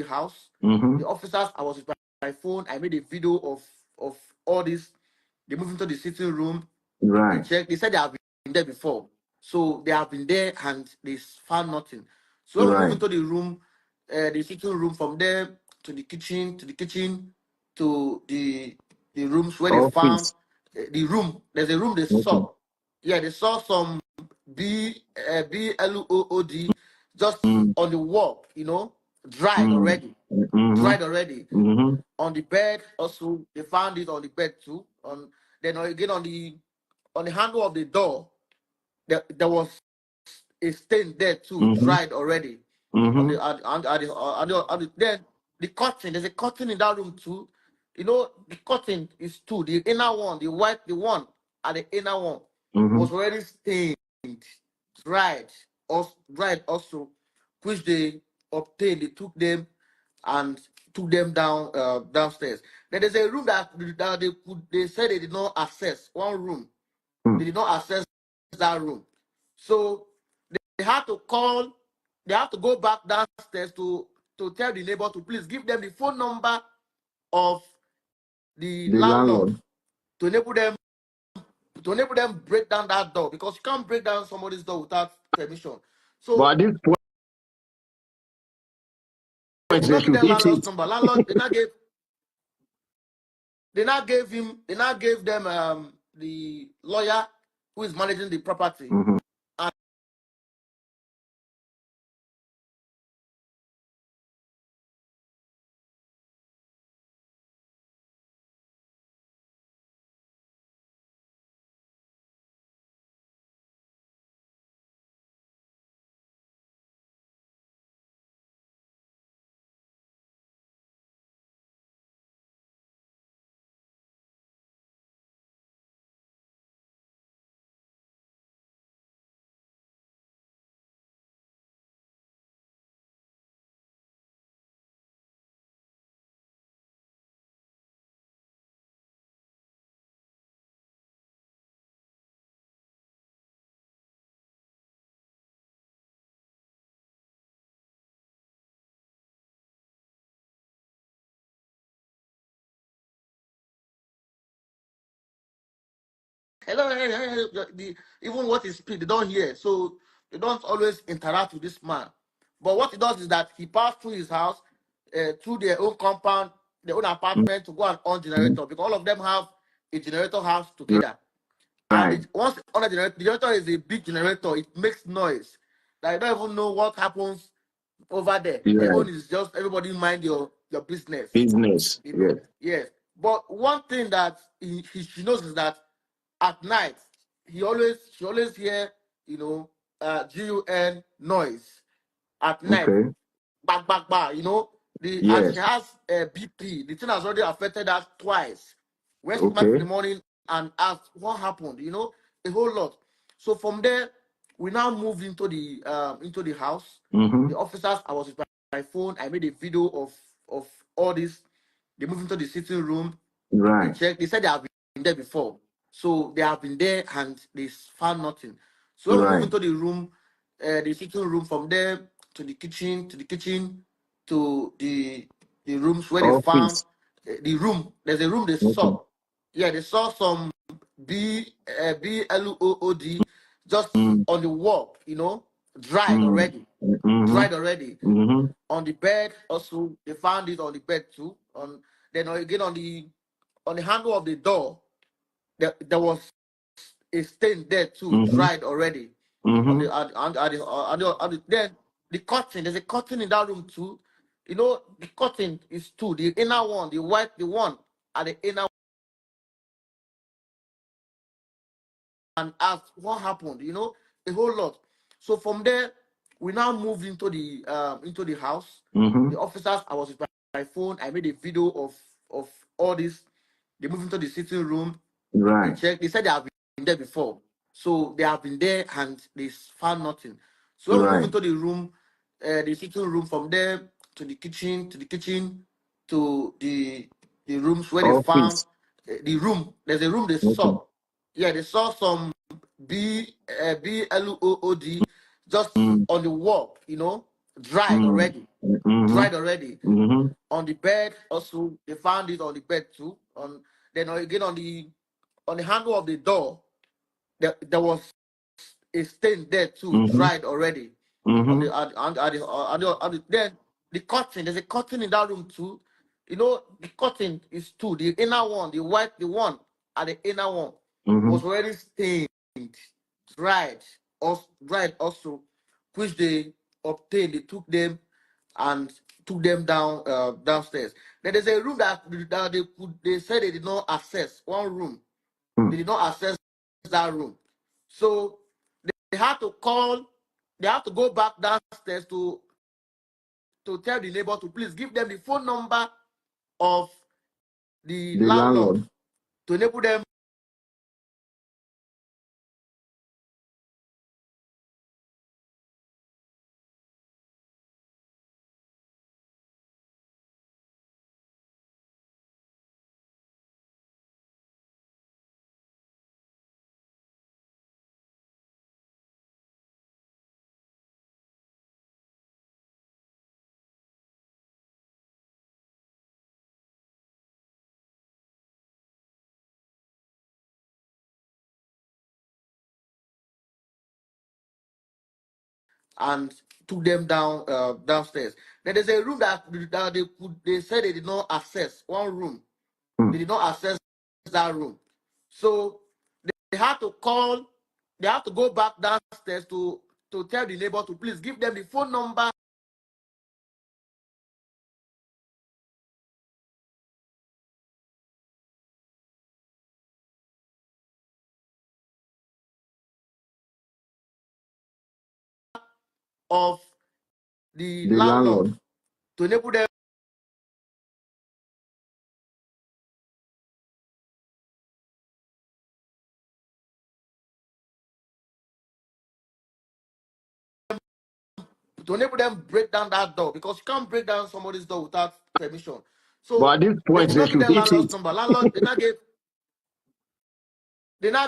house. The officers, I was with my phone. I made a video of all this. They moved into the sitting room. They checked. They said they have been there before. So they have been there and they found nothing. So when we moved into the room, the sitting room, from there to the kitchen, to the rooms where they found the room. There's a room they saw. Yeah, they saw some BLOOD just on the wall, dried already. Dried already. On the bed also, they found it on the bed too. Then again on the handle of the door, there was a stain there too, dried already. Then the curtain, there's a curtain in that room too. You know, the curtain is two. The inner one, the white, the one at the inner one was already stained, dried, also, which they obtained. They took them and took them downstairs. Then there's a room that they said they did not access. One room, they did not access that room. So they had to call. They have to go back downstairs to tell the neighbor to please give them the phone number of the landlord to enable them break down that door, because you can't break down somebody's door without permission. So But at this point, they they not give should them hit landlord's it. number. Landlord they not gave them the lawyer who is managing the property. And hello, even what he speak, they don't hear. So they don't always interact with this man. But what he does is that he passed through his house, through their own compound, their own apartment, to go and on generator, because all of them have a generator house together. And once on a generator, the generator is a big generator. It makes noise. Like, you don't even know what happens over there. Their own is just everybody mind your business. Business. You know? Yes. But one thing that she knows is that at night she always hear, you know, GUN noise at night. Bang, bang, bang, you know. And she has BP. The thing has already affected her twice. When she came back in the morning and asked what happened, you know, a whole lot. So from there, we now moved into the house. The officers, I was with my phone. I made a video of all this. They moved into the sitting room. They checked. They said they have been there before. So they have been there and they found nothing. So we moved into the room, the sitting room, from there to the kitchen, to the rooms where they found the room. There's a room they saw. Yeah, they saw some BLOOD just on the wall, you know, dried already. Dried already. On the bed also, they found it on the bed too. Then again on the handle of the door, there was a stain there too, dried already. Then the curtain, there's a curtain in that room too. You know, the curtain is two. The inner one, the white, the one at the inner, and asked what happened, you know, a whole lot. So from there, we now moved into the house. The officers, I was with my phone. I made a video of all this. They moved into the sitting room. They checked. They said they have been there before. So they have been there and they found nothing. So we moved into the room, the sitting room, from there to the kitchen, to the rooms where they found the room. There's a room they saw. Yeah, they saw some BLOOD just on the wall, you know, dried already. Dried already. On the bed also, they found it on the bed too. Then again on the handle of the door, there was a stain there too, dried already. Then the curtain, there's a curtain in that room too. You know, the curtain is two. The inner one, the white, the one at the inner one was already stained, dried also, which they obtained. They took them and took them downstairs. Then there's a room that they said they did not access. One room, they did not access that room. So they had to call. They have to go back downstairs to tell the neighbor to please give them the phone number of the landlord to enable them and took them downstairs. Then there's a room that they said they did not access. One room. They did not access that room. So they had to call, they have to go back downstairs to tell the neighbor to please give them the phone number of the landlord to enable them break down that door, because you can't break down somebody's door without permission. So but at this they point, could they not give should them hit landlord's it. number. Landlord, they now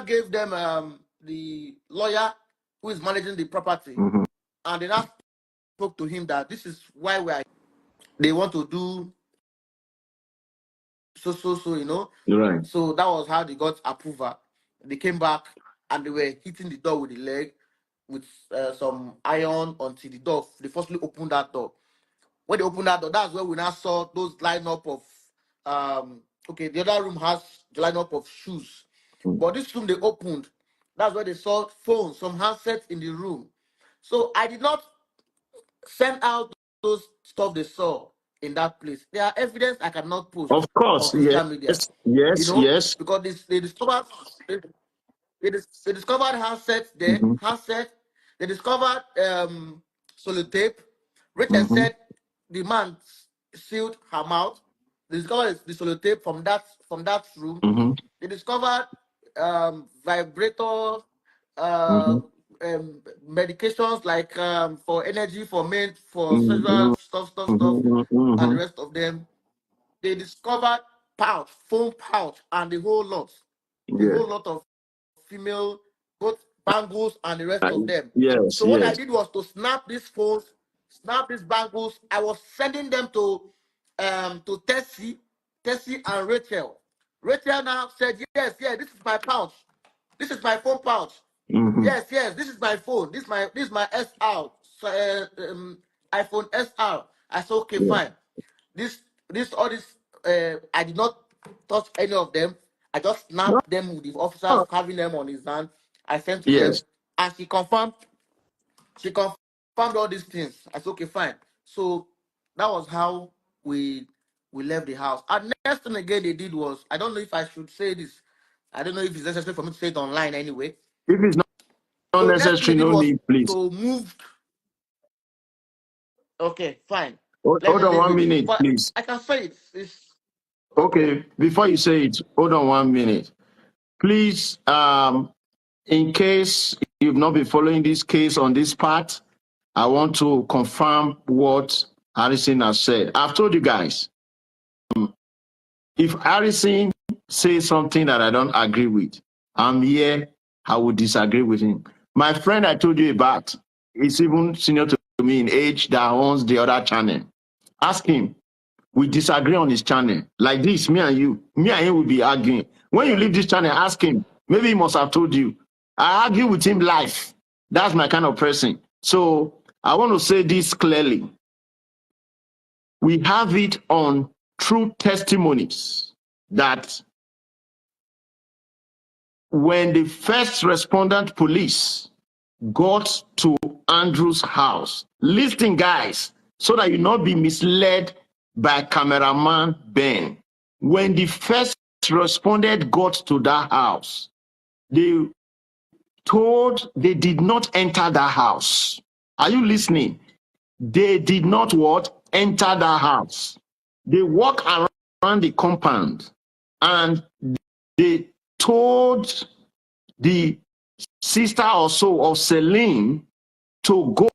gave them the lawyer who is managing the property, and they now spoke to him that this is why they want to do so, you know. Right. So that was how they got approval. They came back and they were hitting the door with the leg with some iron until the door, they firstly opened that door. When they opened that door, that's where we now saw those lineup of okay, the other room has the lineup of shoes. But this room they opened, that's where they saw phones, some handsets in the room. So I did not send out those stuff they saw in that place. There are evidence I cannot post Of on course, social media. You yes, know, yes. because they discovered they discovered handsets there, They discovered tape. Rachel said the man sealed her mouth. They discovered the tape from that room. They discovered vibrator, medications like for energy, for men, for sexual stuff, and the rest of them. They discovered pouch, phone pouch, and the whole lot of female, both bangles and the rest of them. Yes, So what I yes. did was to snap these phones, snap these bangles. I was sending them to Tessie and Rachel. Rachel now said, yes, this is my pouch. This is my phone pouch. Yes, this is my phone. This is my SR, iPhone SR. I said, okay, fine. All this, I did not touch any of them. I just snapped them with the officers having them on his hand. I sent to them, and she confirmed all these things. I said, okay, fine. So that was how we left the house. And next thing again they did was, I don't know if I should say this. I don't know if it's necessary for me to say it online anyway. If it's not necessary, no need, please. To move. Okay, fine. Hold on 1 minute, please. I can say it. Okay, before you say it, hold on 1 minute. Please, in case you've not been following this case on this part, I want to confirm what Harrison has said. I've told you guys, if Harrison says something that I don't agree with, I'm here, I will disagree with him. My friend I told you about is even senior to me in age that owns the other channel. Ask him. We disagree on his channel. Like this, me and him will be arguing. When you leave this channel, ask him. Maybe he must have told you. I argue with him live. That's my kind of person. So I want to say this clearly. We have it on true testimonies that when the first respondent police got to Andrew's house, listen, guys, so that you not be misled by cameraman Ben. When the first respondent got to that house, they did not enter that house. Are you listening? They did not what? Enter that house. They walk the compound, and they told the sister or so of Celine to go,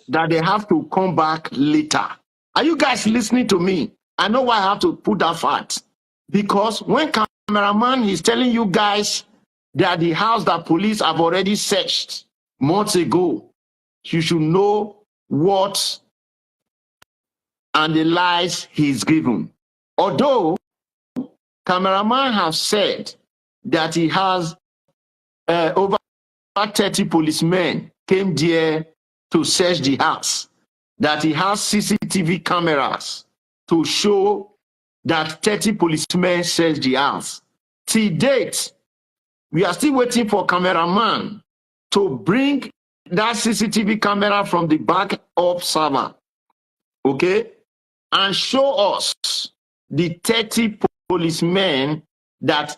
that they have to come back later. Are you guys listening to me? I know why I have to put that fact. Because when cameraman is telling you guys that the house that police have already searched months ago, you should know what and the lies he's given. Although cameraman has said that he has over 30 policemen came there to search the house, that he has CCTV cameras to show that 30 policemen searched the house. Till date, we are still waiting for cameraman to bring that CCTV camera from the backup server, okay, and show us the 30 policemen that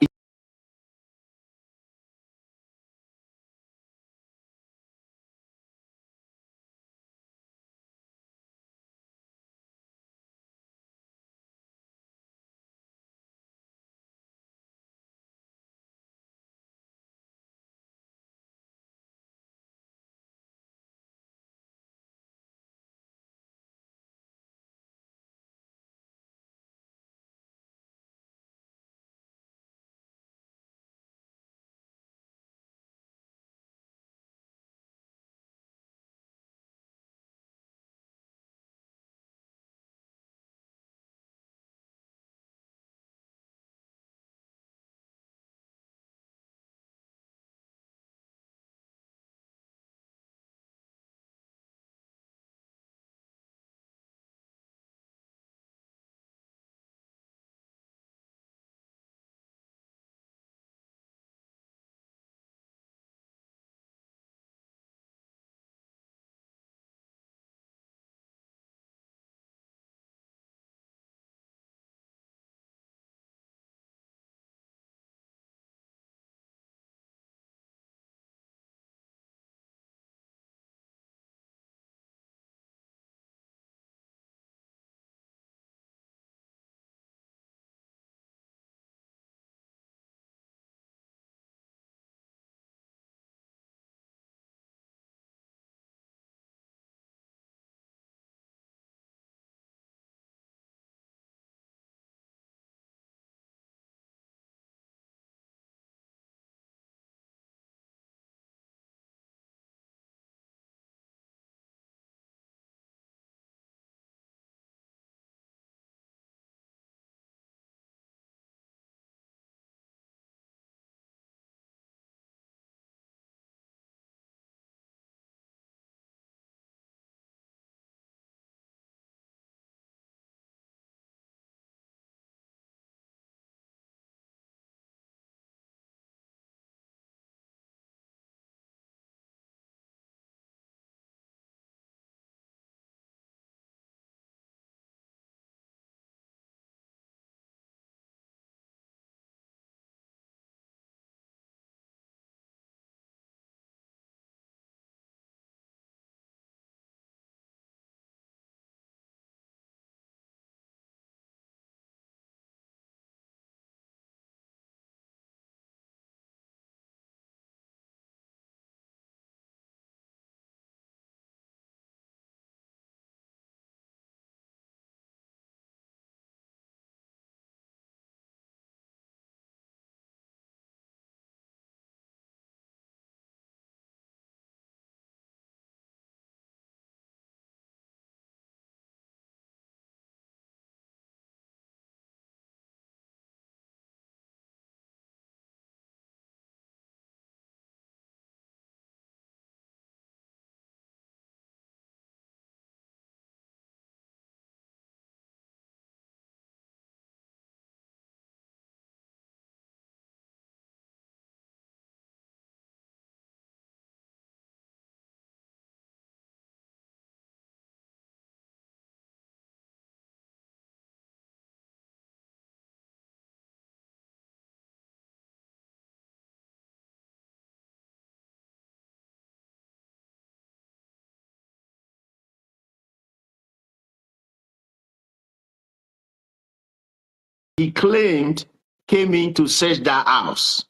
he claimed came in to search that house.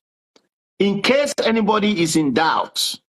In case anybody is in doubt,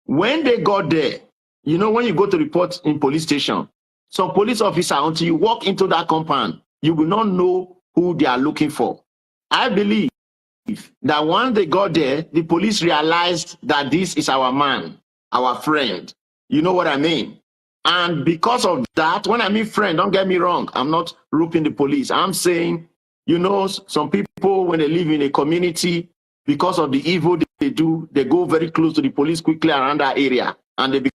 when they got there, you know, when you go to report in police station, some police officer, until you walk into that compound, you will not know who they are looking for. I believe that once they got there, the police realized that this is our man, our friend. You know what I mean? And because of that, when I mean friend, don't get me wrong, I'm not roping the police. I'm saying, you know, some people, when they live in a community, because of the evil they do, they go very close to the police quickly around that area, and they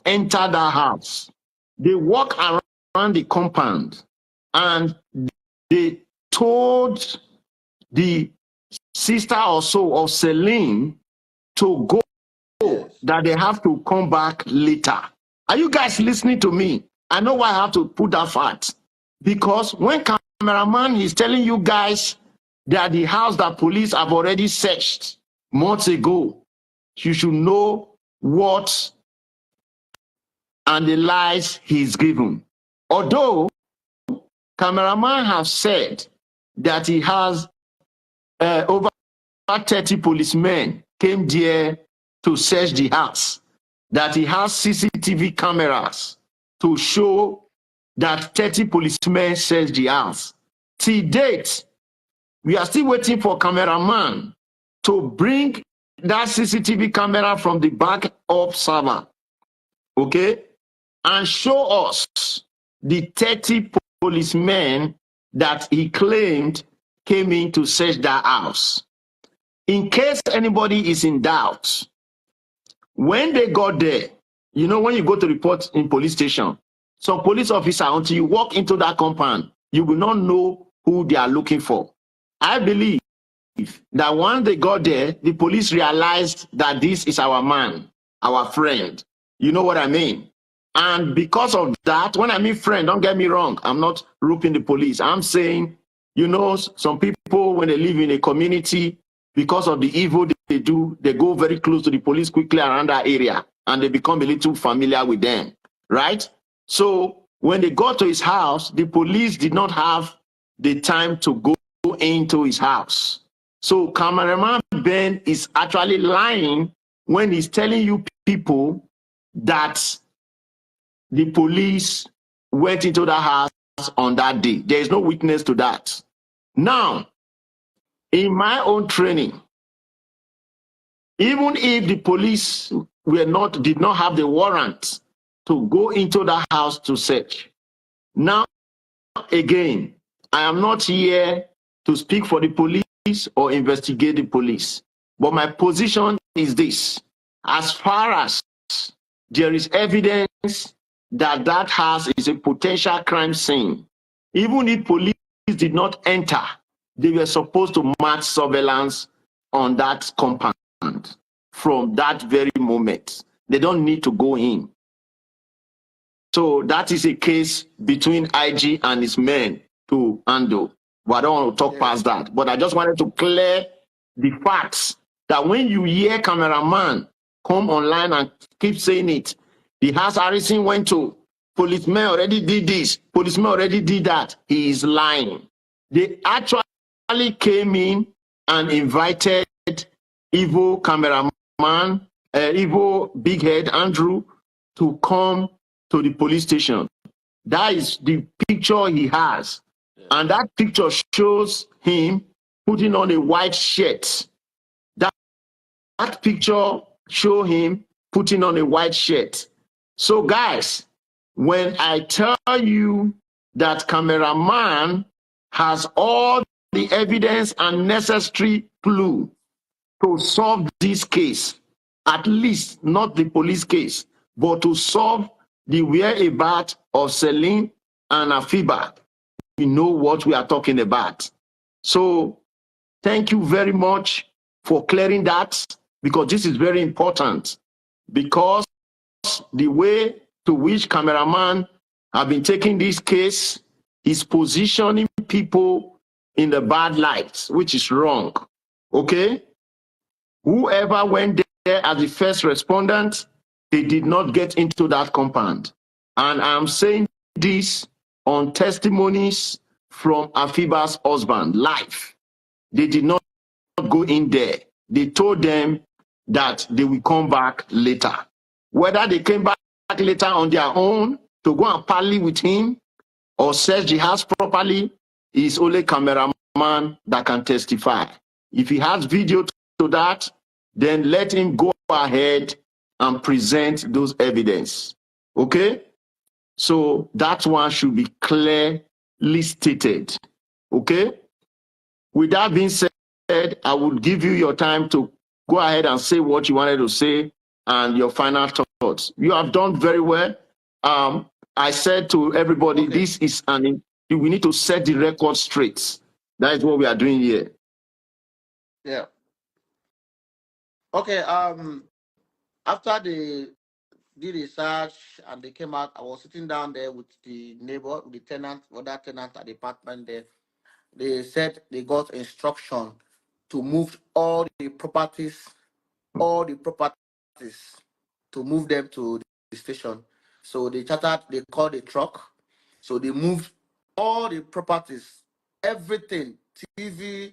enter that house. They walk around the compound, and they told the sister or so of Celine to go, that they have to come back later. Are you guys listening to me? I know why I have to put that fact. Because when cameraman is telling you guys that the house that police have already searched months ago, you should know what and the lies he's given. Although cameraman has said that he has over 30 policemen came there to search the house, that he has CCTV cameras to show that 30 policemen searched the house. Till date, we are still waiting for cameraman to bring that CCTV camera from the backup server, okay, and show us the 30 policemen that he claimed came in to search that house. In case anybody is in doubt, when they got there, you know, when you go to report in police station, some police officer, until you walk into that compound, you will not know who they are looking for. I believe that once they got there, the police realized that this is our man, our friend. You know what I mean? And because of that, when I mean friend, don't get me wrong, I'm not roping the police. I'm saying, you know, some people, when they live in a community, because of the evil they do, they go very close to the police quickly around that area, and they become a little familiar with them, right? So when they got to his house, the police did not have the time to go into his house. So cameraman Ben is actually lying when he's telling you people that the police went into the house on that day. There is no witness to that. Now, in my own training, even if the police did not have the warrant to go into the house to search, now again, I am not here to speak for the police or investigate the police, but my position is this: as far as there is evidence that that house is a potential crime scene, even if police did not enter, they were supposed to march surveillance on that compound from that very moment. They don't need to go in. So that is a case between IG and his men to handle. But I don't want to talk past that. But I just wanted to clear the facts that when you hear cameraman come online and keep saying it, the house Harrison went to, policemen already did this, policemen already did that, he is lying. They actually came in and invited evil cameraman, evil big head Andrew, to come to the police station. That is the picture he has. And that picture shows him putting on a white shirt. That picture shows him putting on a white shirt. So guys, when I tell you that cameraman has all the evidence and necessary clue to solve this case, at least not the police case, but to solve the whereabouts of Celine and Afiba, we know what we are talking about. So thank you very much for clearing that, because this is very important, because the way to which cameraman have been taking this case is positioning people in the bad light, which is wrong. Okay? Whoever went there as the first respondent, they did not get into that compound. And I'm saying this on testimonies from Afiba's husband, live. They did not go in there. They told them that they will come back later. Whether they came back later on their own to go and parley with him or search the house properly is only cameraman that can testify. If he has video to that, then let him go ahead and present those evidence. Okay? So that one should be clearly stated. Okay? With that being said, I will give you your time to go ahead and say what you wanted to say and your final thoughts. You have done very well. I said to everybody, this is we need to set the record straight. That is what we are doing here. Yeah. Okay. After they did research and they came out, I was sitting down there with the neighbor, the tenant, other tenant at the apartment there. They said they got instruction to move all the properties to move them to the station. So they called a truck. So they moved all the properties, everything, TV,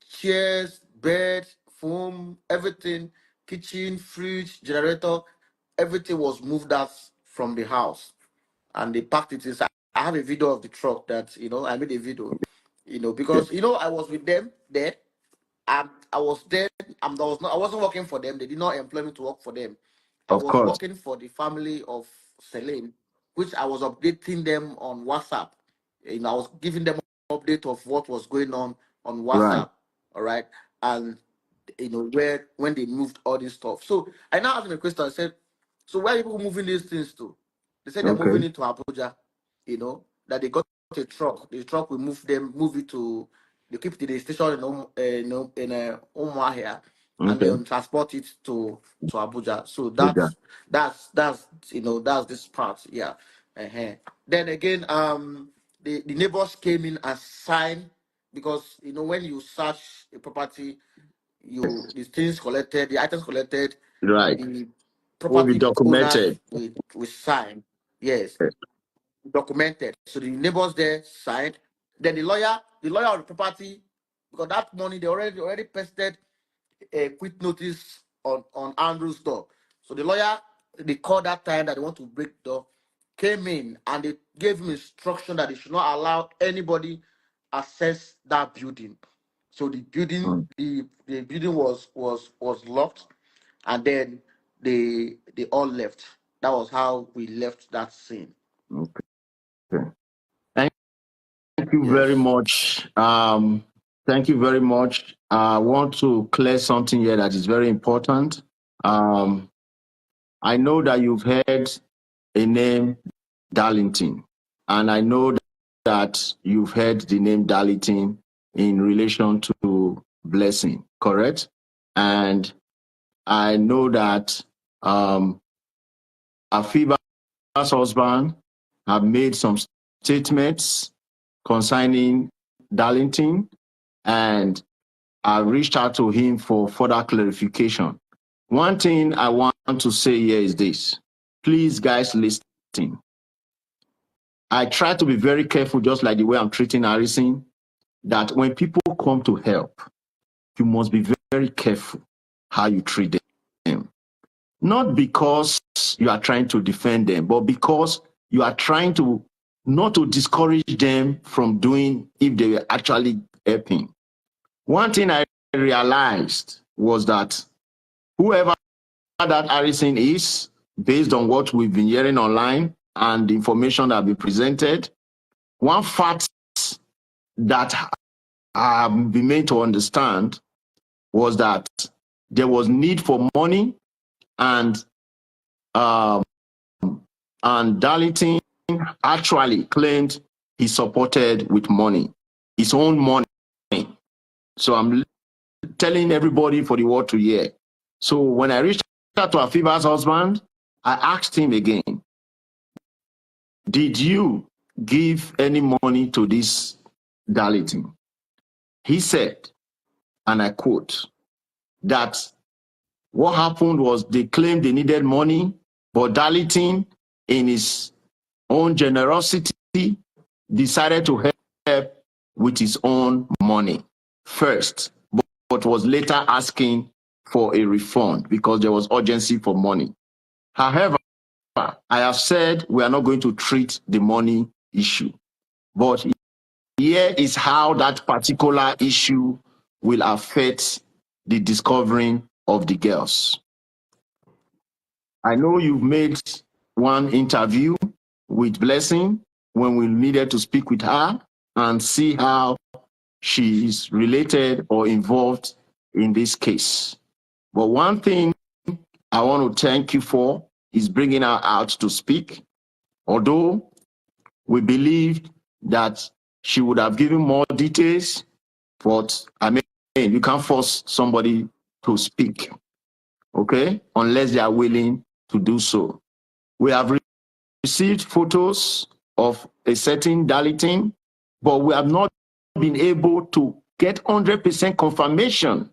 chairs, bed, foam, everything, kitchen, fridge, generator, everything was moved out from the house. And they packed it inside. I have a video of the truck that, I made a video, because, I was with them there. I was there. I wasn't working for them. They did not employ me to work for them. I was working for the family of Celine, which I was updating them on WhatsApp. I was giving them an update of what was going on WhatsApp. Right. All right. And when they moved all this stuff. So I now asked them a question. I said, so where are people moving these things to? They said they're moving it to Abuja, that they got a truck. The truck will move it to, they keep to the station in Umwa here, and then transport it to Abuja. So that's this part, yeah. Then again, the neighbors came in and signed, because when you search a property, the things collected, the items collected, right, the property documented, we sign, yes, documented. So the neighbors there signed. Then the lawyer of the property, because that money they already pasted a quit notice on Andrew's door. So the lawyer, they called that time that they want to break the door, came in and they gave him instruction that they should not allow anybody access that building. So the building, the building was locked, and then they all left. That was how we left that scene. Okay. Thank you very much. Thank you very much. I want to clear something here that is very important. I know that you've heard a name, Daltin, and I know that you've heard the name Daltin in relation to Blessing, correct? And I know that Afiba's husband have made some statements concerning Daltin, and I reached out to him for further clarification. One thing I want to say here is this. Please, guys, listen. I try to be very careful, just like the way I'm treating Harrison, that when people come to help, you must be very careful how you treat them. Not because you are trying to defend them, but because you are trying to not to discourage them from doing if they were actually helping. One thing I realized was that whoever that Harrison is, based on what we've been hearing online and the information that we presented, one fact that I have been made to understand was that there was need for money, and Daltin actually claimed he supported with money, his own money. So I'm telling everybody for the world to hear. So when I reached out to Afiba's husband, I asked him again, did you give any money to this Daltin? He said, and I quote, that what happened was they claimed they needed money, but Daltin, in his own generosity, decided to help with his own money first, but was later asking for a refund because there was urgency for money. However, I have said we are not going to treat the money issue, but here is how that particular issue will affect the discovering of the girls. I know you've made one interview with Blessing when we needed to speak with her and see how she is related or involved in this case. But one thing I want to thank you for is bringing her out to speak. Although we believed that she would have given more details, but I mean, you can't force somebody to speak, okay, unless they are willing to do so. We have received photos of a certain Daltin, but we have not been able to get 100% confirmation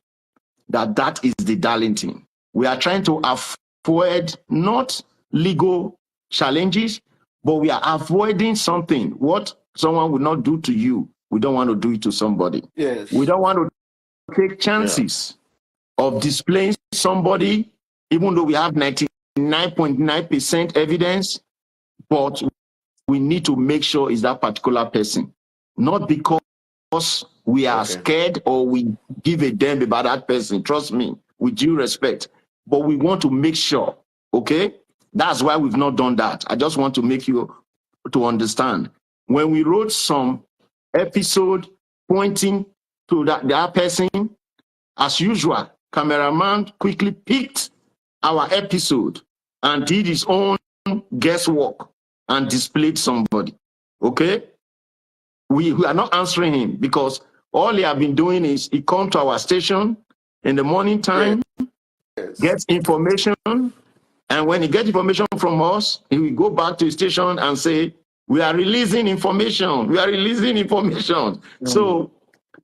that that is the Daltin. We are trying to avoid not legal challenges, but we are avoiding something. What someone would not do to you, we don't want to do it to somebody. Yes. We don't want to take chances of displaying somebody, even though we have 99.9% evidence, but we need to make sure it's that particular person. Not because we are scared or we give a damn about that person. Trust me, with due respect. But we want to make sure, okay? That's why we've not done that. I just want to make you to understand. When we wrote some episode pointing to that person, as usual, cameraman quickly picked our episode and did his own guesswork and displayed somebody, okay? We are not answering him because all he have been doing is he come to our station in the morning time, gets information, and when he gets information from us, he will go back to the station and say, we are releasing information, we are releasing information. So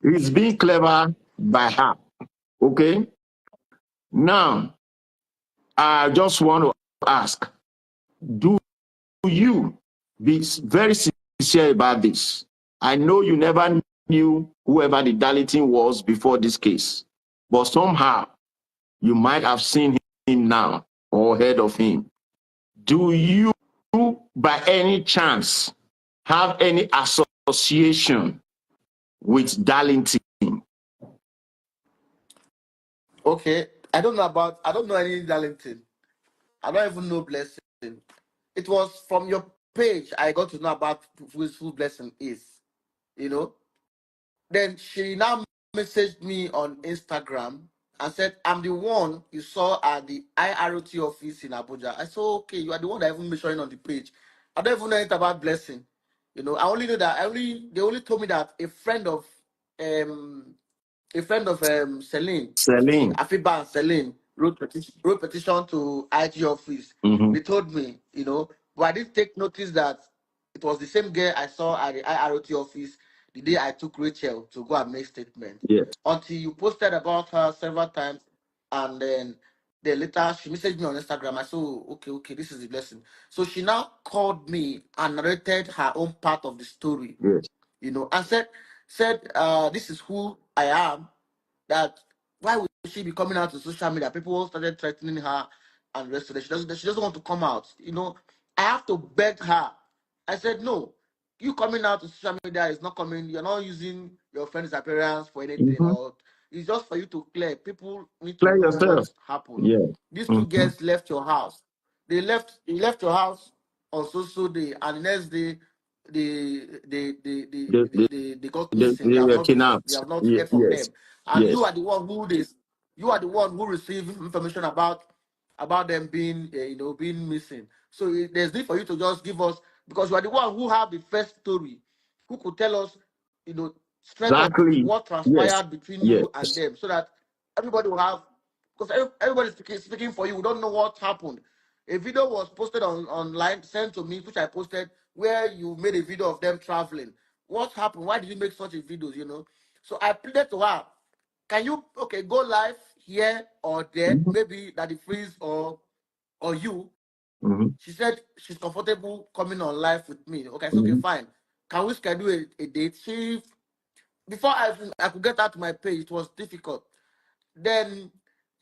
he's being clever by half, okay? Now, I just want to ask, do you be very sincere about this? I know you never knew whoever the Daltin was before this case, but somehow you might have seen him now or heard of him. Do you, by any chance, have any association with Daltin? Okay, I don't know any Daltin. I don't even know Blessing. It was from your page I got to know about who Blessing is, you know. Then she now messaged me on Instagram and said, I'm the one you saw at the IROT office in Abuja. I said, okay, you are the one that even mentioned on the page. I don't even know anything about Blessing. You know, I only know that they only told me that a friend of Celine, Afiba and Celine wrote petition to IG office. They told me, you know, but I didn't take notice that it was the same girl I saw at the IROT office the day I took Rachel to go and make statement. Yes. Until you posted about her several times, and then later she messaged me on Instagram. I said, oh, okay, this is the Blessing. So she now called me and narrated her own part of the story. Yes. You know, and said, this is who I am. That why would she be coming out to social media? People started threatening her and the rest of it. She doesn't want to come out. You know, I have to beg her. I said, no, you coming out to social media is not coming. You're not using your friend's appearance for anything, or It's just for you to clear. People need to Play know yourself. what happened. Yeah. These two Mm-hmm. girls left your house. They left your house on so day, and the next day they got missing. They were They kidnapped. have not heard from Yes. them. And Yes. you are the one who received information about them being being missing. So there's need for you to just give us, because you are the one who have the first story, who could tell us, straight up Exactly. what Yes. transpired between Yes. you and them, so that everybody will have, because everybody's speaking for you. We don't know what happened. A video was posted online, sent to me, which I posted, where you made a video of them traveling. What happened? Why did you make such a videos? So I pleaded to her, can you go live here or there? Mm-hmm. Maybe that the freeze or you. Mm-hmm. She said she's comfortable coming on live with me. Okay, so okay, Mm-hmm. fine. Can we schedule a date? Before I could get out to my page, it was difficult. Then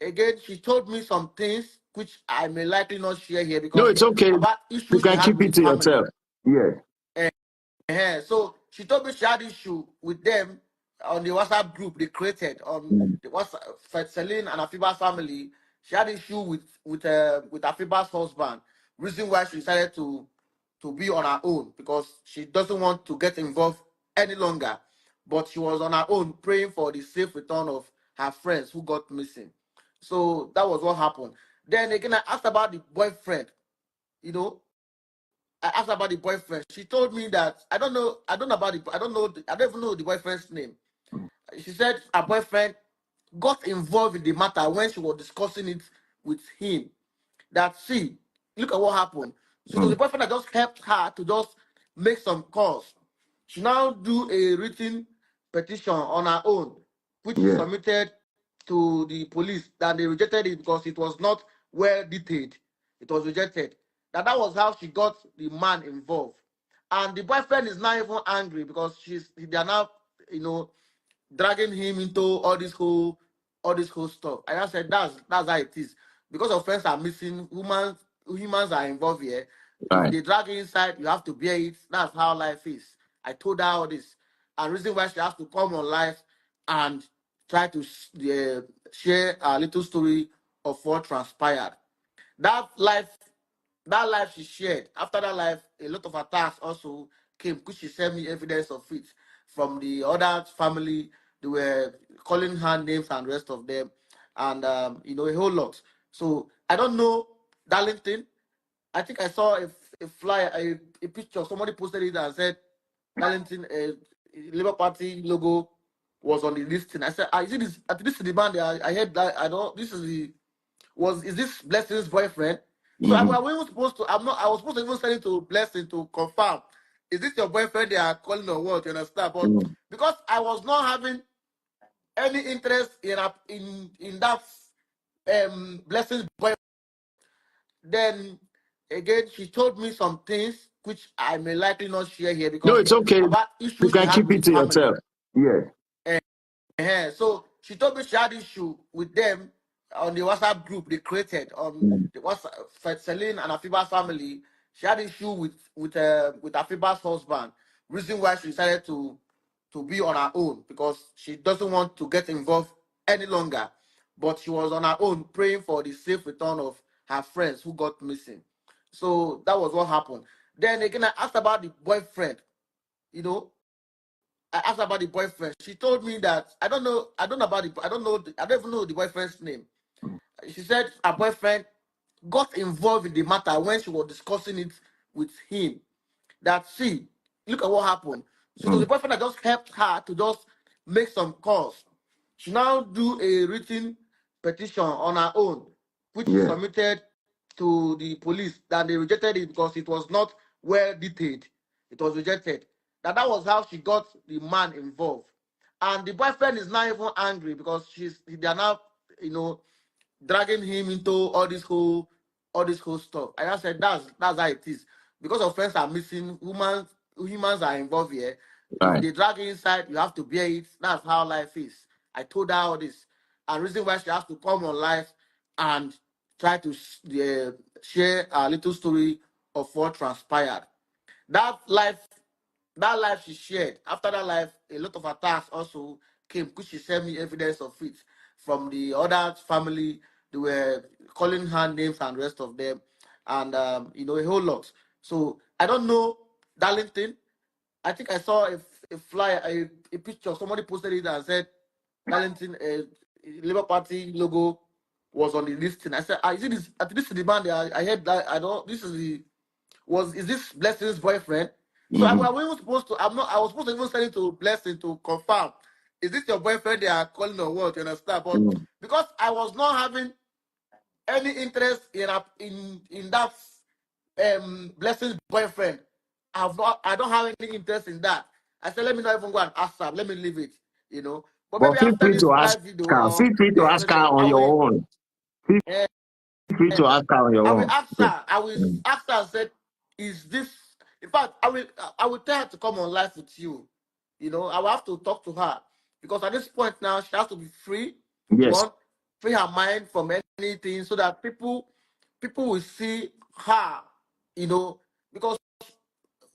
again, she told me some things which I may likely not share here, No, because it's okay. about You issues she can had keep with it the to family. yourself. Yeah. So she told me she had issue with them on the WhatsApp group they created on Mm. the WhatsApp, Celine and Afiba's family. She had issue with Afiba's husband. Reason why she decided to be on her own, because she doesn't want to get involved any longer. But she was on her own praying for the safe return of her friends who got missing. So that was what happened. Then again, I asked about the boyfriend. You know, I asked about the boyfriend. She told me that I don't know. I don't know about the. I don't know. I don't even know the boyfriend's name. She said her boyfriend got involved in the matter when she was discussing it with him. That, see, look at what happened. So it was the boyfriend that just helped her to just make some calls. She now do a written petition on her own, which she Yeah. submitted to the police. That they rejected it because it was not well detailed. It was rejected. That was how she got the man involved. And the boyfriend is now even angry because they are now, dragging him into all this whole stuff. And I said that's how it is. Because of friends are missing, humans are involved here. If Right. they drag you inside, you have to bear it. That's how life is. I told her all this. And reason why she has to come on live and try to share a little story of what transpired. That life she shared. After that life, a lot of attacks also came, because she sent me evidence of it from the other family. They were calling her names and rest of them, and a whole lot. So I don't know Darlington. I think I saw a flyer, a picture. Somebody posted it and said Darlington, Labour Party logo was on the listing. I said, is it this? I think this is the man there. I heard that. I know this is the is this Blessing's boyfriend? So I wasn't supposed to. I was supposed to even send it to Blessing to confirm. Is this your boyfriend they are calling or what? You understand? But because I was not having any interest in that Blessing's boyfriend, then again she told me some things which I may likely not share here, No, because it's okay. about You issues she can had keep with it the to family. yourself. Yeah. So she told me she had issue with them on the WhatsApp group they created on the WhatsApp, Celine and Afiba's family. She had issue with Afiba's husband. Reason why she decided to be on her own, because she doesn't want to get involved any longer. But she was on her own praying for the safe return of her friends who got missing. So that was what happened. Then again, I asked about the boyfriend. You know, I asked about the boyfriend. She told me that I don't know. I don't know about the. I don't know. I don't even know the boyfriend's name. She said her boyfriend got involved in the matter when she was discussing it with him. That, see, look at what happened. So it was the boyfriend that just helped her to just make some calls. She now do a written petition on her own, which she submitted to the police. That they rejected it because it was not well detailed. It was rejected. That was how she got the man involved. And the boyfriend is now even angry because they are now, dragging him into all this whole stuff. And I said that's how it is. Because of friends are missing, humans are involved here. If Right. they drag you inside, you have to bear it. That's how life is. I told her all this. And reason why she has to come on live and try to share a little story of what transpired. That life she shared. After that life, a lot of attacks also came, because she sent me evidence of it from the other family. They were calling her names and rest of them, and you know, a whole lot. So I don't know Darlington. I think I saw a flyer, a picture. Somebody posted it and said Darlington, Labour Party logo was on the listing. I said, is it this? I think this is the man. I heard that. I don't. This is the is this Blessing's boyfriend? So I wasn't supposed to. I'm not. I was supposed to even send it to Blessing to confirm. Is this your boyfriend? They are calling or what? You understand? But because I was not having any interest in that Blessing's boyfriend, I don't have any interest in that. I said, let me not even go and ask her. Let me leave it. You know. But But maybe feel after free this to ask live video her. or Feel free the to ask her explanation, on your own. Feel uh, free to ask her on your I will own. ask her. I will ask her and said, is this? In fact, I will tell her to come on live with you. You know, I will have to talk to her because at this point now she has to be free. Yes, One, free her mind from anything, so that people will see her. You know, because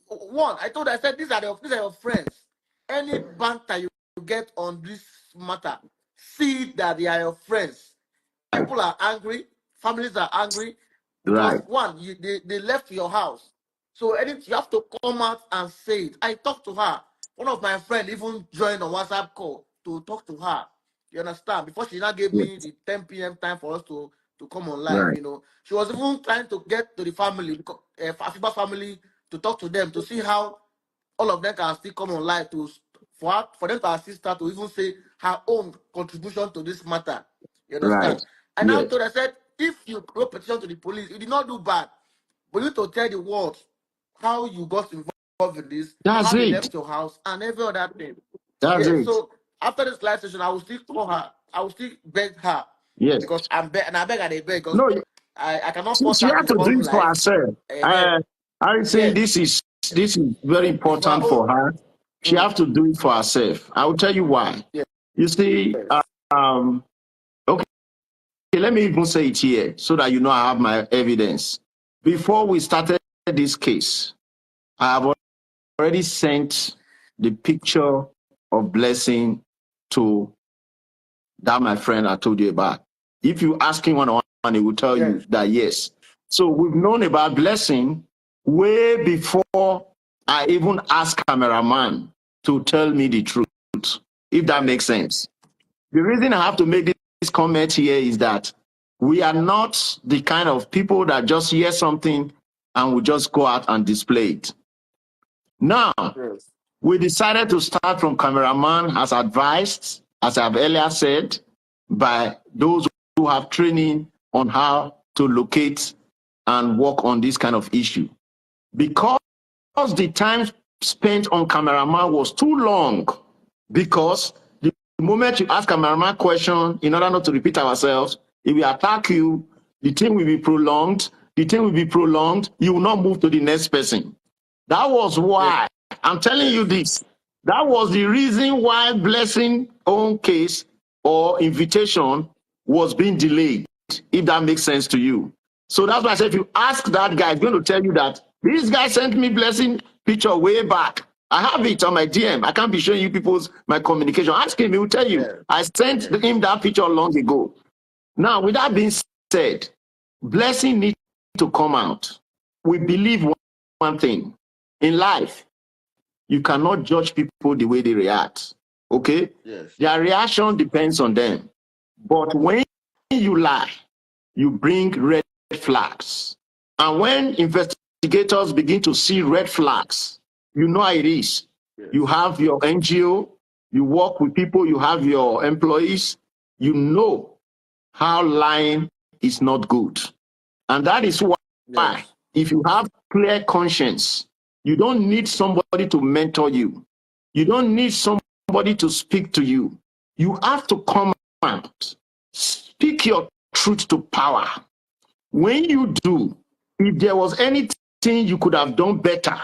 one, I said these are your friends. Any banter you get on this matter, see that they are your friends. People are angry, families are angry because right. one, they left your house. So you have to come out and say it. I talked to her. One of my friends even joined a WhatsApp call to talk to her. You understand? Before she now gave Yes, me the 10 p.m. time for us to come on live, right. you know. She was even trying to get to the family, Afiba family, to talk to them to see how all of them can still come on live for them to assist her to even say her own contribution to this matter. You Right. understand? I now Yes. told her, I said, if you wrote petition to the police, you did not do bad. But you need to tell the world how you got involved in this, That's how they it. left your house, and every other thing. That's Yeah, it. so after this live session, I will still call her. I will still beg her Yes. because and I beg and I beg because No, I cannot force she her has to to do come it for live. herself. I think Yes, this is very it's for her important own. for her. She has to do it for herself. I will tell you why. Yes, You see, um, okay, let me even say it here so that you know I have my evidence. Before we started this case, I have already sent the picture of Blessing to that my friend I told you about. If you ask him one-on-one, he will tell yes, you that yes. So we've known about Blessing way before I even asked cameraman to tell me the truth, if that makes sense. The reason I have to make this comment here is that we are not the kind of people that just hear something and we just go out and display it. Now, yes, we decided to start from cameraman as advised, as I've earlier said, by those who have training on how to locate and work on this kind of issue. Because the time spent on cameraman was too long, because the moment you ask cameraman question, in order not to repeat ourselves, if we attack you, the thing will be prolonged, you will not move to the next person. That was yes, why, I'm telling you this, that was the reason why Blessing own case or invitation was being delayed, if that makes sense to you. So that's why I said, if you ask that guy, he's going to tell you that this guy sent me Blessing picture way back. I have it on my DM. I can't be showing you my communication. Ask him, he will tell you. yes, I sent him that picture long ago. Now, with that being said, Blessing needs to come out. We believe one thing. In life, you cannot judge people the way they react. Okay? yes, Their reaction depends on them. But when you lie, you bring red flags. And when investigators begin to see red flags, you know how it is. yes, You have your NGO, you work with people, you have your employees, you know how lying is not good. And that is why, yes, if you have clear conscience, you don't need somebody to mentor you. You don't need somebody to speak to you. You have to come out, speak your truth to power. When you do, if there was anything you could have done better,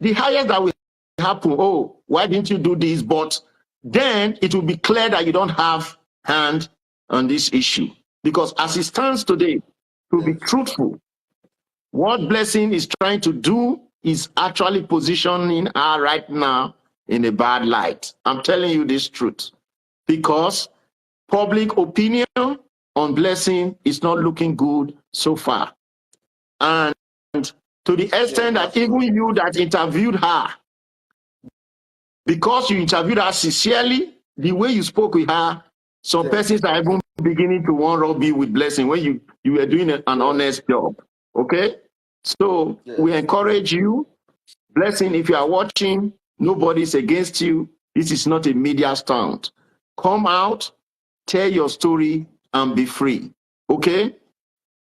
the highest that will happen, oh, why didn't you do this? But then it will be clear that you don't have hand on this issue. Because as it stands today, to be yes, truthful, what Blessing is trying to do is actually positioning her right now in a bad light. I'm telling you this truth. because public opinion on Blessing is not looking good so far. And to the extent that even you that interviewed her, because you interviewed her sincerely, the way you spoke with her, some persons are even beginning to want to be with Blessing when you were doing an honest job. Okay? So we encourage you, Blessing, if you are watching, nobody's against you. This is not a media stunt. Come out, tell your story, and be free. Okay?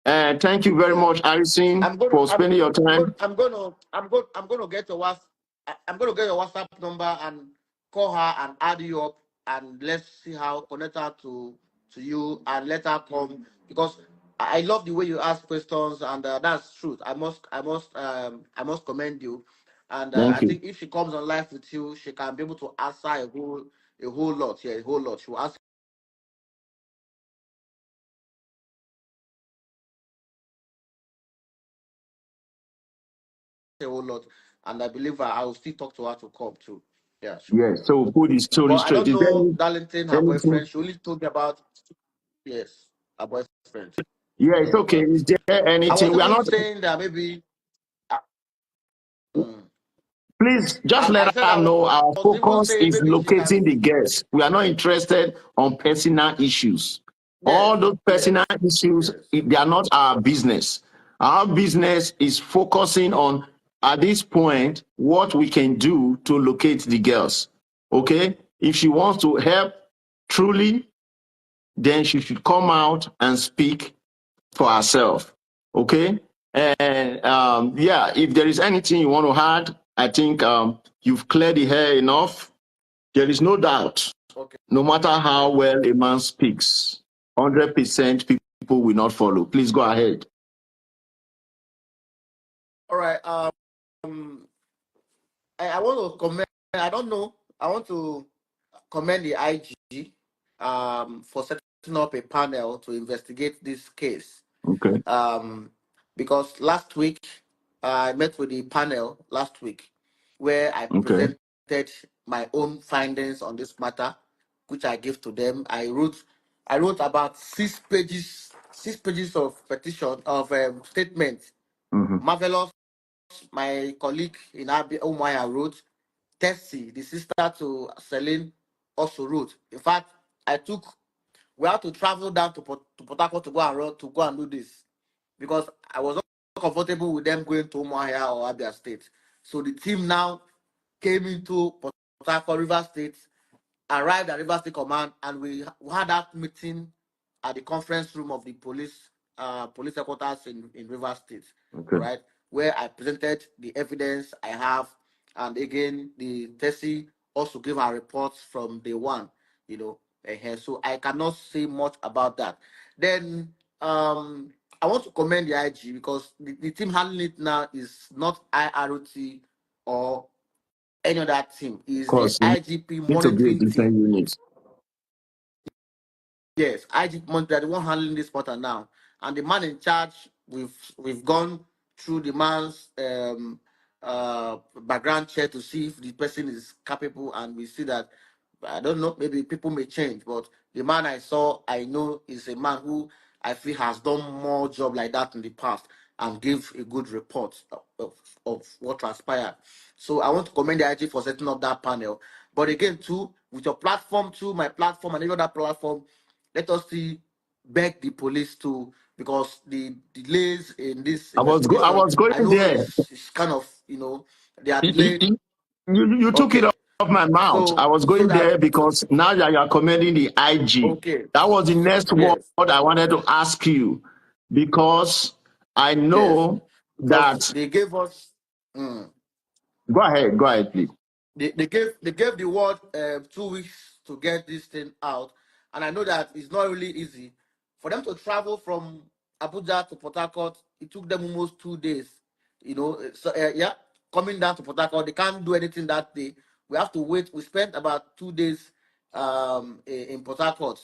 Thank you very much, Harrison, for spending your time. I'm gonna get your WhatsApp number and call her and add you up, and let's see how connect her to you and let her come, because I love the way you ask questions, and that's truth. I must commend you, and I think if she comes on live with you, she can be able to answer a whole lot. Yeah, a whole lot. She will ask a whole lot, and I believe I will still talk to her to come too. Yeah, sure. Yes, so put the story But straight. I don't know, Darlington, her boyfriend. She only told me about her boyfriend. Yeah, it's okay. Is there anything? We are not saying that maybe. Please just let her know our focus is locating the guests. We are not interested on personal issues. All those personal issues, they are not our business. Our business is focusing on, at this point, what we can do to locate the girls. Okay? If she wants to help truly, then she should come out and speak for herself. Okay? And yeah, if there is anything you want to add, I think you've cleared the hair enough. There is no doubt, no matter how well a man speaks, 100% people will not follow. Please go ahead. All right. I want to comment. I don't know. I want to commend the IG for setting up a panel to investigate this case. Okay. Because last week I met with the panel last week where I presented my own findings on this matter, which I gave to them. I wrote about 6 pages of petition of statements. Marvelous. My colleague in Umaya wrote. Tessie, the sister to Celine, also wrote. In fact, we had to travel down to Port Harcourt to go and do this, because I was not comfortable with them going to Umuahia or Abia State. So the team now came into Port Harcourt, River State, arrived at River State Command, and we had that meeting at the conference room of the police headquarters in River State, right, where I presented the evidence I have, and again the Tessie also gave her reports from day one, so I cannot say much about that. Then I want to commend the IG, because the team handling it now is not IROT or any other team. Is the IGP monitoring team. Yes, IGP monitor, the one handling this matter now, and the man in charge. We've gone through the man's background check to see if the person is capable, and we see that, I don't know, maybe people may change, but the man I know is a man who I feel has done more job like that in the past and gave a good report of what transpired. So I want to commend the IG for setting up that panel. But again, too, with your platform, too, my platform, and every other platform, let us beg the police to, because the delays in this I was going there. It's kind of, they are delayed. You took it off my mouth. So, I was going there because now that you are commending the IG, that was the next word I wanted to ask you, because I know that they gave us. Go ahead, please. They gave the word 2 weeks to get this thing out, and I know that it's not really easy for them to travel from Abuja to Port Harcourt. It took them almost 2 days, So coming down to Port Harcourt, they can't do anything that day. We have to wait. We spent about 2 days in Port Harcourt,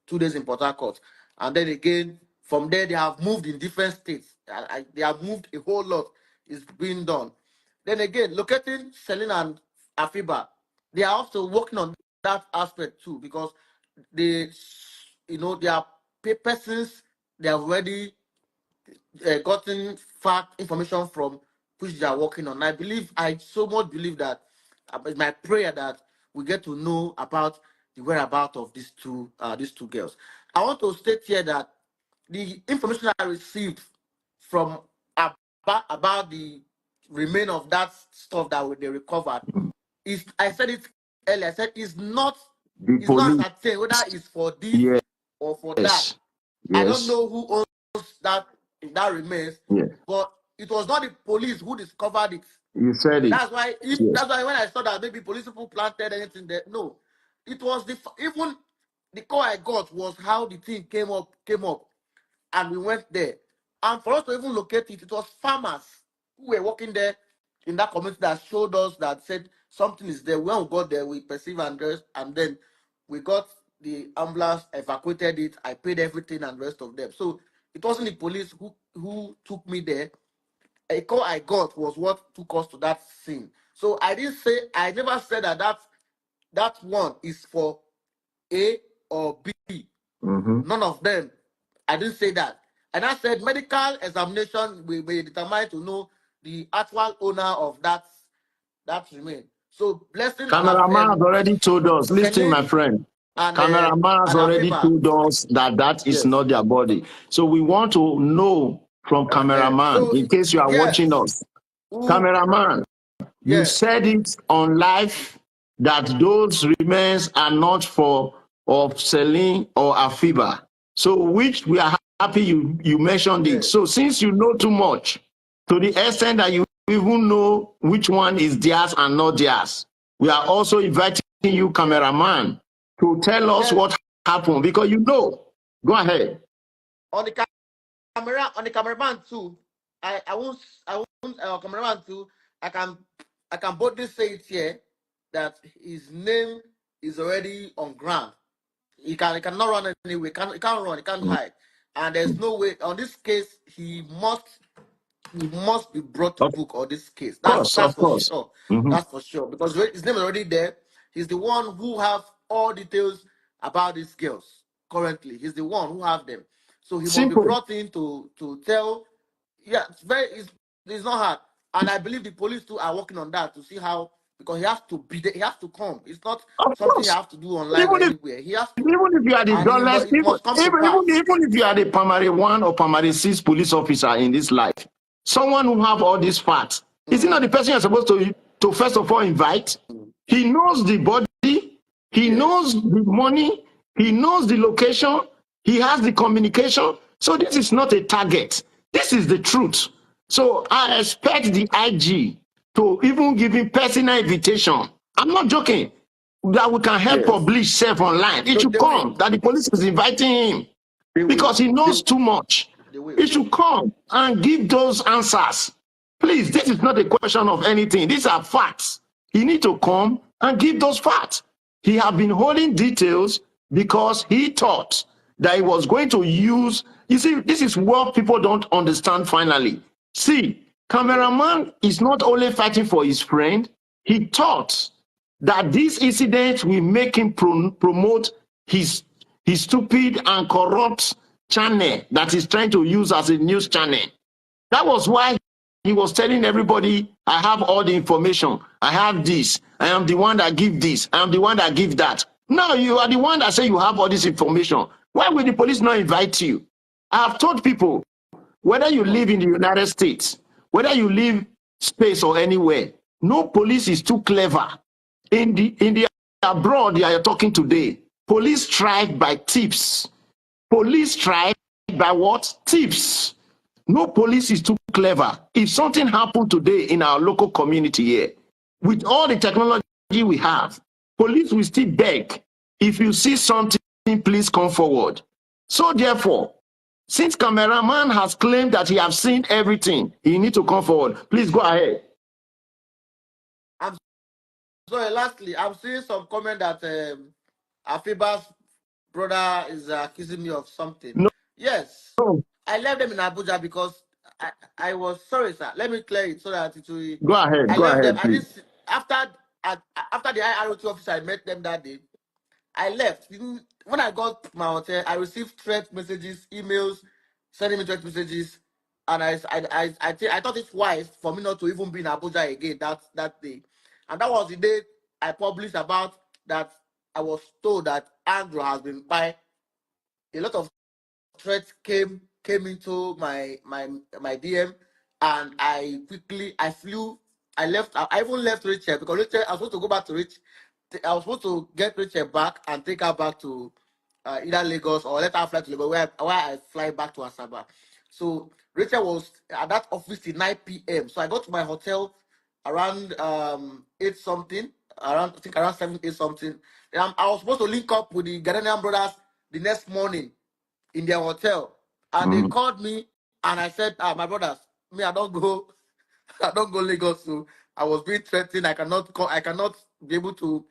2 days in Port Harcourt, and then again from there they have moved in different states. They have moved a whole lot. It's being done. Then again, locating Celine and Afiba, they are also working on that aspect too, because they, they are persons they have already gotten fact information from which they are working on. I so much believe that it's my prayer that we get to know about the whereabouts of these two girls. I want to state here that the information I received from about the remain of that stuff that they recovered is, I said it earlier, I said it's not certain whether it's for this Yes. or for that. I don't know who owns that remains, but it was not the police who discovered it. You said it. That's why when I saw that maybe police people planted anything there, no, it was even the call I got was how the thing came up, and we went there. And for us to even locate it, it was farmers who were working there in that community that showed us, that said something is there. When we got there, we perceived and then we got the ambulance, evacuated it. I paid everything and the rest of them. So it wasn't the police who took me there. A call I got was what took us to that scene. So I never said that one is for A or B. None of them. I didn't say that. And I said medical examination will be determined to know the actual owner of that remain. So blessing. Cameraman has already told us. Listen, my friend. Cameraman has already told us that is not their body. So we want to know from cameraman, in case you are watching us. Cameraman, you said it on live that those remains are not for of Celine or Afiba. So which we are happy you mentioned it. So since you know too much, to the extent that you even know which one is theirs and not theirs, we are also inviting you, cameraman, to tell us what happened, because you know. Go ahead. On the cameraman too, I won't cameraman too. I can boldly say it here that his name is already on ground. He cannot run anyway. He can't run. He can't hide. And there's no way on this case. He must be brought to book on this case. That's for sure. That's for sure, because his name is already there. He's the one who have all details about these girls currently. He's the one who have them. So he must be brought in to tell. Yeah, it's not hard. And I believe the police too are working on that to see how, because he has to be there, he has to come. It's not something you have to do online or anywhere. He has to, even if you are the dullest, even if you are the primary 1 or primary 6 police officer in this life, someone who have all these facts, is it not the person you're supposed to first of all invite? He knows the body, he knows the money, he knows the location, he has the communication. So this is not a target. This is the truth. So I expect the IG to even give him personal invitation. I'm not joking. That we can help publish self online. It should come that the police is inviting him because he knows too much. He should come and give those answers. Please, this is not a question of anything. These are facts. He need to come and give those facts. He have been holding details because he thought that he was going to use. You see, this is what people don't understand finally. See, cameraman is not only fighting for his friend. He thought that this incident will make him promote his stupid and corrupt channel that he's trying to use as a news channel. That was why he was telling everybody, I have all the information. I have this. I am the one that give this. I am the one that give that. Now you are the one that say you have all this information. Why will the police not invite you? I have told people, whether you live in the United States, whether you live space or anywhere, no police is too clever. In the abroad you are talking today, police strike by tips. Police strike by what? Tips. No police is too clever. If something happened today in our local community here, with all the technology we have, police will still beg. If you see something, please come forward. So therefore, since cameraman has claimed that he has seen everything, he needs to come forward. Please go ahead. So lastly, I'm seeing some comment that Afiba's brother is accusing me of something. No. Yes. No. I left them in Abuja because I was sorry, sir. Let me clear it so that it will. Go ahead. I left them. After the IROT officer, I met them that day. I left. When I got to my hotel, I received threat messages, emails, sending me threat messages, and I thought it's wise for me not to even be in Abuja again that day. And that was the day I published about that. I was told that Andrew has been by. A lot of threats came into my DM, and I left. I even left Rachel because Rachel, I was supposed to go back to Rich. I was supposed to get Rachel back and take her back to either Lagos or let her fly to Lagos, where I fly back to Asaba. So Rachel was at that office till 9 p.m. So I got to my hotel around 8 something, around 7, 8 something. And I was supposed to link up with the Ghanaian brothers the next morning in their hotel, and they called me, and I said, my brothers, me, I don't go Lagos, so I was being threatened. I cannot be able to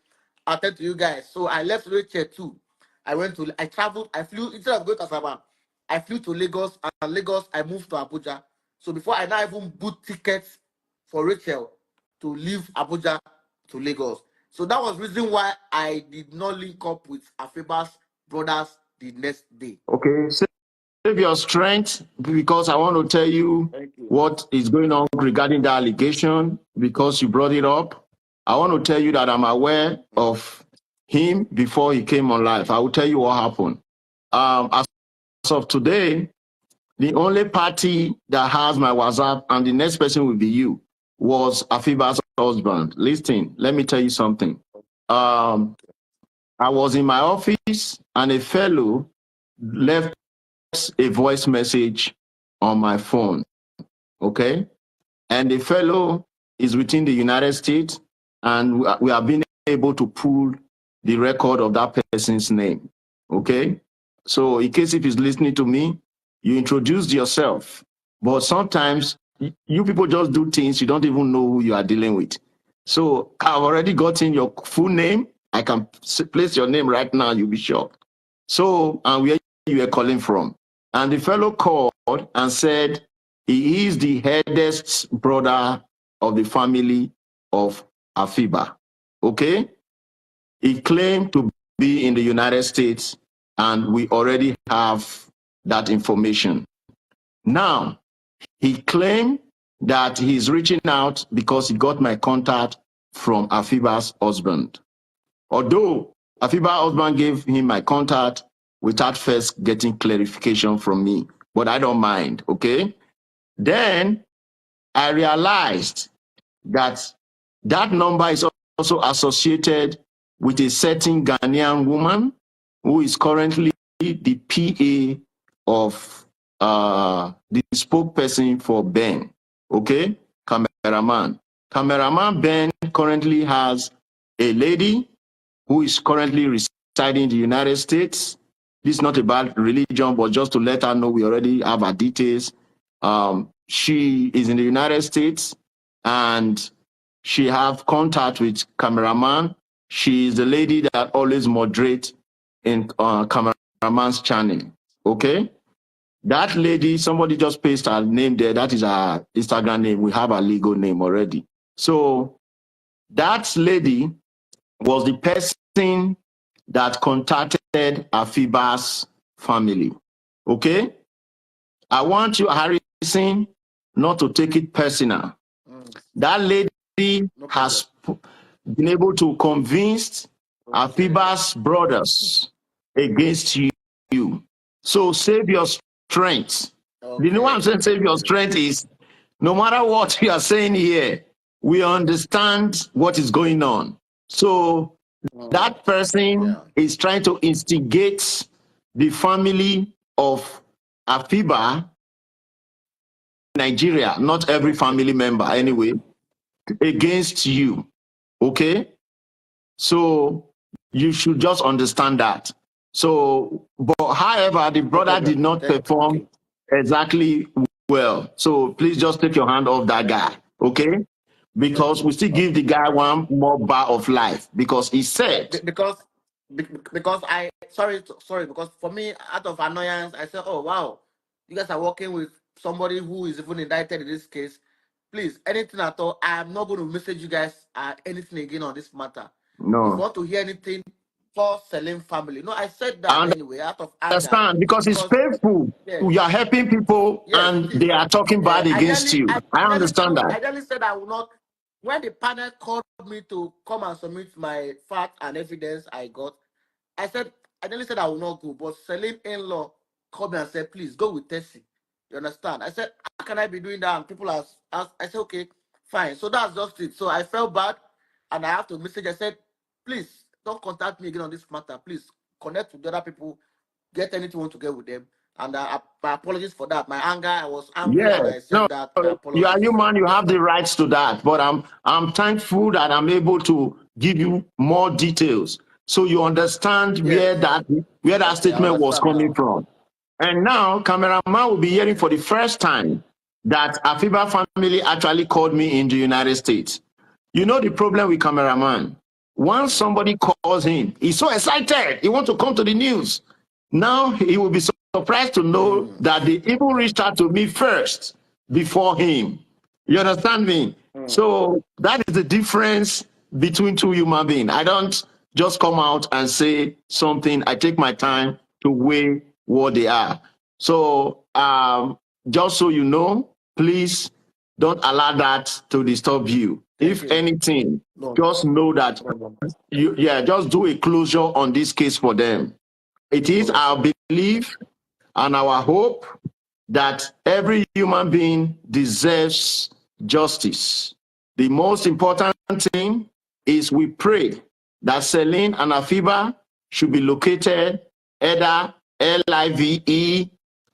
attend to you guys. So I left Rachel too. I traveled, I flew, instead of going to Asaba, I flew to Lagos, and Lagos, I moved to Abuja. So before I now even booked tickets for Rachel to leave Abuja to Lagos. So that was the reason why I did not link up with Afiba's brothers the next day. Okay, save your strength, because I want to tell you what is going on regarding the allegation, because you brought it up. I want to tell you that I'm aware of him before he came on live. I will tell you what happened. As of today, the only party that has my WhatsApp, and the next person will be you, was Afiba's husband. Listen, let me tell you something. I was in my office, and a fellow left a voice message on my phone, okay? And the fellow is within the United States, and we have been able to pull the record of that person's name, okay? So in case if he's listening to me, you introduced yourself, but sometimes you people just do things you don't even know who you are dealing with. So I've already gotten your full name. I can place your name right now, you'll be shocked. So, and where you are calling from. And the fellow called and said he is the eldest brother of the family of Afiba, okay? He claimed to be in the United States, and we already have that information. Now, he claimed that he's reaching out because he got my contact from Afiba's husband. Although Afiba's husband gave him my contact without first getting clarification from me, but I don't mind, okay? Then I realized that that number is also associated with a certain Ghanaian woman who is currently the PA of the spokesperson for Ben, okay? Cameraman. Cameraman Ben currently has a lady who is currently residing in the United States. This is not about religion, but just to let her know we already have her details. She is in the United States, and she have contact with cameraman. She is the lady that always moderates in cameraman's channel, okay? That lady, somebody just pasted her name there. That is her Instagram name. We have her legal name already. So that lady was the person that contacted Afiba's family, okay? I want you, Harrison, not to take it personal. That lady has been able to convince Afiba's brothers against you. So save your strength. Okay. You know what I'm saying? Save your strength is, no matter what you are saying here, we understand what is going on. So that person is trying to instigate the family of Afiba, Nigeria, not every family member anyway, against you, okay? So you should just understand that. So, but however, the brother did not perform exactly well. So please just take your hand off that guy, okay? Because we still give the guy one more bar of life, because he said... Because I, sorry, because for me, out of annoyance, I said, oh, wow, you guys are working with somebody who is even indicted in this case. Please, anything at all, I'm not going to message you guys anything again on this matter. No. If you want to hear anything, for Selim family. No, I said I that anyway out of anger. understand because it's painful. Yes, You are helping people yes, and it is. they are talking bad against you. I understand that. I nearly said I will not. When the panel called me to come and submit my facts and evidence I got, I nearly said I will not go. But Selim in-law called me and said, please go with Tessie. You understand? I said, how can I be doing that? And people are, I said, okay, fine. So that's just it. So I felt bad and I have to message. I said, please don't contact me again on this matter. Please connect with the other people, get anything you want to get with them. And my apologies for that. My anger, I was angry Yeah, and I no, said that you are apologies. human. You have the rights to that. But I'm thankful that I'm able to give you more details so you understand Yes. where that Okay, I statement was understand coming now. from. And now, cameraman will be hearing for the first time that Afiba family actually called me in the United States. You know the problem with cameraman. Once somebody calls him, he's so excited. He wants to come to the news. Now he will be surprised to know that they even reached out to me first before him. You understand me? So that is the difference between two human beings. I don't just come out and say something. I take my time to weigh what they are. So just so you know, please don't allow that to disturb you. If anything, just know that just do a closure on this case for them. It is our belief and our hope that every human being deserves justice. The most important thing is we pray that Celine and Afiba should be located either LIVE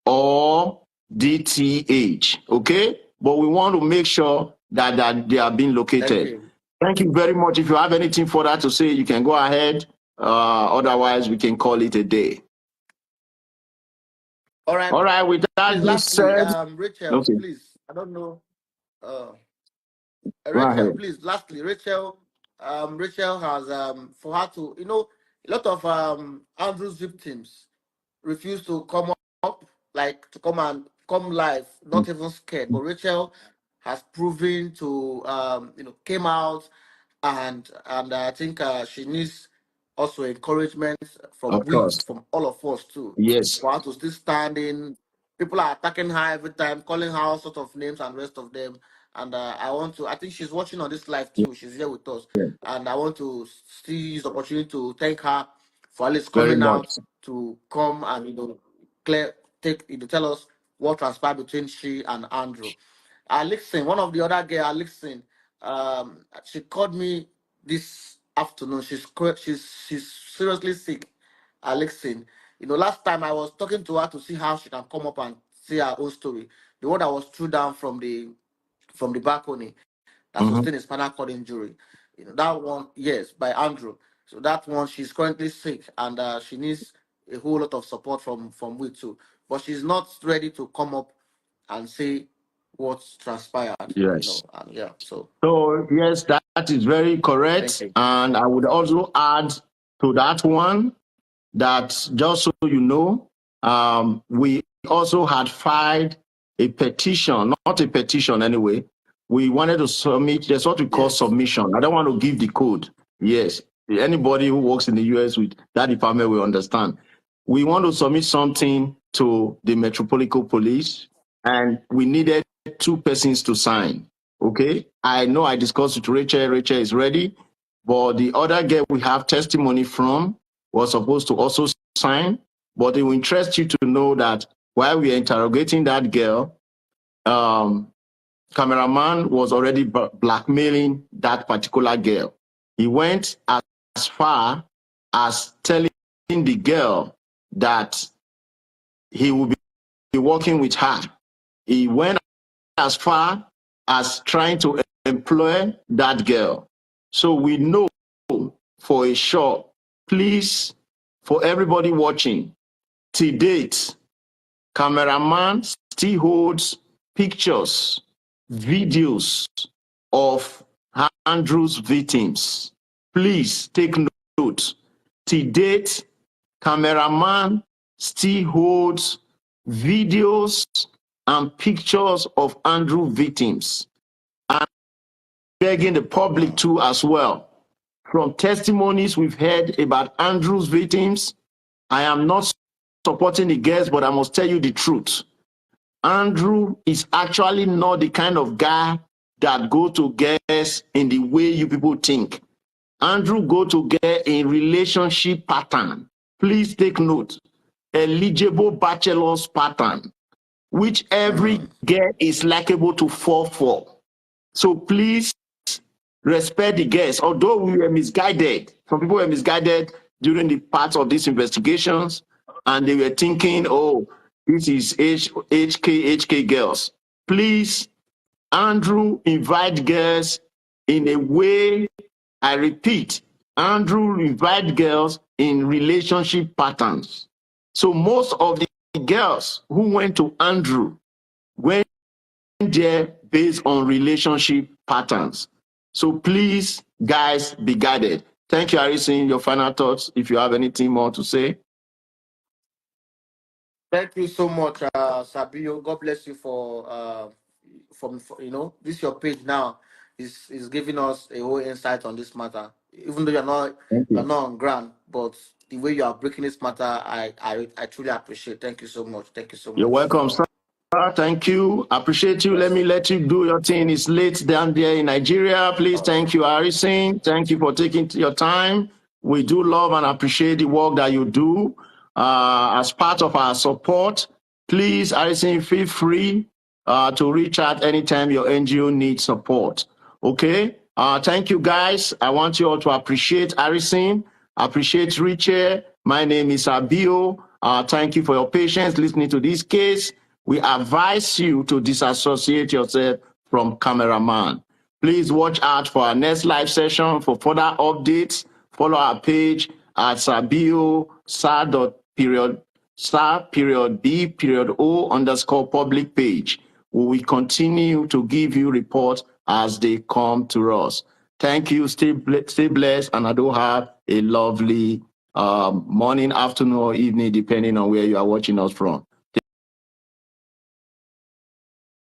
or DTH, okay? But we want to make sure that they are being located. Thank you very much. If you have anything further to say, you can go ahead. Otherwise, we can call it a day. All right. All right. With that being said, Rachel, please. I don't know. Go Rachel, ahead. please. Lastly, Rachel has for her to, a lot of Andrew's victims refuse to come up, like to come live, not even scared. But Rachel has proven to came out and I think she needs also encouragement from Of course. from all of us too. Yes. For her to still standing. People are attacking her every time, calling her all sort of names and rest of them. And I think she's watching on this live too. She's here with us. Yeah. And I want to still use the opportunity to thank her for at least Very coming much. out to come and tell us what transpired between she and Andrew. Alexin, one of the other girl, Alexin, she called me this afternoon. She's seriously sick, Alexin. Last time I was talking to her to see how she can come up and see her own story. The one that was threw down from the balcony that sustained a spinal cord injury. That one, yes, by Andrew. So that one, she's currently sick and she needs a whole lot of support from we too. But she's not ready to come up and say what's transpired. Yes. And yeah. So yes, that is very correct. And I would also add to that one that just so you know, we also had filed a petition, not a petition anyway. We wanted to submit, there's what we call submission. I don't want to give the code. Yes, anybody who works in the US with that department will understand. We want to submit something to the Metropolitan Police, and we needed 2 persons to sign. Okay, I know I discussed with Rachel. Rachel is ready, but the other girl we have testimony from was supposed to also sign, but it will interest you to know that while we are interrogating that girl, cameraman was already blackmailing that particular girl. He went as far as telling the girl that he will be working with her. He went as far as trying to employ that girl. So we know for a sure, please, for everybody watching, to date, cameraman still holds pictures, videos of Andrew's victims. Please take note. To date, cameraman still holds videos and pictures of Andrew victims, and begging the public too as well. from testimonies we've heard about Andrew's victims, I am not supporting the girls, but I must tell you the truth. Andrew is actually not the kind of guy that go to girls in the way you people think. Andrew go to girl in relationship pattern. Please take note. Eligible bachelor's pattern, which every girl is likable to fall for. So please respect the girls. Although we were misguided, some people were misguided during the part of these investigations, and they were thinking, oh, this is HK girls. Please, Andrew, invite girls in a way, I repeat, Andrew invite girls in relationship patterns. So most of the girls who went to Andrew went there based on relationship patterns. So please, guys, be guided. Thank you, Harrison. Your final thoughts, if you have anything more to say. Thank you so much, Sabio. God bless you for you know, this your page now is giving us a whole insight on this matter. Even though you're not on ground, but the way you are breaking this matter, I truly appreciate. Thank you so much. Thank you so much. You're welcome, sir. Thank you. Appreciate you. Let me let you do your thing. It's late down there in Nigeria. Please, thank you, Harrison. Thank you for taking your time. We do love and appreciate the work that you do as part of our support. Please, Harrison, feel free to reach out anytime your NGO needs support. Okay? Thank you, guys. I want you all to appreciate Harrison, appreciate Richard. My name is Abio. Thank you for your patience listening to this case. We advise you to disassociate yourself from cameraman. Please watch out for our next live session. For further updates, follow our page at Sabio *B.O_ public page. We will continue to give you reports as they come to us. Thank you. Stay blessed, and I do have a lovely morning, afternoon, or evening, depending on where you are watching us from.